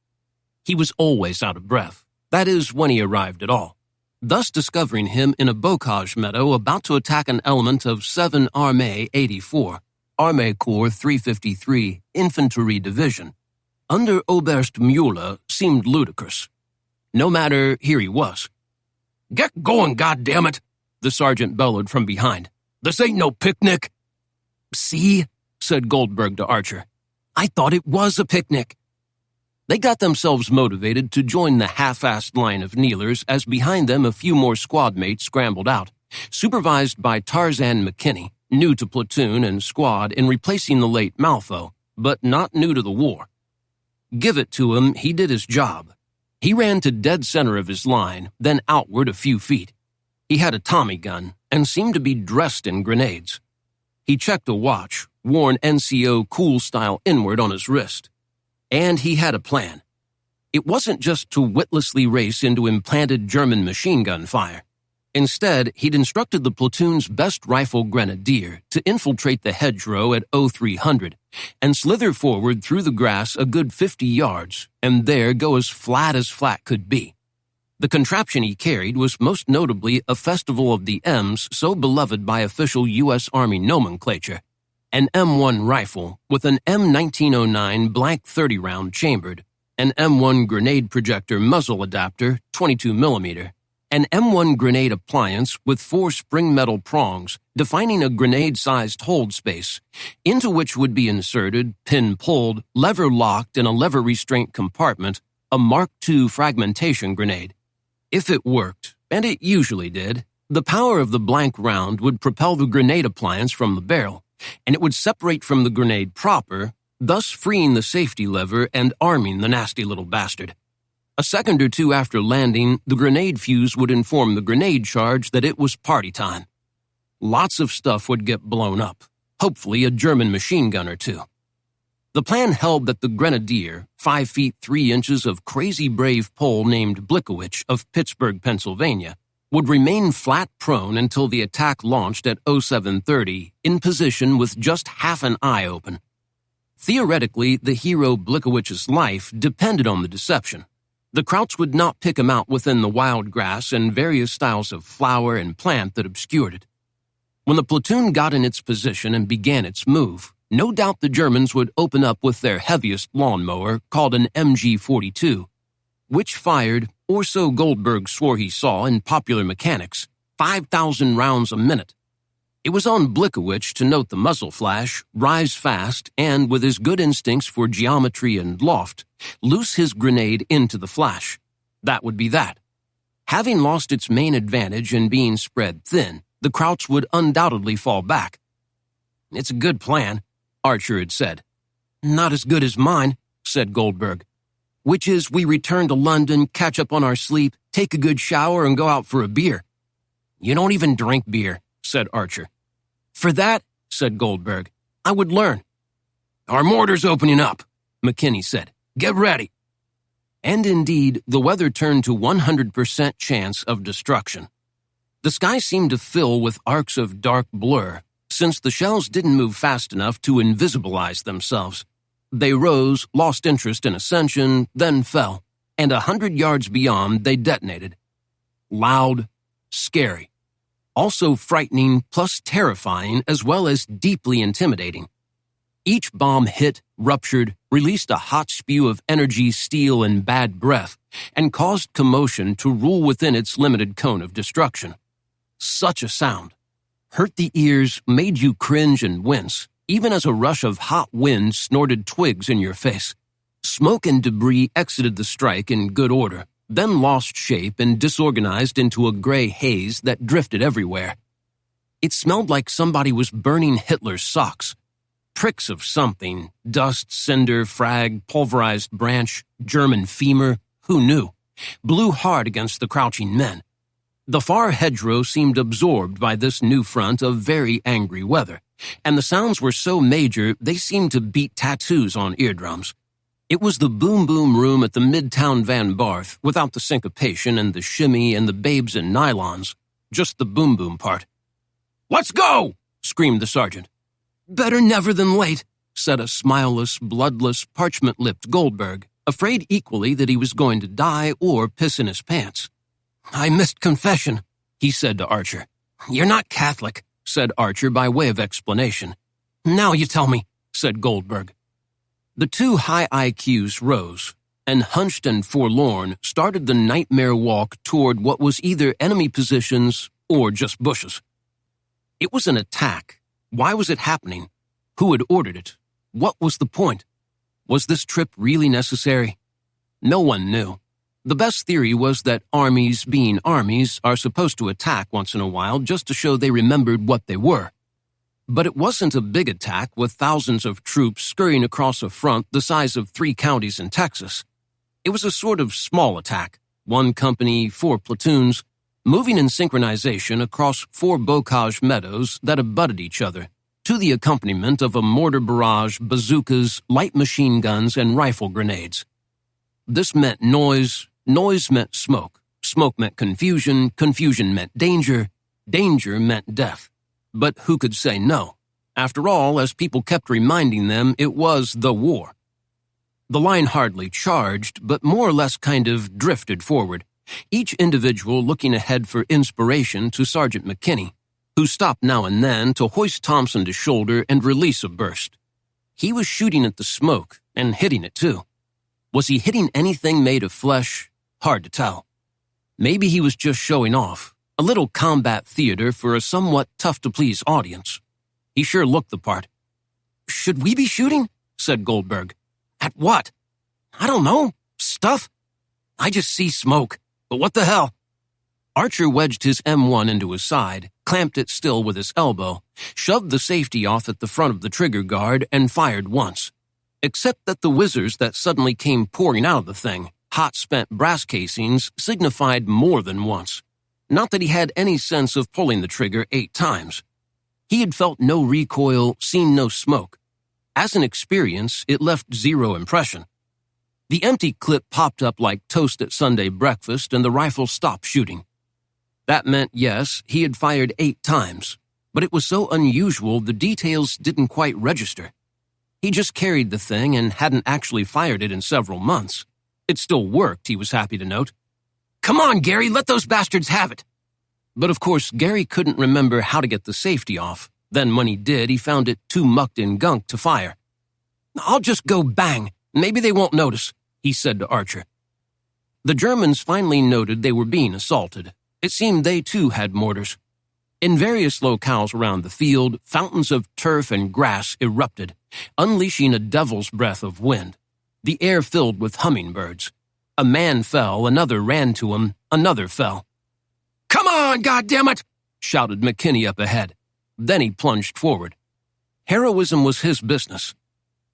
He was always out of breath, that is, when he arrived at all, thus discovering him in a bocage meadow about to attack an element of 7 Armée 84, Armée Corps 353, Infantry Division, under Oberst Müller seemed ludicrous. No matter, here he was. "Get going, goddammit!" the sergeant bellowed from behind. "This ain't no picnic." "See?" said Goldberg to Archer. "I thought it was a picnic." They got themselves motivated to join the half-assed line of kneelers as behind them a few more squad mates scrambled out, supervised by Tarzan McKinney, new to platoon and squad in replacing the late Malfo, but not new to the war. Give it to him, he did his job. He ran to dead center of his line, then outward a few feet. He had a Tommy gun and seemed to be dressed in grenades. He checked a watch, worn NCO cool style inward on his wrist. And he had a plan. It wasn't just to witlessly race into implanted German machine gun fire. Instead, he'd instructed the platoon's best rifle grenadier to infiltrate the hedgerow at 0300 and slither forward through the grass a good 50 yards and there go as flat could be. The contraption he carried was most notably a Festival of the M's so beloved by official U.S. Army nomenclature, an M1 rifle with an M1909 blank 30-round chambered, an M1 grenade projector muzzle adapter 22mm, an M1 grenade appliance with 4 spring metal prongs defining a grenade-sized hold space, into which would be inserted, pin-pulled, lever-locked in a lever restraint compartment, a Mark II fragmentation grenade. If it worked, and it usually did, the power of the blank round would propel the grenade appliance from the barrel, and it would separate from the grenade proper, thus freeing the safety lever and arming the nasty little bastard. A second or two after landing, the grenade fuse would inform the grenade charge that it was party time. Lots of stuff would get blown up, hopefully a German machine gun or two. The plan held that the grenadier, 5 feet 3 inches of crazy brave Pole named Blickowicz of Pittsburgh, Pennsylvania, would remain flat prone until the attack launched at 0730 in position with just half an eye open. Theoretically, the hero Blickowicz's life depended on the deception. The Krauts would not pick him out within the wild grass and various styles of flower and plant that obscured it. When the platoon got in its position and began its move, no doubt the Germans would open up with their heaviest lawnmower called an MG-42, which fired, or so Goldberg swore he saw in Popular Mechanics, 5,000 rounds a minute. It was on Blickowicz to note the muzzle flash, rise fast, and, with his good instincts for geometry and loft, loose his grenade into the flash. That would be that. Having lost its main advantage in being spread thin, the Krauts would undoubtedly fall back. "It's a good plan," Archer had said. "Not as good as mine," said Goldberg. "Which is we return to London, catch up on our sleep, take a good shower, and go out for a beer." "You don't even drink beer," said Archer. "For that," said Goldberg, "I would learn." "Our mortar's opening up," McKinney said. "Get ready." And indeed, the weather turned to 100% chance of destruction. The sky seemed to fill with arcs of dark blur, since the shells didn't move fast enough to invisibilize themselves. They rose, lost interest in ascension, then fell, and 100 yards beyond they detonated. Loud, scary. Also frightening plus terrifying as well as deeply intimidating. Each bomb hit, ruptured, released a hot spew of energy, steel, and bad breath, and caused commotion to rule within its limited cone of destruction. Such a sound. Hurt the ears, made you cringe and wince, even as a rush of hot wind snorted twigs in your face. Smoke and debris exited the strike in good order, then lost shape and disorganized into a gray haze that drifted everywhere. It smelled like somebody was burning Hitler's socks. Pricks of something, dust, cinder, frag, pulverized branch, German femur, who knew, blew hard against the crouching men. The far hedgerow seemed absorbed by this new front of very angry weather, and the sounds were so major they seemed to beat tattoos on eardrums. It was the boom-boom room at the Midtown Van Barth, without the syncopation and the shimmy and the babes in nylons, just the boom-boom part. "Let's go!" screamed the sergeant. "Better never than late," said a smileless, bloodless, parchment-lipped Goldberg, afraid equally that he was going to die or piss in his pants. "I missed confession," he said to Archer. "You're not Catholic," said Archer by way of explanation. "Now you tell me," said Goldberg. The two high IQs rose, and hunched and forlorn started the nightmare walk toward what was either enemy positions or just bushes. It was an attack. Why was it happening? Who had ordered it? What was the point? Was this trip really necessary? No one knew. The best theory was that armies, being armies, are supposed to attack once in a while just to show they remembered what they were. But it wasn't a big attack with thousands of troops scurrying across a front the size of 3 counties in Texas. It was a sort of small attack, 1 company, 4 platoons, moving in synchronization across 4 bocage meadows that abutted each other, to the accompaniment of a mortar barrage, bazookas, light machine guns, and rifle grenades. This meant noise, noise meant smoke, smoke meant confusion, confusion meant danger, danger meant death. But who could say no? After all, as people kept reminding them, it was the war. The line hardly charged, but more or less kind of drifted forward, each individual looking ahead for inspiration to Sergeant McKinney, who stopped now and then to hoist Thompson to shoulder and release a burst. He was shooting at the smoke and hitting it too. Was he hitting anything made of flesh? Hard to tell. Maybe he was just showing off, a little combat theater for a somewhat tough-to-please audience. He sure looked the part. "Should we be shooting?" said Goldberg. "At what?" "I don't know. Stuff. I just see smoke. But what the hell?" Archer wedged his M1 into his side, clamped it still with his elbow, shoved the safety off at the front of the trigger guard, and fired once. Except that the whizzers that suddenly came pouring out of the thing, hot spent brass casings, signified more than once. Not that he had any sense of pulling the trigger 8 times. He had felt no recoil, seen no smoke. As an experience, it left 0 impression. The empty clip popped up like toast at Sunday breakfast, and the rifle stopped shooting. That meant, yes, he had fired 8 times, but it was so unusual the details didn't quite register. He just carried the thing and hadn't actually fired it in several months. It still worked, he was happy to note. "Come on, Gary, let those bastards have it." But of course, Gary couldn't remember how to get the safety off. Then when he did, he found it too mucked in gunk to fire. "I'll just go bang. Maybe they won't notice," he said to Archer. The Germans finally noted they were being assaulted. It seemed they too had mortars. In various locales around the field, fountains of turf and grass erupted, unleashing a devil's breath of wind. The air filled with hummingbirds. A man fell, another ran to him, another fell. "Come on, goddammit!" shouted McKinney up ahead. Then he plunged forward. Heroism was his business.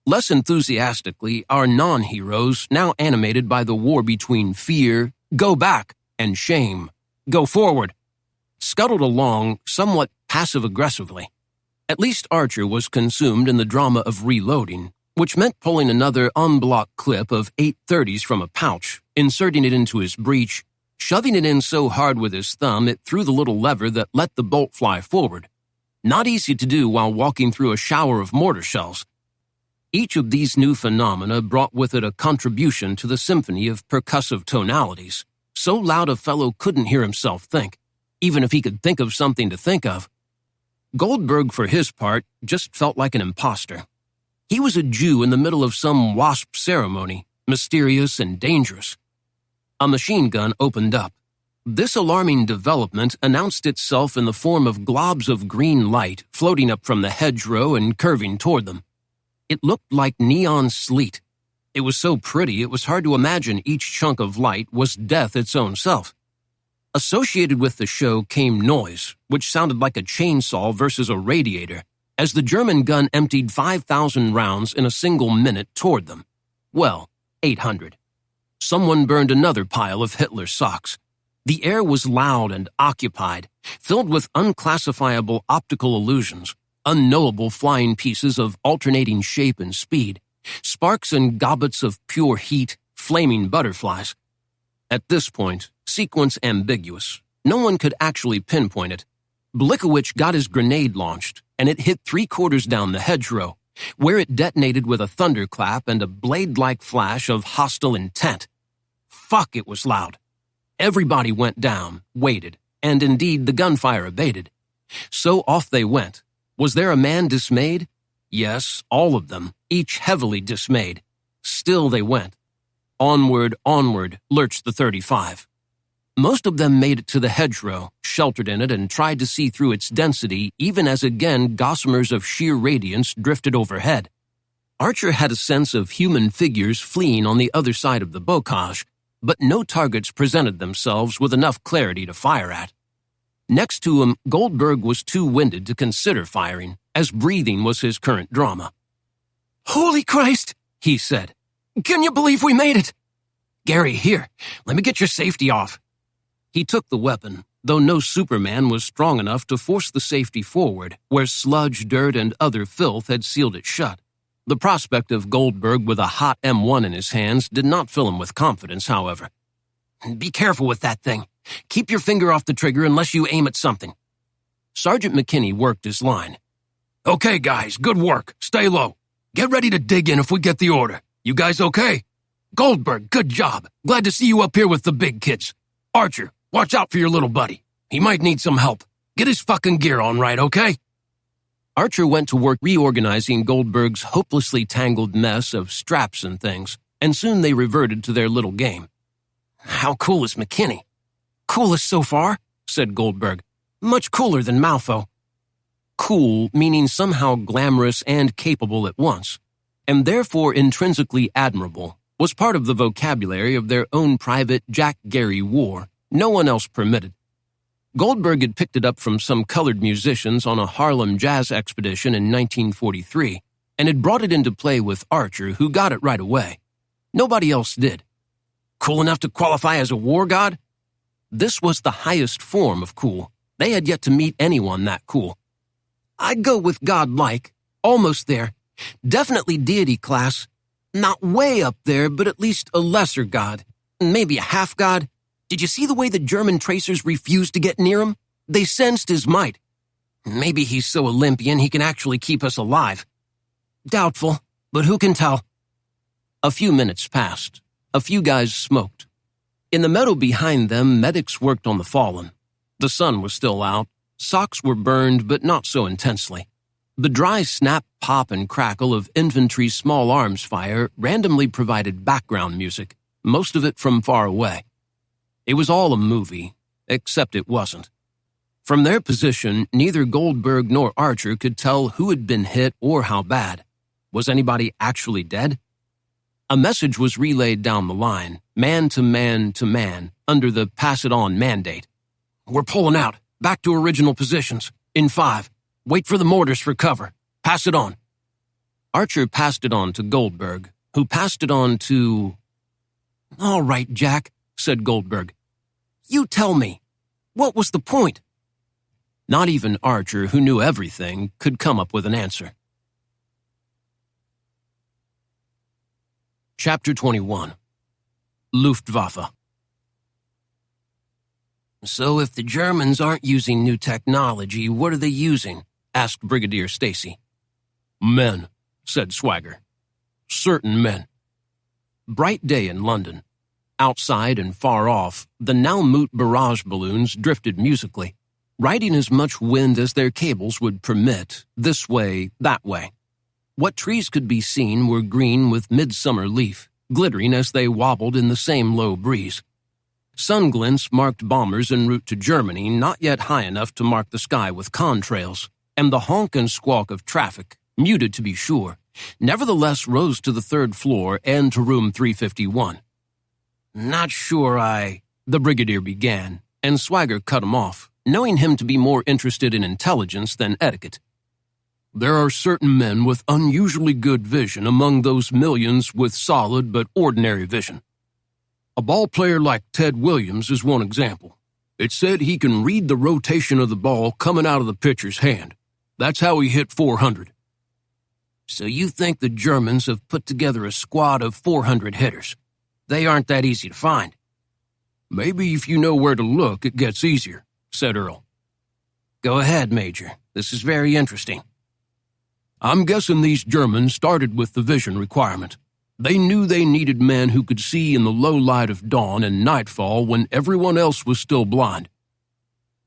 Less enthusiastically, our non-heroes, now animated by the war between fear, go back, and shame, go forward, scuttled along somewhat passive-aggressively. At least Archer was consumed in the drama of reloading, which meant pulling another unblocked clip of 830s from a pouch, inserting it into his breech, shoving it in so hard with his thumb it threw the little lever that let the bolt fly forward. Not easy to do while walking through a shower of mortar shells. Each of these new phenomena brought with it a contribution to the symphony of percussive tonalities, so loud a fellow couldn't hear himself think, even if he could think of something to think of. Goldberg, for his part, just felt like an imposter. He was a Jew in the middle of some WASP ceremony, mysterious and dangerous. A machine gun opened up. This alarming development announced itself in the form of globs of green light floating up from the hedgerow and curving toward them. It looked like neon sleet. It was so pretty it was hard to imagine each chunk of light was death its own self. Associated with the show came noise, which sounded like a chainsaw versus a radiator, as the German gun emptied 5,000 rounds in a single minute toward them. Well, 800. Someone burned another pile of Hitler's socks. The air was loud and occupied, filled with unclassifiable optical illusions, unknowable flying pieces of alternating shape and speed, sparks and gobbets of pure heat, flaming butterflies. At this point, sequence ambiguous. No one could actually pinpoint it. Blikowicz got his grenade launched, and it hit 3/4 down the hedgerow, where it detonated with a thunderclap and a blade-like flash of hostile intent. Fuck, it was loud. Everybody went down, waited, and indeed the gunfire abated. So off they went. Was there a man dismayed? Yes, all of them, each heavily dismayed. Still they went. Onward, onward, lurched the 35. Most of them made it to the hedgerow, sheltered in it, and tried to see through its density, even as again gossamers of sheer radiance drifted overhead. Archer had a sense of human figures fleeing on the other side of the bocage, but no targets presented themselves with enough clarity to fire at. Next to him, Goldberg was too winded to consider firing, as breathing was his current drama. "Holy Christ," he said. "Can you believe we made it? Gary, here, let me get your safety off." He took the weapon, though no Superman was strong enough to force the safety forward, where sludge, dirt, and other filth had sealed it shut. The prospect of Goldberg with a hot M1 in his hands did not fill him with confidence, however. "Be careful with that thing. Keep your finger off the trigger unless you aim at something." Sergeant McKinney worked his line. "Okay, guys, good work. Stay low. Get ready to dig in if we get the order. You guys okay? Goldberg, good job. Glad to see you up here with the big kids. Archer, watch out for your little buddy. He might need some help. Get his fucking gear on right, okay?" Archer went to work reorganizing Goldberg's hopelessly tangled mess of straps and things, and soon they reverted to their little game. "How cool is McKinney?" "Coolest so far," said Goldberg. "Much cooler than Malfo." Cool meaning somehow glamorous and capable at once, and therefore intrinsically admirable, was part of the vocabulary of their own private Jack Gary war, no one else permitted. Goldberg had picked it up from some colored musicians on a Harlem jazz expedition in 1943, and had brought it into play with Archer, who got it right away. Nobody else did. Cool enough to qualify as a war god? This was the highest form of cool. They had yet to meet anyone that cool. "I'd go with godlike. Almost there. Definitely deity class. Not way up there, but at least a lesser god. Maybe a half god. Did you see the way the German tracers refused to get near him? They sensed his might. Maybe he's so Olympian he can actually keep us alive. Doubtful, but who can tell?" A few minutes passed. A few guys smoked. In the meadow behind them, medics worked on the fallen. The sun was still out. Socks were burned, but not so intensely. The dry snap, pop, and crackle of infantry's small arms fire randomly provided background music, most of it from far away. It was all a movie, except it wasn't. From their position, neither Goldberg nor Archer could tell who had been hit or how bad. Was anybody actually dead? A message was relayed down the line, man to man to man, under the pass-it-on mandate. "We're pulling out. Back to original positions. In 5. Wait for the mortars for cover. Pass it on." Archer passed it on to Goldberg, who passed it on to... "All right, Jack," said Goldberg. "You tell me. What was the point?" Not even Archer, who knew everything, could come up with an answer. Chapter 21. Luftwaffe. "So if the Germans aren't using new technology, what are they using?" asked Brigadier Stacy. "Men," said Swagger. "Certain men." Bright day in London. Outside and far off, the now moot barrage balloons drifted musically, riding as much wind as their cables would permit, this way, that way. What trees could be seen were green with midsummer leaf, glittering as they wobbled in the same low breeze. Sun glints marked bombers en route to Germany, not yet high enough to mark the sky with contrails, and the honk and squawk of traffic, muted to be sure, nevertheless rose to the 3rd floor and to room 351. "Not sure the brigadier began, and Swagger cut him off, knowing him to be more interested in intelligence than etiquette. "There are certain men with unusually good vision among those millions with solid but ordinary vision. A ball player like Ted Williams is one example. It's said he can read the rotation of the ball coming out of the pitcher's hand. That's how he hit 400. "So you think the Germans have put together a squad of 400 hitters? They aren't that easy to find." "Maybe if you know where to look, it gets easier," said Earl. "Go ahead, Major. This is very interesting." "I'm guessing these Germans started with the vision requirement. They knew they needed men who could see in the low light of dawn and nightfall when everyone else was still blind."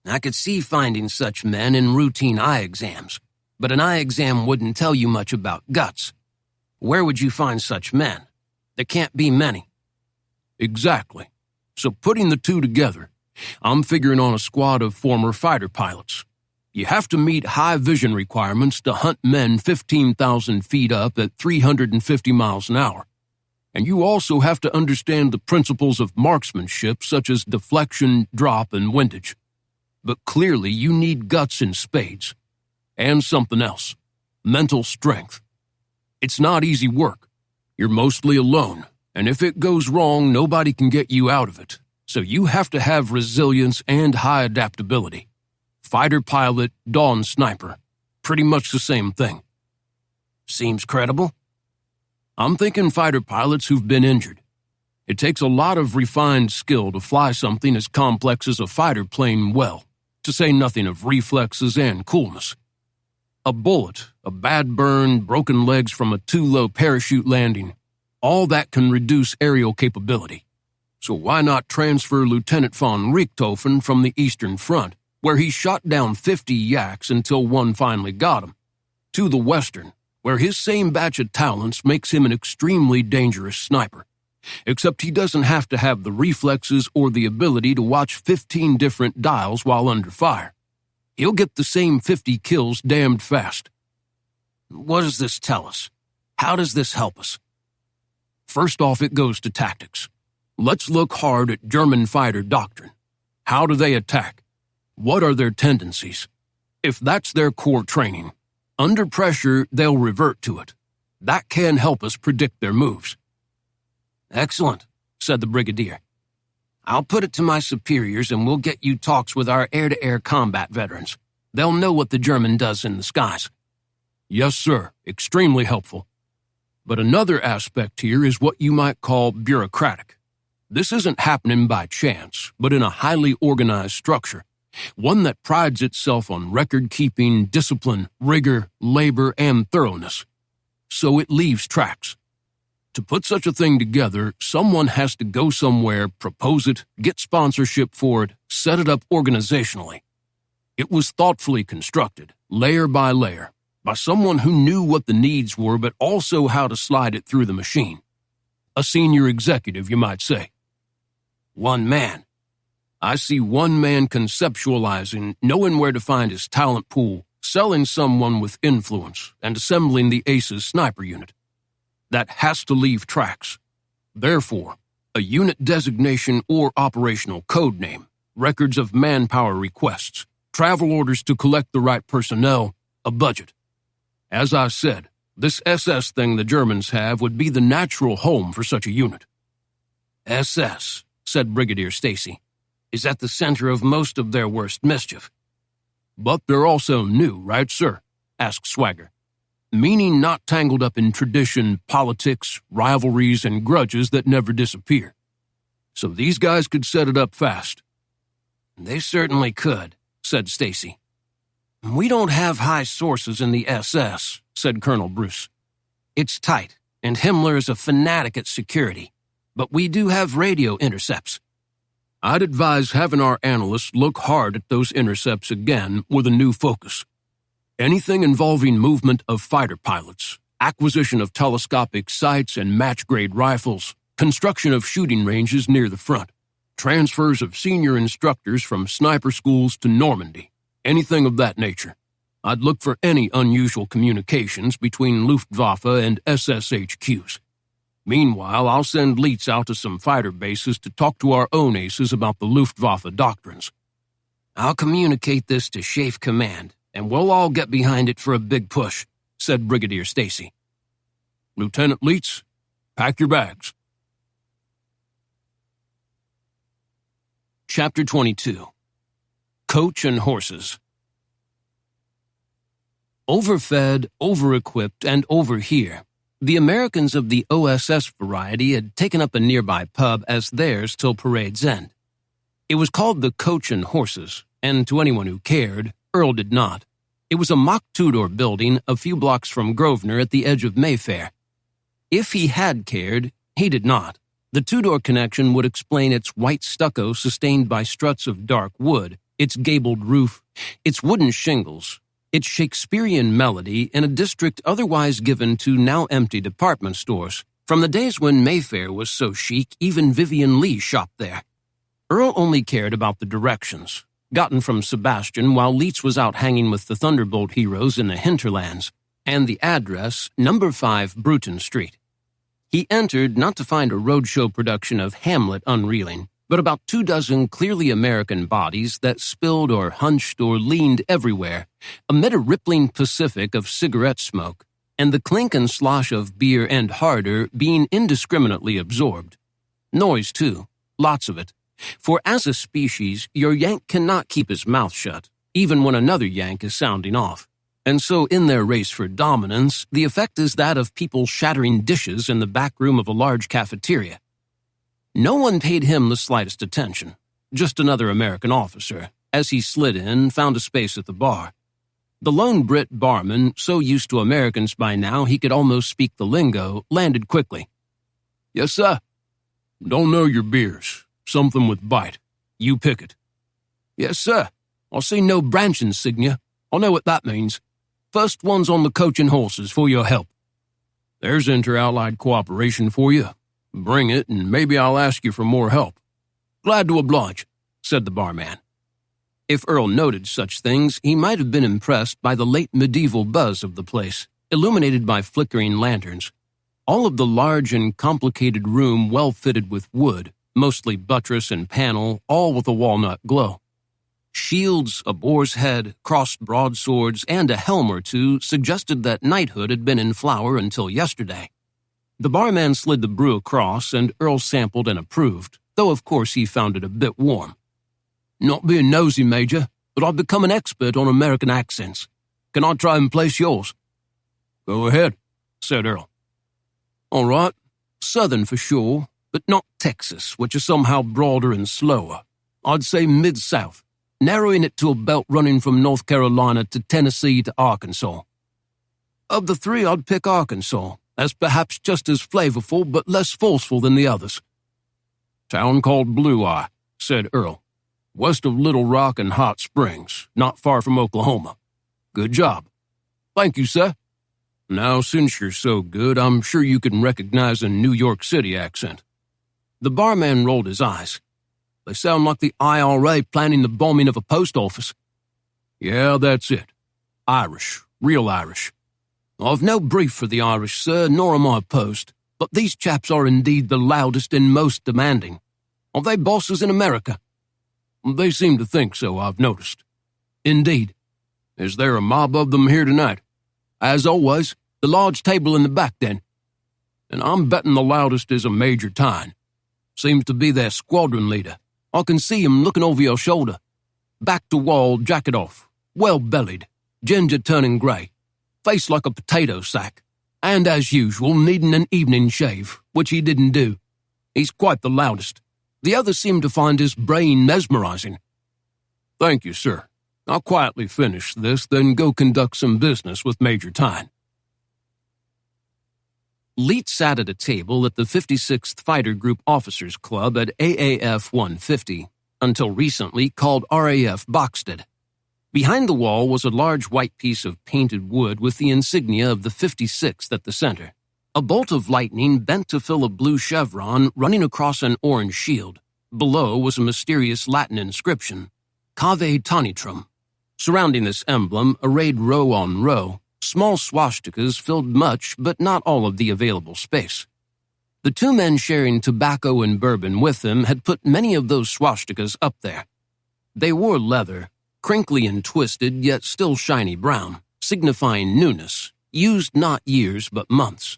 "I could see finding such men in routine eye exams, but an eye exam wouldn't tell you much about guts. Where would you find such men? There can't be many." "Exactly. So putting the two together, I'm figuring on a squad of former fighter pilots. You have to meet high vision requirements to hunt men 15,000 feet up at 350 miles an hour. And you also have to understand the principles of marksmanship such as deflection, drop, and windage. But clearly you need guts in spades. And something else. Mental strength. It's not easy work. You're mostly alone, and if it goes wrong, nobody can get you out of it. So you have to have resilience and high adaptability. Fighter pilot, dawn sniper. Pretty much the same thing. Seems credible? I'm thinking fighter pilots who've been injured. It takes a lot of refined skill to fly something as complex as a fighter plane well, to say nothing of reflexes and coolness. A bullet, a bad burn, broken legs from a too low parachute landing, all that can reduce aerial capability. So why not transfer Lieutenant von Richthofen from the Eastern Front, where he shot down 50 yaks until one finally got him, to the Western, where his same batch of talents makes him an extremely dangerous sniper. Except he doesn't have to have the reflexes or the ability to watch 15 different dials while under fire. He'll get the same 50 kills damned fast. What does this tell us? How does this help us? First off, it goes to tactics. Let's look hard at German fighter doctrine. How do they attack? What are their tendencies? If that's their core training, under pressure, they'll revert to it. That can help us predict their moves. Excellent, said the brigadier. I'll put it to my superiors and we'll get you talks with our air-to-air combat veterans. They'll know what the German does in the skies. Yes, sir. Extremely helpful. But another aspect here is what you might call bureaucratic. This isn't happening by chance, but in a highly organized structure, one that prides itself on record-keeping, discipline, rigor, labor, and thoroughness. So it leaves tracks. To put such a thing together, someone has to go somewhere, propose it, get sponsorship for it, set it up organizationally. It was thoughtfully constructed, layer by layer, by someone who knew what the needs were but also how to slide it through the machine. A senior executive, you might say. One man. I see one man conceptualizing, knowing where to find his talent pool, selling someone with influence, and assembling the ACE's sniper unit. That has to leave tracks. Therefore, a unit designation or operational code name, records of manpower requests, travel orders to collect the right personnel, a budget. As I said, this SS thing the Germans have would be the natural home for such a unit. SS, said Brigadier Stacy, is at the center of most of their worst mischief. But they're also new, right, sir? Asked Swagger. Meaning not tangled up in tradition, politics, rivalries, and grudges that never disappear. So these guys could set it up fast. They certainly could, said Stacy. We don't have high sources in the SS, said Colonel Bruce. It's tight, and Himmler is a fanatic at security, but we do have radio intercepts. I'd advise having our analysts look hard at those intercepts again with a new focus. Anything involving movement of fighter pilots, acquisition of telescopic sights and match-grade rifles, construction of shooting ranges near the front, transfers of senior instructors from sniper schools to Normandy, anything of that nature. I'd look for any unusual communications between Luftwaffe and SSHQs. Meanwhile, I'll send Leitz out to some fighter bases to talk to our own aces about the Luftwaffe doctrines. I'll communicate this to Chafe Command, and we'll all get behind it for a big push, said Brigadier Stacy. Lieutenant Leitz, pack your bags. Chapter 22. Coach and Horses. Overfed, over-equipped, and over-here, the Americans of the OSS variety had taken up a nearby pub as theirs till parade's end. It was called the Coach and Horses, and to anyone who cared, Earl did not. It was a mock two-door building a few blocks from Grosvenor at the edge of Mayfair. If he had cared, he did not. The two-door connection would explain its white stucco sustained by struts of dark wood, its gabled roof, its wooden shingles, its Shakespearean melody in a district otherwise given to now empty department stores, from the days when Mayfair was so chic even Vivian Lee shopped there. Earl only cared about the directions, gotten from Sebastian while Leitz was out hanging with the Thunderbolt heroes in the hinterlands, and the address, number 5 Bruton Street. He entered not to find a roadshow production of Hamlet unreeling, but about 24 clearly American bodies that spilled or hunched or leaned everywhere amid a rippling Pacific of cigarette smoke, and the clink and slosh of beer and harder being indiscriminately absorbed. Noise, too, lots of it, for as a species, your Yank cannot keep his mouth shut, even when another Yank is sounding off. And so in their race for dominance, the effect is that of people shattering dishes in the back room of a large cafeteria. No one paid him the slightest attention, just another American officer, as he slid in and found a space at the bar. The lone Brit barman, so used to Americans by now he could almost speak the lingo, landed quickly. "Yes, sir." "Don't know your beers. Something with bite. You pick it." "Yes, sir. I see no branch insignia. I know what that means. First one's on the coach and horses for your help." "There's inter-allied cooperation for you. Bring it, and maybe I'll ask you for more help." "Glad to oblige," said the barman. If Earl noted such things, he might have been impressed by the late medieval buzz of the place, illuminated by flickering lanterns. All of the large and complicated room well fitted with wood, mostly buttress and panel, all with a walnut glow. Shields, a boar's head, crossed broadswords, and a helm or two suggested that knighthood had been in flower until yesterday. The barman slid the brew across, and Earl sampled and approved, though of course he found it a bit warm. "Not being nosy, Major, but I've become an expert on American accents. Can I try and place yours?" "Go ahead," said Earl. "All right. Southern for sure, but not Texas, which is somehow broader and slower. I'd say mid-south, narrowing it to a belt running from North Carolina to Tennessee to Arkansas. Of the three, I'd pick Arkansas, as perhaps just as flavorful but less forceful than the others." "Town called Blue Eye," said Earl. "West of Little Rock and Hot Springs, not far from Oklahoma. Good job." "Thank you, sir." "Now, since you're so good, I'm sure you can recognize a New York City accent." The barman rolled his eyes. "They sound like the IRA planning the bombing of a post office." "Yeah, that's it. Irish, real Irish." "I've no brief for the Irish, sir, nor am I opposed, but these chaps are indeed the loudest and most demanding. Are they bosses in America?" "They seem to think so, I've noticed." "Indeed. Is there a mob of them here tonight?" "As always, the large table in the back, then." "And I'm betting the loudest is a Major Tyne. Seems to be their squadron leader. I can see him looking over your shoulder. Back to wall, jacket off, well-bellied, ginger turning grey, face like a potato sack, and as usual needing an evening shave, which he didn't do. He's quite the loudest. The others seem to find his brain mesmerizing." "Thank you, sir. I'll quietly finish this, then go conduct some business with Major Tyne." Leet sat at a table at the 56th Fighter Group Officers Club at AAF 150, until recently called RAF Boxted. Behind the wall was a large white piece of painted wood with the insignia of the 56th at the center. A bolt of lightning bent to fill a blue chevron running across an orange shield. Below was a mysterious Latin inscription, Cave Tanitrum. Surrounding this emblem, arrayed row on row, small swastikas filled much but not all of the available space. The two men sharing tobacco and bourbon with them had put many of those swastikas up there. They wore leather, crinkly and twisted yet still shiny brown, signifying newness, used not years but months.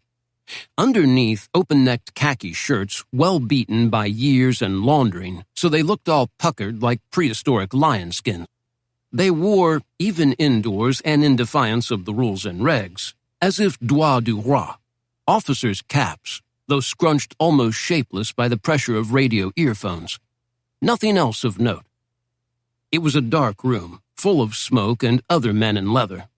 Underneath, open-necked khaki shirts, well beaten by years and laundering, so they looked all puckered like prehistoric lion skins. They wore, even indoors and in defiance of the rules and regs, as if droit du roi, officers' caps, though scrunched almost shapeless by the pressure of radio earphones. Nothing else of note. It was a dark room, full of smoke and other men in leather.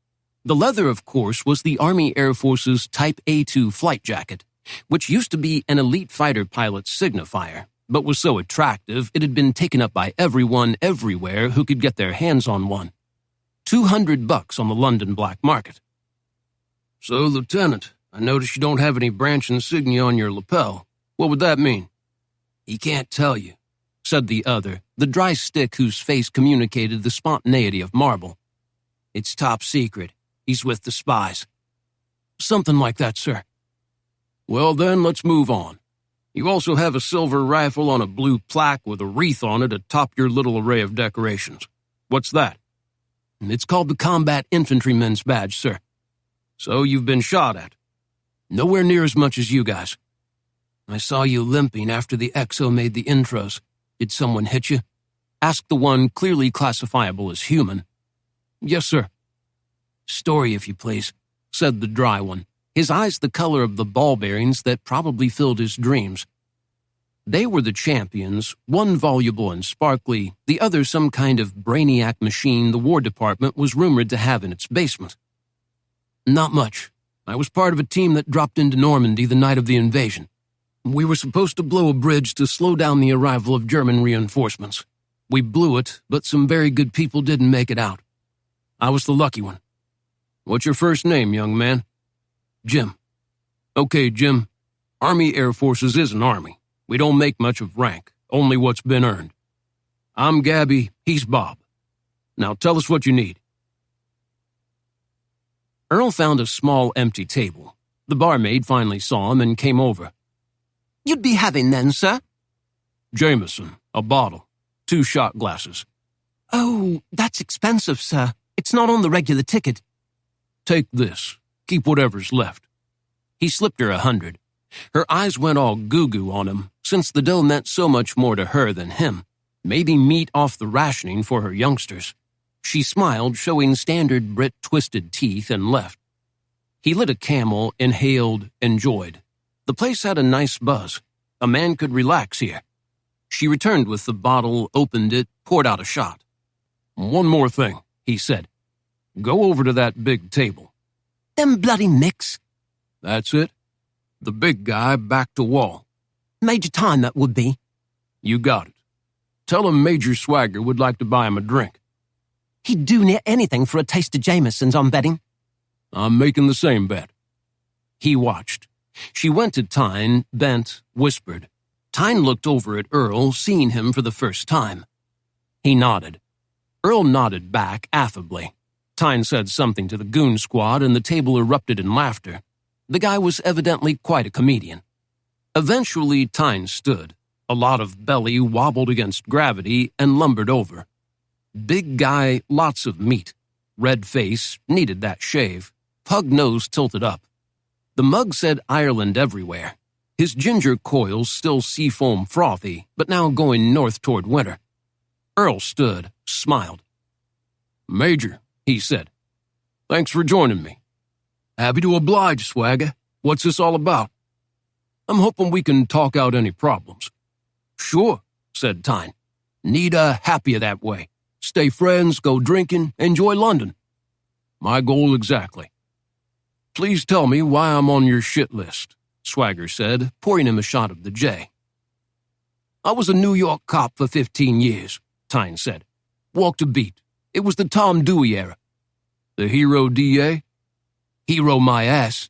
The leather, of course, was the Army Air Force's Type A2 flight jacket, which used to be an elite fighter pilot's signifier, but was so attractive it had been taken up by everyone everywhere who could get their hands on one. $200 on the London black market. "So, Lieutenant, I notice you don't have any branch insignia on your lapel. What would that mean?" "He can't tell you," said the other, the dry stick whose face communicated the spontaneity of marble. "It's top secret. He's with the spies." "Something like that, sir." "Well then, let's move on. You also have a silver rifle on a blue plaque with a wreath on it atop your little array of decorations. What's that? It's called the Combat Infantryman's Badge, sir. So you've been shot at. Nowhere near as much as you guys. I saw you limping after the XO made the intros. Did someone hit you? Asked the one clearly classifiable as human. Yes, sir. Story, if you please, said the dry one, his eyes the color of the ball bearings that probably filled his dreams. They were the champions, one voluble and sparkly, the other some kind of brainiac machine the War Department was rumored to have in its basement. Not much. I was part of a team that dropped into Normandy the night of the invasion. We were supposed to blow a bridge to slow down the arrival of German reinforcements. We blew it, but some very good people didn't make it out. I was the lucky one. What's your first name, young man? Jim. Okay, Jim. Army Air Forces is an army. We don't make much of rank, only what's been earned. I'm Gabby, he's Bob. Now tell us what you need. Earl found a small empty table. The barmaid finally saw him and came over. You'd be having then, sir? Jameson, a bottle, 2 shot glasses. Oh, that's expensive, sir. It's not on the regular ticket. Take this. Keep whatever's left. He slipped her 100. Her eyes went all goo-goo on him, since the dough meant so much more to her than him. Maybe meat off the rationing for her youngsters. She smiled, showing standard Brit twisted teeth, and left. He lit a Camel, inhaled, enjoyed. The place had a nice buzz. A man could relax here. She returned with the bottle, opened it, poured out a shot. One more thing, he said. Go over to that big table. Them bloody mix. That's it. The big guy back to wall. Major Time, that would be. You got it. Tell him Major Swagger would like to buy him a drink. He'd do near anything for a taste of Jameson's, I'm betting. I'm making the same bet. He watched. She went to Tyne, bent, whispered. Tyne looked over at Earl, seeing him for the first time. He nodded. Earl nodded back affably. Tyne said something to the goon squad, and the table erupted in laughter. The guy was evidently quite a comedian. Eventually, Tyne stood. A lot of belly wobbled against gravity and lumbered over. Big guy, lots of meat. Red face, needed that shave. Pug nose tilted up. The mug said Ireland everywhere. His ginger coils still seafoam frothy, but now going north toward winter. Earl stood, smiled. Major, he said. Thanks for joining me. Happy to oblige, Swagger. What's this all about? I'm hoping we can talk out any problems. Sure, said Tyne. Need happier that way. Stay friends, go drinking, enjoy London. My goal exactly. Please tell me why I'm on your shit list, Swagger said, pouring him a shot of the J. I was a New York cop for 15 years, Tyne said. Walked a beat. It was the Tom Dewey era. The hero DA? Hero my ass.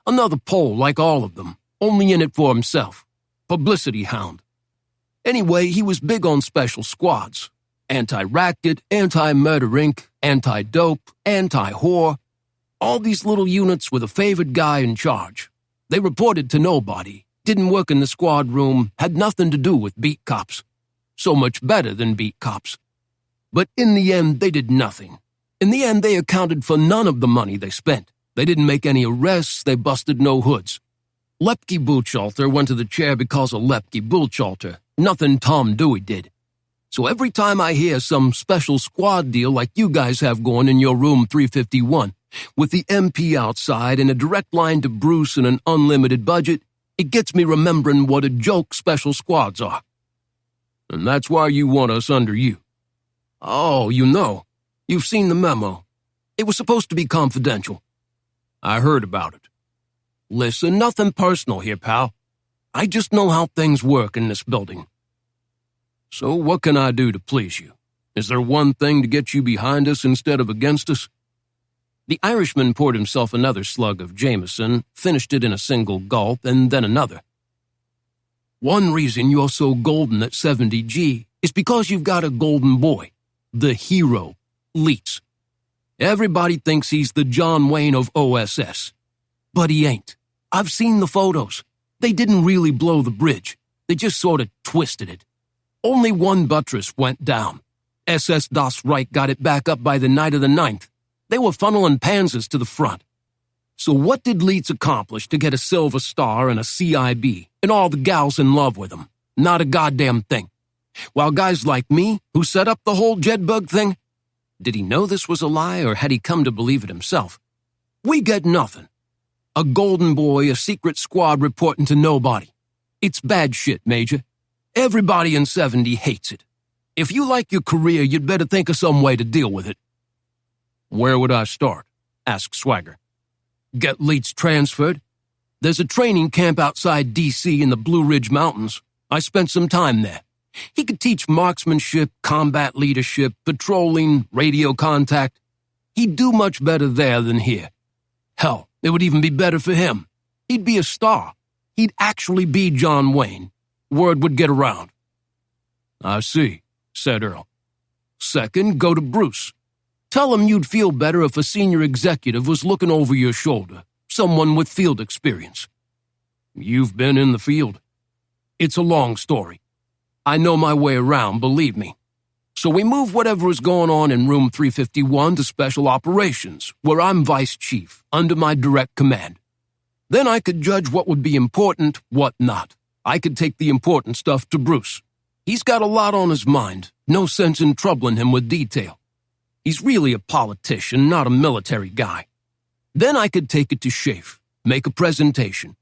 Another Pole like all of them, only in it for himself. Publicity hound. Anyway, he was big on special squads. Anti-racket, anti-murder inc, anti-dope, anti-whore. All these little units with a favored guy in charge. They reported to nobody, didn't work in the squad room, had nothing to do with beat cops. So much better than beat cops. But in the end, they did nothing. In the end, they accounted for none of the money they spent. They didn't make any arrests, they busted no hoods. Lepke Buchalter went to the chair because of Lepke Buchalter. Nothing Tom Dewey did. So every time I hear some special squad deal like you guys have going in your room 351, with the MP outside and a direct line to Bruce and an unlimited budget, it gets me remembering what a joke special squads are. And that's why you want us under you. Oh, you know. You've seen the memo. It was supposed to be confidential. I heard about it. Listen, nothing personal here, pal. I just know how things work in this building. So what can I do to please you? Is there one thing to get you behind us instead of against us? The Irishman poured himself another slug of Jameson, finished it in a single gulp, and then another. One reason you're so golden at 70G is because you've got a golden boy, the hero, Leets. Everybody thinks he's the John Wayne of OSS. But he ain't. I've seen the photos. They didn't really blow the bridge. They just sort of twisted it. Only one buttress went down. SS Das Reich got it back up by the night of the 9th. They were funneling panzers to the front. So what did Leitz accomplish to get a Silver Star and a CIB and all the gals in love with him? Not a goddamn thing. While guys like me, who set up the whole Jedbug thing, did he know this was a lie or had he come to believe it himself? We get nothing. A golden boy, a secret squad reporting to nobody. It's bad shit, Major. Everybody in 70 hates it. If you like your career, you'd better think of some way to deal with it. Where would I start? Asked Swagger. Get Leitz transferred. There's a training camp outside D.C. in the Blue Ridge Mountains. I spent some time there. He could teach marksmanship, combat leadership, patrolling, radio contact. He'd do much better there than here. Hell, it would even be better for him. He'd be a star. He'd actually be John Wayne. Word would get around. I see, said Earl. Second, go to Bruce. Tell him you'd feel better if a senior executive was looking over your shoulder, someone with field experience. You've been in the field. It's a long story. I know my way around, believe me. So we move whatever is going on in room 351 to special operations, where I'm vice chief, under my direct command. Then I could judge what would be important, what not. I could take the important stuff to Bruce. He's got a lot on his mind, no sense in troubling him with detail. He's really a politician, not a military guy. Then I could take it to Schaeff, make a presentation.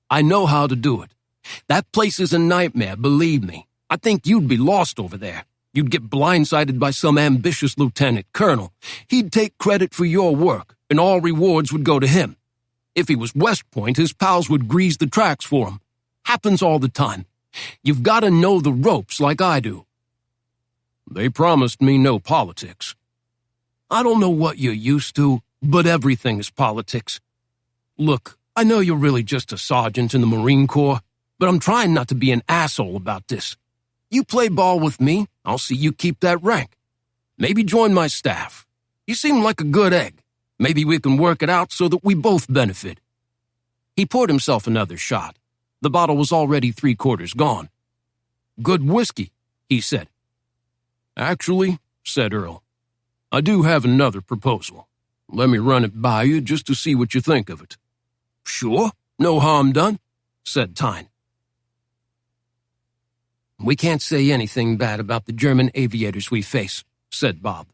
I know how to do it. That place is a nightmare, believe me. I think you'd be lost over there. You'd get blindsided by some ambitious lieutenant colonel. He'd take credit for your work, and all rewards would go to him. If he was West Point, his pals would grease the tracks for him. Happens all the time. You've got to know the ropes like I do. They promised me no politics. I don't know what you're used to, but everything is politics. Look, I know you're really just a sergeant in the Marine Corps, but I'm trying not to be an asshole about this. You play ball with me, I'll see you keep that rank. Maybe join my staff. You seem like a good egg. Maybe we can work it out so that we both benefit. He poured himself another shot. The bottle was already 3/4 gone. Good whiskey, he said. Actually, said Earl, I do have another proposal. Let me run it by you just to see what you think of it. Sure, no harm done, said Tyne. We can't say anything bad about the German aviators we face, said Bob.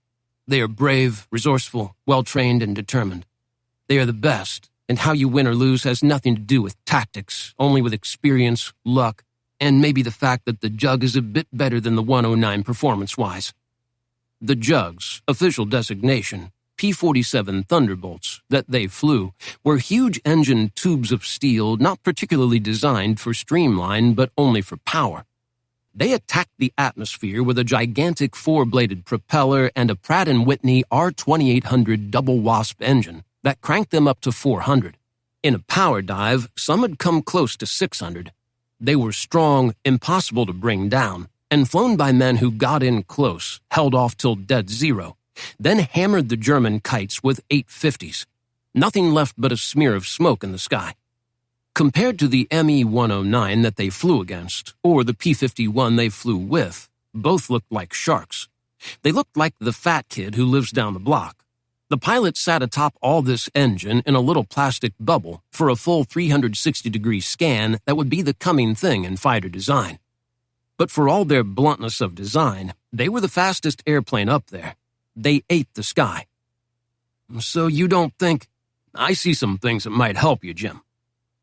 They are brave, resourceful, well-trained, and determined. They are the best, and how you win or lose has nothing to do with tactics, only with experience, luck, and maybe the fact that the Jug is a bit better than the 109 performance-wise. The Jug's official designation, P-47 Thunderbolts, that they flew, were huge engine tubes of steel not particularly designed for streamline but only for power. They attacked the atmosphere with a gigantic 4-bladed propeller and a Pratt & Whitney R2800 double wasp engine that cranked them up to 400. In a power dive, some had come close to 600. They were strong, impossible to bring down, and flown by men who got in close, held off till dead zero, then hammered the German kites with 850s. Nothing left but a smear of smoke in the sky. Compared to the Me-109 that they flew against, or the P-51 they flew with, both looked like sharks. They looked like the fat kid who lives down the block. The pilot sat atop all this engine in a little plastic bubble for a full 360-degree scan that would be the coming thing in fighter design. But for all their bluntness of design, they were the fastest airplane up there. They ate the sky. So you don't think... I see some things that might help you, Jim.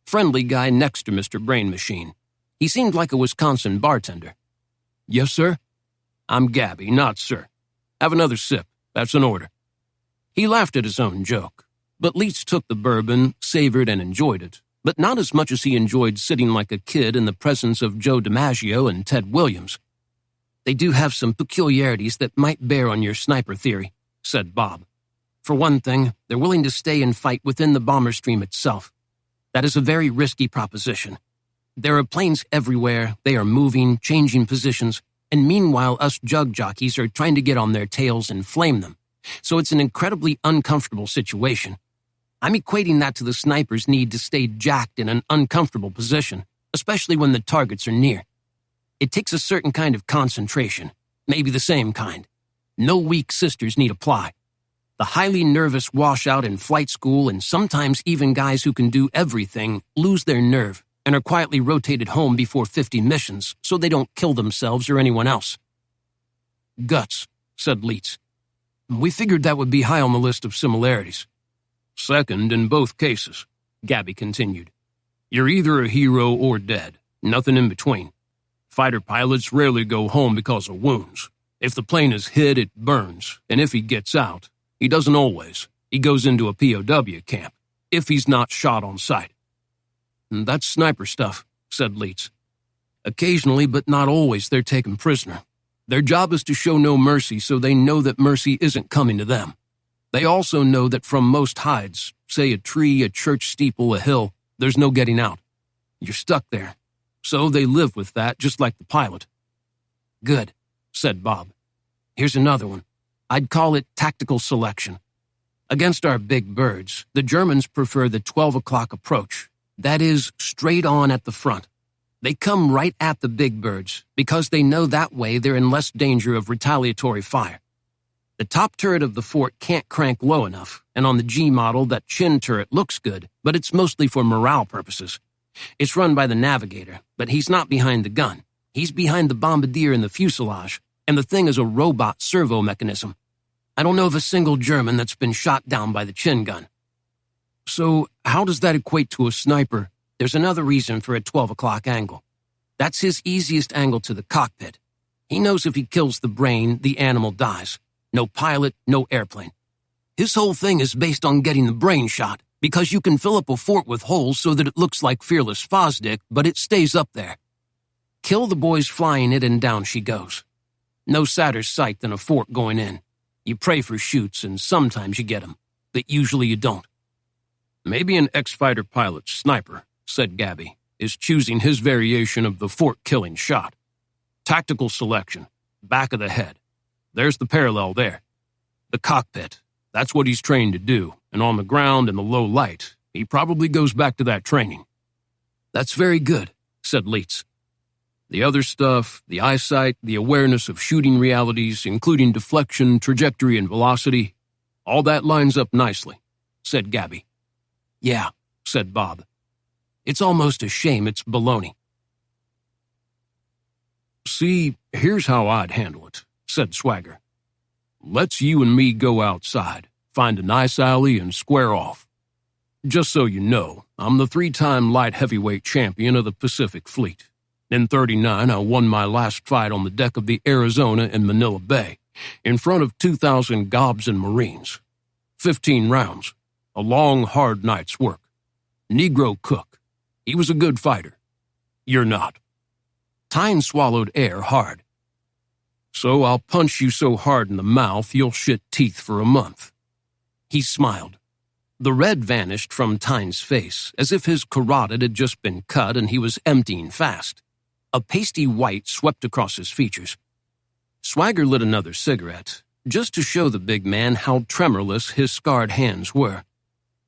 Friendly guy next to Mr. Brain Machine. He seemed like a Wisconsin bartender. Yes, sir? I'm Gabby, not sir. Have another sip. That's an order. He laughed at his own joke, but Leitz took the bourbon, savored and enjoyed it, but not as much as he enjoyed sitting like a kid in the presence of Joe DiMaggio and Ted Williams. They do have some peculiarities that might bear on your sniper theory, said Bob. For one thing, they're willing to stay and fight within the bomber stream itself. That is a very risky proposition. There are planes everywhere, they are moving, changing positions, and meanwhile us jug jockeys are trying to get on their tails and flame them. So it's an incredibly uncomfortable situation. I'm equating that to the sniper's need to stay jacked in an uncomfortable position, especially when the targets are near. It takes a certain kind of concentration, maybe the same kind. No weak sisters need apply. The highly nervous washout in flight school and sometimes even guys who can do everything lose their nerve and are quietly rotated home before 50 missions so they don't kill themselves or anyone else. Guts, said Leitz. We figured that would be high on the list of similarities. Second in both cases, Gabby continued. You're either a hero or dead, nothing in between. Fighter pilots rarely go home because of wounds. If the plane is hit, it burns, and if he gets out, he doesn't always. He goes into a POW camp, if he's not shot on sight. That's sniper stuff, said Leitz. Occasionally, but not always, they're taken prisoner. Their job is to show no mercy so they know that mercy isn't coming to them. They also know that from most hides, say a tree, a church steeple, a hill, there's no getting out. You're stuck there. So they live with that, just like the pilot. Good, said Bob. Here's another one. I'd call it tactical selection. Against our big birds, the Germans prefer the 12 o'clock approach. That is, straight on at the front. They come right at the big birds because they know that way they're in less danger of retaliatory fire. The top turret of the fort can't crank low enough, and on the G model, that chin turret looks good, but it's mostly for morale purposes. It's run by the navigator, but he's not behind the gun. He's behind the bombardier and the fuselage, and the thing is a robot servo mechanism. I don't know of a single German that's been shot down by the chin gun. So how does that equate to a sniper? There's another reason for a 12 o'clock angle. That's his easiest angle to the cockpit. He knows if he kills the brain, the animal dies. No pilot, no airplane. His whole thing is based on getting the brain shot, because you can fill up a fort with holes so that it looks like Fearless Fosdick, but it stays up there. Kill the boys flying it and down she goes. No sadder sight than a fort going in. You pray for shoots and sometimes you get them, but usually you don't. Maybe an ex-fighter pilot sniper, said Gabby, is choosing his variation of the fort-killing shot. Tactical selection, back of the head. There's the parallel there. The cockpit, that's what he's trained to do, and on the ground in the low light, he probably goes back to that training. That's very good, said Leitz. The other stuff, the eyesight, the awareness of shooting realities, including deflection, trajectory, and velocity, all that lines up nicely, said Gabby. Yeah, said Bob. It's almost a shame it's baloney. See, here's how I'd handle it, said Swagger. Let's you and me go outside, find a nice alley, and square off. Just so you know, I'm the 3-time light heavyweight champion of the Pacific Fleet. In '39, I won my last fight on the deck of the Arizona in Manila Bay, in front of 2,000 gobs and Marines. 15 rounds, a long, hard night's work. Negro cook. He was a good fighter. You're not. Tyne swallowed air hard. So I'll punch you so hard in the mouth you'll shit teeth for a month. He smiled. The red vanished from Tyne's face, as if his carotid had just been cut and he was emptying fast. A pasty white swept across his features. Swagger lit another cigarette, just to show the big man how tremorless his scarred hands were.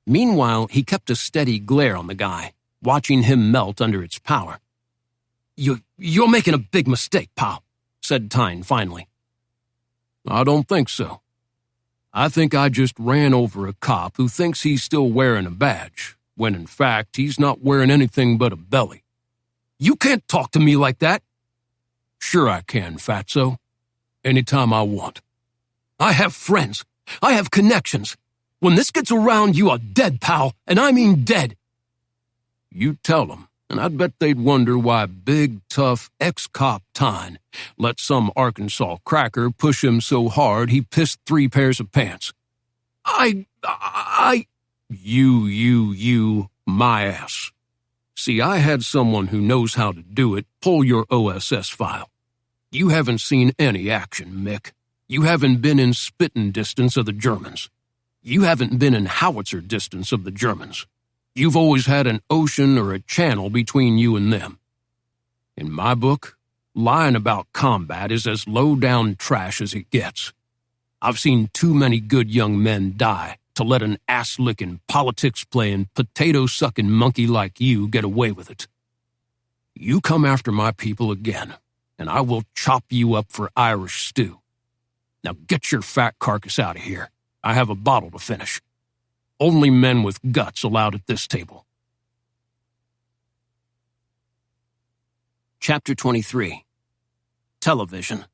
Meanwhile, he kept a steady glare on the guy, watching him melt under its power. You're making a big mistake, pal, said Tyne finally. I don't think so. I think I just ran over a cop who thinks he's still wearing a badge, when in fact he's not wearing anything but a belly. You can't talk to me like that. Sure I can, fatso. Anytime I want. I have friends. I have connections. When this gets around, you are dead, pal, and I mean dead. You tell them, and I'd bet they'd wonder why big, tough ex-cop Tyne let some Arkansas cracker push him so hard he pissed 3 pairs of pants. You, my ass. See, I had someone who knows how to do it pull your OSS file. You haven't seen any action, Mick. You haven't been in spitting distance of the Germans. You haven't been in howitzer distance of the Germans. You've always had an ocean or a channel between you and them. In my book, lying about combat is as low-down trash as it gets. I've seen too many good young men die to let an ass-licking, politics-playing, potato-sucking monkey like you get away with it. You come after my people again, and I will chop you up for Irish stew. Now get your fat carcass out of here. I have a bottle to finish. Only men with guts allowed at this table. Chapter 23. Television.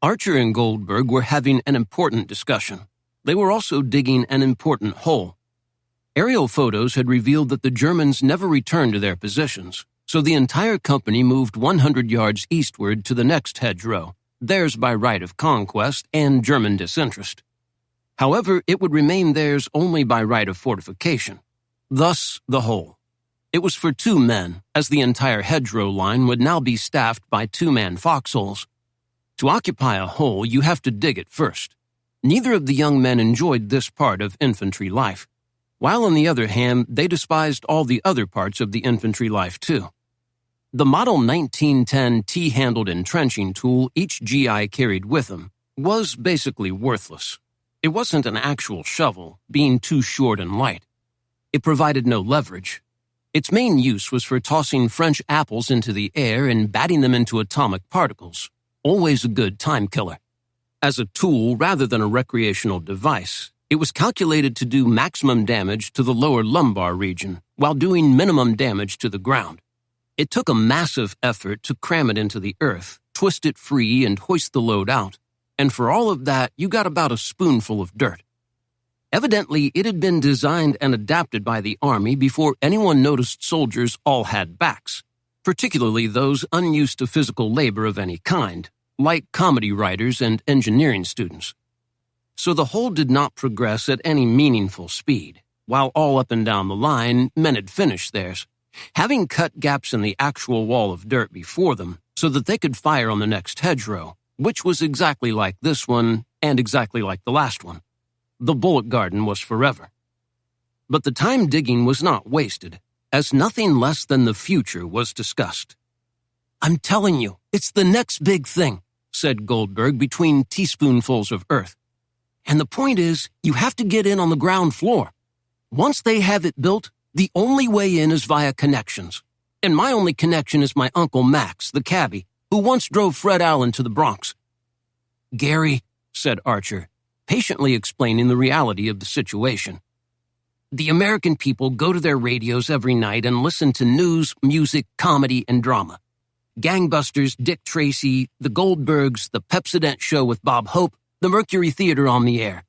Archer and Goldberg were having an important discussion. They were also digging an important hole. Aerial photos had revealed that the Germans never returned to their positions, so the entire company moved 100 yards eastward to the next hedgerow, theirs by right of conquest and German disinterest. However, it would remain theirs only by right of fortification. Thus, the hole. It was for 2 men, as the entire hedgerow line would now be staffed by 2-man foxholes. To occupy a hole, you have to dig it first. Neither of the young men enjoyed this part of infantry life, while on the other hand, they despised all the other parts of the infantry life too. The Model 1910 T-handled entrenching tool each GI carried with them was basically worthless. It wasn't an actual shovel, being too short and light. It provided no leverage. Its main use was for tossing French apples into the air and batting them into atomic particles, always a good time killer. As a tool rather than a recreational device, it was calculated to do maximum damage to the lower lumbar region while doing minimum damage to the ground. It took a massive effort to cram it into the earth, twist it free, and hoist the load out, and for all of that, you got about a spoonful of dirt. Evidently, it had been designed and adapted by the Army before anyone noticed soldiers all had backs, particularly those unused to physical labor of any kind, like comedy writers and engineering students. So the hole did not progress at any meaningful speed, while all up and down the line, men had finished theirs, having cut gaps in the actual wall of dirt before them so that they could fire on the next hedgerow, which was exactly like this one and exactly like the last one. The bullet garden was forever. But the time digging was not wasted, as nothing less than the future was discussed. "I'm telling you, it's the next big thing," said Goldberg between teaspoonfuls of earth. "And the point is, you have to get in on the ground floor. Once they have it built, the only way in is via connections. And my only connection is my Uncle Max, the cabbie, who once drove Fred Allen to the Bronx." "Gary," said Archer, patiently explaining the reality of the situation. "The American people go to their radios every night and listen to news, music, comedy, and drama. Gangbusters, Dick Tracy, the Goldbergs, the Pepsodent Show with Bob Hope, the Mercury Theater on the air.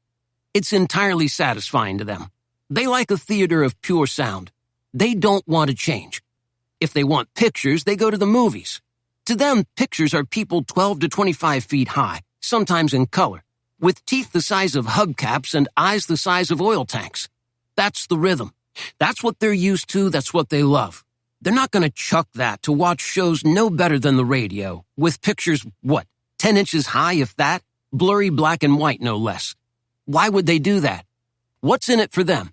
It's entirely satisfying to them. They like a theater of pure sound. They don't want to change. If they want pictures, they go to the movies. To them, pictures are people 12 to 25 feet high, sometimes in color, with teeth the size of hubcaps and eyes the size of oil tanks. That's the rhythm. That's what they're used to, that's what they love. They're not going to chuck that to watch shows no better than the radio, with pictures, 10 inches high if that? Blurry black and white, no less. Why would they do that? What's in it for them?"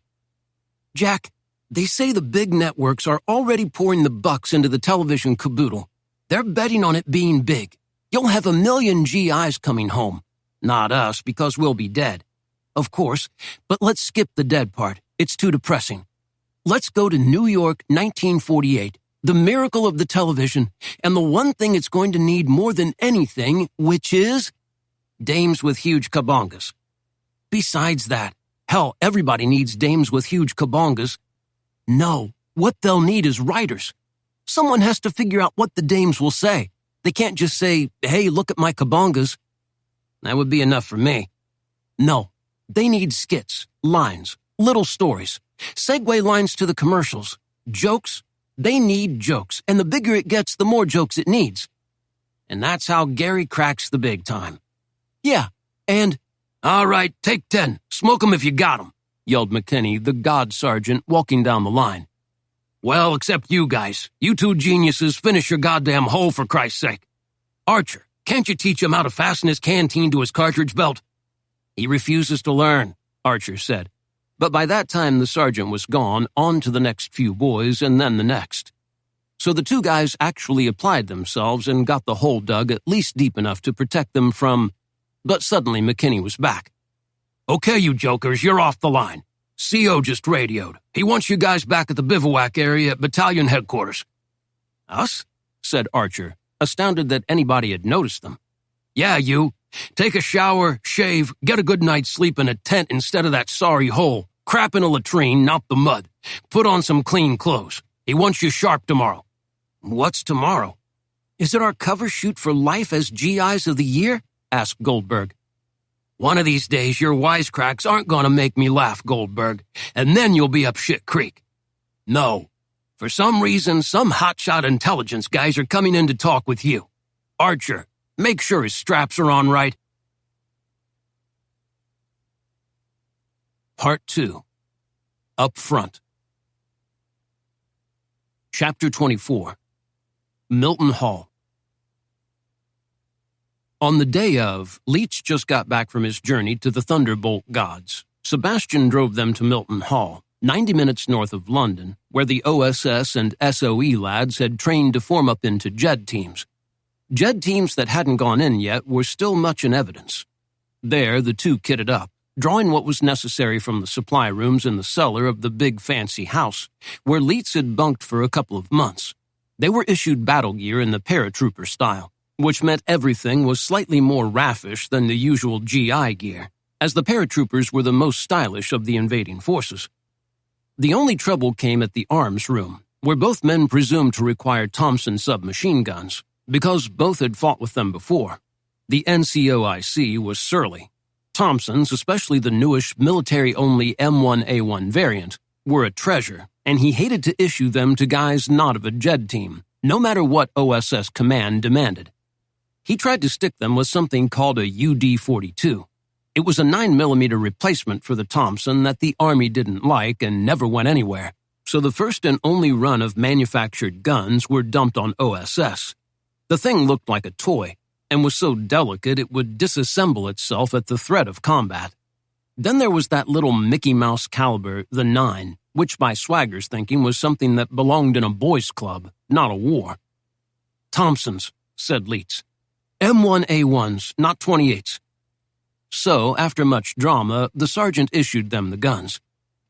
"Jack, they say the big networks are already pouring the bucks into the television caboodle. They're betting on it being big. You'll have 1 million GIs coming home. Not us, because we'll be dead. Of course, but let's skip the dead part. It's too depressing. Let's go to New York, 1948, the miracle of the television, and the one thing it's going to need more than anything, which is dames with huge kabongas. Besides that, hell, everybody needs dames with huge kabongas. No, what they'll need is writers. Someone has to figure out what the dames will say. They can't just say, 'Hey, look at my kabongas.' That would be enough for me. No, they need skits, lines, little stories, segue lines to the commercials, jokes. They need jokes, and the bigger it gets, the more jokes it needs. And that's how Gary cracks the big time. Yeah, and, 'All right, take 10. Smoke 'em if you got 'em,' yelled McKinney, the god sergeant, walking down the line. 'Well, except you guys. You 2 geniuses, finish your goddamn hole for Christ's sake. Archer, can't you teach him how to fasten his canteen to his cartridge belt?' 'He refuses to learn,' Archer said. But by that time the sergeant was gone, on to the next few boys, and then the next. So the 2 guys actually applied themselves and got the hole dug at least deep enough to protect them from... But suddenly McKinney was back. 'Okay, you jokers, you're off the line. CO just radioed. He wants you guys back at the bivouac area at battalion headquarters." "Us?" said Archer, astounded that anybody had noticed them. "Yeah, you. Take a shower, shave, get a good night's sleep in a tent instead of that sorry hole. Crap in a latrine, not the mud. Put on some clean clothes. He wants you sharp tomorrow." "What's tomorrow? Is it our cover shoot for life as GIs of the year?" asked Goldberg. "One of these days, your wisecracks aren't going to make me laugh, Goldberg, and then you'll be up shit creek. No. For some reason, some hotshot intelligence guys are coming in to talk with you. Archer, make sure his straps are on right." Part 2. Up Front. Chapter 24. Milton Hall. On the day of, Leach just got back from his journey to the Thunderbolt Gods. Sebastian drove them to Milton Hall, 90 minutes north of London, where the OSS and SOE lads had trained to form up into JED teams. JED teams that hadn't gone in yet were still much in evidence. There, the two kitted up, drawing what was necessary from the supply rooms in the cellar of the big fancy house, where Leach had bunked for a couple of months. They were issued battle gear in the paratrooper style, which meant everything was slightly more raffish than the usual GI gear, as the paratroopers were the most stylish of the invading forces. The only trouble came at the arms room, where both men presumed to require Thompson submachine guns, because both had fought with them before. The NCOIC was surly. Thompson's, especially the newish military-only M1A1 variant, were a treasure, and he hated to issue them to guys not of a JED team, no matter what OSS command demanded. He tried to stick them with something called a UD-42. It was a 9mm replacement for the Thompson that the Army didn't like and never went anywhere, so the first and only run of manufactured guns were dumped on OSS. The thing looked like a toy, and was so delicate it would disassemble itself at the threat of combat. Then there was that little Mickey Mouse caliber, the 9, which by Swagger's thinking was something that belonged in a boys' club, not a war. "Thompsons," said Leach. "M1A1s, not 28s. So, after much drama, the sergeant issued them the guns.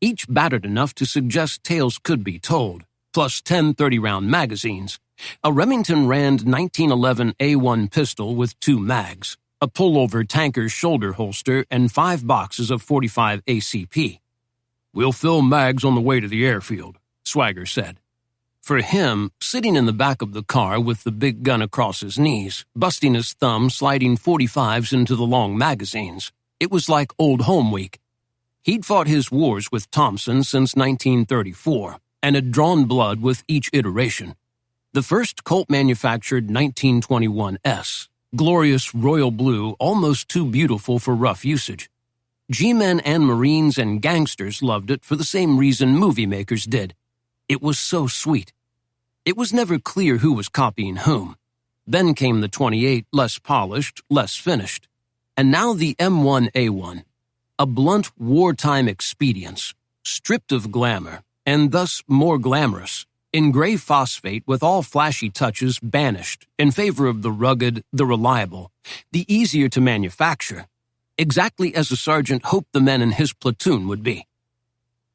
Each battered enough to suggest tales could be told, plus 10 30-round magazines, a Remington Rand 1911 A1 pistol with 2 mags, a pullover tanker shoulder holster, and 5 boxes of 45 ACP. "We'll fill mags on the way to the airfield," Swagger said. For him, sitting in the back of the car with the big gun across his knees, busting his thumb sliding 45s into the long magazines, it was like old home week. He'd fought his wars with Thompson since 1934 and had drawn blood with each iteration. The first Colt-manufactured 1921 S, glorious royal blue, almost too beautiful for rough usage. G-men and Marines and gangsters loved it for the same reason movie makers did. It was so sweet. It was never clear who was copying whom. Then came the 28, less polished, less finished. And now the M1A1, a blunt wartime expedience, stripped of glamour, and thus more glamorous, in gray phosphate with all flashy touches banished in favor of the rugged, the reliable, the easier to manufacture, exactly as the sergeant hoped the men in his platoon would be.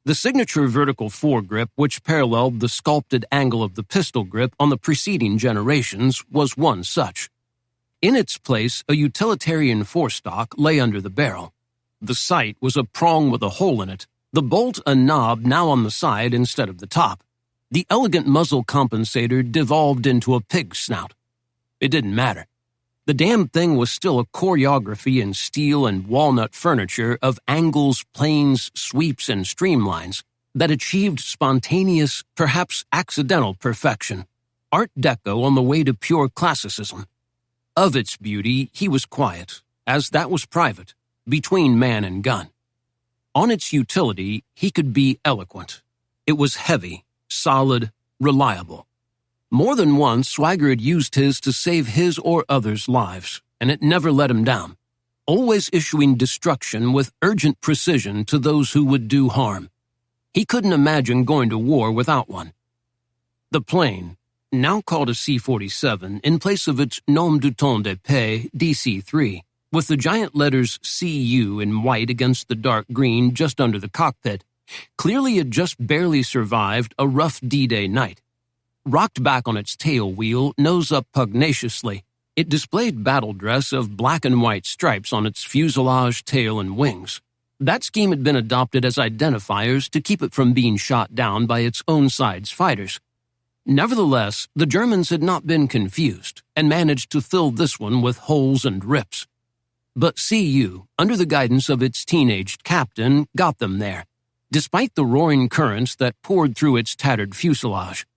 The signature vertical foregrip, which paralleled the sculpted angle of the pistol grip on the preceding generations, was one such. In its place, a utilitarian forestock lay under the barrel. The sight was a prong with a hole in it, the bolt a knob now on the side instead of the top. The elegant muzzle compensator devolved into a pig's snout. It didn't matter. The damn thing was still a choreography in steel and walnut furniture of angles, planes, sweeps, and streamlines that achieved spontaneous, perhaps accidental perfection. Art Deco on the way to pure classicism. Of its beauty, he was quiet, as that was private, between man and gun. On its utility, he could be eloquent. It was heavy, solid, reliable. More than once, Swagger had used his to save his or others' lives, and it never let him down, always issuing destruction with urgent precision to those who would do harm. He couldn't imagine going to war without one. The plane, now called a C-47 in place of its nom du temps de paix DC-3, with the giant letters CU in white against the dark green just under the cockpit, Clearly it just barely survived a rough D-Day night. Rocked back on its tail wheel, nose up pugnaciously, it displayed battle dress of black and white stripes on its fuselage, tail, and wings. That scheme had been adopted as identifiers to keep it from being shot down by its own side's fighters. Nevertheless, the Germans had not been confused and managed to fill this one with holes and rips. But CU, under the guidance of its teenaged captain, got them there, despite the roaring currents that poured through its tattered fuselage.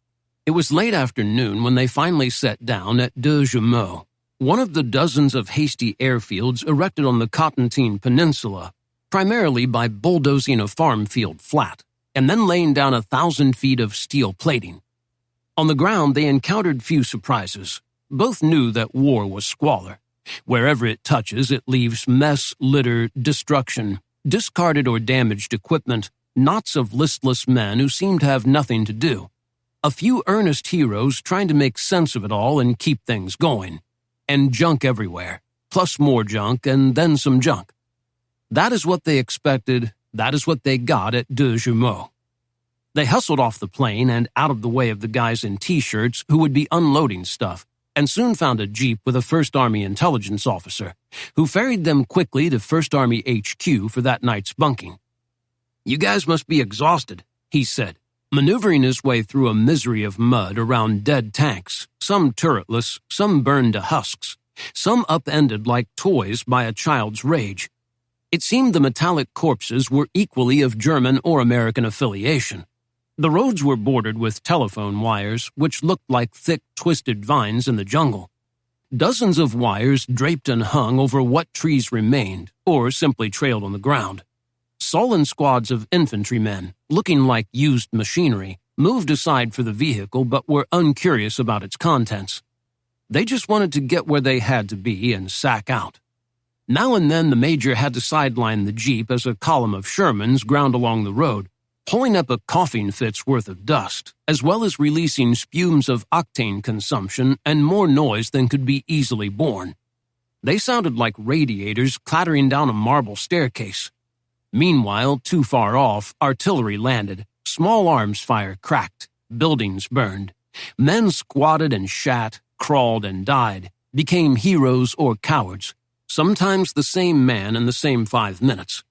It was late afternoon when they finally set down at WWII, one of the dozens of hasty airfields erected on the Cotentin Peninsula, primarily by bulldozing a farm field flat, and then laying down 1,000 feet of steel plating. On the ground, they encountered few surprises. Both knew that war was squalor. Wherever it touches, it leaves mess, litter, destruction, discarded or damaged equipment, knots of listless men who seemed to have nothing to do. A few earnest heroes trying to make sense of it all and keep things going. And junk everywhere, plus more junk and then some junk. That is what they expected, that is what they got at WWII. They hustled off the plane and out of the way of the guys in T-shirts who would be unloading stuff, and soon found a Jeep with a First Army intelligence officer, who ferried them quickly to First Army HQ for that night's bunking. "You guys must be exhausted," he said, maneuvering his way through a misery of mud around dead tanks, some turretless, some burned to husks, some upended like toys by a child's rage. It seemed the metallic corpses were equally of German or American affiliation. The roads were bordered with telephone wires, which looked like thick, twisted vines in the jungle. Dozens of wires draped and hung over what trees remained, or simply trailed on the ground. Sullen squads of infantrymen, looking like used machinery, moved aside for the vehicle but were uncurious about its contents. They just wanted to get where they had to be and sack out. Now and then the major had to sideline the Jeep as a column of Shermans ground along the road, pulling up a coughing fit's worth of dust, as well as releasing spumes of octane consumption and more noise than could be easily borne. They sounded like radiators clattering down a marble staircase. Meanwhile, too far off, artillery landed, small arms fire cracked, buildings burned. Men squatted and shat, crawled and died, became heroes or cowards, sometimes the same man in the same 5 minutes.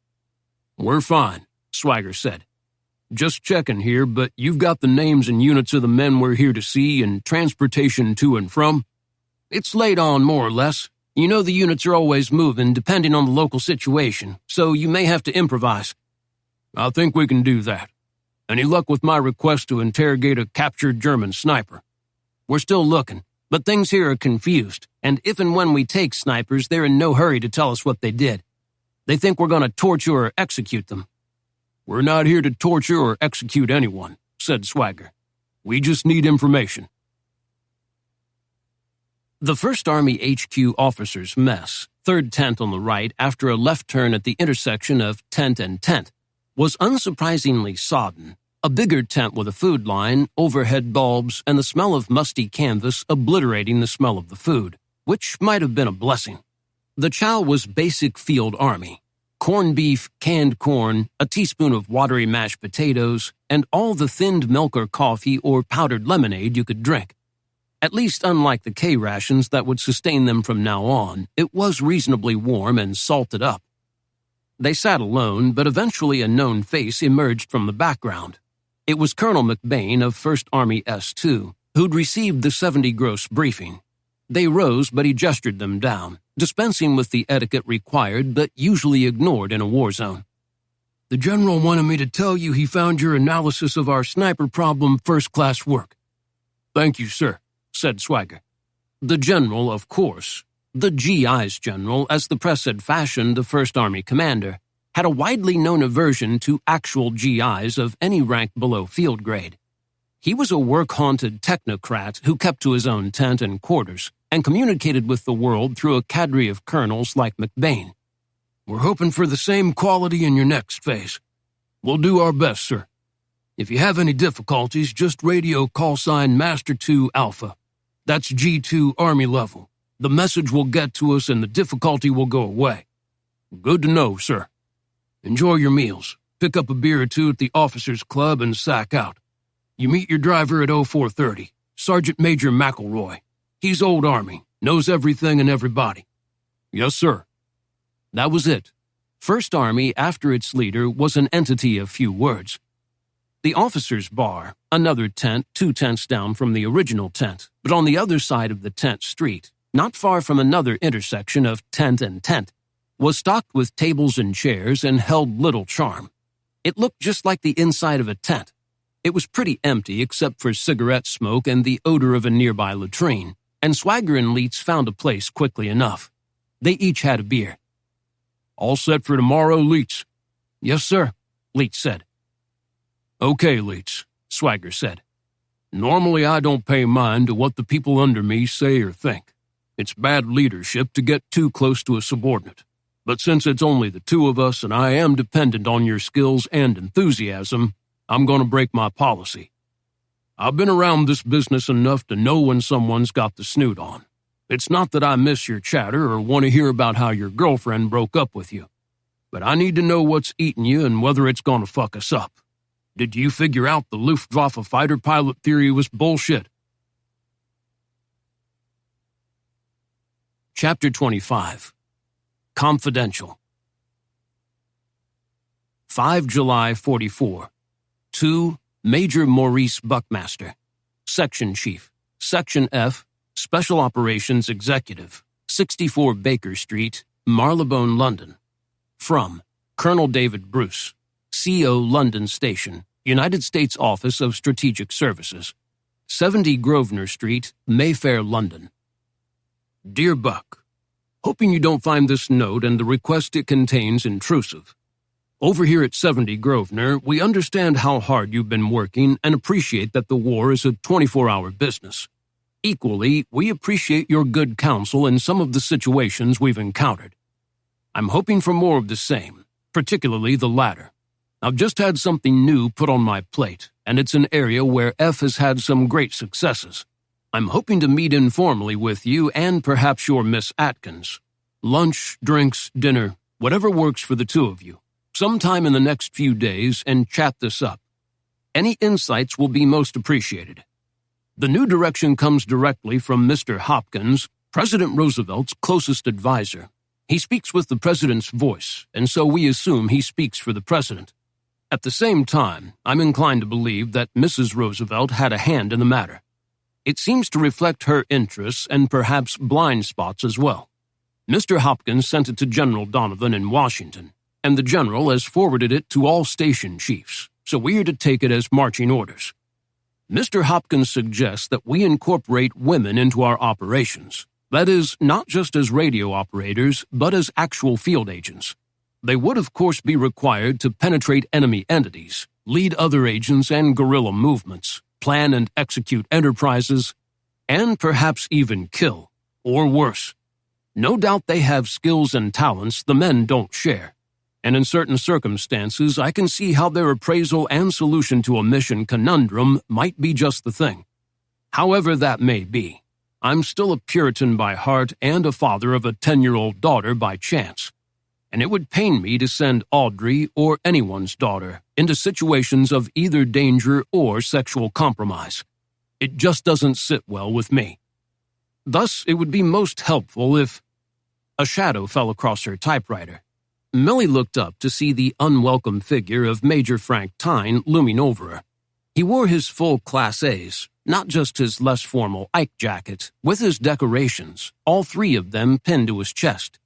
"We're fine," Swagger said. "Just checking here, but you've got the names and units of the men we're here to see and transportation to and from?" "It's laid on, more or less. You know the units are always moving depending on the local situation, so you may have to improvise." "I think we can do that. Any luck with my request to interrogate a captured German sniper?" "We're still looking, but things here are confused, and if and when we take snipers, they're in no hurry to tell us what they did. They think we're going to torture or execute them." "We're not here to torture or execute anyone," said Swagger. "We just need information." The First Army HQ officers' mess, third tent on the right after a left turn at the intersection of tent and tent, was unsurprisingly sodden, a bigger tent with a food line, overhead bulbs, and the smell of musty canvas obliterating the smell of the food, which might have been a blessing. The chow was basic field army. Corned beef, canned corn, a teaspoon of watery mashed potatoes, and all the thinned milk or coffee or powdered lemonade you could drink. At least unlike the K-rations that would sustain them from now on, it was reasonably warm and salted up. They sat alone, but eventually a known face emerged from the background. It was Colonel McBain of 1st Army S2, who'd received the 70 gross briefing. They rose, but he gestured them down, dispensing with the etiquette required but usually ignored in a war zone. "The General wanted me to tell you he found your analysis of our sniper problem first-class work." "Thank you, sir," said Swagger. The General, of course, the GI's General, as the press had fashioned the 1st Army commander, had a widely known aversion to actual GIs of any rank below field grade. He was a work-haunted technocrat who kept to his own tent and quarters and communicated with the world through a cadre of colonels like McBain. "We're hoping for the same quality in your next phase. We'll do our best, sir. If you have any difficulties, just radio call sign Master 2 Alpha. That's G2 Army level. The message will get to us and the difficulty will go away." "Good to know, sir. Enjoy your meals. pick up a beer or two at the officers' club and sack out. You meet your driver at 0430, Sergeant Major McElroy. He's old Army, knows everything and everybody. Yes, sir. That was it. First Army, after its leader, was an entity of few words. The officers' bar, another tent 2 tents down from the original tent, but on the other side of the tent street, not far from another intersection of tent and tent, was stocked with tables and chairs and held little charm. It looked just like the inside of a tent. It was pretty empty except for cigarette smoke and the odor of a nearby latrine, and Swagger and Leitz found a place quickly enough. They each had a beer. All set for tomorrow, Leitz? Yes, sir, Leitz said. Okay, Leitz, Swagger said. Normally I don't pay mind to what the people under me say or think. It's bad leadership to get too close to a subordinate. But since it's only the two of us and I am dependent on your skills and enthusiasm, I'm going to break my policy. I've been around this business enough to know when someone's got the snoot on. It's not that I miss your chatter or want to hear about how your girlfriend broke up with you. But I need to know what's eating you and whether it's going to fuck us up. Did you figure out the Luftwaffe fighter pilot theory was bullshit? Chapter 25. Confidential. 5 July 44. To Major Maurice Buckmaster, Section Chief, Section F, Special Operations Executive, 64 Baker Street, Marylebone, London. From Colonel David Bruce, CO London Station, United States Office of Strategic Services, 70 Grosvenor Street, Mayfair, London. Dear Buck, hoping you don't find this note and the request it contains intrusive. Over here at 70 Grosvenor, we understand how hard you've been working and appreciate that the war is a 24-hour business. Equally, we appreciate your good counsel in some of the situations we've encountered. I'm hoping for more of the same, particularly the latter. I've just had something new put on my plate, and it's an area where F has had some great successes. I'm hoping to meet informally with you and perhaps your Miss Atkins. Lunch, drinks, dinner, whatever works for the two of you. Sometime in the next few days and chat this up. Any insights will be most appreciated. The new direction comes directly from Mr. Hopkins, President Roosevelt's closest advisor. He speaks with the president's voice, and so we assume he speaks for the president. At the same time, I'm inclined to believe that Mrs. Roosevelt had a hand in the matter. It seems to reflect her interests and perhaps blind spots as well. Mr. Hopkins sent it to General Donovan in Washington, and the general has forwarded it to all station chiefs, so we are to take it as marching orders. Mr. Hopkins suggests that we incorporate women into our operations, that is, not just as radio operators, but as actual field agents. They would, of course, be required to penetrate enemy entities, lead other agents and guerrilla movements, plan and execute enterprises, and perhaps even kill, or worse. No doubt they have skills and talents the men don't share. And in certain circumstances, I can see how their appraisal and solution to a mission conundrum might be just the thing. However that may be, I'm still a Puritan by heart and a father of a 10-year-old daughter by chance, and it would pain me to send Audrey or anyone's daughter into situations of either danger or sexual compromise. It just doesn't sit well with me. Thus, it would be most helpful if... A shadow fell across her typewriter. Millie looked up to see the unwelcome figure of Major Frank Tyne looming over her. He wore his full Class A's, not just his less formal Ike jacket, with his decorations, all 3 of them pinned to his chest.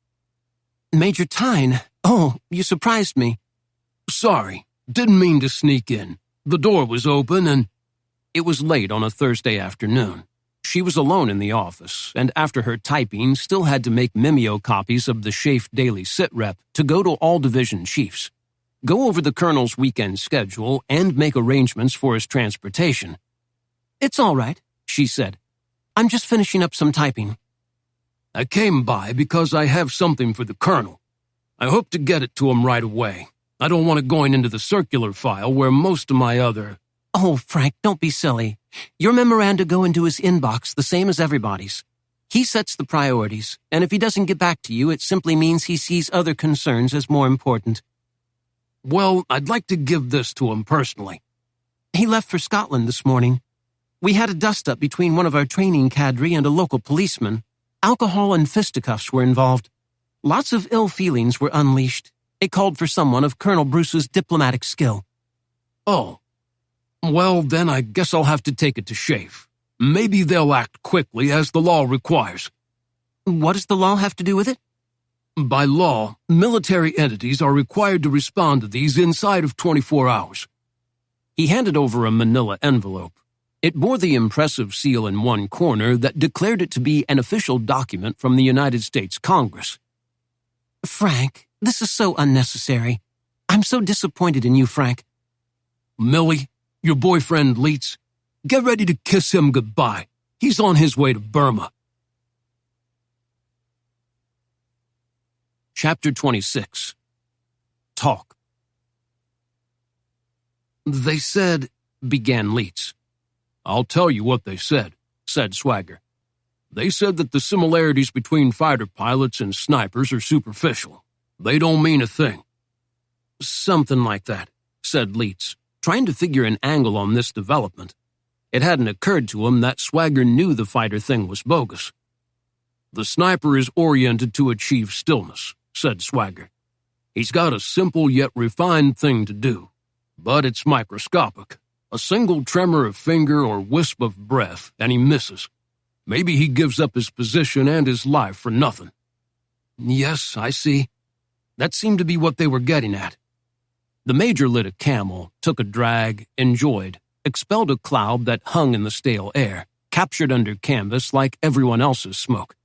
Major Tyne, oh, you surprised me. Sorry, didn't mean to sneak in. The door was open and... It was late on a Thursday afternoon. She was alone in the office, and after her typing, still had to make mimeocopies of the Schaeff Daily Sitrep to go to all division chiefs, go over the colonel's weekend schedule, and make arrangements for his transportation. It's all right, she said. I'm just finishing up some typing. I came by because I have something for the colonel. I hope to get it to him right away. I don't want it going into the circular file where most of my other... Oh, Frank, don't be silly. Your memoranda go into his inbox the same as everybody's. He sets the priorities, and if he doesn't get back to you, it simply means he sees other concerns as more important. Well, I'd like to give this to him personally. He left for Scotland this morning. We had a dust-up between one of our training cadre and a local policeman. Alcohol and fisticuffs were involved. Lots of ill feelings were unleashed. It called for someone of Colonel Bruce's diplomatic skill. Oh. Well, then I guess I'll have to take it to Shave. Maybe they'll act quickly as the law requires. What does the law have to do with it? By law, military entities are required to respond to these inside of 24 hours. He handed over a manila envelope. It bore the impressive seal in one corner that declared it to be an official document from the United States Congress. Frank, this is so unnecessary. I'm so disappointed in you, Frank. Millie, your boyfriend Leets, get ready to kiss him goodbye. He's on his way to Burma. Chapter 26. Talk. They said, began Leets. I'll tell you what they said Swagger. They said that the similarities between fighter pilots and snipers are superficial. They don't mean a thing. Something like that, said Leets, trying to figure an angle on this development. It hadn't occurred to him that Swagger knew the fighter thing was bogus. The sniper is oriented to achieve stillness, said Swagger. He's got a simple yet refined thing to do, but it's microscopic. A single tremor of finger or wisp of breath, and he misses. Maybe he gives up his position and his life for nothing. Yes, I see. That seemed to be what they were getting at. The major lit a Camel, took a drag, enjoyed, expelled a cloud that hung in the stale air, captured under canvas like everyone else's smoke.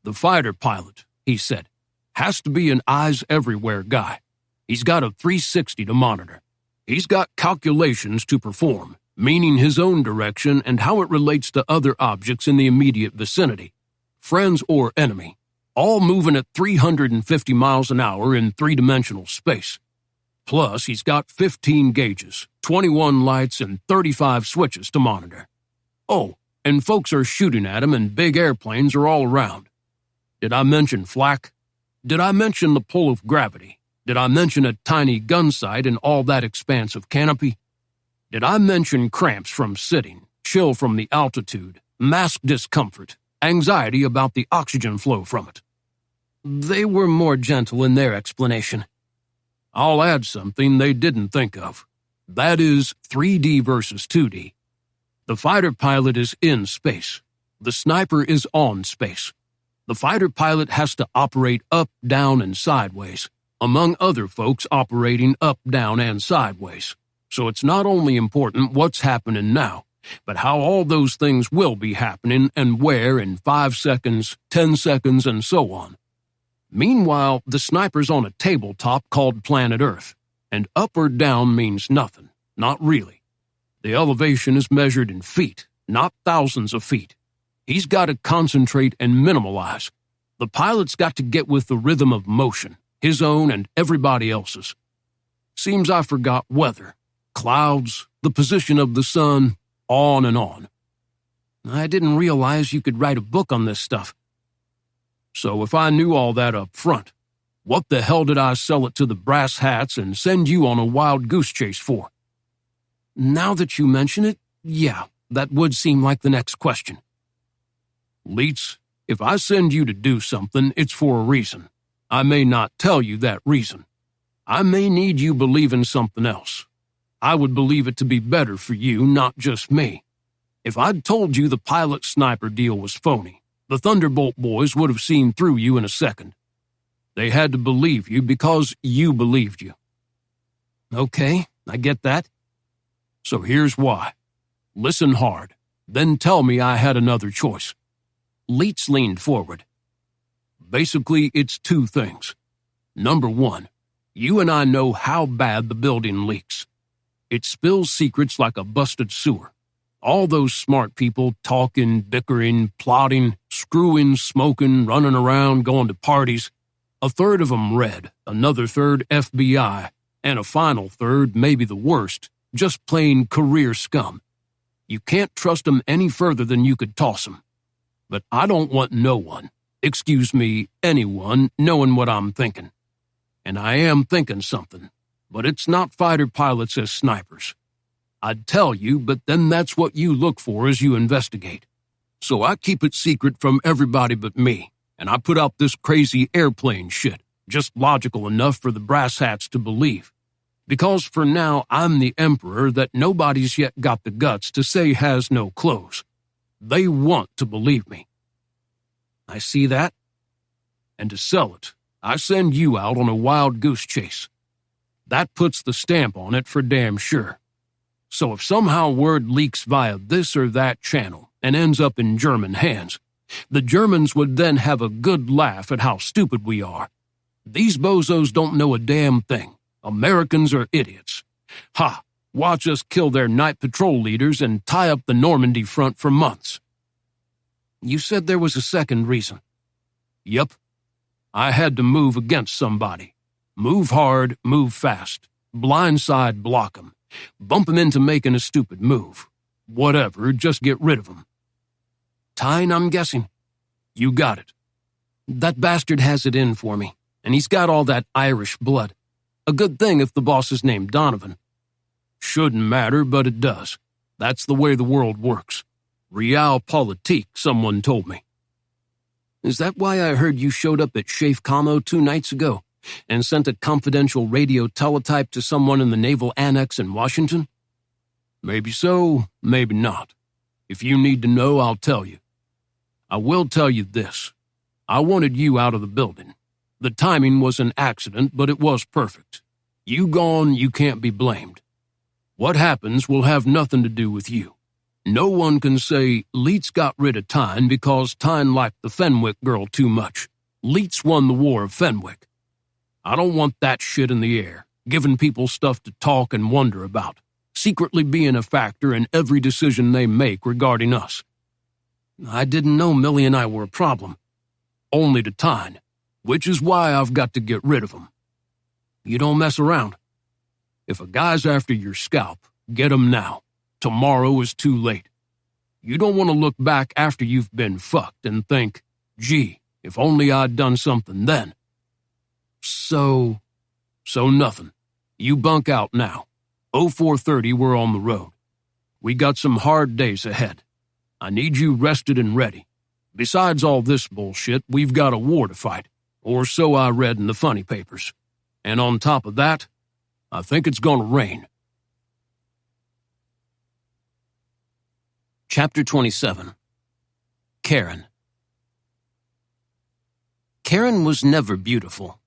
The fighter pilot, he said, has to be an eyes-everywhere guy. He's got a 360 to monitor. He's got calculations to perform, meaning his own direction and how it relates to other objects in the immediate vicinity, friends or enemy, all moving at 350 miles an hour in three-dimensional space. Plus, he's got 15 gauges, 21 lights, and 35 switches to monitor. Oh, and folks are shooting at him and big airplanes are all around. Did I mention flak? Did I mention the pull of gravity? Did I mention a tiny gun sight and all that expanse of canopy? Did I mention cramps from sitting, chill from the altitude, mask discomfort, anxiety about the oxygen flow from it? They were more gentle in their explanation. I'll add something they didn't think of. That is 3D versus 2D. The fighter pilot is in space. The sniper is on space. The fighter pilot has to operate up, down, and sideways, among other folks operating up, down, and sideways. So it's not only important what's happening now, but how all those things will be happening and where in 5 seconds, 10 seconds, and so on. Meanwhile, the sniper's on a tabletop called Planet Earth, and up or down means nothing, not really. The elevation is measured in feet, not thousands of feet. He's got to concentrate and minimalize. The pilot's got to get with the rhythm of motion, his own and everybody else's. Seems I forgot weather, clouds, the position of the sun, on and on. I didn't realize you could write a book on this stuff. So if I knew all that up front, what the hell did I sell it to the brass hats and send you on a wild goose chase for? Now that you mention it, yeah, that would seem like the next question. Leets, if I send you to do something, it's for a reason. I may not tell you that reason. I may need you believing something else. I would believe it to be better for you, not just me. If I'd told you the pilot-sniper deal was phony, the Thunderbolt boys would have seen through you in a second. They had to believe you because you believed you. Okay, I get that. So here's why. Listen hard, then tell me I had another choice. Leets leaned forward. Basically, it's two things. Number one, you and I know how bad the building leaks. It spills secrets like a busted sewer. All those smart people talking, bickering, plotting, screwing, smoking, running around, going to parties. A third of them red, another third FBI, and a final third, maybe the worst, just plain career scum. You can't trust them any further than you could toss them. But I don't want no one, anyone, knowing what I'm thinking. And I am thinking something, but it's not fighter pilots as snipers. I'd tell you, but then that's what you look for as you investigate. So I keep it secret from everybody but me, and I put out this crazy airplane shit, just logical enough for the brass hats to believe. Because for now, I'm the emperor that nobody's yet got the guts to say has no clothes. They want to believe me. I see that. And to sell it, I send you out on a wild goose chase. That puts the stamp on it for damn sure. So if somehow word leaks via this or that channel and ends up in German hands, the Germans would then have a good laugh at how stupid we are. These bozos don't know a damn thing. Americans are idiots. Ha! Watch us kill their night patrol leaders and tie up the Normandy front for months. You said there was a second reason. Yep. I had to move against somebody. Move hard, move fast. Blindside block 'em. Bump 'em into making a stupid move. Whatever, just get rid of 'em. Tyne, I'm guessing. You got it. That bastard has it in for me, and he's got all that Irish blood. A good thing if the boss is named Donovan. Shouldn't matter, but it does. That's the way the world works. Realpolitik, someone told me. Is that why I heard you showed up at Sheikh Kamo 2 nights ago and sent a confidential radio teletype to someone in the Naval Annex in Washington? Maybe so, maybe not. If you need to know, I'll tell you. I will tell you this. I wanted you out of the building. The timing was an accident, but it was perfect. You gone, you can't be blamed. What happens will have nothing to do with you. No one can say Leitz got rid of Tyne because Tyne liked the Fenwick girl too much. Leitz won the War of Fenwick. I don't want that shit in the air, giving people stuff to talk and wonder about, secretly being a factor in every decision they make regarding us. I didn't know Millie and I were a problem. Only to Tyne, which is why I've got to get rid of him. You don't mess around. If a guy's after your scalp, get him now. Tomorrow is too late. You don't want to look back after you've been fucked and think, gee, if only I'd done something then. So nothing. You bunk out now. 0430, we're on the road. We got some hard days ahead. I need you rested and ready. Besides all this bullshit, we've got a war to fight, or so I read in the funny papers. And on top of that, I think it's gonna rain. Chapter 27. Karen. Karen was never beautiful.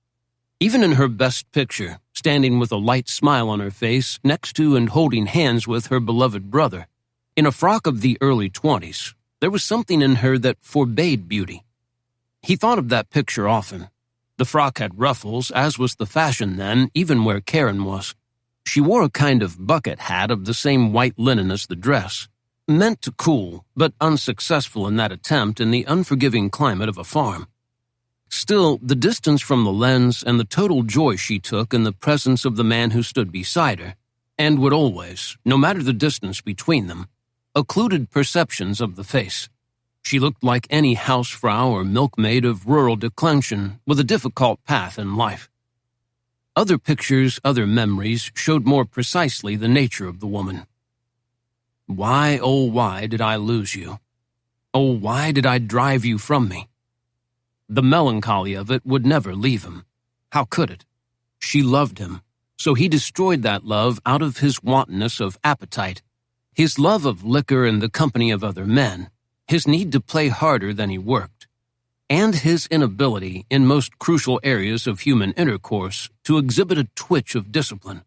Even in her best picture, standing with a light smile on her face next to and holding hands with her beloved brother, in a frock of the early 20s, there was something in her that forbade beauty. He thought of that picture often. The frock had ruffles, as was the fashion then, even where Karen was. She wore a kind of bucket hat of the same white linen as the dress, meant to cool, but unsuccessful in that attempt in the unforgiving climate of a farm. Still, the distance from the lens and the total joy she took in the presence of the man who stood beside her, and would always, no matter the distance between them, occluded perceptions of the face. She looked like any housefrau or milkmaid of rural declension with a difficult path in life. Other pictures, other memories showed more precisely the nature of the woman. Why, oh why did I lose you? Oh, why did I drive you from me? The melancholy of it would never leave him. How could it? She loved him, so he destroyed that love out of his wantonness of appetite, his love of liquor and the company of other men, his need to play harder than he worked, and his inability in most crucial areas of human intercourse to exhibit a twitch of discipline.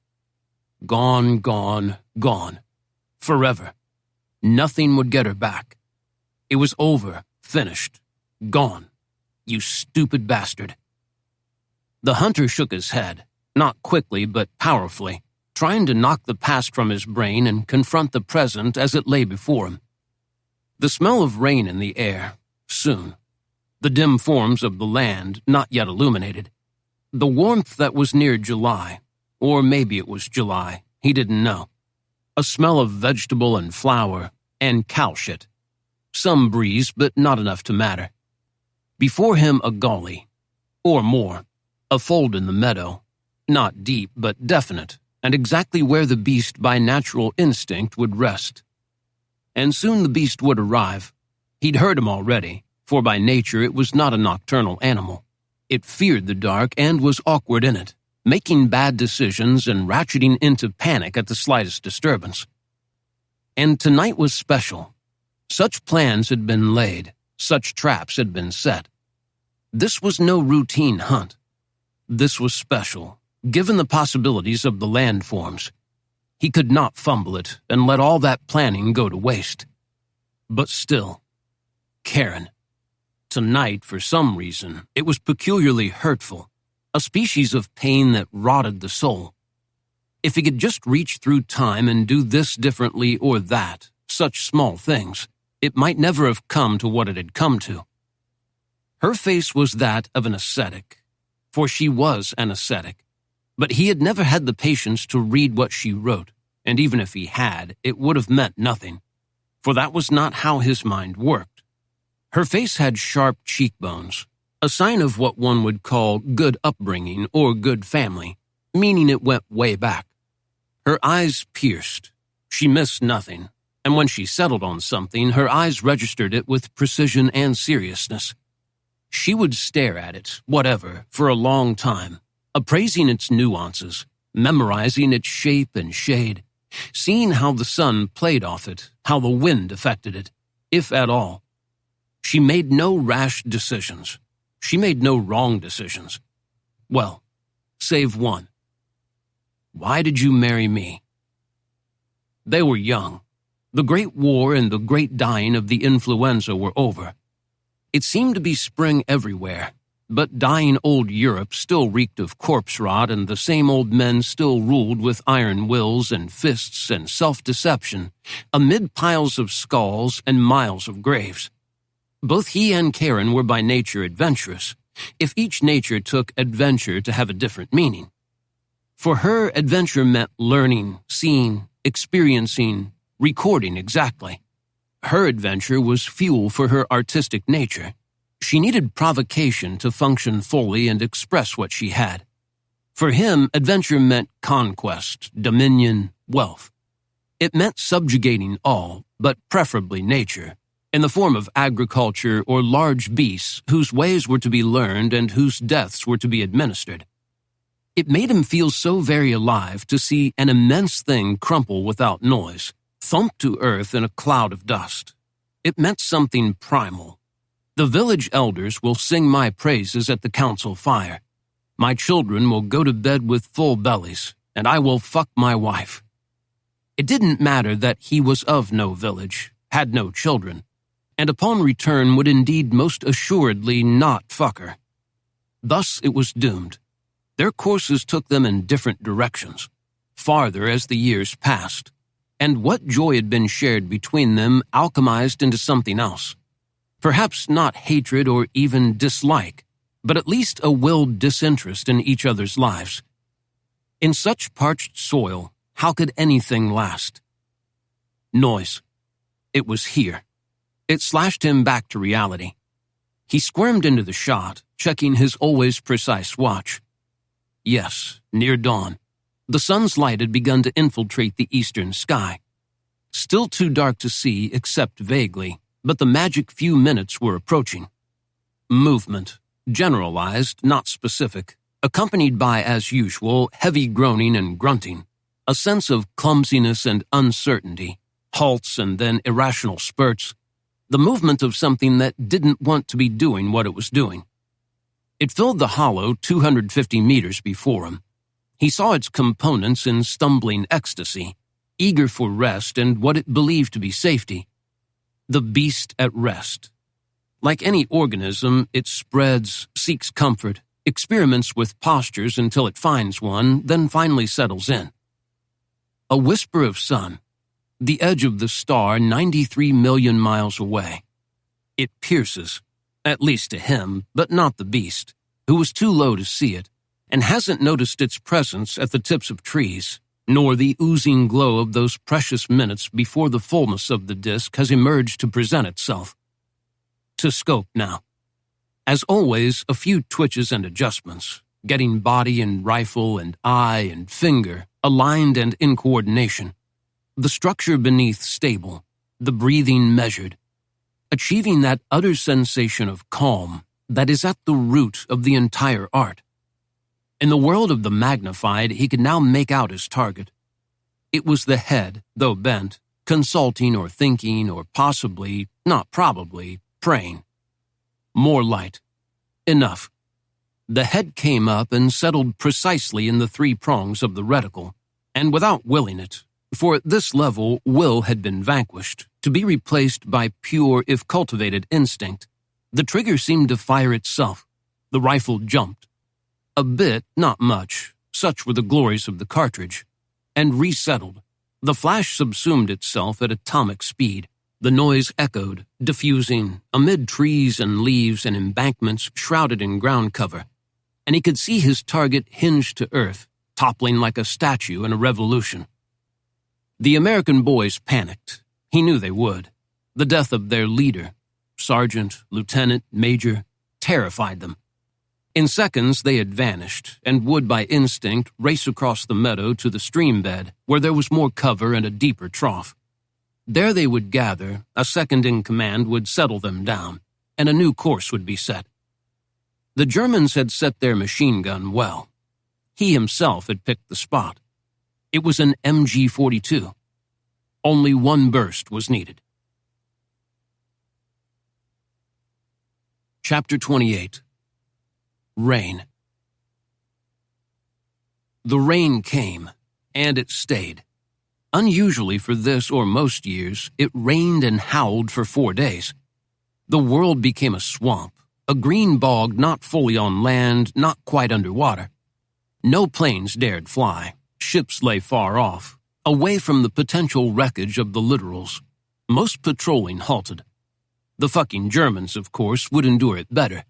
Gone, gone, gone. Forever. Nothing would get her back. It was over, finished, gone. You stupid bastard. The hunter shook his head, not quickly but powerfully, trying to knock the past from his brain and confront the present as it lay before him. The smell of rain in the air, soon. The dim forms of the land not yet illuminated. The warmth that was near July, or maybe it was July, he didn't know. A smell of vegetable and flour and cow shit. Some breeze, but not enough to matter. Before him a gully, or more, a fold in the meadow, Not deep, but definite, and exactly where the beast by natural instinct would rest. And soon the beast would arrive. He'd heard him already, for by nature it was not a nocturnal animal. It feared the dark and was awkward in it, making bad decisions and ratcheting into panic at the slightest disturbance. And tonight was special. Such plans had been laid, such traps had been set. This was no routine hunt. This was special, given the possibilities of the landforms. He could not fumble it and let all that planning go to waste. But still, Karen. Tonight, for some reason, it was peculiarly hurtful, a species of pain that rotted the soul. If he could just reach through time and do this differently or that, such small things, it might never have come to what it had come to. Her face was that of an ascetic, for she was an ascetic, but he had never had the patience to read what she wrote, and even if he had, it would have meant nothing, for that was not how his mind worked. Her face had sharp cheekbones, a sign of what one would call good upbringing or good family, meaning it went way back. Her eyes pierced. She missed nothing, and when she settled on something, her eyes registered it with precision and seriousness. She would stare at it, whatever, for a long time, appraising its nuances, memorizing its shape and shade, seeing how the sun played off it, how the wind affected it, if at all. She made no rash decisions. She made no wrong decisions. Well, save one. Why did you marry me? They were young. The Great War and the great dying of the influenza were over. It seemed to be spring everywhere, but dying old Europe still reeked of corpse rot, and the same old men still ruled with iron wills and fists and self-deception, amid piles of skulls and miles of graves. Both he and Karen were by nature adventurous, if each nature took adventure to have a different meaning. For her, adventure meant learning, seeing, experiencing, recording exactly. Her adventure was fuel for her artistic nature. She needed provocation to function fully and express what she had. For him, adventure meant conquest, dominion, wealth. It meant subjugating all, but preferably nature, in the form of agriculture or large beasts whose ways were to be learned and whose deaths were to be administered. It made him feel so very alive to see an immense thing crumple without noise, thump to earth in a cloud of dust. It meant something primal. The village elders will sing my praises at the council fire. My children will go to bed with full bellies, and I will fuck my wife. It didn't matter that he was of no village, had no children, and upon return would indeed most assuredly not fuck her. Thus it was doomed. Their courses took them in different directions, farther as the years passed, and what joy had been shared between them alchemized into something else. Perhaps not hatred or even dislike, but at least a willed disinterest in each other's lives. In such parched soil, how could anything last? Noise. It was here. It slashed him back to reality. He squirmed into the shot, checking his always precise watch. Yes, near dawn. The sun's light had begun to infiltrate the eastern sky. Still too dark to see except vaguely, but the magic few minutes were approaching. Movement, generalized, not specific, accompanied by, as usual, heavy groaning and grunting, a sense of clumsiness and uncertainty, halts and then irrational spurts, the movement of something that didn't want to be doing what it was doing. It filled the hollow 250 meters before him. He saw its components in stumbling ecstasy, eager for rest and what it believed to be safety. The beast at rest. Like any organism, it spreads, seeks comfort, experiments with postures until it finds one, then finally settles in. A whisper of sun, the edge of the star 93 million miles away. It pierces, at least to him, but not the beast, who was too low to see it, and hasn't noticed its presence at the tips of trees, nor the oozing glow of those precious minutes before the fullness of the disk has emerged to present itself. To scope now. As always, a few twitches and adjustments, getting body and rifle and eye and finger aligned and in coordination, the structure beneath stable, the breathing measured, achieving that utter sensation of calm that is at the root of the entire art. In the world of the magnified, he could now make out his target. It was the head, though bent, consulting or thinking or possibly, not probably, praying. More light. Enough. The head came up and settled precisely in the three prongs of the reticle, and without willing it, for at this level will had been vanquished, to be replaced by pure if cultivated instinct, the trigger seemed to fire itself. The rifle jumped. A bit, not much, such were the glories of the cartridge, and resettled. The flash subsumed itself at atomic speed. The noise echoed, diffusing, amid trees and leaves and embankments shrouded in ground cover, and he could see his target hinged to earth, toppling like a statue in a revolution. The American boys panicked. He knew they would. The death of their leader, sergeant, lieutenant, major, terrified them. In seconds, they had vanished and would, by instinct, race across the meadow to the stream bed, where there was more cover and a deeper trough. There they would gather, a second in command would settle them down, and a new course would be set. The Germans had set their machine gun well. He himself had picked the spot. It was an MG-42. Only one burst was needed. Chapter 28. Rain. The rain came, and it stayed. Unusually for this or most years, it rained and howled for 4 days. The world became a swamp, a green bog not fully on land, not quite underwater. No planes dared fly. Ships lay far off, away from the potential wreckage of the littorals. Most patrolling halted. The fucking Germans, of course, would endure it better.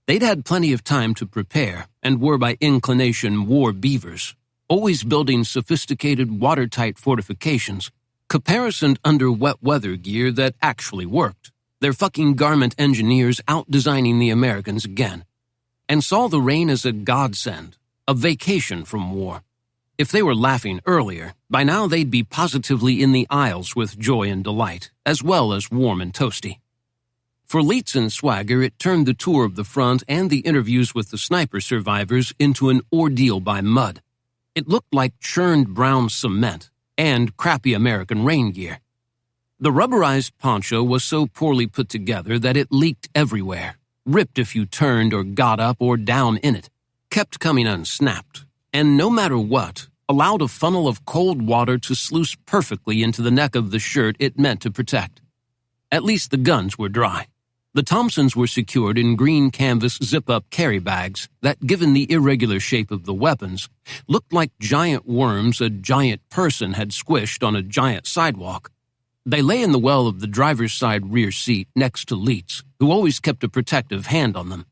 They'd had plenty of time to prepare and were by inclination war beavers, always building sophisticated watertight fortifications, caparisoned under wet weather gear that actually worked, their fucking garment engineers out-designing the Americans again, and saw the rain as a godsend, a vacation from war. If they were laughing earlier, by now they'd be positively in the aisles with joy and delight, as well as warm and toasty. For Leitz and Swagger, it turned the tour of the front and the interviews with the sniper survivors into an ordeal by mud. It looked like churned brown cement and crappy American rain gear. The rubberized poncho was so poorly put together that it leaked everywhere, ripped if you turned or got up or down in it, kept coming unsnapped, and no matter what, allowed a funnel of cold water to sluice perfectly into the neck of the shirt it meant to protect. At least the guns were dry. The Thompsons were secured in green canvas zip-up carry bags that, given the irregular shape of the weapons, looked like giant worms a giant person had squished on a giant sidewalk. They lay in the well of the driver's side rear seat next to Leitz, who always kept a protective hand on them.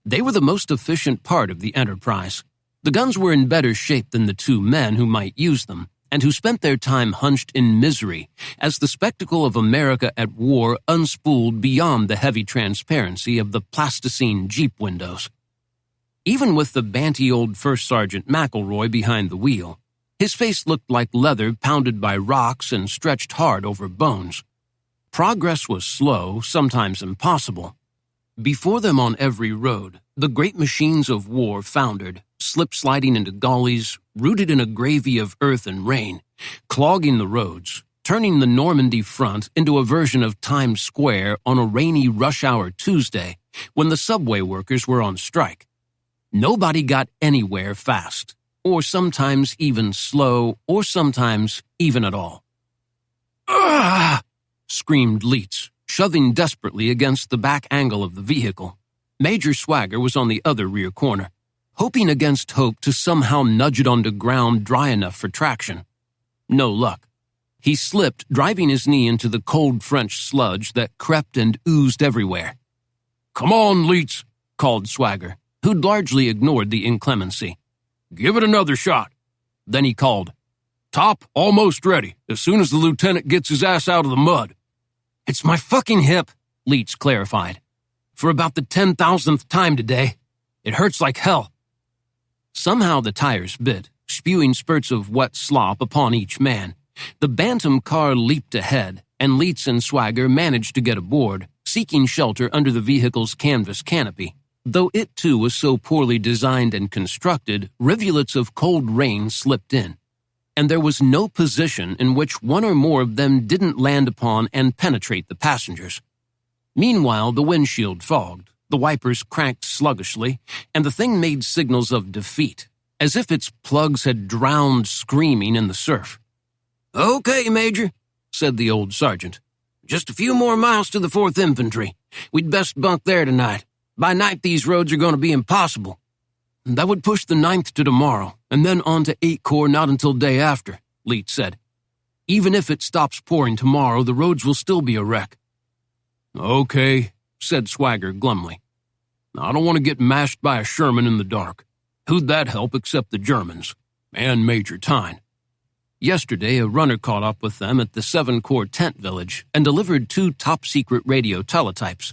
They were the most efficient part of the enterprise. The guns were in better shape than the two men who might use them, and who spent their time hunched in misery as the spectacle of America at war unspooled beyond the heavy transparency of the plasticine Jeep windows. Even with the banty old First Sergeant McElroy behind the wheel, his face looked like leather pounded by rocks and stretched hard over bones. Progress was slow, sometimes impossible. Before them on every road, the great machines of war foundered, slip-sliding into gullies, rooted in a gravy of earth and rain, clogging the roads, turning the Normandy front into a version of Times Square on a rainy rush-hour Tuesday when the subway workers were on strike. Nobody got anywhere fast, or sometimes even slow, or sometimes even at all. "Ugh!" screamed Leitz, shoving desperately against the back angle of the vehicle. Major Swagger was on the other rear corner, hoping against hope to somehow nudge it onto ground dry enough for traction. No luck. He slipped, driving his knee into the cold French sludge that crept and oozed everywhere. "Come on, Leitz," called Swagger, who'd largely ignored the inclemency. "Give it another shot." Then he called, "Top, almost ready, as soon as the lieutenant gets his ass out of the mud." "It's my fucking hip," Leitz clarified. "For about the 10,000th time today. It hurts like hell. Somehow the tires bit, spewing spurts of wet slop upon each man. The Bantam car leaped ahead, and Leitz and Swagger managed to get aboard, seeking shelter under the vehicle's canvas canopy. Though it too was so poorly designed and constructed, rivulets of cold rain slipped in, and there was no position in which one or more of them didn't land upon and penetrate the passengers. Meanwhile, the windshield fogged, the wipers cranked sluggishly, and the thing made signals of defeat, as if its plugs had drowned screaming in the surf. "Okay, Major," said the old sergeant. "Just a few more miles to the 4th Infantry. We'd best bunk there tonight. By night, these roads are going to be impossible." "That would push the 9th to tomorrow, and then on to 8 Corps not until day after," Leitz said. "Even if it stops pouring tomorrow, the roads will still be a wreck." "Okay," said Swagger glumly. "I don't want to get mashed by a Sherman in the dark. Who'd that help except the Germans? And Major Tyne." Yesterday, a runner caught up with them at the 7 Corps tent village and delivered 2 top-secret radio teletypes.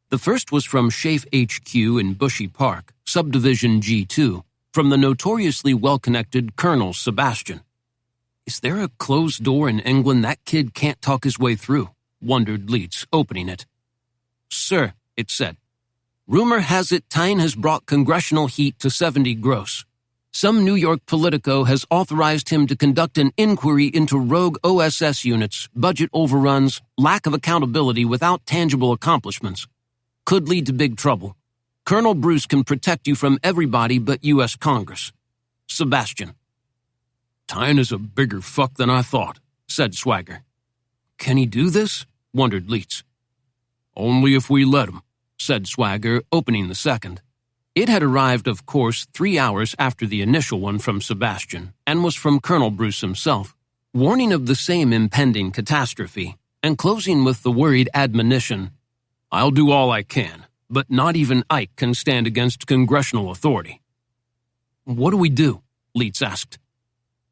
The first was from Schaeff HQ in Bushy Park, Subdivision G2, from the notoriously well-connected Colonel Sebastian. "Is there a closed door in England that kid can't talk his way through?" wondered Leitz, opening it. "Sir," it said, "rumor has it Tyne has brought congressional heat to 70 gross. Some New York politico has authorized him to conduct an inquiry into rogue OSS units, budget overruns, lack of accountability without tangible accomplishments. Could lead to big trouble. Colonel Bruce can protect you from everybody but U.S. Congress. Sebastian." "Tyne is a bigger fuck than I thought," said Swagger. "Can he do this?" wondered Leitz. "Only if we let him," said Swagger, opening the second. It had arrived, of course, 3 hours after the initial one from Sebastian, and was from Colonel Bruce himself, warning of the same impending catastrophe, and closing with the worried admonition, "I'll do all I can, but not even Ike can stand against congressional authority." "What do we do?" Leitz asked.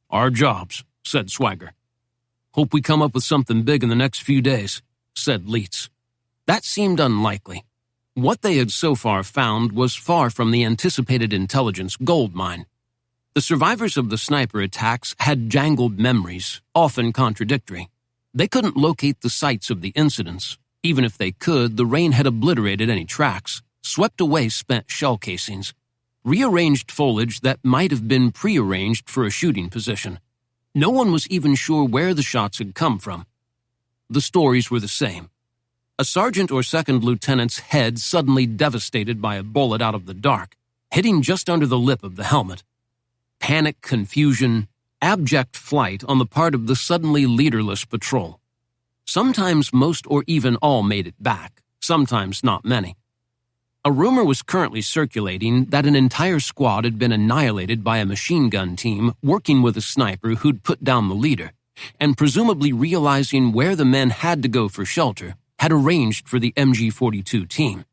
"Our jobs," said Swagger. "Hope we come up with something big in the next few days," said Leitz. That seemed unlikely. What they had so far found was far from the anticipated intelligence gold mine. The survivors of the sniper attacks had jangled memories, often contradictory. They couldn't locate the sites of the incidents. Even if they could, the rain had obliterated any tracks, swept away spent shell casings, rearranged foliage that might have been prearranged for a shooting position. No one was even sure where the shots had come from. The stories were the same. A sergeant or second lieutenant's head suddenly devastated by a bullet out of the dark, hitting just under the lip of the helmet. Panic, confusion, abject flight on the part of the suddenly leaderless patrol. Sometimes most or even all made it back, sometimes not many. A rumor was currently circulating that an entire squad had been annihilated by a machine gun team working with a sniper who'd put down the leader, and presumably realizing where the men had to go for shelter, had arranged for the MG-42 team.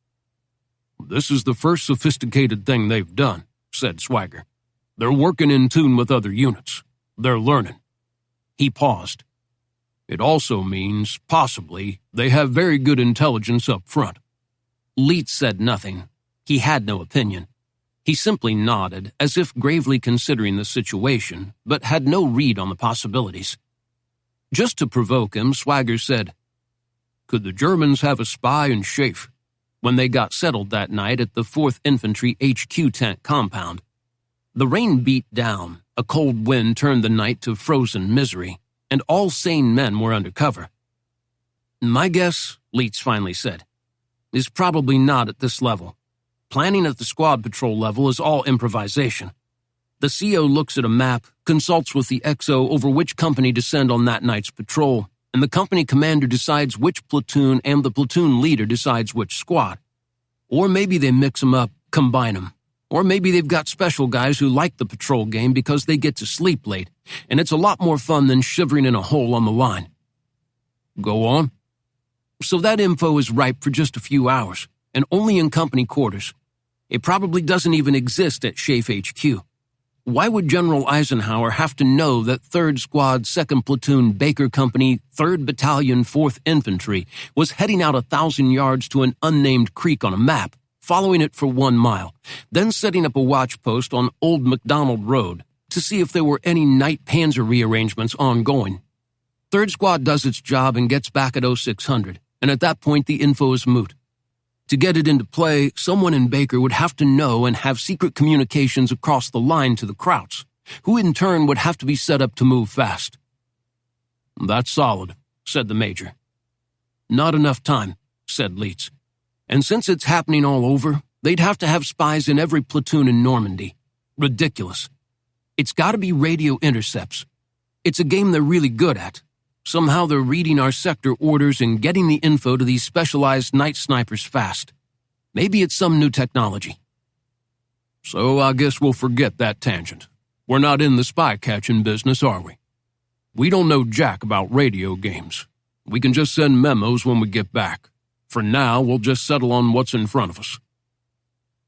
"This is the first sophisticated thing they've done," said Swagger. "They're working in tune with other units. They're learning." He paused. "It also means, possibly, they have very good intelligence up front." Leitz said nothing. He had no opinion. He simply nodded, as if gravely considering the situation, but had no read on the possibilities. Just to provoke him, Swagger said, "Could the Germans have a spy in Schaeff?" when they got settled that night at the 4th Infantry HQ tent compound. The rain beat down, a cold wind turned the night to frozen misery, and all sane men were under cover. "My guess," Leitz finally said, "is probably not at this level. Planning at the squad patrol level is all improvisation. The CO looks at a map, consults with the XO over which company to send on that night's patrol, and the company commander decides which platoon and the platoon leader decides which squad. Or maybe they mix them up, combine them. Or maybe they've got special guys who like the patrol game because they get to sleep late, and it's a lot more fun than shivering in a hole on the line." "Go on." "So that info is ripe for just a few hours, and only in company quarters. It probably doesn't even exist at Schaeff HQ. Why would General Eisenhower have to know that 3rd Squad, 2nd Platoon, Baker Company, 3rd Battalion, 4th Infantry was heading out 1,000 yards to an unnamed creek on a map, following it for 1 mile, then setting up a watch post on Old McDonald Road to see if there were any night panzer rearrangements ongoing. 3rd Squad does its job and gets back at 0600, and at that point the info is moot. To get it into play, someone in Baker would have to know and have secret communications across the line to the Krauts, who in turn would have to be set up to move fast. "That's solid," said the major. "Not enough time," said Leitz. "And since it's happening all over, they'd have to have spies in every platoon in Normandy. Ridiculous. It's got to be radio intercepts. It's a game they're really good at. Somehow they're reading our sector orders and getting the info to these specialized night snipers fast. Maybe it's some new technology." "So I guess we'll forget that tangent. We're not in the spy-catching business, are we? We don't know jack about radio games. We can just send memos when we get back. For now, we'll just settle on what's in front of us."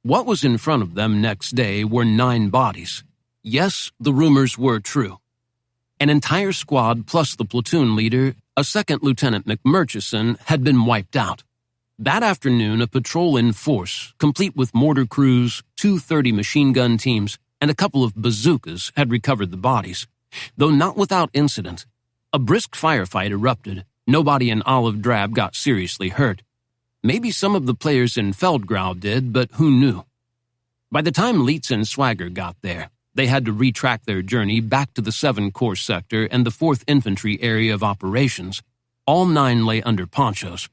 What was in front of them next day were 9 bodies. Yes, the rumors were true. An entire squad plus the platoon leader, a 2nd Lieutenant McMurchison, had been wiped out. That afternoon, a patrol in force, complete with mortar crews, 2 30 machine gun teams, and a couple of bazookas, had recovered the bodies, though not without incident. A brisk firefight erupted. Nobody in Olive Drab got seriously hurt. Maybe some of the players in Feldgrau did, but who knew? By the time Leitz and Swagger got there, they had to retrack their journey back to the 7 Corps sector and the 4th Infantry area of operations. All 9 lay under ponchos.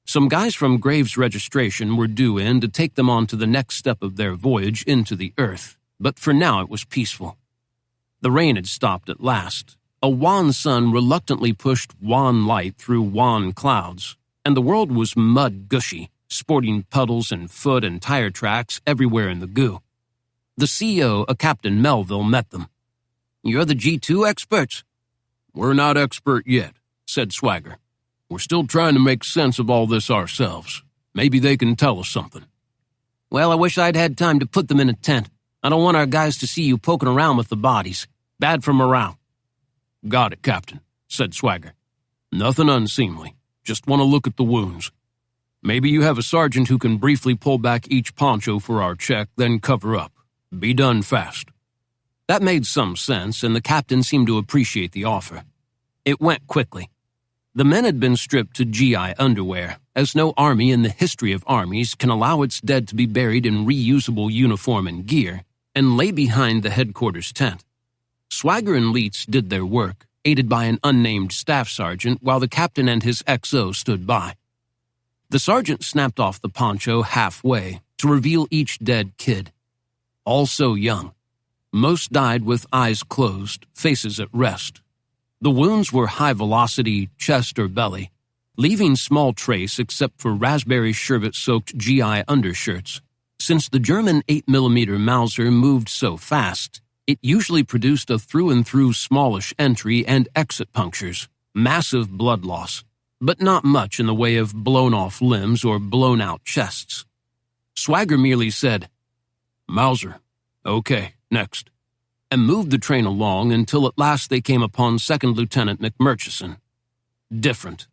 Some guys from Graves Registration were due in to take them on to the next step of their voyage into the Earth, but for now it was peaceful. The rain had stopped at last. A wan sun reluctantly pushed wan light through wan clouds, and the world was mud-gushy, sporting puddles and foot and tire tracks everywhere in the goo. The CEO, a Captain Melville, met them. "You're the G2 experts?" "We're not expert yet," said Swagger. "We're still trying to make sense of all this ourselves. Maybe they can tell us something." "Well, I wish I'd had time to put them in a tent. I don't want our guys to see you poking around with the bodies. Bad for morale." "Got it, Captain," said Swagger. "Nothing unseemly. Just want to look at the wounds. Maybe you have a sergeant who can briefly pull back each poncho for our check, then cover up. Be done fast." That made some sense, and the captain seemed to appreciate the offer. It went quickly. The men had been stripped to GI underwear, as no army in the history of armies can allow its dead to be buried in reusable uniform and gear, and lay behind the headquarters tent. Swagger and Leitz did their work, aided by an unnamed staff sergeant, while the captain and his XO stood by. The sergeant snapped off the poncho halfway to reveal each dead kid. All so young. Most died with eyes closed, faces at rest. The wounds were high-velocity, chest or belly, leaving small trace except for raspberry sherbet-soaked GI undershirts. Since the German 8mm Mauser moved so fast, it usually produced a through-and-through smallish entry and exit punctures, massive blood loss, but not much in the way of blown-off limbs or blown-out chests. Swagger merely said, "Mauser. Okay, next," and moved the train along until at last they came upon 2nd Lieutenant McMurchison. Different.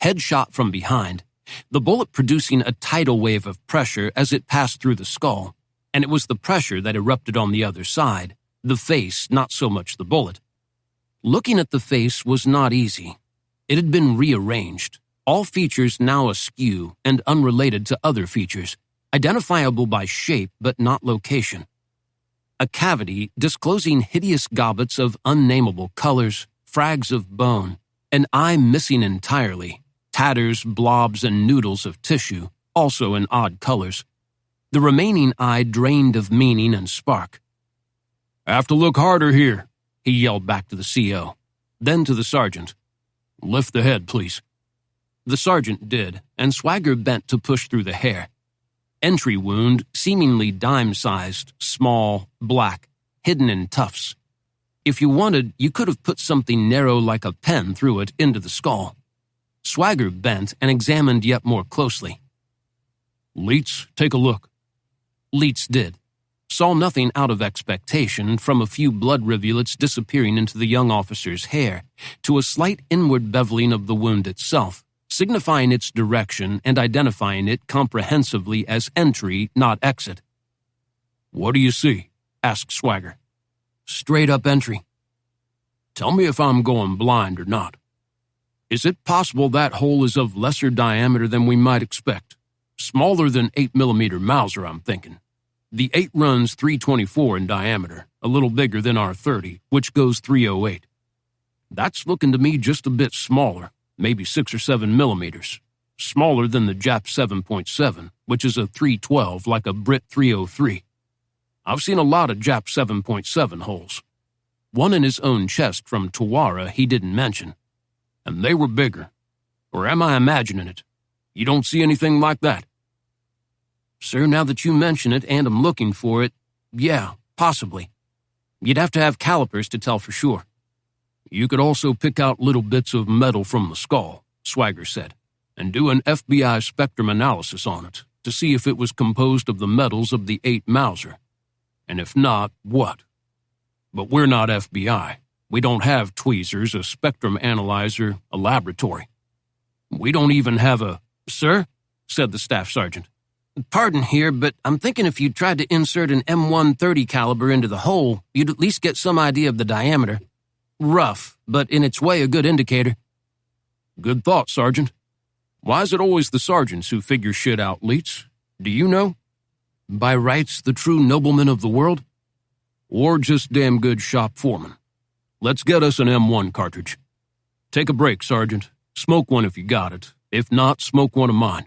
Headshot from behind, the bullet producing a tidal wave of pressure as it passed through the skull, and it was the pressure that erupted on the other side, the face, not so much the bullet. Looking at the face was not easy. It had been rearranged, all features now askew and unrelated to other features, identifiable by shape but not location. A cavity disclosing hideous gobbets of unnameable colors, frags of bone, an eye missing entirely, tatters, blobs, and noodles of tissue, also in odd colors. The remaining eye drained of meaning and spark. "Have to look harder here," he yelled back to the CO. Then to the sergeant, "Lift the head, please." The sergeant did, and Swagger bent to push through the hair. Entry wound, seemingly dime-sized, small, black, hidden in tufts. If you wanted, you could have put something narrow like a pen through it into the skull. Swagger bent and examined yet more closely. "Leitz, take a look." Leitz did. Saw nothing out of expectation, from a few blood rivulets disappearing into the young officer's hair, to a slight inward beveling of the wound itself, signifying its direction and identifying it comprehensively as entry, not exit. "What do you see?" asked Swagger. "Straight up entry." "Tell me if I'm going blind or not. Is it possible that hole is of lesser diameter than we might expect? Smaller than 8mm Mauser, I'm thinking. The 8 runs 324 in diameter, a little bigger than our 30, which goes 308. That's looking to me just a bit smaller, maybe 6 or 7 millimeters. Smaller than the Jap 7.7, which is a 312 like a Brit 303. I've seen a lot of Jap 7.7 holes. One in his own chest from Tawara he didn't mention. And they were bigger. Or am I imagining it? You don't see anything like that?" "Sir, now that you mention it and I'm looking for it, yeah, possibly. You'd have to have calipers to tell for sure." "You could also pick out little bits of metal from the skull," Swagger said, "and do an FBI spectrum analysis on it to see if it was composed of the metals of the 8 Mauser. And if not, what? But we're not FBI. We don't have tweezers, a spectrum analyzer, a laboratory. We don't even have a—" "Sir," said the staff sergeant, "pardon here, but I'm thinking if you tried to insert an M130 caliber into the hole, you'd at least get some idea of the diameter. Rough, but in its way a good indicator." "Good thought, Sergeant. Why is it always the sergeants who figure shit out, Leets? Do you know? By rights the true nobleman of the world? Or just damn good shop foreman? Let's get us an M1 cartridge. Take a break, Sergeant. Smoke one if you got it. If not, smoke one of mine."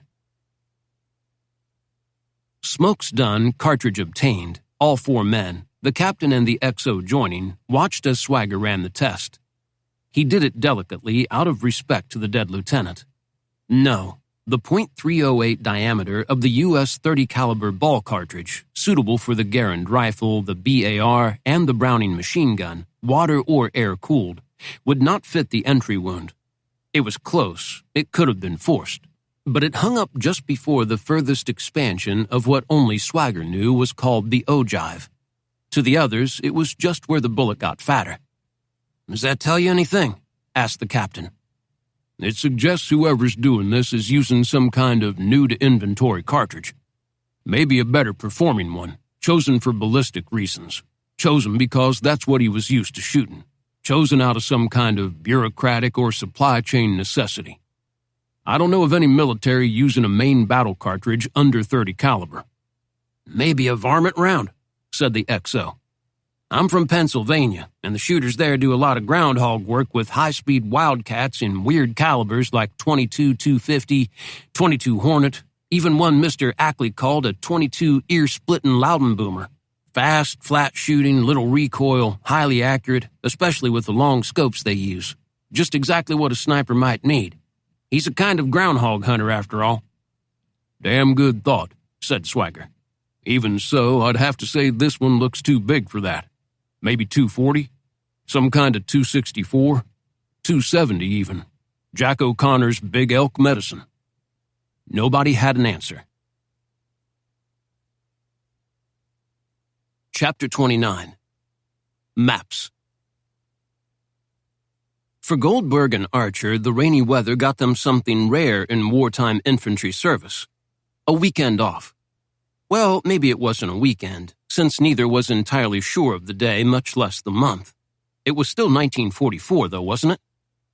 Smokes done, cartridge obtained, all 4 men, the captain and the XO joining, watched as Swagger ran the test. He did it delicately out of respect to the dead lieutenant. No, the .308 diameter of the U.S. 30 caliber ball cartridge, suitable for the Garand rifle, the BAR, and the Browning machine gun, water or air-cooled, would not fit the entry wound. It was close, it could have been forced, but it hung up just before the furthest expansion of what only Swagger knew was called the ogive. To the others, it was just where the bullet got fatter. "Does that tell you anything?" asked the captain. "It suggests whoever's doing this is using some kind of new-to-inventory cartridge. Maybe a better performing one, chosen for ballistic reasons. Chosen because that's what he was used to shooting. Chosen out of some kind of bureaucratic or supply chain necessity. I don't know of any military using a main battle cartridge under 30 caliber." "Maybe a varmint round," said the XO. "I'm from Pennsylvania, and the shooters there do a lot of groundhog work with high-speed wildcats in weird calibers like 22 250, 22 Hornet, even one Mr. Ackley called a 22 ear-splitting Loudenboomer. Fast, flat-shooting, little recoil, highly accurate, especially with the long scopes they use. Just exactly what a sniper might need. He's a kind of groundhog hunter after all." "Damn good thought," said Swagger. "Even so, I'd have to say this one looks too big for that. Maybe 240? Some kind of 264? 270 even. Jack O'Connor's Big Elk Medicine." Nobody had an answer. Chapter 29. Maps. For Goldberg and Archer, the rainy weather got them something rare in wartime infantry service: a weekend off. Well, maybe it wasn't a weekend, since neither was entirely sure of the day, much less the month. It was still 1944, though, wasn't it?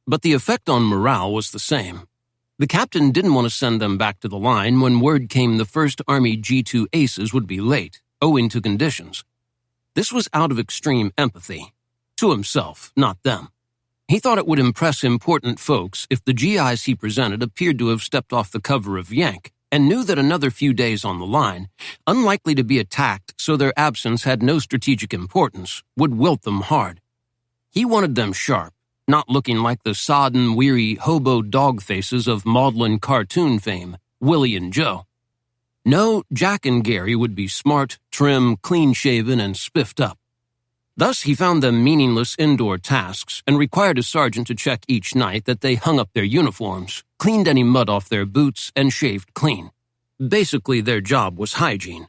But the effect on morale was the same. The captain didn't want to send them back to the line when word came the 1st Army G2 Aces would be late, owing to conditions. This was out of extreme empathy. To himself, not them. He thought it would impress important folks if the GIs he presented appeared to have stepped off the cover of Yank, and knew that another few days on the line, unlikely to be attacked so their absence had no strategic importance, would wilt them hard. He wanted them sharp, not looking like the sodden, weary hobo dog faces of maudlin cartoon fame, Willie and Joe. No, Jack and Gary would be smart, trim, clean-shaven, and spiffed up. Thus, he found them meaningless indoor tasks and required a sergeant to check each night that they hung up their uniforms, cleaned any mud off their boots, and shaved clean. Basically, their job was hygiene.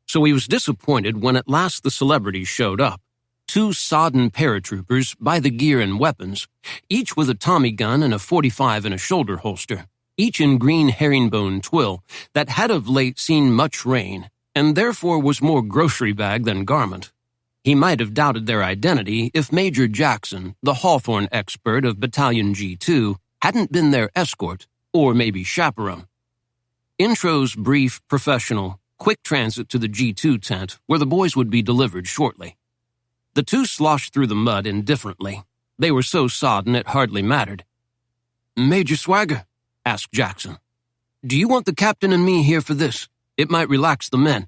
So he was disappointed when at last the celebrities showed up. 2 sodden paratroopers by the gear and weapons, each with a Tommy gun and a .45 in a shoulder holster, each in green herringbone twill that had of late seen much rain, and therefore was more grocery bag than garment. He might have doubted their identity if Major Jackson, the Hawthorne expert of Battalion G2, hadn't been their escort, or maybe chaperone. Intros brief, professional, quick transit to the G2 tent, where the boys would be delivered shortly. The two sloshed through the mud indifferently. They were so sodden it hardly mattered. "Major Swagger," asked Jackson, "do you want the captain and me here for this? It might relax the men."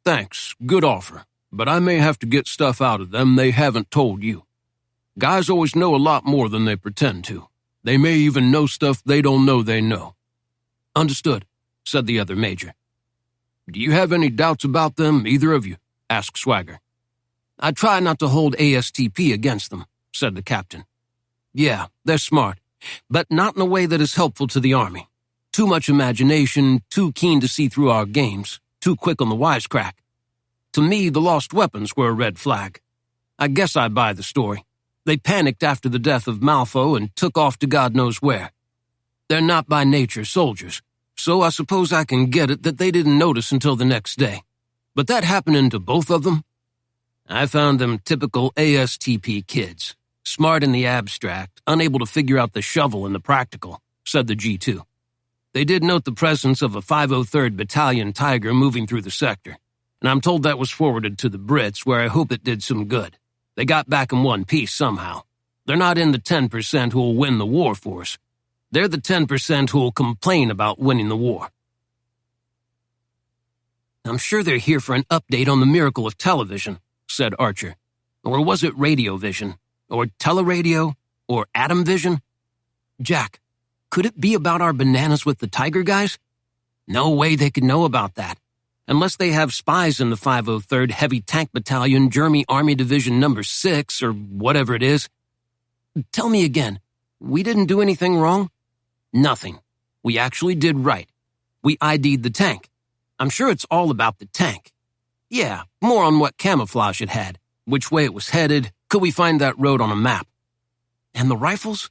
"Thanks, good offer, but I may have to get stuff out of them they haven't told you. Guys always know a lot more than they pretend to. They may even know stuff they don't know they know." "Understood," said the other major. "Do you have any doubts about them, either of you?" asked Swagger. "I try not to hold ASTP against them," said the captain. "Yeah, they're smart, but not in a way that is helpful to the Army. Too much imagination, too keen to see through our games, too quick on the wisecrack. To me, the lost weapons were a red flag. I guess I buy the story. They panicked after the death of Malfo and took off to God knows where. They're not by nature soldiers, so I suppose I can get it that they didn't notice until the next day. But that happening to both of them? I found them typical ASTP kids, smart in the abstract, unable to figure out the shovel in the practical," said the G2. "They did note the presence of a 503rd Battalion Tiger moving through the sector, and I'm told that was forwarded to the Brits, where I hope it did some good. They got back in one piece somehow. They're not in the 10% who'll win the war for us. They're the 10% who'll complain about winning the war." "I'm sure they're here for an update on the miracle of television," said Archer. "Or was it radio vision? Or teleradio? Or atom vision? Jack, could it be about our bananas with the Tiger guys? No way they could know about that, unless they have spies in the 503rd Heavy Tank Battalion, German Army Division No. 6, or whatever it is. Tell me again, we didn't do anything wrong?" "Nothing. We actually did right. We ID'd the tank. I'm sure it's all about the tank. Yeah, more on what camouflage it had, which way it was headed, could we find that road on a map. And the rifles?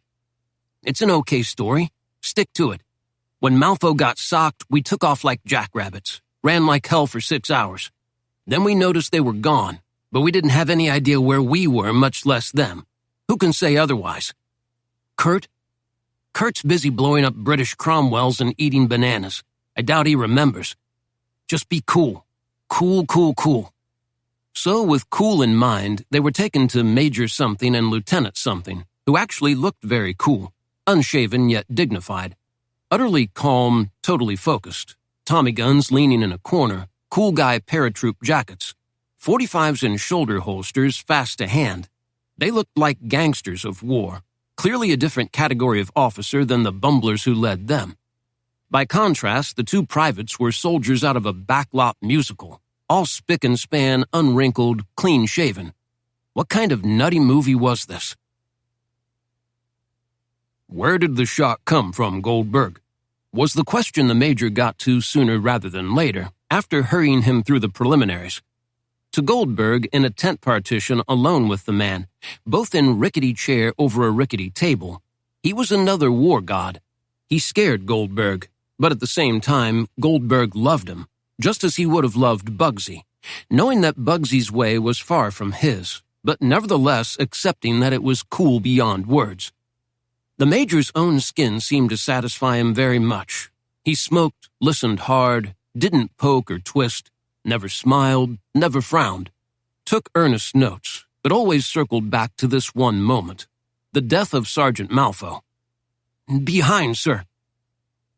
It's an okay story. Stick to it. When Malfo got socked, we took off like jackrabbits, ran like hell for 6 hours. Then we noticed they were gone, but we didn't have any idea where we were, much less them. Who can say otherwise? Kurt? Kurt's busy blowing up British Cromwells and eating bananas. I doubt he remembers. Just be cool. Cool, cool, cool." So, with cool in mind, they were taken to Major Something and Lieutenant Something, who actually looked very cool, unshaven yet dignified, utterly calm, totally focused, Tommy guns leaning in a corner, cool guy paratroop jackets, 45s in shoulder holsters fast to hand. They looked like gangsters of war, clearly a different category of officer than the bumblers who led them. By contrast, the two privates were soldiers out of a backlot musical, all spick and span, unwrinkled, clean-shaven. What kind of nutty movie was this? "Where did the shot come from, Goldberg?" was the question the major got to sooner rather than later, after hurrying him through the preliminaries. To Goldberg, in a tent partition alone with the man, both in rickety chair over a rickety table, he was another war god. He scared Goldberg, but at the same time, Goldberg loved him, just as he would have loved Bugsy, knowing that Bugsy's way was far from his, but nevertheless accepting that it was cool beyond words. The major's own skin seemed to satisfy him very much. He smoked, listened hard, didn't poke or twist, never smiled, never frowned, took earnest notes, but always circled back to this one moment, the death of Sergeant Malfo. "Behind, sir."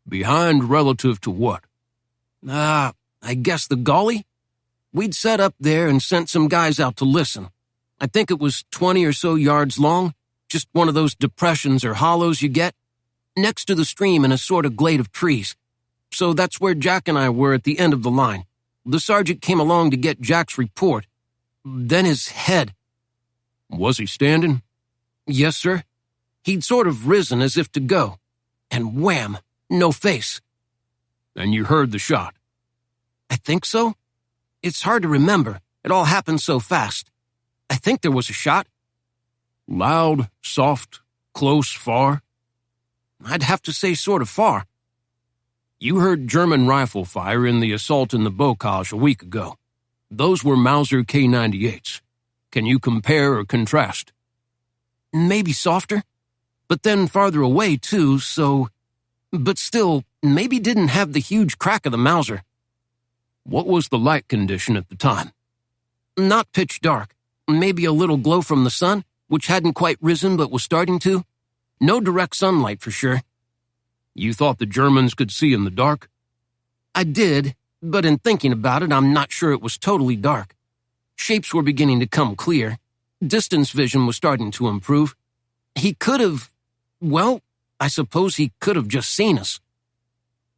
"Behind relative to what?" I guess the gully? We'd set up there and sent some guys out to listen. I think it was 20 or so yards long, just one of those depressions or hollows you get, next to the stream in a sort of glade of trees. So that's where Jack and I were at the end of the line. The sergeant came along to get Jack's report. Then his head. "Was he standing?" "Yes, sir. He'd sort of risen as if to go. And wham, no face." "And you heard the shot?" "I think so. It's hard to remember. It all happened so fast. I think there was a shot." "Loud, soft, close, far?" I'd have to say sort of far. You heard German rifle fire in the assault in the Bocage a week ago. Those were Mauser K-98s. Can you compare or contrast? Maybe softer, but then farther away too, so... But still, maybe didn't have the huge crack of the Mauser. What was the light condition at the time? Not pitch dark. Maybe a little glow from the sun, which hadn't quite risen but was starting to. No direct sunlight for sure. You thought the Germans could see in the dark? I did, but in thinking about it, I'm not sure it was totally dark. Shapes were beginning to come clear. Distance vision was starting to improve. He could have... Well, I suppose he could have just seen us.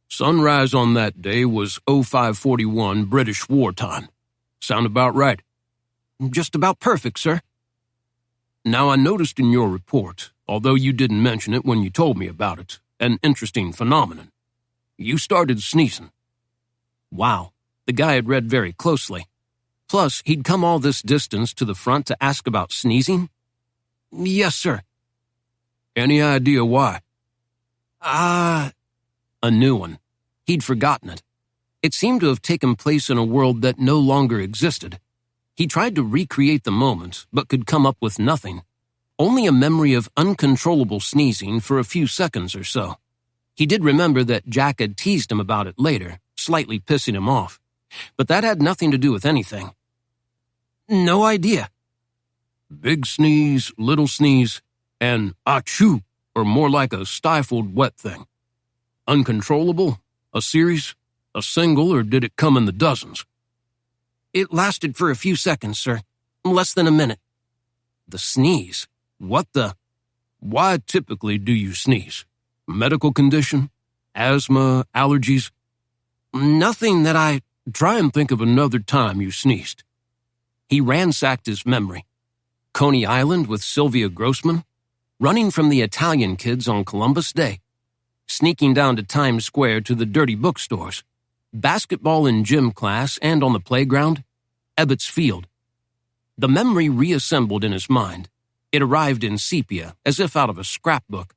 Sunrise on that day was 0541 British wartime. Sound about right? Just about perfect, sir. Now, I noticed in your report, although you didn't mention it when you told me about it, an interesting phenomenon. You started sneezing. Wow, the guy had read very closely. Plus, he'd come all this distance to the front to ask about sneezing? Yes, sir. Any idea why? A new one. He'd forgotten it. It seemed to have taken place in a world that no longer existed. He tried to recreate the moment, but could come up with nothing. Only a memory of uncontrollable sneezing for a few seconds or so. He did remember that Jack had teased him about it later, slightly pissing him off. But that had nothing to do with anything. No idea. Big sneeze, little sneeze, and achoo, or more like a stifled wet thing. Uncontrollable? A series? A single, or did it come in the dozens? It lasted for a few seconds, sir. Less than a minute. The sneeze? What the? Why typically do you sneeze? Medical condition? Asthma? Allergies? Nothing that I... Try and think of another time you sneezed. He ransacked his memory. Coney Island with Sylvia Grossman? Running from the Italian kids on Columbus Day? Sneaking down to Times Square to the dirty bookstores? Basketball in gym class and on the playground? Ebbets Field. The memory reassembled in his mind. It arrived in sepia, as if out of a scrapbook.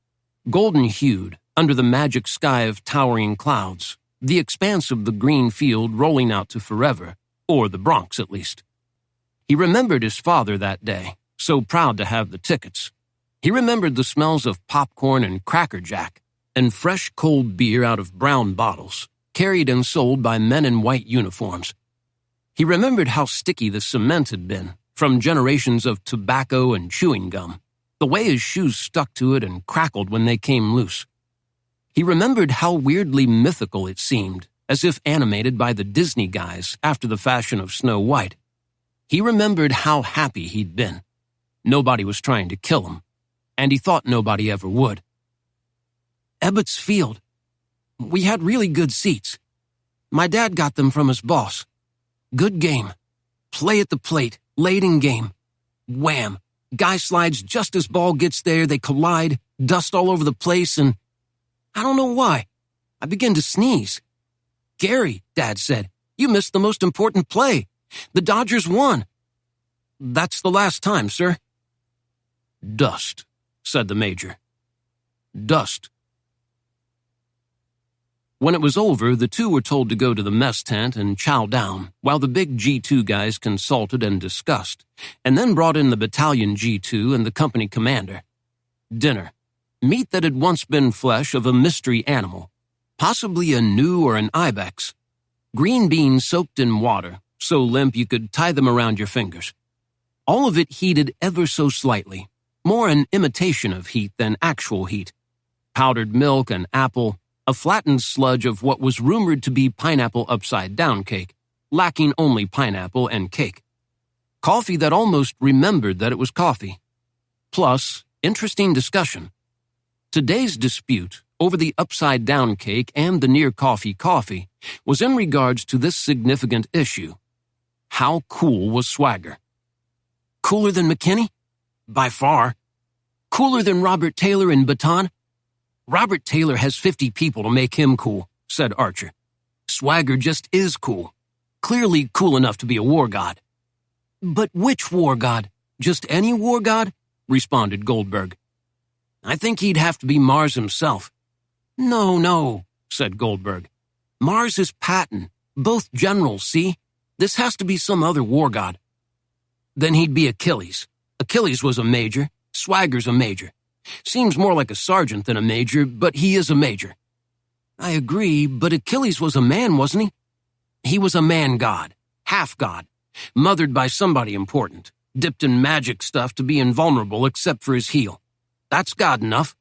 Golden-hued, under the magic sky of towering clouds, the expanse of the green field rolling out to forever, or the Bronx at least. He remembered his father that day, so proud to have the tickets. He remembered the smells of popcorn and Cracker Jack, and fresh cold beer out of brown bottles, carried and sold by men in white uniforms. He remembered how sticky the cement had been, from generations of tobacco and chewing gum, the way his shoes stuck to it and crackled when they came loose. He remembered how weirdly mythical it seemed, as if animated by the Disney guys after the fashion of Snow White. He remembered how happy he'd been. Nobody was trying to kill him, and he thought nobody ever would. Ebbets Field. We had really good seats. My dad got them from his boss. Good game. Play at the plate, late in game. Wham! Guy slides just as ball gets there, they collide, dust all over the place, and I don't know why. I begin to sneeze. Gary, Dad said, you missed the most important play. The Dodgers won. That's the last time, sir. Dust, said the major. Dust. When it was over, the two were told to go to the mess tent and chow down, while the big G2 guys consulted and discussed, and then brought in the battalion G2 and the company commander. Dinner. Meat that had once been flesh of a mystery animal, possibly a gnu or an ibex. Green beans soaked in water, so limp you could tie them around your fingers. All of it heated ever so slightly, more an imitation of heat than actual heat. Powdered milk and apple, a flattened sludge of what was rumored to be pineapple upside-down cake, lacking only pineapple and cake. Coffee that almost remembered that it was coffee. Plus, interesting discussion. Today's dispute over the upside-down cake and the near-coffee coffee was in regards to this significant issue. How cool was Swagger? Cooler than McKinney? By far. Cooler than Robert Taylor in Baton? Robert Taylor has 50 people to make him cool, said Archer. Swagger just is cool. Clearly cool enough to be a war god. But which war god? Just any war god? Responded Goldberg. I think he'd have to be Mars himself. No, said Goldberg. Mars is Patton, both generals, see? This has to be some other war god. Then he'd be Achilles. Achilles was a major. Swagger's a major. Seems more like a sergeant than a major, but he is a major. I agree, but Achilles was a man, wasn't he? He was a man-god, half-god, mothered by somebody important, dipped in magic stuff to be invulnerable except for his heel. That's god enough.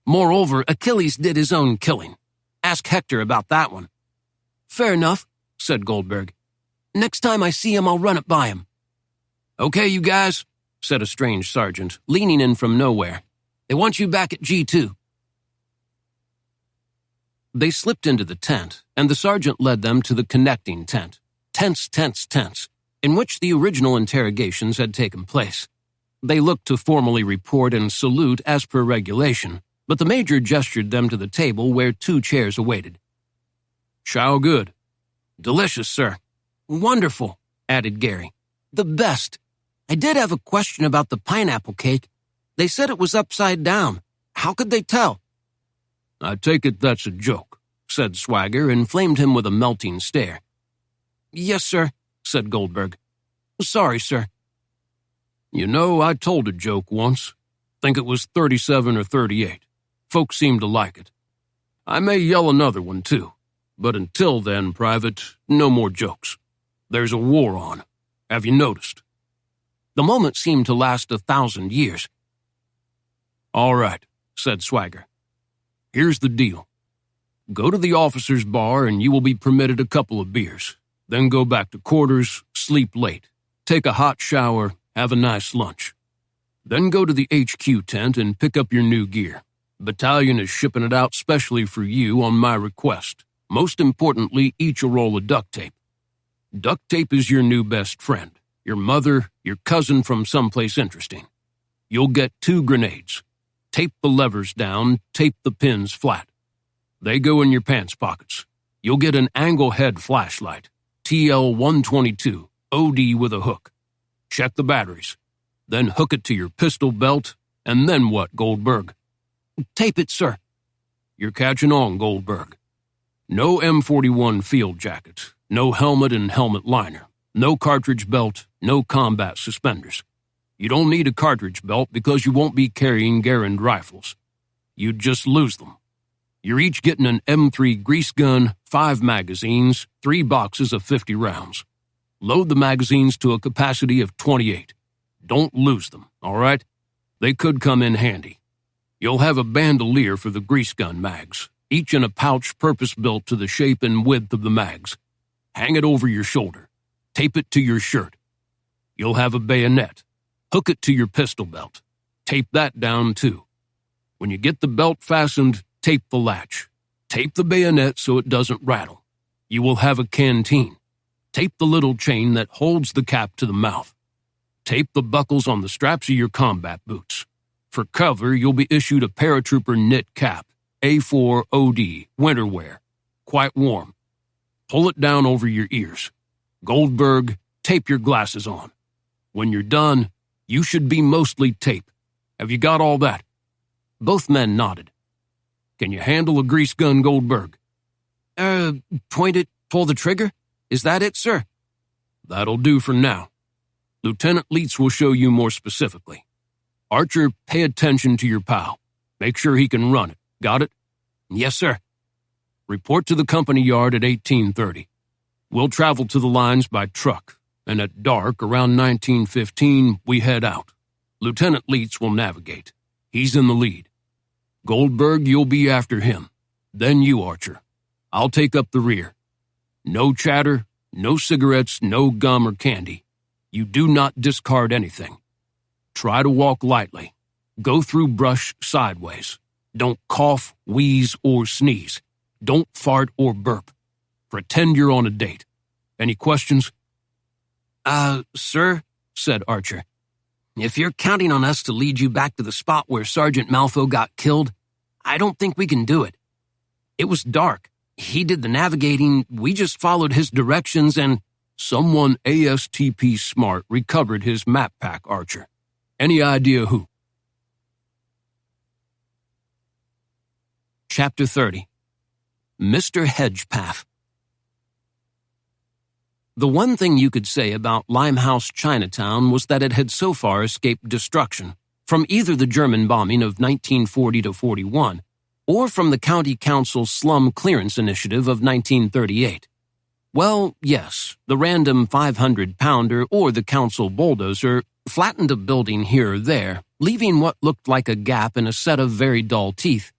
Moreover, Achilles did his own killing. Ask Hector about that one. Fair enough, said Goldberg. Next time I see him, I'll run it by him. Okay, you guys, said a strange sergeant, leaning in from nowhere. They want you back at G2. They slipped into the tent, and the sergeant led them to the connecting tent, tense, in which the original interrogations had taken place. They looked to formally report and salute as per regulation, but the major gestured them to the table where 2 chairs awaited. Chow good. Delicious, sir. Wonderful, added Gary. The best. I did have a question about the pineapple cake. They said it was upside down. How could they tell? I take it that's a joke, said Swagger, and flamed him with a melting stare. Yes, sir, said Goldberg. Sorry, sir. You know, I told a joke once. Think it was 37 or 38. Folks seemed to like it. I may yell another one, too. But until then, Private, no more jokes. There's a war on. Have you noticed? The moment seemed to last 1,000 years. All right, said Swagger. Here's the deal. Go to the officers' bar and you will be permitted a couple of beers. Then go back to quarters, sleep late, take a hot shower, have a nice lunch. Then go to the HQ tent and pick up your new gear. Battalion is shipping it out specially for you on my request. Most importantly, each a roll of duct tape. Duct tape is your new best friend, your mother, your cousin from someplace interesting. You'll get 2 grenades. Tape the levers down, tape the pins flat. They go in your pants pockets. You'll get an angle head flashlight, TL-122, OD with a hook. Check the batteries. Then hook it to your pistol belt, and then what, Goldberg? Tape it, sir. You're catching on, Goldberg. No M41 field jacket, no helmet and helmet liner, no cartridge belt, no combat suspenders. You don't need a cartridge belt because you won't be carrying Garand rifles. You'd just lose them. You're each getting an M3 grease gun, 5 magazines, 3 boxes of 50 rounds. Load the magazines to a capacity of 28. Don't lose them, all right? They could come in handy. You'll have a bandolier for the grease gun mags, each in a pouch purpose-built to the shape and width of the mags. Hang it over your shoulder. Tape it to your shirt. You'll have a bayonet. Hook it to your pistol belt. Tape that down, too. When you get the belt fastened, tape the latch. Tape the bayonet so it doesn't rattle. You will have a canteen. Tape the little chain that holds the cap to the mouth. Tape the buckles on the straps of your combat boots. For cover, you'll be issued a paratrooper knit cap, A4 OD, winter wear. Quite warm. Pull it down over your ears. Goldberg, tape your glasses on. When you're done, you should be mostly tape. Have you got all that? Both men nodded. Can you handle a grease gun, Goldberg? Point it, pull the trigger? Is that it, sir? That'll do for now. Lieutenant Leitz will show you more specifically. Archer, pay attention to your pal. Make sure he can run it. Got it? Yes, sir. Report to the company yard at 1830. We'll travel to the lines by truck, and at dark, around 1915, we head out. Lieutenant Leitz will navigate. He's in the lead. Goldberg, you'll be after him. Then you, Archer. I'll take up the rear. No chatter, no cigarettes, no gum or candy. You do not discard anything. Try to walk lightly. Go through brush sideways. Don't cough, wheeze, or sneeze. Don't fart or burp. Pretend you're on a date. Any questions? Sir, said Archer, if you're counting on us to lead you back to the spot where Sergeant Malfoy got killed, I don't think we can do it. It was dark. He did the navigating, we just followed his directions, and someone ASTP smart recovered his map pack, Archer. Any idea who? Chapter 30. Mr. Hedgepath. The one thing you could say about Limehouse Chinatown was that it had so far escaped destruction, from either the German bombing of 1940 to 41, or from the County Council's Slum Clearance Initiative of 1938. Well, yes, the random 500-pounder or the council bulldozer flattened a building here or there, leaving what looked like a gap in a set of very dull teeth,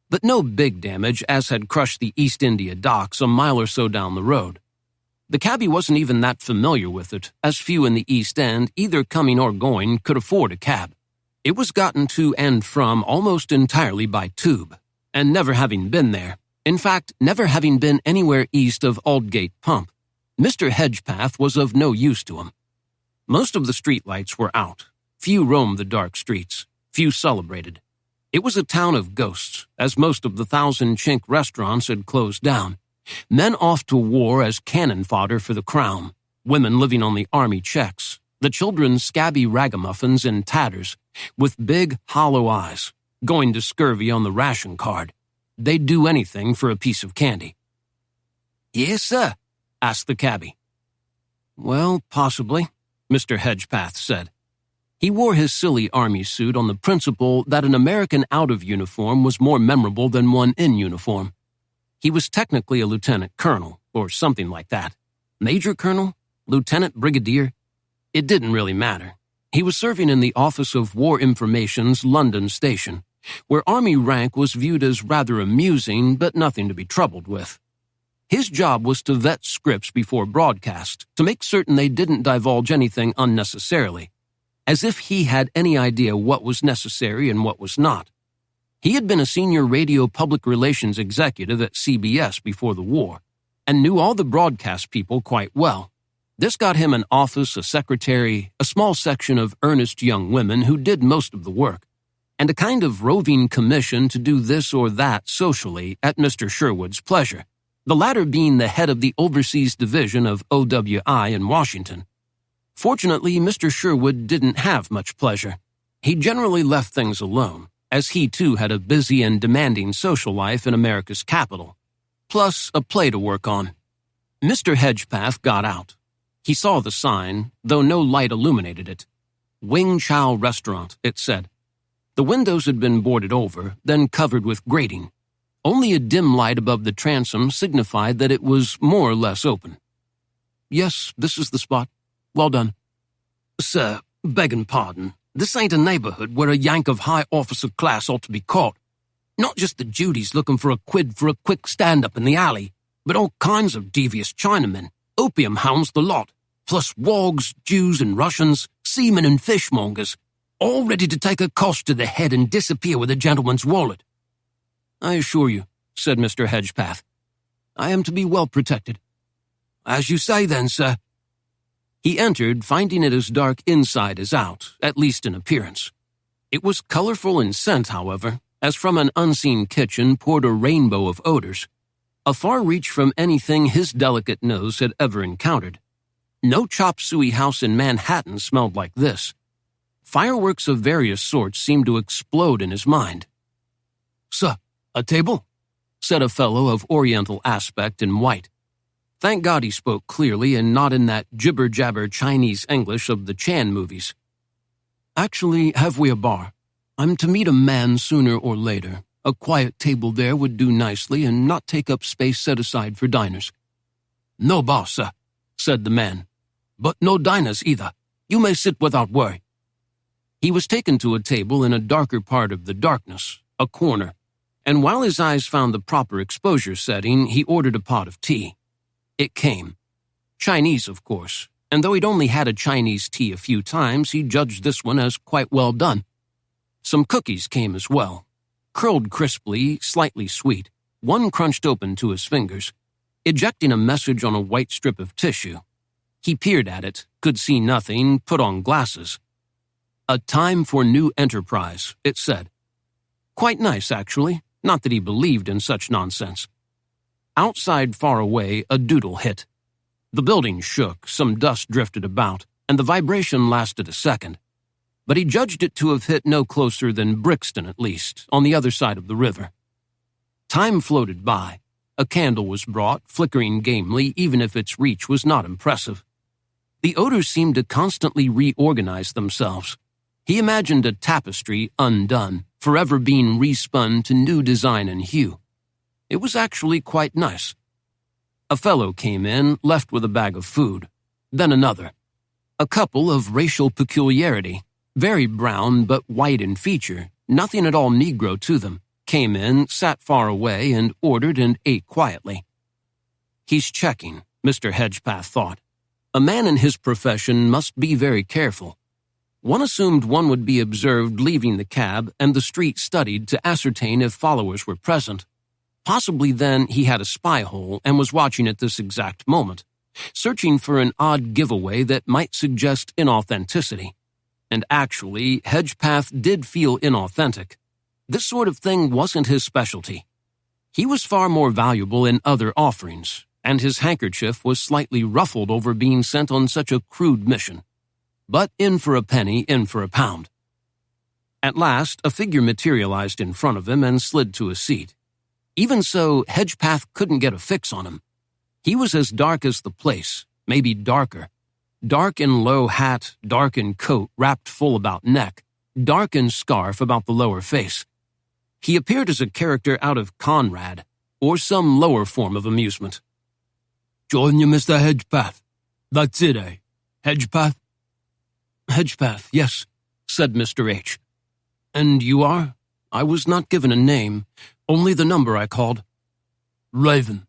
but no big damage as had crushed the East India docks a mile or so down the road. The cabbie wasn't even that familiar with it, as few in the East End, either coming or going, could afford a cab. It was gotten to and from almost entirely by tube, and never having been there, in fact, never having been anywhere east of Aldgate Pump, Mr. Hedgepath was of no use to him. Most of the streetlights were out. Few roamed the dark streets. Few celebrated. It was a town of ghosts, as most of the 1,000-chink restaurants had closed down. Men off to war as cannon fodder for the crown, women living on the army checks, the children scabby ragamuffins in tatters, with big, hollow eyes, going to scurvy on the ration card. They'd do anything for a piece of candy. "Yes, sir," asked the cabbie. "Well, possibly," Mr. Hedgepath said. He wore his silly army suit on the principle that an American out of uniform was more memorable than one in uniform. He was technically a lieutenant colonel, or something like that. Major colonel? Lieutenant brigadier? It didn't really matter. He was serving in the Office of War Information's London station, where army rank was viewed as rather amusing but nothing to be troubled with. His job was to vet scripts before broadcast, to make certain they didn't divulge anything unnecessarily, as if he had any idea what was necessary and what was not. He had been a senior radio public relations executive at CBS before the war, and knew all the broadcast people quite well. This got him an office, a secretary, a small section of earnest young women who did most of the work, and a kind of roving commission to do this or that socially at Mr. Sherwood's pleasure, the latter being the head of the overseas division of OWI in Washington. Fortunately, Mr. Sherwood didn't have much pleasure. He generally left things alone, as he too had a busy and demanding social life in America's capital, plus a play to work on. Mr. Hedgepath got out. He saw the sign, though no light illuminated it. Wing Chow Restaurant, it said. The windows had been boarded over, then covered with grating. Only a dim light above the transom signified that it was more or less open. "Yes, this is the spot. Well done." "Sir, begging pardon, this ain't a neighborhood where a yank of high officer class ought to be caught. Not just the Judies looking for a quid for a quick stand-up in the alley, but all kinds of devious Chinamen, opium hounds the lot, plus wogs, Jews and Russians, seamen and fishmongers, all ready to take a cost to the head and disappear with a gentleman's wallet." "I assure you," said Mr. Hedgepath, "I am to be well protected." "As you say then, sir." He entered, finding it as dark inside as out, at least in appearance. It was colorful in scent, however, as from an unseen kitchen poured a rainbow of odors, a far reach from anything his delicate nose had ever encountered. No chop suey house in Manhattan smelled like this. Fireworks of various sorts seemed to explode in his mind. "Sir, a table?" said a fellow of oriental aspect in white. Thank God he spoke clearly and not in that jibber-jabber Chinese English of the Chan movies. "Actually, have we a bar? I'm to meet a man sooner or later. A quiet table there would do nicely and not take up space set aside for diners." "No bar, sir," said the man. "But no diners either. You may sit without worry." He was taken to a table in a darker part of the darkness, a corner, and while his eyes found the proper exposure setting, he ordered a pot of tea. It came. Chinese, of course, and though he'd only had a Chinese tea a few times, he judged this one as quite well done. Some cookies came as well, curled crisply, slightly sweet, one crunched open to his fingers, ejecting a message on a white strip of tissue. He peered at it, could see nothing, put on glasses. "A time for new enterprise," it said. Quite nice, actually, not that he believed in such nonsense. Outside, far away, a doodle hit. The building shook, some dust drifted about, and the vibration lasted a second. But he judged it to have hit no closer than Brixton, at least, on the other side of the river. Time floated by. A candle was brought, flickering gamely even if its reach was not impressive. The odors seemed to constantly reorganize themselves. He imagined a tapestry undone, forever being respun to new design and hue. It was actually quite nice. A fellow came in, left with a bag of food. Then another. A couple of racial peculiarity, very brown but white in feature, nothing at all Negro to them, came in, sat far away, and ordered and ate quietly. He's checking, Mr. Hedgepath thought. A man in his profession must be very careful. One assumed one would be observed leaving the cab and the street studied to ascertain if followers were present. Possibly then he had a spy hole and was watching at this exact moment, searching for an odd giveaway that might suggest inauthenticity. And actually, Hedgepath did feel inauthentic. This sort of thing wasn't his specialty. He was far more valuable in other offerings, and his handkerchief was slightly ruffled over being sent on such a crude mission. But in for a penny, in for a pound. At last, a figure materialized in front of him and slid to a seat. Even so, Hedgepath couldn't get a fix on him. He was as dark as the place, maybe darker. Dark in low hat, dark in coat wrapped full about neck, dark in scarf about the lower face. He appeared as a character out of Conrad, or some lower form of amusement. Join you, Mr. Hedgepath. That's it, eh? Hedgepath? Hedgepath, yes, said Mr. H. And you are? I was not given a name, only the number I called. Raven.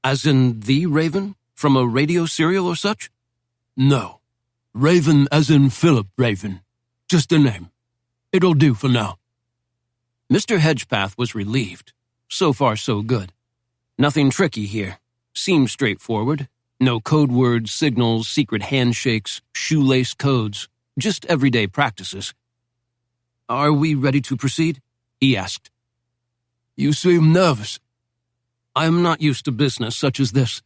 As in the Raven? From a radio serial or such? No. Raven as in Philip Raven. Just a name. It'll do for now. Mr. Hedgepath was relieved. So far, so good. Nothing tricky here. Seemed straightforward. No code words, signals, secret handshakes, shoelace codes. Just everyday practices. Are we ready to proceed? He asked. You seem nervous. I am not used to business such as this.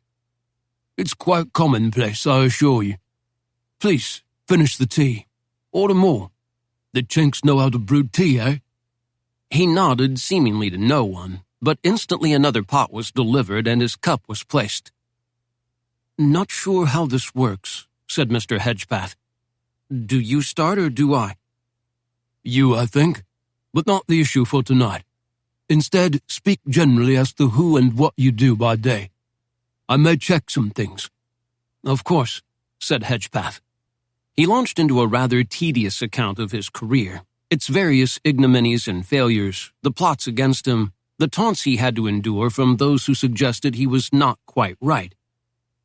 It's quite commonplace, I assure you. Please, finish the tea. Order more. The Chinks know how to brew tea, eh? He nodded, seemingly to no one, but instantly another pot was delivered and his cup was placed. Not sure how this works, said Mr. Hedgepath. Do you start or do I? You, I think, but not the issue for tonight. Instead, speak generally as to who and what you do by day. I may check some things. Of course, said Hedgepath. He launched into a rather tedious account of his career, its various ignominies and failures, the plots against him, the taunts he had to endure from those who suggested he was not quite right.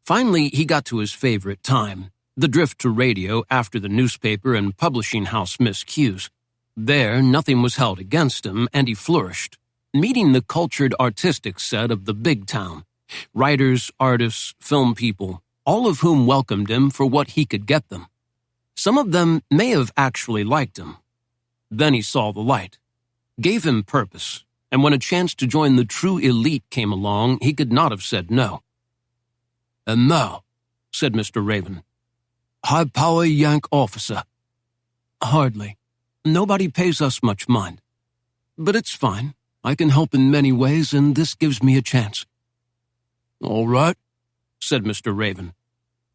Finally, he got to his favorite time, the drift to radio after the newspaper and publishing house miscues. There, nothing was held against him, and he flourished, meeting the cultured artistic set of the big town, writers, artists, film people, all of whom welcomed him for what he could get them. Some of them may have actually liked him. Then he saw the light, gave him purpose, and when a chance to join the true elite came along, he could not have said no. And now, said Mr. Raven. High-power Yank officer. Hardly. Nobody pays us much mind. But it's fine. I can help in many ways, and this gives me a chance. All right, said Mr. Raven.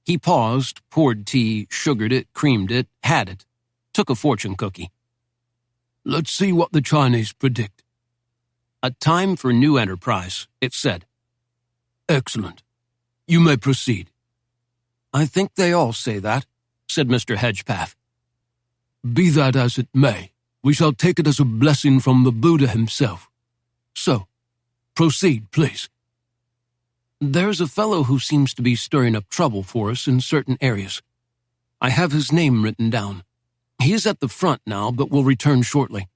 He paused, poured tea, sugared it, creamed it, had it, took a fortune cookie. Let's see what the Chinese predict. A time for new enterprise, it said. Excellent. You may proceed. I think they all say that, said Mr. Hedgepath. Be that as it may, we shall take it as a blessing from the Buddha himself. So, proceed, please. There's a fellow who seems to be stirring up trouble for us in certain areas. I have his name written down. He is at the front now, but will return shortly.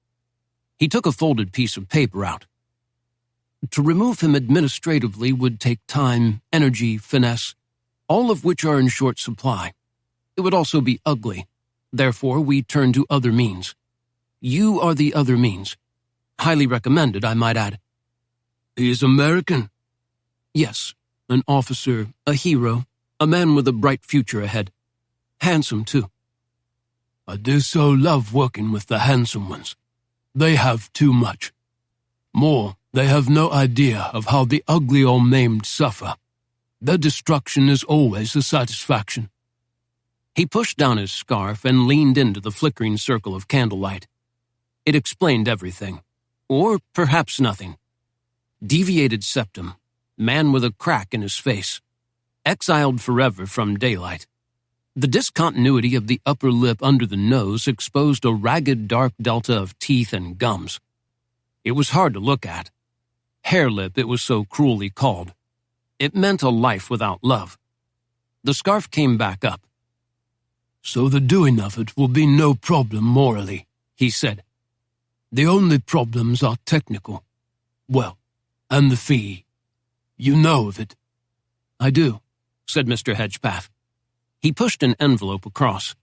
He took a folded piece of paper out. To remove him administratively would take time, energy, finesse, all of which are in short supply. It would also be ugly. Therefore, we turn to other means. You are the other means. Highly recommended, I might add. He is American? Yes, an officer, a hero, a man with a bright future ahead. Handsome, too. I do so love working with the handsome ones. They have too much. More, They have no idea of how the ugly or maimed suffer. Their destruction is always a satisfaction. He pushed down his scarf and leaned into the flickering circle of candlelight. It explained everything, or perhaps nothing. Deviated septum, man with a crack in his face, exiled forever from daylight. The discontinuity of the upper lip under the nose exposed a ragged dark delta of teeth and gums. It was hard to look at. Hair lip, it was so cruelly called. It meant a life without love. The scarf came back up. So the doing of it will be no problem morally, he said. The only problems are technical. Well, and the fee. You know of it. I do, said Mr. Hedgepath. He pushed an envelope across.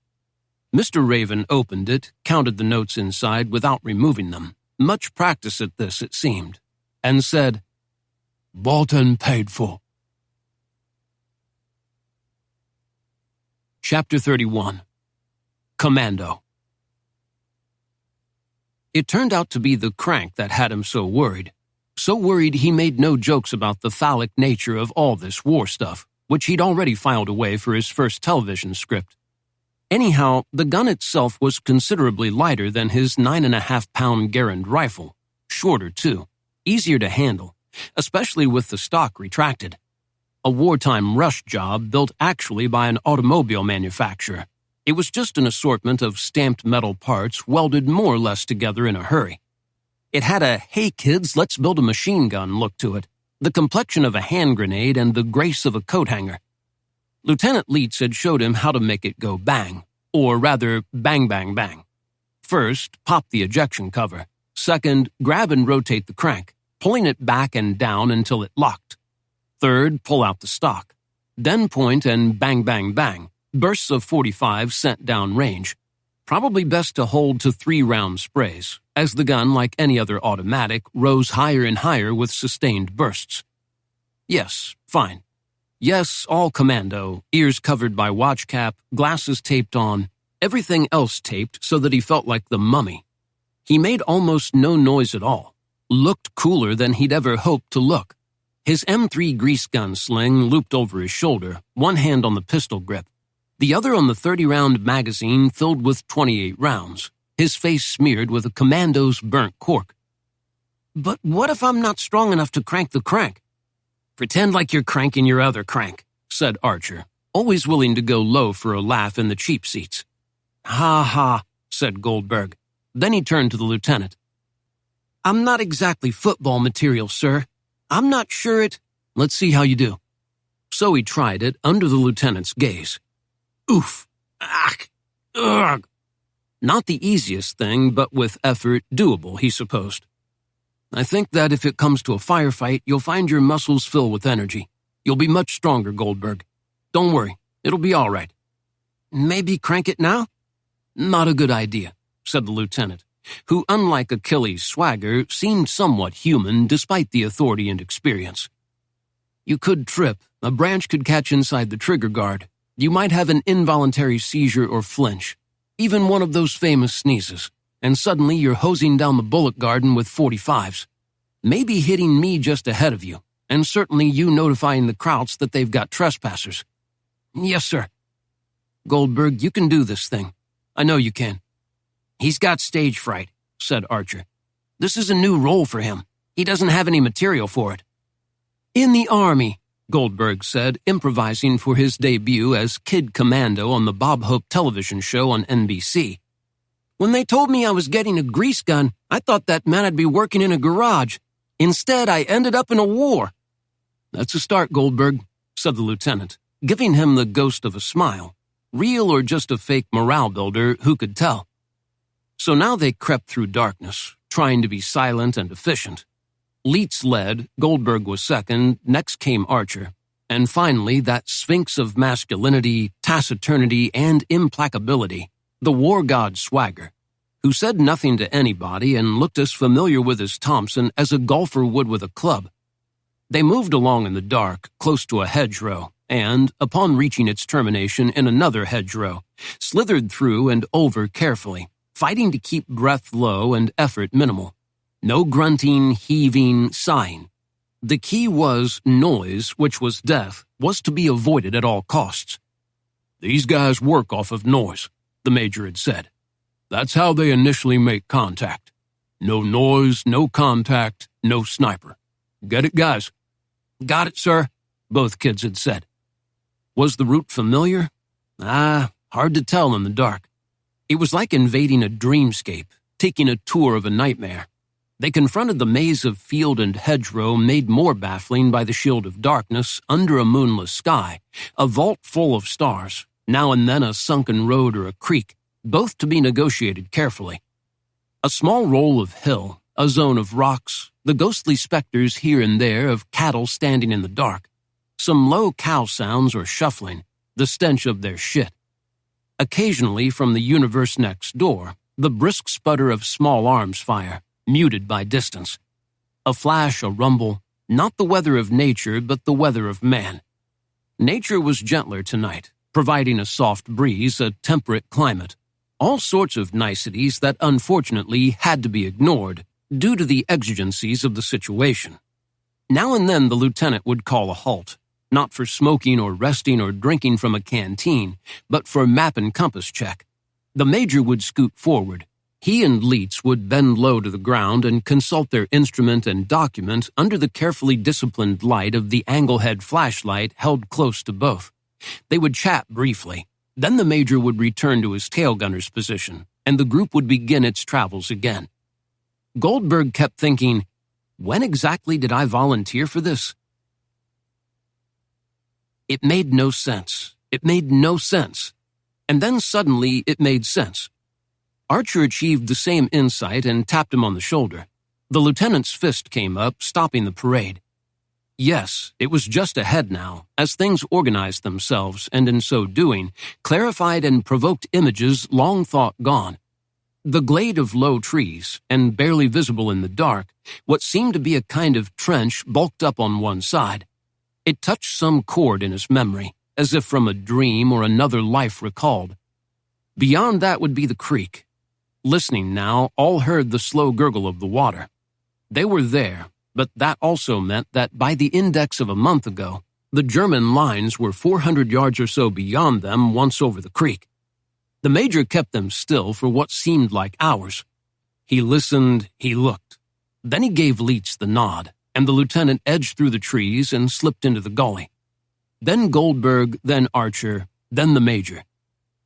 Mr. Raven opened it, counted the notes inside without removing them, much practice at this it seemed, and said, Bought and paid for. Chapter 31. Commando. It turned out to be the crank that had him so worried he made no jokes about the phallic nature of all this war stuff, which he'd already filed away for his first television script. Anyhow, the gun itself was considerably lighter than his 9.5-pound Garand rifle, shorter too, easier to handle, especially with the stock retracted. A wartime rush job built actually by an automobile manufacturer. It was just an assortment of stamped metal parts welded more or less together in a hurry. It had a, hey kids, let's build a machine gun look to it, the complexion of a hand grenade and the grace of a coat hanger. Lieutenant Leitz had showed him how to make it go bang, or rather bang bang bang. First, pop the ejection cover. Second, grab and rotate the crank, pulling it back and down until it locked. Third, pull out the stock. Then point and bang bang bang, bursts of 45 sent down range. Probably best to hold to 3-round sprays, as the gun, like any other automatic, rose higher and higher with sustained bursts. Yes, fine. Yes, all commando, ears covered by watch cap, glasses taped on, everything else taped so that he felt like the mummy. He made almost no noise at all, looked cooler than he'd ever hoped to look. His M3 grease gun sling looped over his shoulder, one hand on the pistol grip, the other on the 30-round magazine filled with 28 rounds, his face smeared with a commando's burnt cork. But what if I'm not strong enough to crank the crank? Pretend like you're cranking your other crank, said Archer, always willing to go low for a laugh in the cheap seats. Ha ha, said Goldberg. Then he turned to the lieutenant. I'm not exactly football material, sir. I'm not sure it... Let's see how you do. So he tried it under the lieutenant's gaze. Oof. Ach. Ugh. Not the easiest thing, but with effort, doable, he supposed. I think that if it comes to a firefight, you'll find your muscles fill with energy. You'll be much stronger, Goldberg. Don't worry, it'll be all right. Maybe crank it now? Not a good idea, said the lieutenant, who, unlike Achilles' swagger, seemed somewhat human despite the authority and experience. You could trip, a branch could catch inside the trigger guard. You might have an involuntary seizure or flinch, even one of those famous sneezes, and suddenly you're hosing down the bullet garden with 45s. Maybe hitting me just ahead of you, and certainly you notifying the Krauts that they've got trespassers. Yes, sir. Goldberg, you can do this thing. I know you can. He's got stage fright, said Archer. This is a new role for him. He doesn't have any material for it. In the Army, Goldberg said, improvising for his debut as Kid Commando on the Bob Hope television show on NBC. When they told me I was getting a grease gun, I thought that meant I'd be working in a garage. Instead, I ended up in a war. That's a start, Goldberg, said the lieutenant, giving him the ghost of a smile. Real or just a fake morale builder, who could tell? So now they crept through darkness, trying to be silent and efficient. Leitz led, Goldberg was second, next came Archer, and finally that sphinx of masculinity, taciturnity, and implacability, the war god Swagger, who said nothing to anybody and looked as familiar with his Thompson as a golfer would with a club. They moved along in the dark, close to a hedgerow, and, upon reaching its termination in another hedgerow, slithered through and over carefully, fighting to keep breath low and effort minimal. No grunting, heaving, sighing. The key was noise, which was death, was to be avoided at all costs. "These guys work off of noise," the major had said. "That's how they initially make contact. No noise, no contact, no sniper. Get it, guys?" "Got it, sir," both kids had said. Was the route familiar? Hard to tell in the dark. It was like invading a dreamscape, taking a tour of a nightmare. They confronted the maze of field and hedgerow made more baffling by the shield of darkness under a moonless sky, a vault full of stars, now and then a sunken road or a creek, both to be negotiated carefully. A small roll of hill, a zone of rocks, the ghostly specters here and there of cattle standing in the dark, some low cow sounds or shuffling, the stench of their shit. Occasionally from the universe next door, the brisk sputter of small arms fire, muted by distance. A flash, a rumble, not the weather of nature, but the weather of man. Nature was gentler tonight, providing a soft breeze, a temperate climate, all sorts of niceties that unfortunately had to be ignored due to the exigencies of the situation. Now and then the lieutenant would call a halt, not for smoking or resting or drinking from a canteen, but for map and compass check. The major would scoot forward. He and Leitz would bend low to the ground and consult their instrument and document under the carefully disciplined light of the anglehead flashlight held close to both. They would chat briefly. Then the major would return to his tailgunner's position, and the group would begin its travels again. Goldberg kept thinking, when exactly did I volunteer for this? It made no sense. It made no sense. And then suddenly it made sense. Archer achieved the same insight and tapped him on the shoulder. The lieutenant's fist came up, stopping the parade. Yes, it was just ahead now, as things organized themselves and in so doing, clarified and provoked images long thought gone. The glade of low trees, and barely visible in the dark, what seemed to be a kind of trench bulked up on one side. It touched some chord in his memory, as if from a dream or another life recalled. Beyond that would be the creek. Listening now, all heard the slow gurgle of the water. They were there, but that also meant that by the index of a month ago, the German lines were 400 yards or so beyond them once over the creek. The major kept them still for what seemed like hours. He listened, he looked. Then he gave Leitz the nod, and the lieutenant edged through the trees and slipped into the gully. Then Goldberg, then Archer, then the major.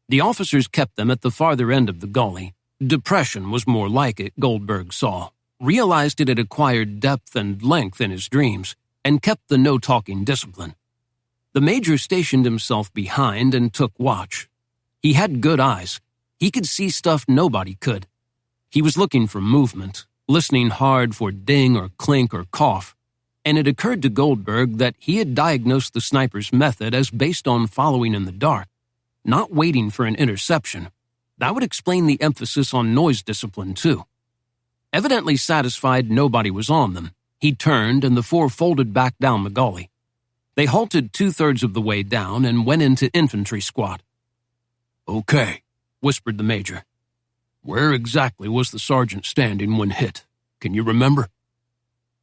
The officers kept them at the farther end of the gully. Depression was more like it, Goldberg saw, realized it had acquired depth and length in his dreams, and kept the no-talking discipline. The major stationed himself behind and took watch. He had good eyes. He could see stuff nobody could. He was looking for movement, listening hard for ding or clink or cough, and it occurred to Goldberg that he had diagnosed the sniper's method as based on following in the dark, not waiting for an interception. That would explain the emphasis on noise discipline, too. Evidently satisfied nobody was on them, he turned and the four folded back down the gully. They halted 2/3 of the way down and went into infantry squat. "Okay," whispered the major. "Where exactly was the sergeant standing when hit? Can you remember?"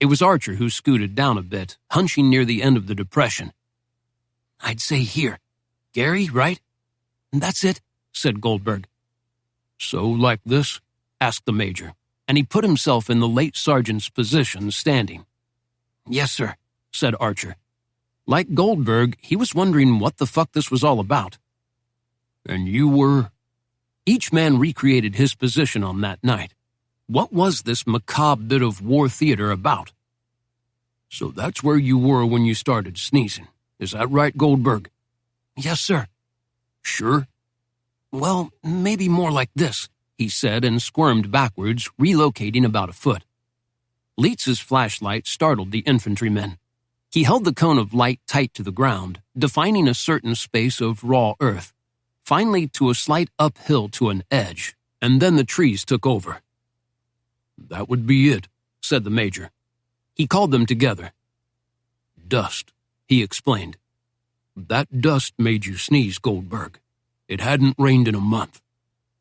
It was Archer who scooted down a bit, hunching near the end of the depression. "I'd say here. Gary, right?" "That's it," said Goldberg. "So like this?" asked the major, and he put himself in the late sergeant's position, standing. "Yes, sir," said Archer. Like Goldberg, he was wondering what the fuck this was all about. "And you were?" Each man recreated his position on that night. What was this macabre bit of war theater about? "So that's where you were when you started sneezing. Is that right, Goldberg?" "Yes, sir." "Sure?" "Well, maybe more like this," he said and squirmed backwards, relocating about a foot. Leitz's flashlight startled the infantrymen. He held the cone of light tight to the ground, defining a certain space of raw earth, finally to a slight uphill to an edge, and then the trees took over. "That would be it," said the major. He called them together. "Dust," he explained. "That dust made you sneeze, Goldberg. It hadn't rained in a month."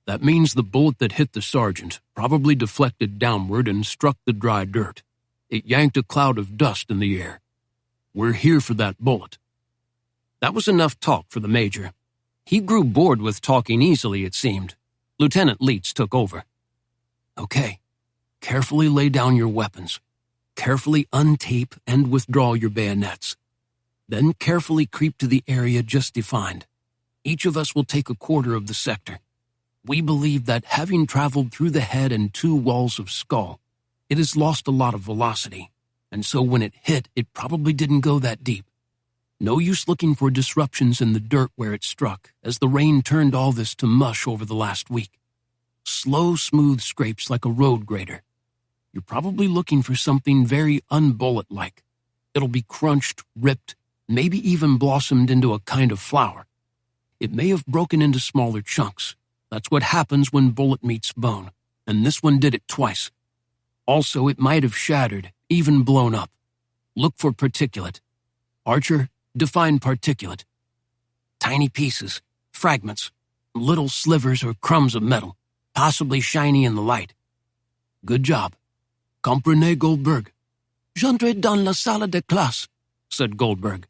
That means the bullet that hit the sergeant probably deflected downward and struck the dry dirt. It yanked a cloud of dust in the air. We're here for that bullet." That was enough talk for the major. He grew bored with talking easily, it seemed. Lieutenant Leitz took over. "Okay, carefully lay down your weapons. Carefully untape and withdraw your bayonets. Then carefully creep to the area just defined. Each of us will take a quarter of the sector. We believe that having traveled through the head and 2 walls of skull, it has lost a lot of velocity, and so when it hit, it probably didn't go that deep. No use looking for disruptions in the dirt where it struck, as the rain turned all this to mush over the last week. Slow, smooth scrapes like a road grader. You're probably looking for something very unbullet-like. It'll be crunched, ripped, maybe even blossomed into a kind of flower. It may have broken into smaller chunks. That's what happens when bullet meets bone, and this one did it twice. Also, it might have shattered, even blown up. Look for particulate. Archer, define particulate. Tiny pieces, fragments, little slivers or crumbs of metal, possibly shiny in the light. Good job. Comprenez, Goldberg? J'entre dans la salle de classe, said Goldberg.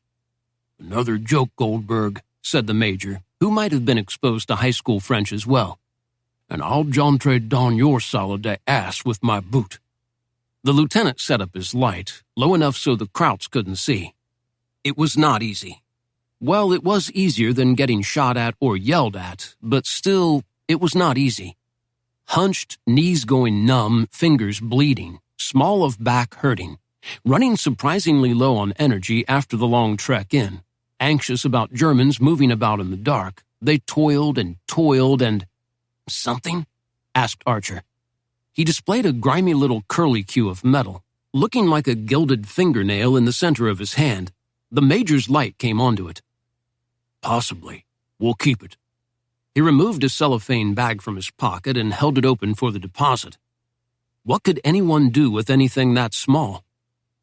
Another joke, Goldberg, said the major, who might have been exposed to high school French as well. And I'll j'entre dans your salle de ass with my boot. The lieutenant set up his light, low enough so the Krauts couldn't see. It was not easy. Well, it was easier than getting shot at or yelled at, but still, it was not easy. Hunched, knees going numb, fingers bleeding, small of back hurting, running surprisingly low on energy after the long trek in, anxious about Germans moving about in the dark, they toiled and "Something?" asked Archer. He displayed a grimy little curlicue of metal, looking like a gilded fingernail in the center of his hand. The major's light came onto it. Possibly. We'll keep it. He removed a cellophane bag from his pocket and held it open for the deposit. What could anyone do with anything that small?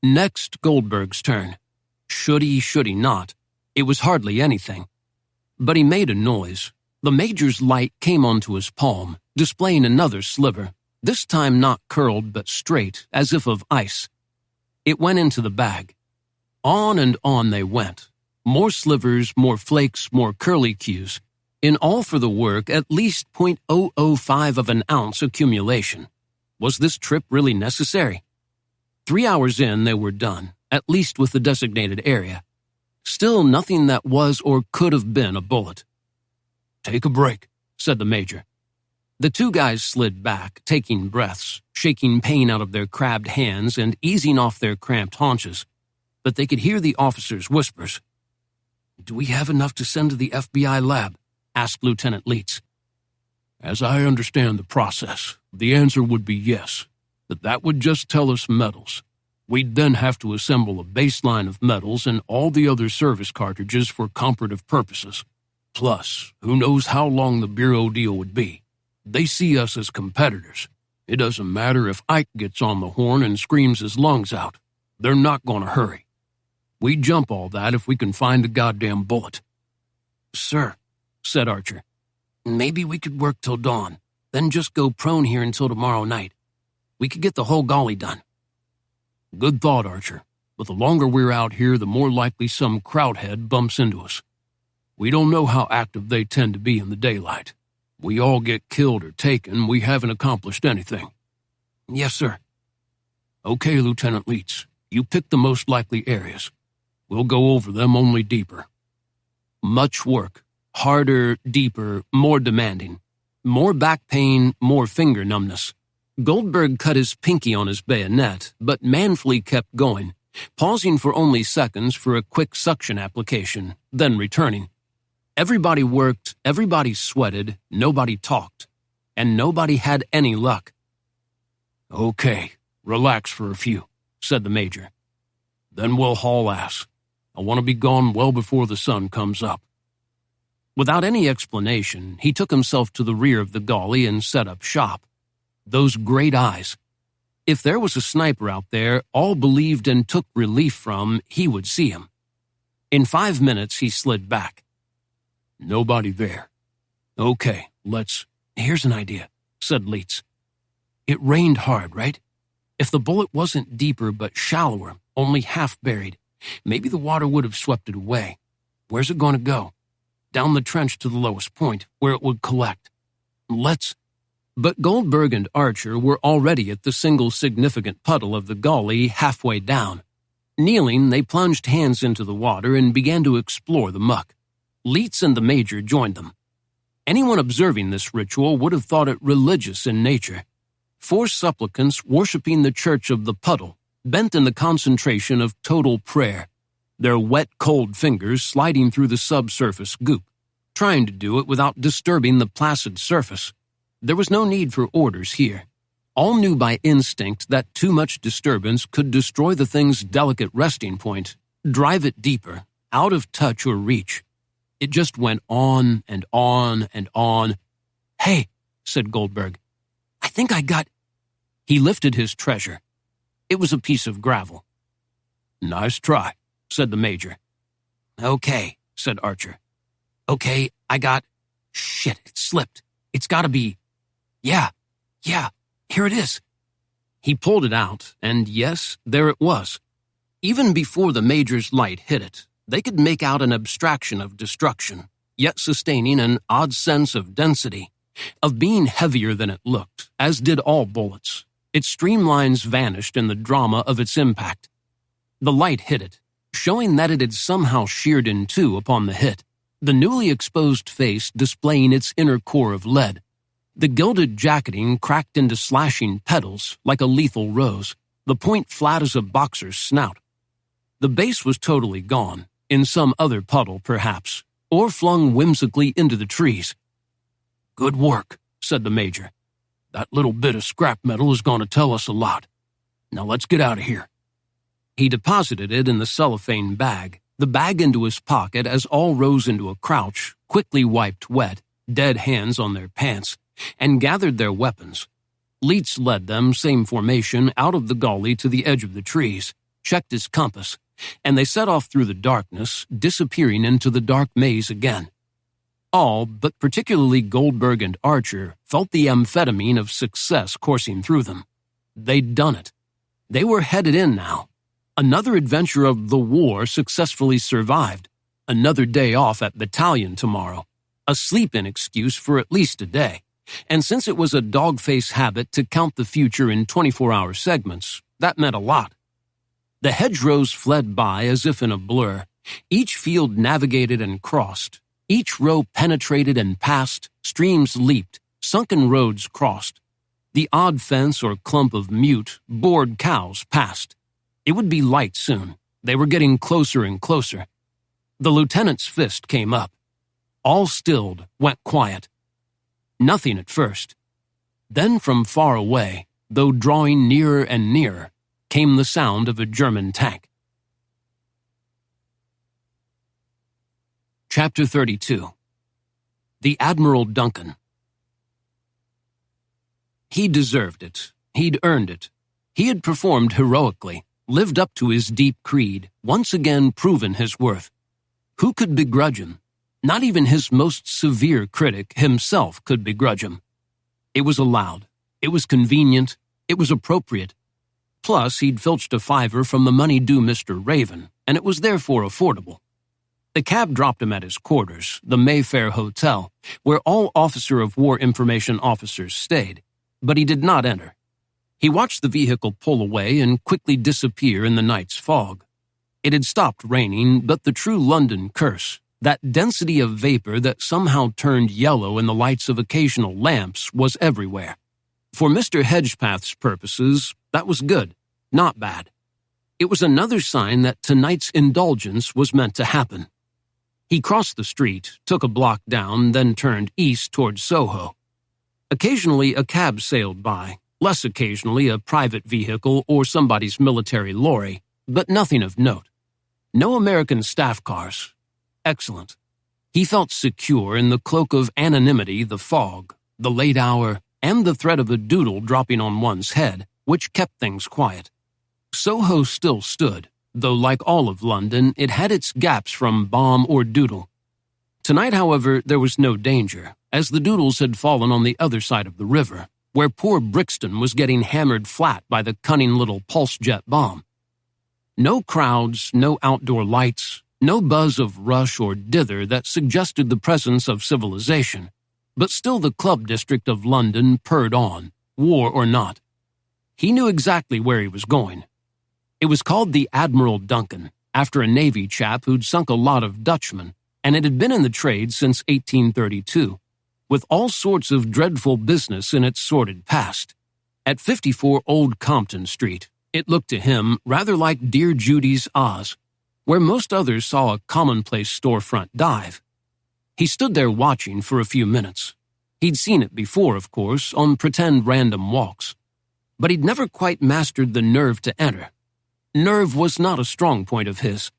Next, Goldberg's turn. Should he not? It was hardly anything. But he made a noise. The major's light came onto his palm, displaying another sliver, this time not curled but straight, as if of ice. It went into the bag. On and on they went. More slivers, more flakes, more curlicues. In all for the work, at least 0.005 of an ounce accumulation. Was this trip really necessary? 3 hours in, they were done, at least with the designated area. Still nothing that was or could have been a bullet. Take a break, said the major. The 2 guys slid back, taking breaths, shaking pain out of their crabbed hands and easing off their cramped haunches. But they could hear the officer's whispers. Do we have enough to send to the FBI lab? Asked Lieutenant Leitz. As I understand the process, the answer would be yes, but that would just tell us metals. We'd then have to assemble a baseline of metals and all the other service cartridges for comparative purposes. Plus, who knows how long the Bureau deal would be. They see us as competitors. It doesn't matter if Ike gets on the horn and screams his lungs out. They're not going to hurry. We jump all that if we can find a goddamn bullet. Sir, said Archer, maybe we could work till dawn, then just go prone here until tomorrow night. We could get the whole golly done. Good thought, Archer, but the longer we're out here, the more likely some krauthead bumps into us. We don't know how active they tend to be in the daylight. We all get killed or taken, we haven't accomplished anything. Yes, sir. Okay, Lieutenant Leitz, you pick the most likely areas. We'll go over them only deeper. Much work. Harder, deeper, more demanding. More back pain, more finger numbness. Goldberg cut his pinky on his bayonet, but manfully kept going, pausing for only seconds for a quick suction application, then returning. Everybody worked, everybody sweated, nobody talked, and nobody had any luck. Okay, relax for a few, said the major. Then we'll haul ass. I want to be gone well before the sun comes up. Without any explanation, he took himself to the rear of the gully and set up shop. Those great eyes. If there was a sniper out there, all believed and took relief from, he would see him. In 5 minutes, he slid back. Nobody there. Okay, let's... Here's an idea, said Leitz. It rained hard, right? If the bullet wasn't deeper but shallower, only half buried, maybe the water would have swept it away. Where's it going to go? Down the trench to the lowest point, where it would collect. But Goldberg and Archer were already at the single significant puddle of the gully halfway down. Kneeling, they plunged hands into the water and began to explore the muck. Leitz and the Major joined them. Anyone observing this ritual would have thought it religious in nature. 4 supplicants worshipping the church of the puddle, bent in the concentration of total prayer, their wet, cold fingers sliding through the subsurface goop, trying to do it without disturbing the placid surface. There was no need for orders here. All knew by instinct that too much disturbance could destroy the thing's delicate resting point, drive it deeper, out of touch or reach. It just went on and on and on. "Hey," said Goldberg, "I think I got—" He lifted his treasure. It was a piece of gravel. "Nice try," said the Major. "Okay," said Archer. "Okay, I got— Shit, it slipped. It's gotta be— Yeah, here it is." He pulled it out, and yes, there it was. Even before the Major's light hit it, they could make out an abstraction of destruction, yet sustaining an odd sense of density, of being heavier than it looked, as did all bullets. Its streamlines vanished in the drama of its impact. The light hit it, showing that it had somehow sheared in two upon the hit, the newly exposed face displaying its inner core of lead. The gilded jacketing cracked into slashing petals like a lethal rose, the point flat as a boxer's snout. The base was totally gone, in some other puddle perhaps, or flung whimsically into the trees. "Good work," said the Major. "That little bit of scrap metal is going to tell us a lot. Now let's get out of here." He deposited it in the cellophane bag, the bag into his pocket as all rose into a crouch, quickly wiped wet, dead hands on their pants, and gathered their weapons. Leitz led them, same formation, out of the gully to the edge of the trees, checked his compass, and they set off through the darkness, disappearing into the dark maze again. All, but particularly Goldberg and Archer, felt the amphetamine of success coursing through them. They'd done it. They were headed in now. Another adventure of the war successfully survived. Another day off at battalion tomorrow. A sleep-in excuse for at least a day. And since it was a dog-face habit to count the future in 24-hour segments, that meant a lot. The hedgerows fled by as if in a blur. Each field navigated and crossed. Each row penetrated and passed. Streams leaped. Sunken roads crossed. The odd fence or clump of mute, bored cows passed. It would be light soon. They were getting closer and closer. The lieutenant's fist came up. All stilled, went quiet. Nothing at first. Then from far away, though drawing nearer and nearer, came the sound of a German tank. Chapter 32. The Admiral Duncan. He deserved it. He'd earned it. He had performed heroically, lived up to his deep creed, once again proven his worth. Who could begrudge him? Not even his most severe critic himself could begrudge him. It was allowed. It was convenient. It was appropriate. Plus, he'd filched a $5 from the money due Mr. Raven, and it was therefore affordable. The cab dropped him at his quarters, the Mayfair Hotel, where all Officer of War Information officers stayed, but he did not enter. He watched the vehicle pull away and quickly disappear in the night's fog. It had stopped raining, but the true London curse, that density of vapor that somehow turned yellow in the lights of occasional lamps, was everywhere. For Mr. Hedgepath's purposes, that was good, not bad. It was another sign that tonight's indulgence was meant to happen. He crossed the street, took a block down, then turned east towards Soho. Occasionally a cab sailed by, less occasionally a private vehicle or somebody's military lorry, but nothing of note. No American staff cars. Excellent. He felt secure in the cloak of anonymity, the fog, the late hour, and the threat of a doodle dropping on one's head, which kept things quiet. Soho still stood, though like all of London, it had its gaps from bomb or doodle. Tonight, however, there was no danger, as the Doodles had fallen on the other side of the river, where poor Brixton was getting hammered flat by the cunning little pulse jet bomb. No crowds, no outdoor lights, no buzz of rush or dither that suggested the presence of civilization, but still the club district of London purred on, war or not. He knew exactly where he was going. It was called the Admiral Duncan, after a Navy chap who'd sunk a lot of Dutchmen, and it had been in the trade since 1832, with all sorts of dreadful business in its sordid past. At 54 Old Compton Street, it looked to him rather like Dear Judy's Oz, where most others saw a commonplace storefront dive. He stood there watching for a few minutes. He'd seen it before, of course, on pretend random walks. But he'd never quite mastered the nerve to enter. Nerve was not a strong point of his.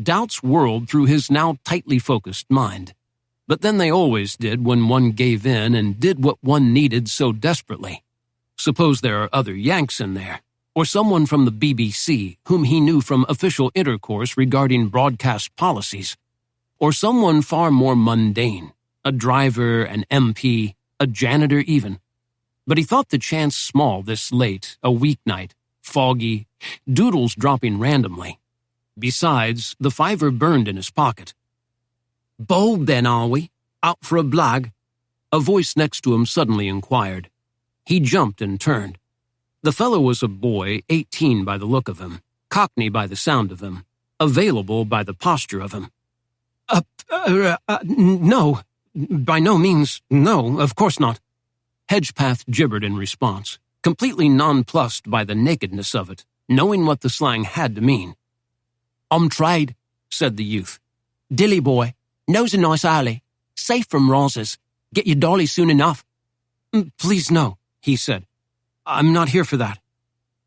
Doubts whirled through his now tightly focused mind. But then they always did when one gave in and did what one needed so desperately. Suppose there are other Yanks in there, or someone from the BBC whom he knew from official intercourse regarding broadcast policies, or someone far more mundane, a driver, an MP, a janitor even. But he thought the chance small this late, a weeknight, foggy, Doodles dropping randomly. Besides, the fiver burned in his pocket. "Bold then, are we? Out for a blag?" A voice next to him suddenly inquired. He jumped and turned. The fellow was a boy, 18 by the look of him, Cockney by the sound of him, available by the posture of him. No, by no means, no, of course not." Hedgepath gibbered in response, completely nonplussed by the nakedness of it, knowing what the slang had to mean. "I'm trade," said the youth. "Dilly boy, knows a nice alley, safe from roses. Get your dolly soon enough." "Please no," he said. "I'm not here for that."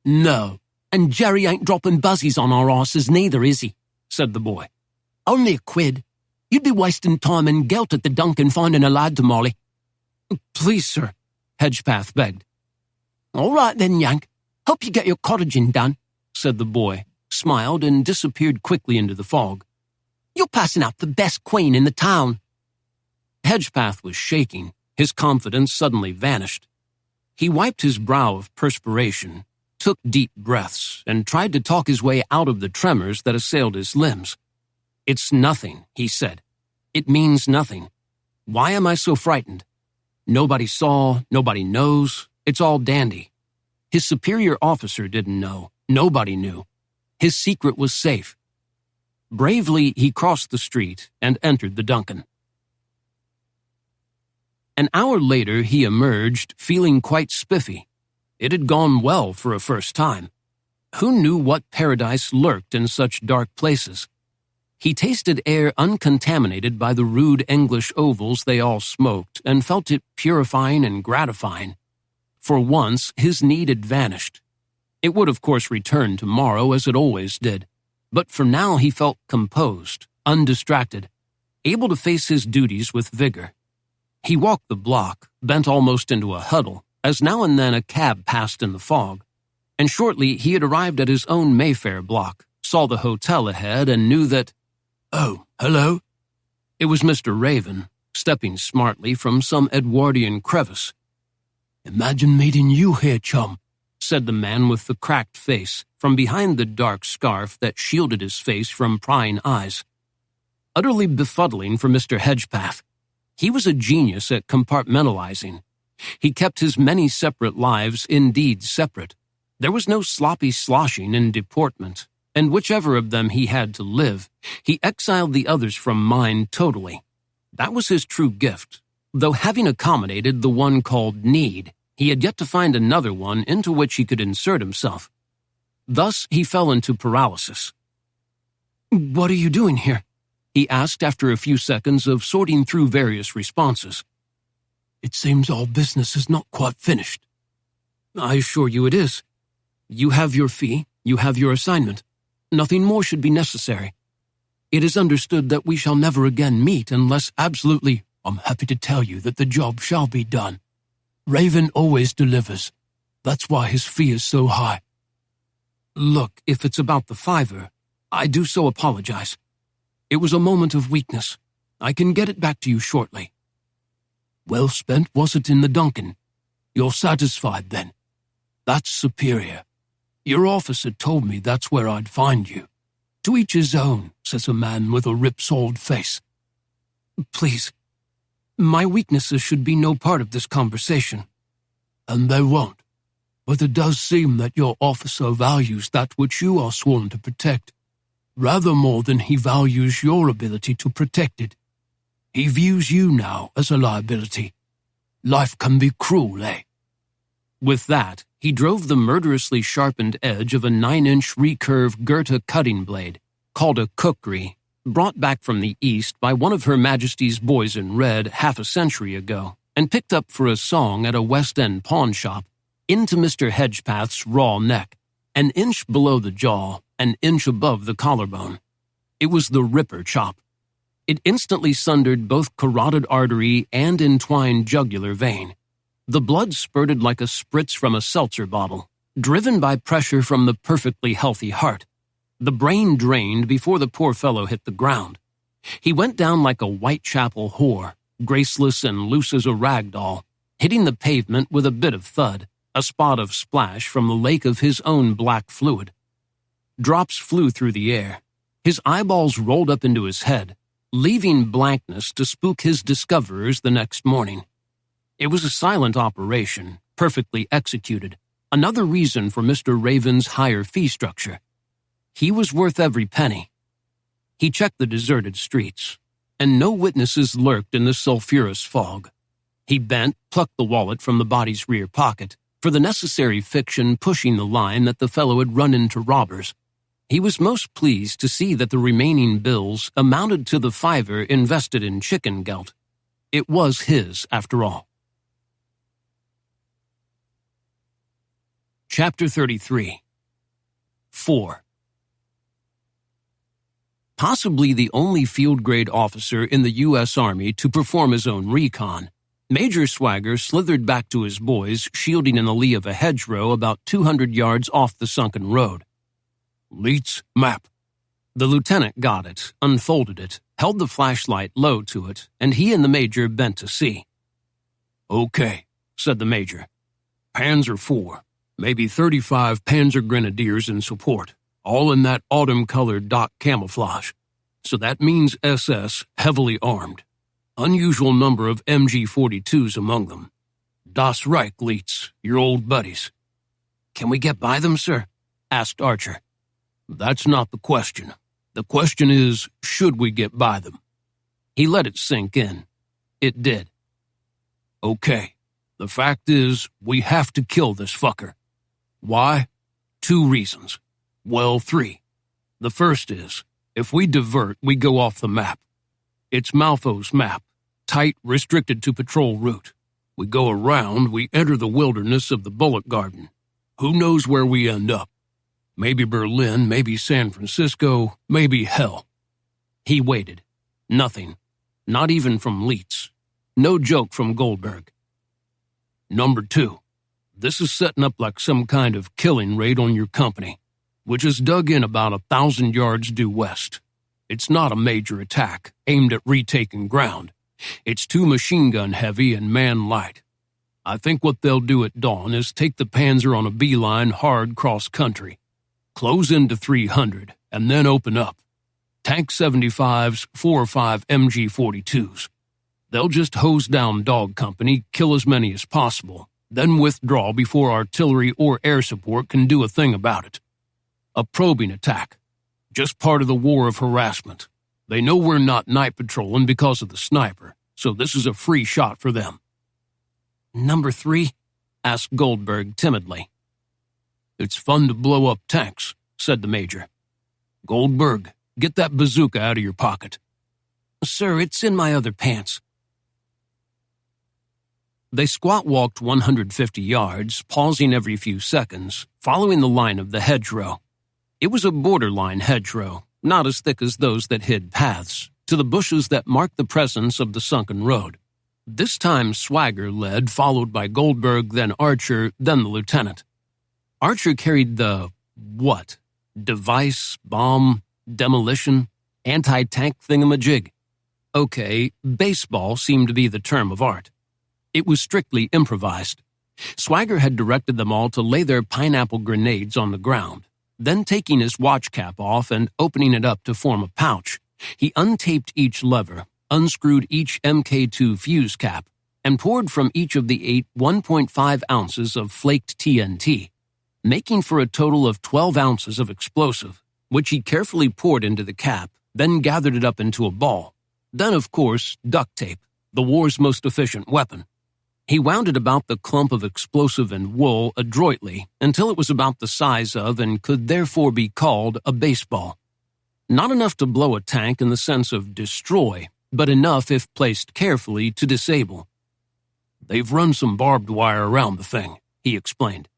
"No, and Jerry ain't dropping buzzies on our arses neither, is he?" said the boy. "Only a quid. You'd be wasting time and gelt at the Duncan finding a lad to Molly." "Please, sir," Hedgepath begged. "All right then, Yank. Hope you get your cottaging done," said the boy, smiled and disappeared quickly into the fog. "You're passing up the best queen in the town." Hedgepath was shaking. His confidence suddenly vanished. He wiped his brow of perspiration, took deep breaths, and tried to talk his way out of the tremors that assailed his limbs. "It's nothing," he said. "It means nothing. Why am I so frightened? Nobody saw, nobody knows, it's all dandy. His superior officer didn't know, nobody knew. His secret was safe." Bravely, he crossed the street and entered the Duncan. An hour later, he emerged, feeling quite spiffy. It had gone well for a first time. Who knew what paradise lurked in such dark places? He tasted air uncontaminated by the rude English ovals they all smoked and felt it purifying and gratifying. For once, his need had vanished. It would, of course, return tomorrow as it always did, but for now he felt composed, undistracted, able to face his duties with vigor. He walked the block, bent almost into a huddle, as now and then a cab passed in the fog, and shortly he had arrived at his own Mayfair block, saw the hotel ahead, and knew that, "Oh, hello?" It was Mr. Raven, stepping smartly from some Edwardian crevice. "Imagine meeting you here, chum," said the man with the cracked face, from behind the dark scarf that shielded his face from prying eyes. Utterly befuddling for Mr. Hedgepath. He was a genius at compartmentalizing. He kept his many separate lives indeed separate. There was no sloppy sloshing in deportment, and whichever of them he had to live, he exiled the others from mind totally. That was his true gift, though having accommodated the one called need, he had yet to find another one into which he could insert himself. Thus he fell into paralysis. "What are you doing here?" he asked after a few seconds of sorting through various responses. "It seems our business is not quite finished." "I assure you it is. You have your fee, you have your assignment. Nothing more should be necessary. It is understood that we shall never again meet unless absolutely—" "I'm happy to tell you that the job shall be done. Raven always delivers. That's why his fee is so high." "Look, if it's about the fiver, I do so apologize. It was a moment of weakness. I can get it back to you shortly." "Well spent, was it, in the Duncan? You're satisfied, then? That's superior. Your officer told me that's where I'd find you. To each his own," says a man with a rip-sawed face. "Please, my weaknesses should be no part of this conversation." "And they won't. But it does seem that your officer values that which you are sworn to protect, rather more than he values your ability to protect it. He views you now as a liability. Life can be cruel, eh?" With that, he drove the murderously sharpened edge of a 9-inch recurve Goethe cutting blade, called a kukri, brought back from the East by one of Her Majesty's boys in red half a century ago, and picked up for a song at a West End pawn shop, into Mr. Hedgepath's raw neck, an inch below the jaw, an inch above the collarbone. It was the Ripper chop. It instantly sundered both carotid artery and entwined jugular vein. The blood spurted like a spritz from a seltzer bottle, driven by pressure from the perfectly healthy heart. The brain drained before the poor fellow hit the ground. He went down like a Whitechapel whore, graceless and loose as a rag doll, hitting the pavement with a bit of thud, a spot of splash from the lake of his own black fluid. Drops flew through the air. His eyeballs rolled up into his head, leaving blankness to spook his discoverers the next morning. It was a silent operation, perfectly executed, another reason for Mr. Raven's higher fee structure. He was worth every penny. He checked the deserted streets, and no witnesses lurked in the sulphurous fog. He bent, plucked the wallet from the body's rear pocket, for the necessary fiction pushing the line that the fellow had run into robbers. He was most pleased to see that the remaining bills amounted to the $5 invested in chicken gelt. It was his, after all. Chapter 33. 4. Possibly the only field-grade officer in the U.S. Army to perform his own recon, Major Swagger slithered back to his boys, shielding in the lee of a hedgerow about 200 yards off the sunken road. "Leets map." The lieutenant got it, unfolded it, held the flashlight low to it, and he and the major bent to see. "Okay," said the major. "Panzer IV, maybe 35 Panzer Grenadiers in support, all in that autumn-colored dock camouflage. So that means SS, heavily armed. Unusual number of MG-42s among them. Das Reich, Leets, your old buddies." "Can we get by them, sir?" asked Archer. "That's not the question. The question is, should we get by them?" He let it sink in. It did. "Okay, the fact is, we have to kill this fucker. Why? 2 reasons. Well, 3. The first is, if we divert, we go off the map. It's Malfo's map, tight, restricted to patrol route. We go around, we enter the wilderness of the Bullet Garden. Who knows where we end up? Maybe Berlin, maybe San Francisco, maybe hell." He waited. Nothing. Not even from Leets. No joke from Goldberg. "Number 2. This is setting up like some kind of killing raid on your company, which is dug in about 1,000 yards due west. It's not a major attack, aimed at retaking ground. It's 2 machine gun heavy and man light. I think what they'll do at dawn is take the Panzer on a beeline hard cross-country, close into 300, and then open up. Tank 75s, 4 or 5 MG-42s. They'll just hose down dog company, kill as many as possible, then withdraw before artillery or air support can do a thing about it. A probing attack. Just part of the war of harassment. They know we're not night patrolling because of the sniper, so this is a free shot for them." "Number 3? asked Goldberg timidly. "It's fun to blow up tanks," said the major. "Goldberg, get that bazooka out of your pocket." "Sir, it's in my other pants." They squat-walked 150 yards, pausing every few seconds, following the line of the hedgerow. It was a borderline hedgerow, not as thick as those that hid paths, to the bushes that marked the presence of the sunken road. This time Swagger led, followed by Goldberg, then Archer, then the lieutenant. Archer carried the, what? Device, bomb, demolition, anti-tank thingamajig. Okay, baseball seemed to be the term of art. It was strictly improvised. Swagger had directed them all to lay their pineapple grenades on the ground. Then, taking his watch cap off and opening it up to form a pouch, he untaped each lever, unscrewed each MK2 fuse cap, and poured from each of the 8 1.5 ounces of flaked TNT, making for a total of 12 ounces of explosive, which he carefully poured into the cap, then gathered it up into a ball. Then, of course, duct tape, the war's most efficient weapon. He wound it about the clump of explosive and wool adroitly until it was about the size of and could therefore be called a baseball. Not enough to blow a tank in the sense of destroy, but enough, if placed carefully, to disable. "They've run some barbed wire around the thing," he explained.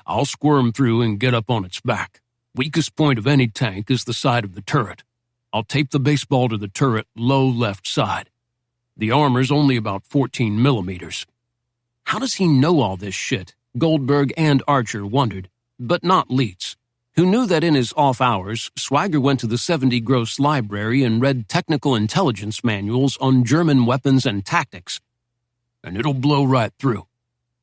"I'll squirm through and get up on its back. Weakest point of any tank is the side of the turret. I'll tape the baseball to the turret low left side. The armor's only about 14 millimeters. How does he know all this shit? Goldberg and Archer wondered, but not Leitz, who knew that in his off hours, Swagger went to the 70 Gross library and read technical intelligence manuals on German weapons and tactics. "And it'll blow right through.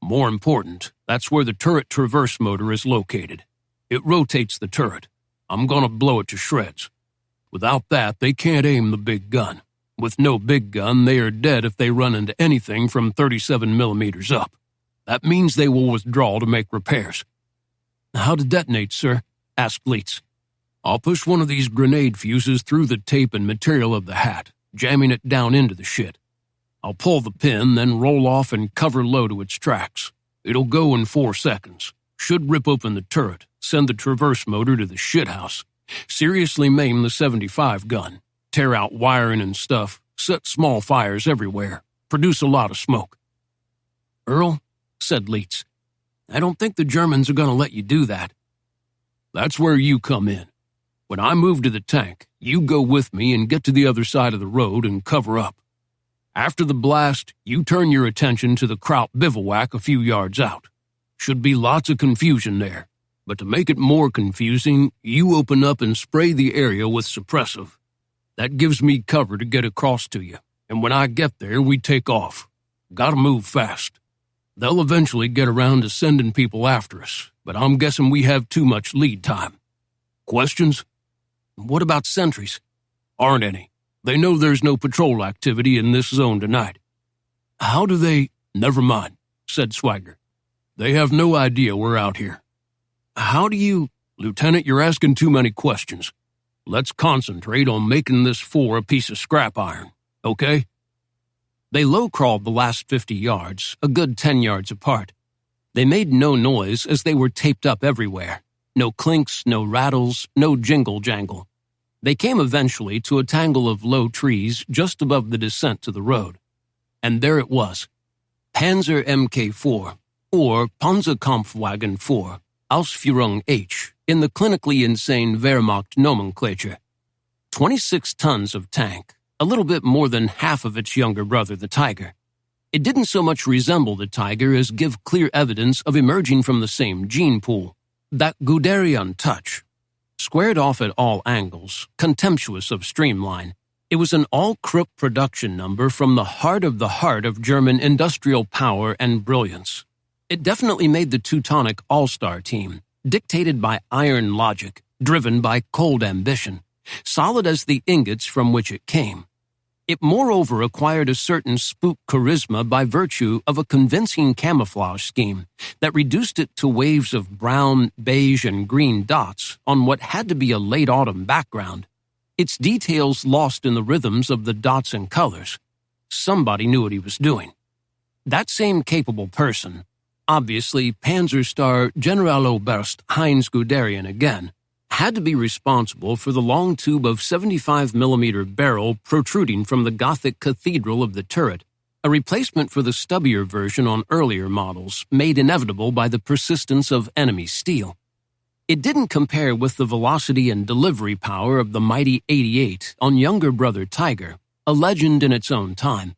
More important, that's where the turret traverse motor is located. It rotates the turret. I'm gonna blow it to shreds. Without that, they can't aim the big gun. With no big gun, they are dead if they run into anything from 37 millimeters up. That means they will withdraw to make repairs." "How to detonate, sir?" asked Leitz. "I'll push one of these grenade fuses through the tape and material of the hat, jamming it down into the shit. I'll pull the pin, then roll off and cover low to its tracks. It'll go in 4 seconds. Should rip open the turret, send the traverse motor to the shithouse, seriously maim the 75 gun, tear out wiring and stuff, set small fires everywhere, produce a lot of smoke." "Earl," said Leitz, "I don't think the Germans are going to let you do that." "That's where you come in. When I move to the tank, you go with me and get to the other side of the road and cover up. After the blast, you turn your attention to the Kraut bivouac a few yards out. Should be lots of confusion there, but to make it more confusing, you open up and spray the area with suppressive. That gives me cover to get across to you, and when I get there, we take off. Gotta move fast. They'll eventually get around to sending people after us, but I'm guessing we have too much lead time. Questions?" "What about sentries?" "Aren't any. They know there's no patrol activity in this zone tonight." "How do they—" "Never mind," said Swagger. "They have no idea we're out here." "How do you—" "Lieutenant, you're asking too many questions. Let's concentrate on making this 4 a piece of scrap iron, okay?" They low-crawled the last 50 yards, a good 10 yards apart. They made no noise as they were taped up everywhere. No clinks, no rattles, no jingle-jangle. They came eventually to a tangle of low trees just above the descent to the road. And there it was. Panzer Mk4, or Panzerkampfwagen 4, Ausführung H, in the clinically insane Wehrmacht nomenclature. 26 tons of tank, a little bit more than half of its younger brother, the Tiger. It didn't so much resemble the Tiger as give clear evidence of emerging from the same gene pool, that Guderian touch. Squared off at all angles, contemptuous of streamline, it was an all-crook production number from the heart of German industrial power and brilliance. It definitely made the Teutonic all-star team, dictated by iron logic, driven by cold ambition, solid as the ingots from which it came. It moreover acquired a certain spook charisma by virtue of a convincing camouflage scheme that reduced it to waves of brown, beige, and green dots on what had to be a late autumn background, its details lost in the rhythms of the dots and colors. Somebody knew what he was doing. That same capable person, obviously Panzerstar Generaloberst Heinz Guderian again, had to be responsible for the long tube of 75mm barrel protruding from the Gothic cathedral of the turret, a replacement for the stubbier version on earlier models, made inevitable by the persistence of enemy steel. It didn't compare with the velocity and delivery power of the mighty 88 on younger brother Tiger, a legend in its own time,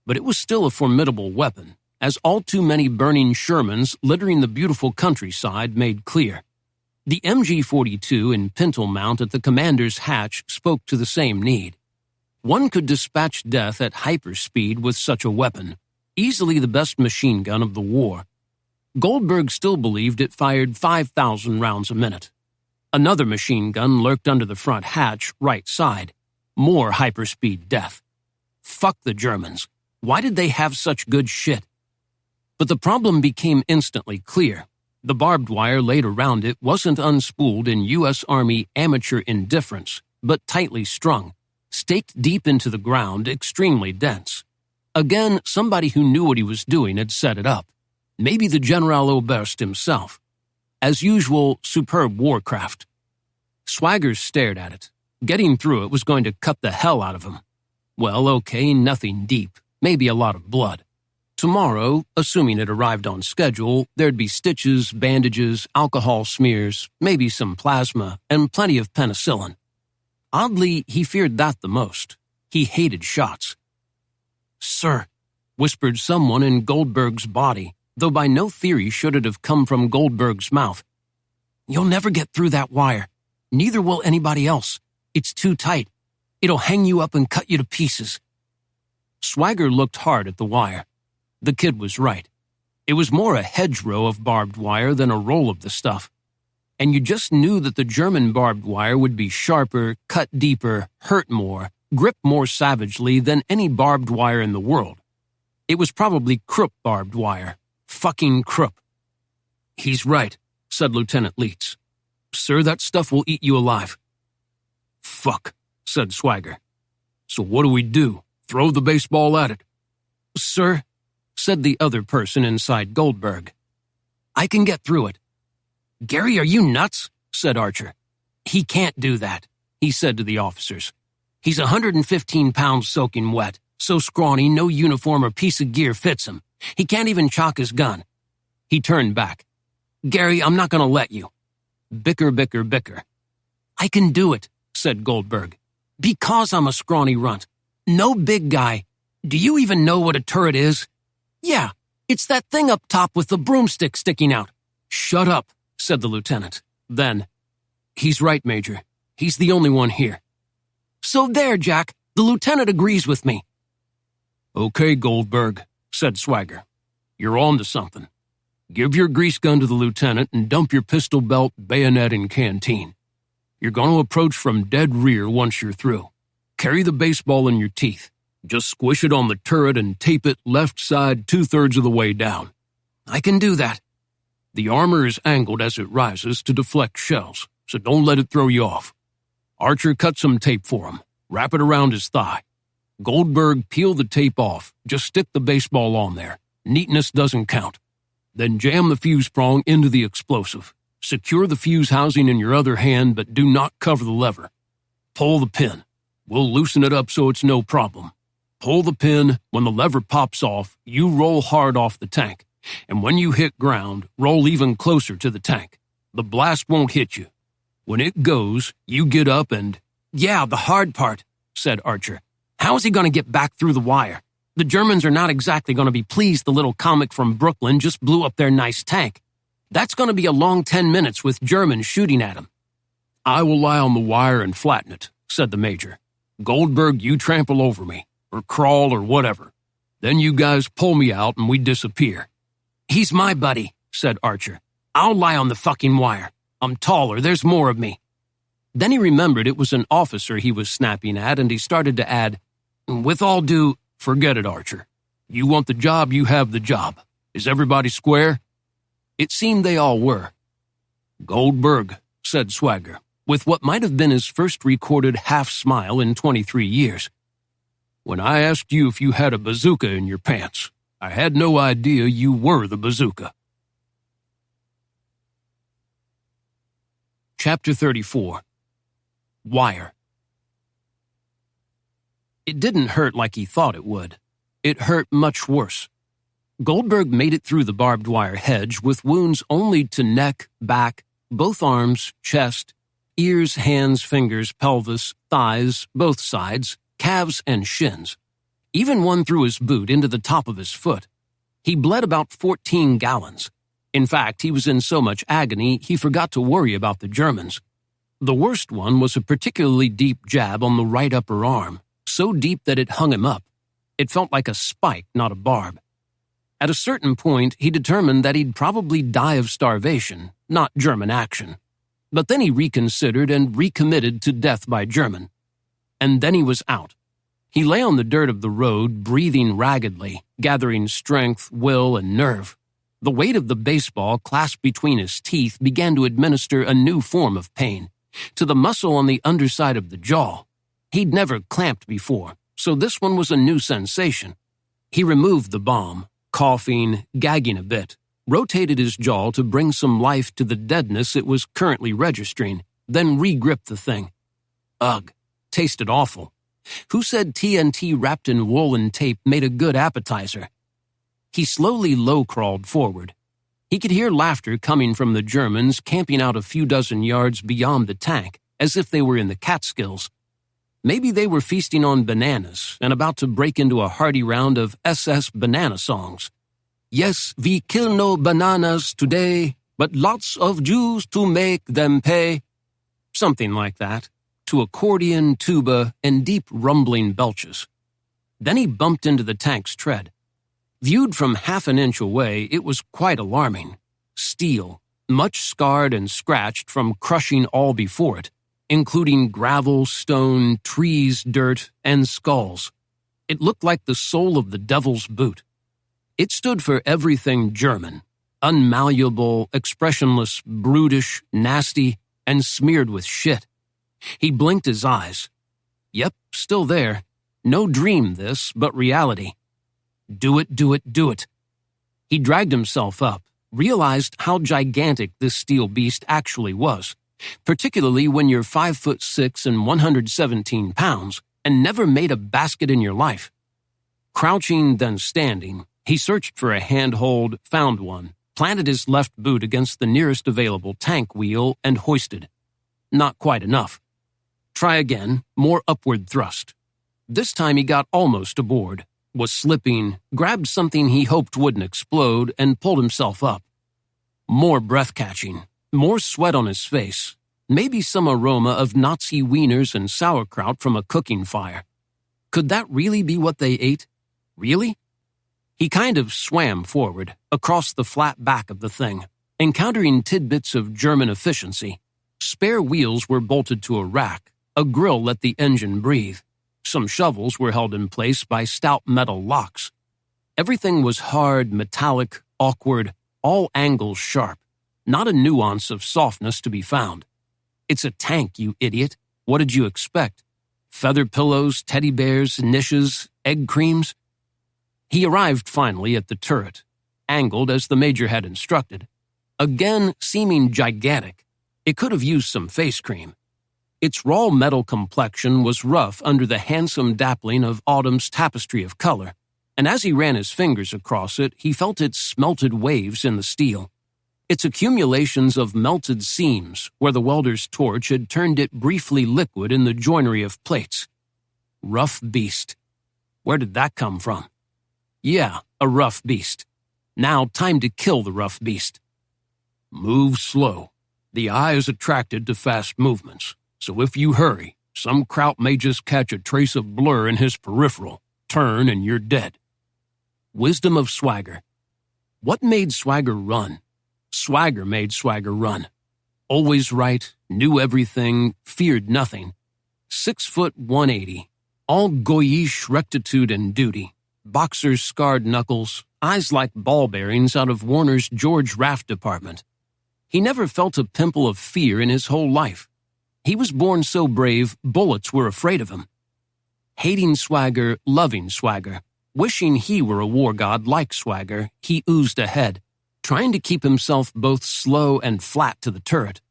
but it was still a formidable weapon, as all too many burning Shermans littering the beautiful countryside made clear. The MG-42 in pintle mount at the commander's hatch spoke to the same need. One could dispatch death at hyperspeed with such a weapon, easily the best machine gun of the war. Goldberg still believed it fired 5,000 rounds a minute. Another machine gun lurked under the front hatch, right side. More hyperspeed death. Fuck the Germans. Why did they have such good shit? But the problem became instantly clear. The barbed wire laid around it wasn't unspooled in U.S. Army amateur indifference, but tightly strung, staked deep into the ground, extremely dense. Again, somebody who knew what he was doing had set it up. Maybe the General Oberst himself. As usual, superb warcraft. Swagger stared at it. Getting through it was going to cut the hell out of him. Well, okay, nothing deep. Maybe a lot of blood. Tomorrow, assuming it arrived on schedule, there'd be stitches, bandages, alcohol smears, maybe some plasma, and plenty of penicillin. Oddly, he feared that the most. He hated shots. "Sir," whispered someone in Goldberg's body, though by no theory should it have come from Goldberg's mouth. "You'll never get through that wire. Neither will anybody else. It's too tight. It'll hang you up and cut you to pieces." Swagger looked hard at the wire. The kid was right. It was more a hedgerow of barbed wire than a roll of the stuff. And you just knew that the German barbed wire would be sharper, cut deeper, hurt more, grip more savagely than any barbed wire in the world. It was probably Krupp barbed wire. Fucking Krupp. "He's right," said Lieutenant Leitz. "Sir, that stuff will eat you alive." "Fuck," said Swagger. "So what do we do? Throw the baseball at it?" "Sir," said the other person inside Goldberg, "I can get through it." "Gary, are you nuts?" said Archer. "He can't do that," he said to the officers. "He's 115 pounds soaking wet, so scrawny no uniform or piece of gear fits him. He can't even chock his gun." He turned back. "Gary, I'm not going to let you." Bicker, bicker, bicker. "I can do it," said Goldberg. "Because I'm a scrawny runt. No big guy. Do you even know what a turret is?" "Yeah, it's that thing up top with the broomstick sticking out." "Shut up," said the lieutenant. Then, "He's right, Major. He's the only one here." "So there, Jack. The lieutenant agrees with me." "Okay, Goldberg," said Swagger. "You're on to something. Give your grease gun to the lieutenant and dump your pistol belt, bayonet, and canteen. You're going to approach from dead rear once you're through. Carry the baseball in your teeth. Just squish it on the turret and tape it left side 2/3 of the way down." "I can do that." "The armor is angled as it rises to deflect shells, so don't let it throw you off. Archer, cut some tape for him. Wrap it around his thigh. Goldberg, peel the tape off. Just stick the baseball on there. Neatness doesn't count. Then jam the fuse prong into the explosive. Secure the fuse housing in your other hand, but do not cover the lever. Pull the pin. We'll loosen it up so it's no problem. Pull the pin. When the lever pops off, you roll hard off the tank. And when you hit ground, roll even closer to the tank. The blast won't hit you. When it goes, you get up and..." "Yeah, the hard part," said Archer. "How is he going to get back through the wire? The Germans are not exactly going to be pleased the little comic from Brooklyn just blew up their nice tank. That's going to be a long 10 minutes with Germans shooting at him." "I will lie on the wire and flatten it," said the major. "Goldberg, you trample over me, or crawl or whatever. Then you guys pull me out and we disappear." "He's my buddy," said Archer. "I'll lie on the fucking wire. I'm taller, there's more of me." Then he remembered it was an officer he was snapping at, and he started to add, "With all due..." "Forget it, Archer. You want the job, you have the job. Is everybody square?" It seemed they all were. "Goldberg," said Swagger, with what might have been his first recorded half-smile in 23 years. "When I asked you if you had a bazooka in your pants, I had no idea you were the bazooka." Chapter 34. Wire. It didn't hurt like he thought it would. It hurt much worse. Goldberg made it through the barbed wire hedge with wounds only to neck, back, both arms, chest, ears, hands, fingers, pelvis, thighs, both sides, calves, and shins. Even one through his boot into the top of his foot. He bled about 14 gallons. In fact, he was in so much agony he forgot to worry about the Germans. The worst one was a particularly deep jab on the right upper arm, so deep that it hung him up. It felt like a spike, not a barb. At a certain point, he determined that he'd probably die of starvation, not German action. But then he reconsidered and recommitted to death by German. And then he was out. He lay on the dirt of the road, breathing raggedly, gathering strength, will, and nerve. The weight of the baseball clasped between his teeth began to administer a new form of pain, to the muscle on the underside of the jaw. He'd never clamped before, so this one was a new sensation. He removed the bomb, coughing, gagging a bit, rotated his jaw to bring some life to the deadness it was currently registering, then re-gripped the thing. Ugh, tasted awful. Who said TNT wrapped in wool and tape made a good appetizer? He slowly low-crawled forward. He could hear laughter coming from the Germans camping out a few dozen yards beyond the tank, as if they were in the Catskills. Maybe they were feasting on bananas and about to break into a hearty round of SS banana songs. Yes, we kill no bananas today, but lots of Jews to make them pay. Something like that, to accordion, tuba, and deep rumbling belches. Then he bumped into the tank's tread. Viewed from half an inch away, it was quite alarming. Steel, much scarred and scratched from crushing all before it, including gravel, stone, trees, dirt, and skulls. It looked like the sole of the devil's boot. It stood for everything German, unmalleable, expressionless, brutish, nasty, and smeared with shit. He blinked his eyes. Yep, still there. No dream this, but reality. Do it, do it, do it. He dragged himself up, realized how gigantic this steel beast actually was, particularly when you're 5'6" and 117 pounds and never made a basket in your life. Crouching, then standing, he searched for a handhold, found one, planted his left boot against the nearest available tank wheel, and hoisted. Not quite enough. Try again, more upward thrust. This time he got almost aboard, was slipping, grabbed something he hoped wouldn't explode, and pulled himself up. More breath-catching, more sweat on his face, maybe some aroma of Nazi wieners and sauerkraut from a cooking fire. Could that really be what they ate? Really? He kind of swam forward, across the flat back of the thing, encountering tidbits of German efficiency. Spare wheels were bolted to a rack, a grill let the engine breathe. Some shovels were held in place by stout metal locks. Everything was hard, metallic, awkward, all angles sharp, not a nuance of softness to be found. It's a tank, you idiot. What did you expect? Feather pillows, teddy bears, niches, egg creams? He arrived finally at the turret, angled as the major had instructed. Again, seeming gigantic. It could have used some face cream. Its raw metal complexion was rough under the handsome dappling of autumn's tapestry of color, and as he ran his fingers across it, he felt its smelted waves in the steel. Its accumulations of melted seams where the welder's torch had turned it briefly liquid in the joinery of plates. Rough beast. Where did that come from? Yeah, a rough beast. Now time to kill the rough beast. Move slow. The eye is attracted to fast movements. So if you hurry, some kraut may just catch a trace of blur in his peripheral, turn, and you're dead. Wisdom of Swagger. What made Swagger run? Swagger made Swagger run. Always right, knew everything, feared nothing. 6'180", all goyish rectitude and duty. Boxer's scarred knuckles, eyes like ball bearings out of Warner's George Raft department. He never felt a pimple of fear in his whole life. He was born so brave, bullets were afraid of him. Hating Swagger, loving Swagger, wishing he were a war god like Swagger, he oozed ahead, trying to keep himself both slow and flat to the turret.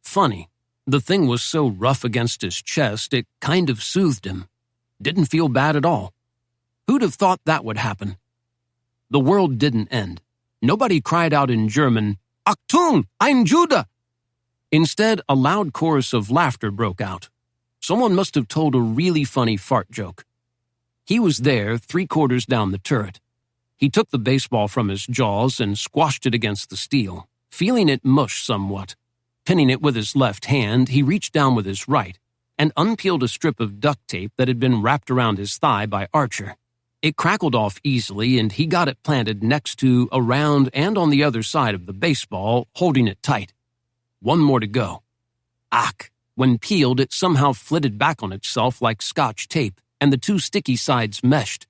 Funny, the thing was so rough against his chest it kind of soothed him. Didn't feel bad at all. Who'd have thought that would happen? The world didn't end. Nobody cried out in German, Achtung, ein Jude! Instead, a loud chorus of laughter broke out. Someone must have told a really funny fart joke. He was there, 3/4 down the turret. He took the baseball from his jaws and squashed it against the steel, feeling it mush somewhat. Pinning it with his left hand, he reached down with his right, and unpeeled a strip of duct tape that had been wrapped around his thigh by Archer. It crackled off easily, and he got it planted next to, around, and on the other side of the baseball, holding it tight. One more to go. Ack! When peeled, it somehow flitted back on itself like Scotch tape, and the two sticky sides meshed.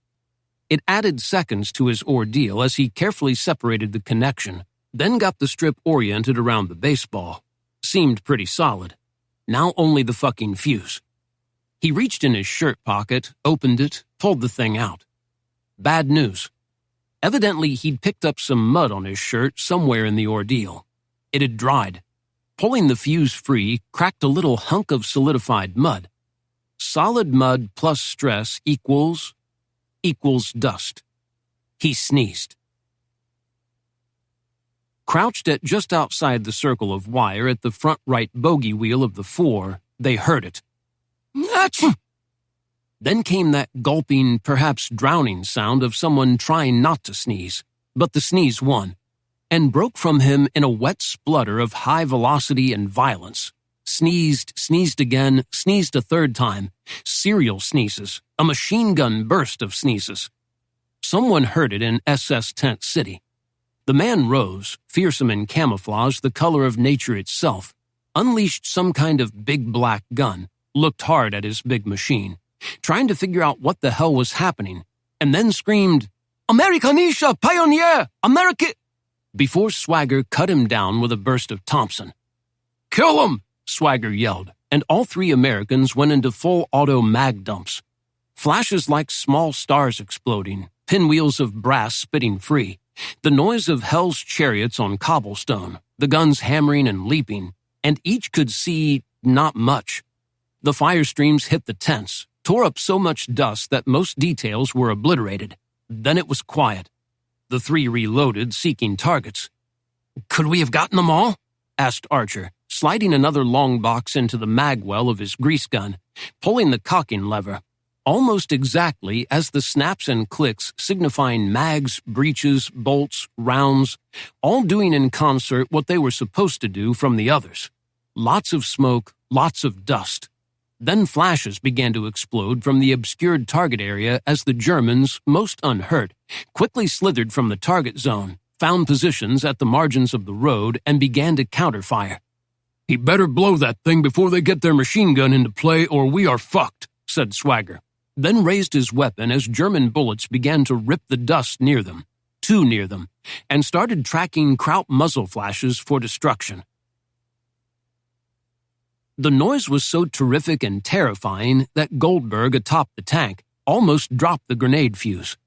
It added seconds to his ordeal as he carefully separated the connection, then got the strip oriented around the baseball. Seemed pretty solid. Now only the fucking fuse. He reached in his shirt pocket, opened it, pulled the thing out. Bad news. Evidently, he'd picked up some mud on his shirt somewhere in the ordeal. It had dried. Pulling the fuse free cracked a little hunk of solidified mud. Solid mud plus stress equals dust. He sneezed. Crouched at just outside the circle of wire at the front right bogey wheel of the 4, they heard it. Achoo! Then came that gulping, perhaps drowning sound of someone trying not to sneeze, but the sneeze won, and broke from him in a wet splutter of high velocity and violence. Sneezed, sneezed again, sneezed a third time. Serial sneezes, a machine gun burst of sneezes. Someone heard it in SS Tent City. The man rose, fearsome in camouflage the color of nature itself, unleashed some kind of big black gun, looked hard at his big machine, trying to figure out what the hell was happening, and then screamed, "Americanisha, pioneer, America!" before Swagger cut him down with a burst of Thompson. "Kill him!" Swagger yelled, and all 3 Americans went into full auto mag dumps. Flashes like small stars exploding, pinwheels of brass spitting free, the noise of hell's chariots on cobblestone, the guns hammering and leaping, and each could see not much. The fire streams hit the tents, tore up so much dust that most details were obliterated. Then it was quiet. The 3 reloaded, seeking targets. "Could we have gotten them all?" asked Archer, sliding another long box into the mag well of his grease gun, pulling the cocking lever, almost exactly as the snaps and clicks signifying mags, breeches, bolts, rounds, all doing in concert what they were supposed to do from the others. Lots of smoke, lots of dust. Then flashes began to explode from the obscured target area as the Germans, most unhurt, quickly slithered from the target zone, found positions at the margins of the road, and began to counterfire. "He better blow that thing before they get their machine gun into play or we are fucked," said Swagger, then raised his weapon as German bullets began to rip the dust near them, too near them, and started tracking Kraut muzzle flashes for destruction. The noise was so terrific and terrifying that Goldberg atop the tank almost dropped the grenade fuse.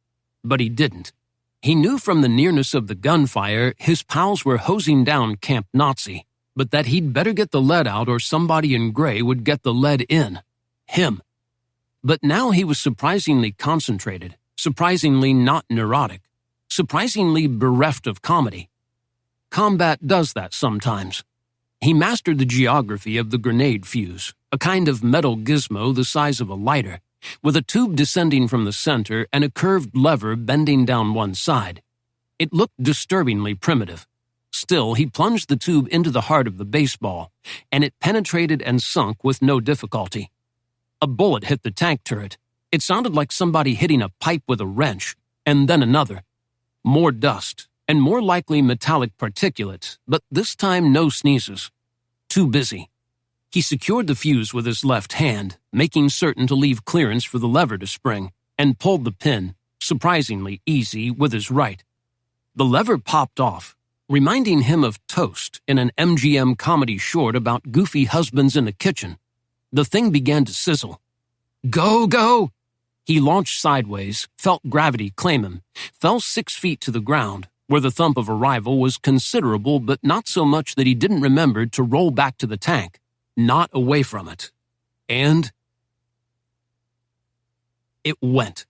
But he didn't. He knew from the nearness of the gunfire his pals were hosing down Camp Nazi, but that he'd better get the lead out or somebody in gray would get the lead in. Him. But now he was surprisingly concentrated, surprisingly not neurotic, surprisingly bereft of comedy. Combat does that sometimes. He mastered the geography of the grenade fuse, a kind of metal gizmo the size of a lighter, with a tube descending from the center and a curved lever bending down one side. It looked disturbingly primitive. Still, he plunged the tube into the heart of the baseball, and it penetrated and sunk with no difficulty. A bullet hit the tank turret. It sounded like somebody hitting a pipe with a wrench, and then another. More dust, and more likely metallic particulate, but this time no sneezes. Too busy. He secured the fuse with his left hand, making certain to leave clearance for the lever to spring, and pulled the pin, surprisingly easy, with his right. The lever popped off, reminding him of Toast in an MGM comedy short about goofy husbands in the kitchen. The thing began to sizzle. "Go, go!" He launched sideways, felt gravity claim him, fell 6 feet to the ground, where the thump of arrival was considerable but not so much that he didn't remember to roll back to the tank, not away from it. And it went.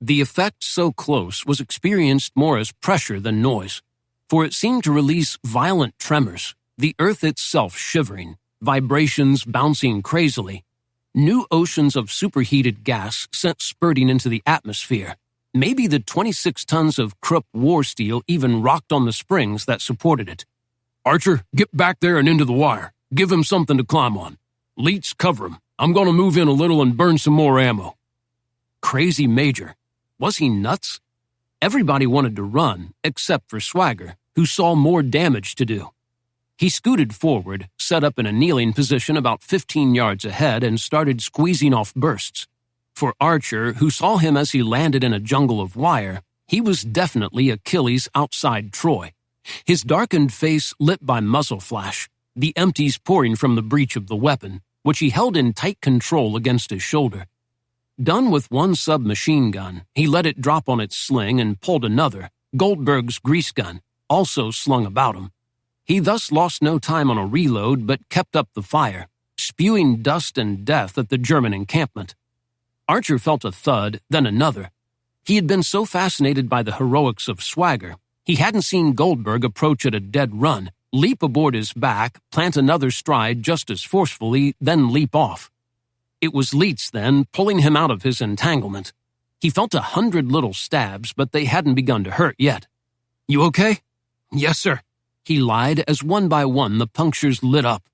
The effect so close was experienced more as pressure than noise, for it seemed to release violent tremors, the earth itself shivering, vibrations bouncing crazily. New oceans of superheated gas sent spurting into the atmosphere. Maybe the 26 tons of Krupp war steel even rocked on the springs that supported it. "Archer, get back there and into the wire. Give him something to climb on. Leets, cover him. I'm gonna move in a little and burn some more ammo." Crazy Major. Was he nuts? Everybody wanted to run, except for Swagger, who saw more damage to do. He scooted forward, set up in a kneeling position about 15 yards ahead, and started squeezing off bursts. For Archer, who saw him as he landed in a jungle of wire, he was definitely Achilles outside Troy, his darkened face lit by muzzle flash, the empties pouring from the breech of the weapon, which he held in tight control against his shoulder. Done with one submachine gun, he let it drop on its sling and pulled another, Goldberg's grease gun, also slung about him. He thus lost no time on a reload but kept up the fire, spewing dust and death at the German encampment. Archer felt a thud, then another. He had been so fascinated by the heroics of Swagger, he hadn't seen Goldberg approach at a dead run, leap aboard his back, plant another stride just as forcefully, then leap off. It was Leitz, then, pulling him out of his entanglement. He felt 100 little stabs, but they hadn't begun to hurt yet. "You okay?" "Yes, sir," he lied as one by one the punctures lit up.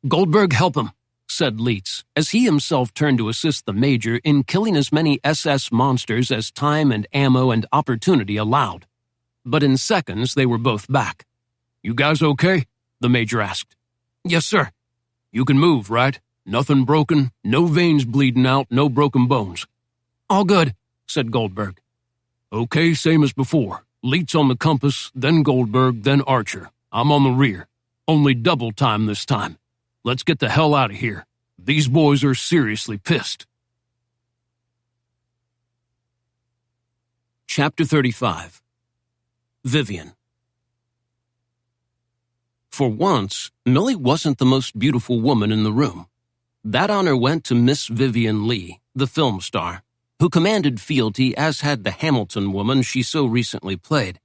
"Goldberg, help him," said Leitz, as he himself turned to assist the Major in killing as many SS monsters as time and ammo and opportunity allowed. But in seconds they were both back. "You guys okay?" the Major asked. "Yes, sir." "You can move, right? Nothing broken, no veins bleeding out, no broken bones." "All good," said Goldberg. "Okay, same as before. Leitz on the compass, then Goldberg, then Archer. I'm on the rear. Only double time this time. Let's get the hell out of here. These boys are seriously pissed." Chapter 35. Vivian. For once, Millie wasn't the most beautiful woman in the room. That honor went to Miss Vivian Lee, the film star, who commanded fealty as had the Hamilton woman she so recently played.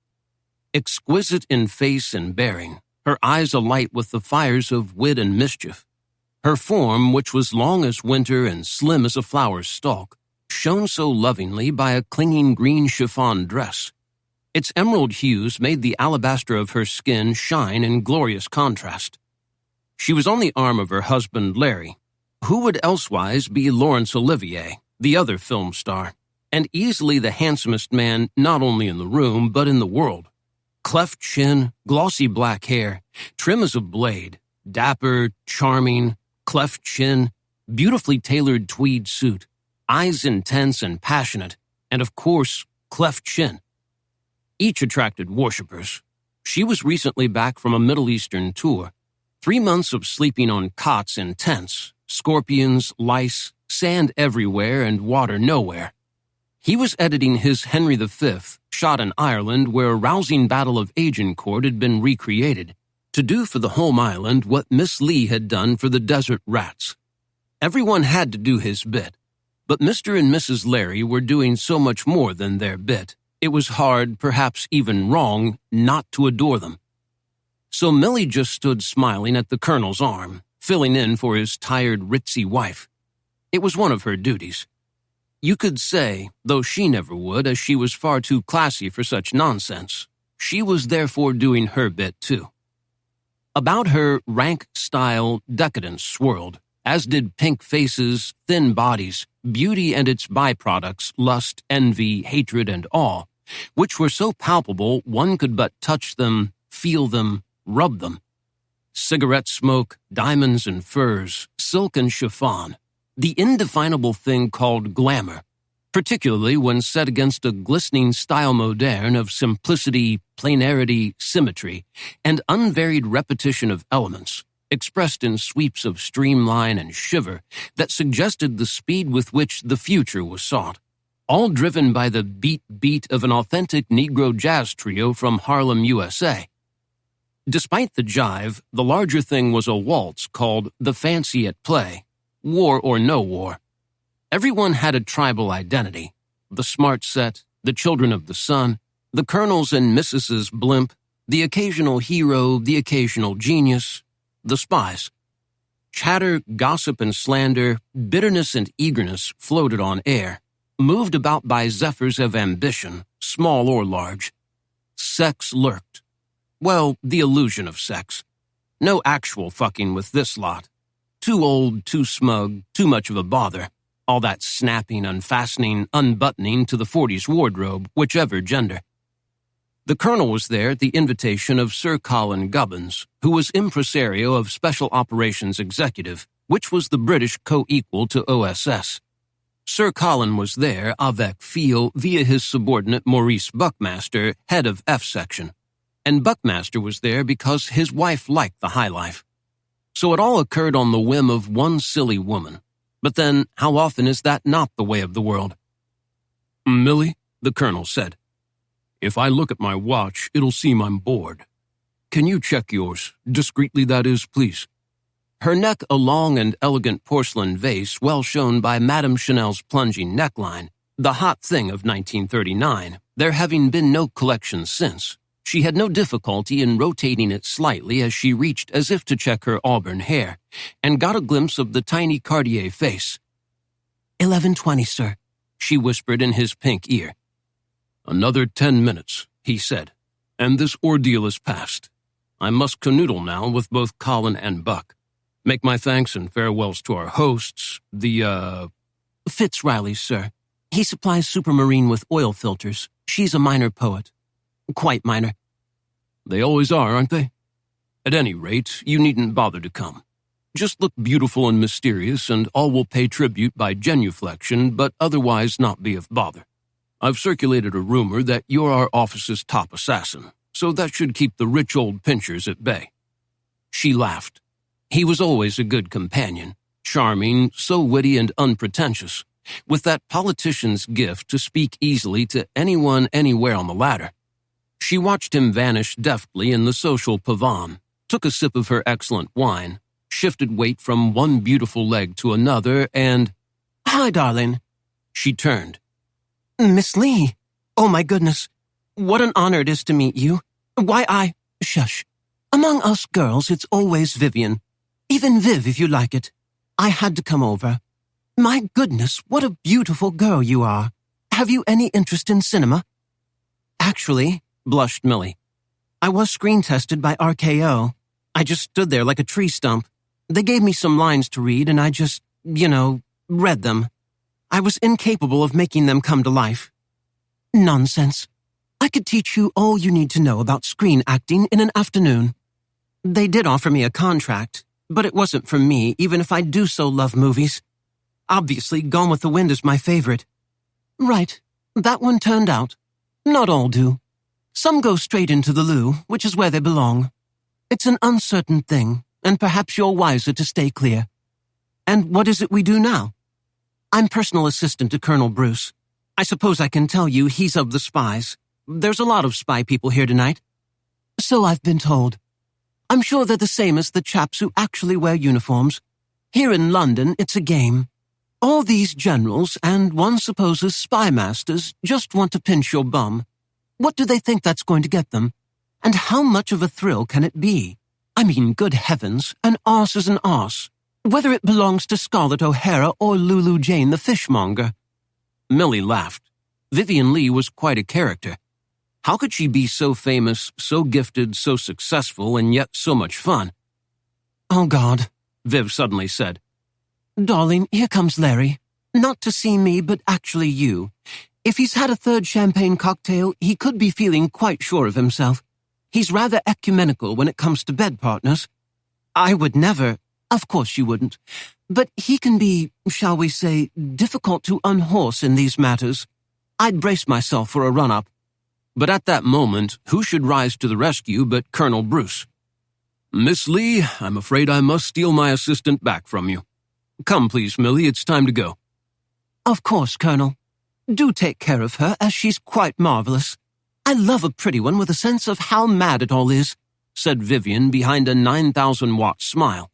Exquisite in face and bearing, her eyes alight with the fires of wit and mischief. Her form, which was long as winter and slim as a flower's stalk, shone so lovingly by a clinging green chiffon dress. Its emerald hues made the alabaster of her skin shine in glorious contrast. She was on the arm of her husband, Larry, who would elsewise be Laurence Olivier, the other film star, and easily the handsomest man not only in the room but in the world. Cleft chin, glossy black hair, trim as a blade, dapper, charming, cleft chin, beautifully tailored tweed suit, eyes intense and passionate, and of course, cleft chin. Each attracted worshippers. She was recently back from a Middle Eastern tour. 3 months of sleeping on cots in tents, scorpions, lice, sand everywhere and water nowhere. He was editing his Henry V, shot in Ireland where a rousing battle of Agincourt had been recreated, to do for the home island what Miss Lee had done for the desert rats. Everyone had to do his bit, but Mr. and Mrs. Larry were doing so much more than their bit. It was hard, perhaps even wrong, not to adore them. So Millie just stood smiling at the Colonel's arm, filling in for his tired, ritzy wife. It was one of her duties. You could say, though she never would, as she was far too classy for such nonsense, she was therefore doing her bit too. About her, rank style, decadence swirled, as did pink faces, thin bodies, beauty and its byproducts, lust, envy, hatred, and awe, which were so palpable one could but touch them, feel them, rub them. Cigarette smoke, diamonds and furs, silk and chiffon, the indefinable thing called glamour, particularly when set against a glistening style moderne of simplicity, planarity, symmetry, and unvaried repetition of elements, expressed in sweeps of streamline and shiver that suggested the speed with which the future was sought, all driven by the beat of an authentic Negro jazz trio from Harlem, USA. Despite the jive, the larger thing was a waltz called The Fancy at Play, War or No War. Everyone had a tribal identity, the smart set, the children of the sun, the colonels and Mrs. Blimp, the occasional hero, the occasional genius, the spies. Chatter, gossip, and slander, bitterness and eagerness floated on air, moved about by zephyrs of ambition, small or large. Sex lurked. Well, the illusion of sex. No actual fucking with this lot. Too old, too smug, too much of a bother. All that snapping, unfastening, unbuttoning to the 40s wardrobe, whichever gender. The colonel was there at the invitation of Sir Colin Gubbins, who was impresario of Special Operations Executive, which was the British co-equal to OSS. Sir Colin was there avec fil via his subordinate Maurice Buckmaster, head of F section. And Buckmaster was there because his wife liked the high life. So it all occurred on the whim of one silly woman. But then, how often is that not the way of the world? "Millie," the colonel said, "if I look at my watch, it'll seem I'm bored. Can you check yours, discreetly that is, please?" Her neck a long and elegant porcelain vase well shown by Madame Chanel's plunging neckline, the hot thing of 1939, there having been no collection since. She had no difficulty in rotating it slightly as she reached as if to check her auburn hair, and got a glimpse of the tiny Cartier face. 11:20, sir, she whispered in his pink ear. "Another 10 minutes, he said, "and this ordeal is past. I must canoodle now with both Colin and Buck. Make my thanks and farewells to our hosts, the, Fitzriley, sir. He supplies Supermarine with oil filters. She's a minor poet. Quite minor." They always are, aren't they? At any rate, you needn't bother to come. Just look beautiful and mysterious, and all will pay tribute by genuflection, but otherwise not be of bother. I've circulated a rumor that you're our office's top assassin, so that should keep the rich old pinchers at bay." She laughed. He was always a good companion, charming, so witty and unpretentious, with that politician's gift to speak easily to anyone anywhere on the ladder. She watched him vanish deftly in the social pavane, took a sip of her excellent wine, shifted weight from one beautiful leg to another, and, "Hi, darling." She turned. "Miss Lee. Oh, my goodness. What an honor it is to meet you. Why, Shush. Among us girls, it's always Vivian. Even Viv, if you like it. I had to come over. My goodness, what a beautiful girl you are. Have you any interest in cinema?" "Actually," blushed Millie, "I was screen tested by RKO. I just stood there like a tree stump. They gave me some lines to read and I just, read them. I was incapable of making them come to life." "Nonsense. I could teach you all you need to know about screen acting in an afternoon." They did offer me a contract, but it wasn't for me, even if I do so love movies. Obviously, Gone with the Wind is my favorite. Right, that one turned out. Not all do. Some go straight into the loo, which is where they belong. It's an uncertain thing, and perhaps you're wiser to stay clear. And what is it we do now? I'm personal assistant to Colonel Bruce. I suppose I can tell you he's of the spies. There's a lot of spy people here tonight. So I've been told. I'm sure they're the same as the chaps who actually wear uniforms. Here in London, it's a game. All these generals and one supposes spy masters just want to pinch your bum. What do they think that's going to get them? And how much of a thrill can it be? I mean, good heavens, an arse is an arse, whether it belongs to Scarlett O'Hara or Lulu Jane the fishmonger. Millie laughed. Vivian Lee was quite a character. How could she be so famous, so gifted, so successful, and yet so much fun? "Oh, God," Viv suddenly said. "Darling, here comes Larry. Not to see me, but actually you. If he's had a third champagne cocktail, he could be feeling quite sure of himself. He's rather ecumenical when it comes to bed partners. I would never. Of course you wouldn't. But he can be, shall we say, difficult to unhorse in these matters. I'd brace myself for a run-up." But at that moment, who should rise to the rescue but Colonel Bruce? "Miss Lee, I'm afraid I must steal my assistant back from you. Come, please, Millie, it's time to go." "Of course, Colonel. Do take care of her, as she's quite marvelous. I love a pretty one with a sense of how mad it all is," said Vivian behind a 9,000-watt smile.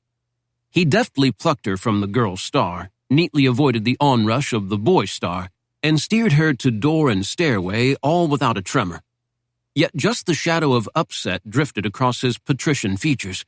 He deftly plucked her from the girl star, neatly avoided the onrush of the boy star, and steered her to door and stairway all without a tremor. Yet just the shadow of upset drifted across his patrician features.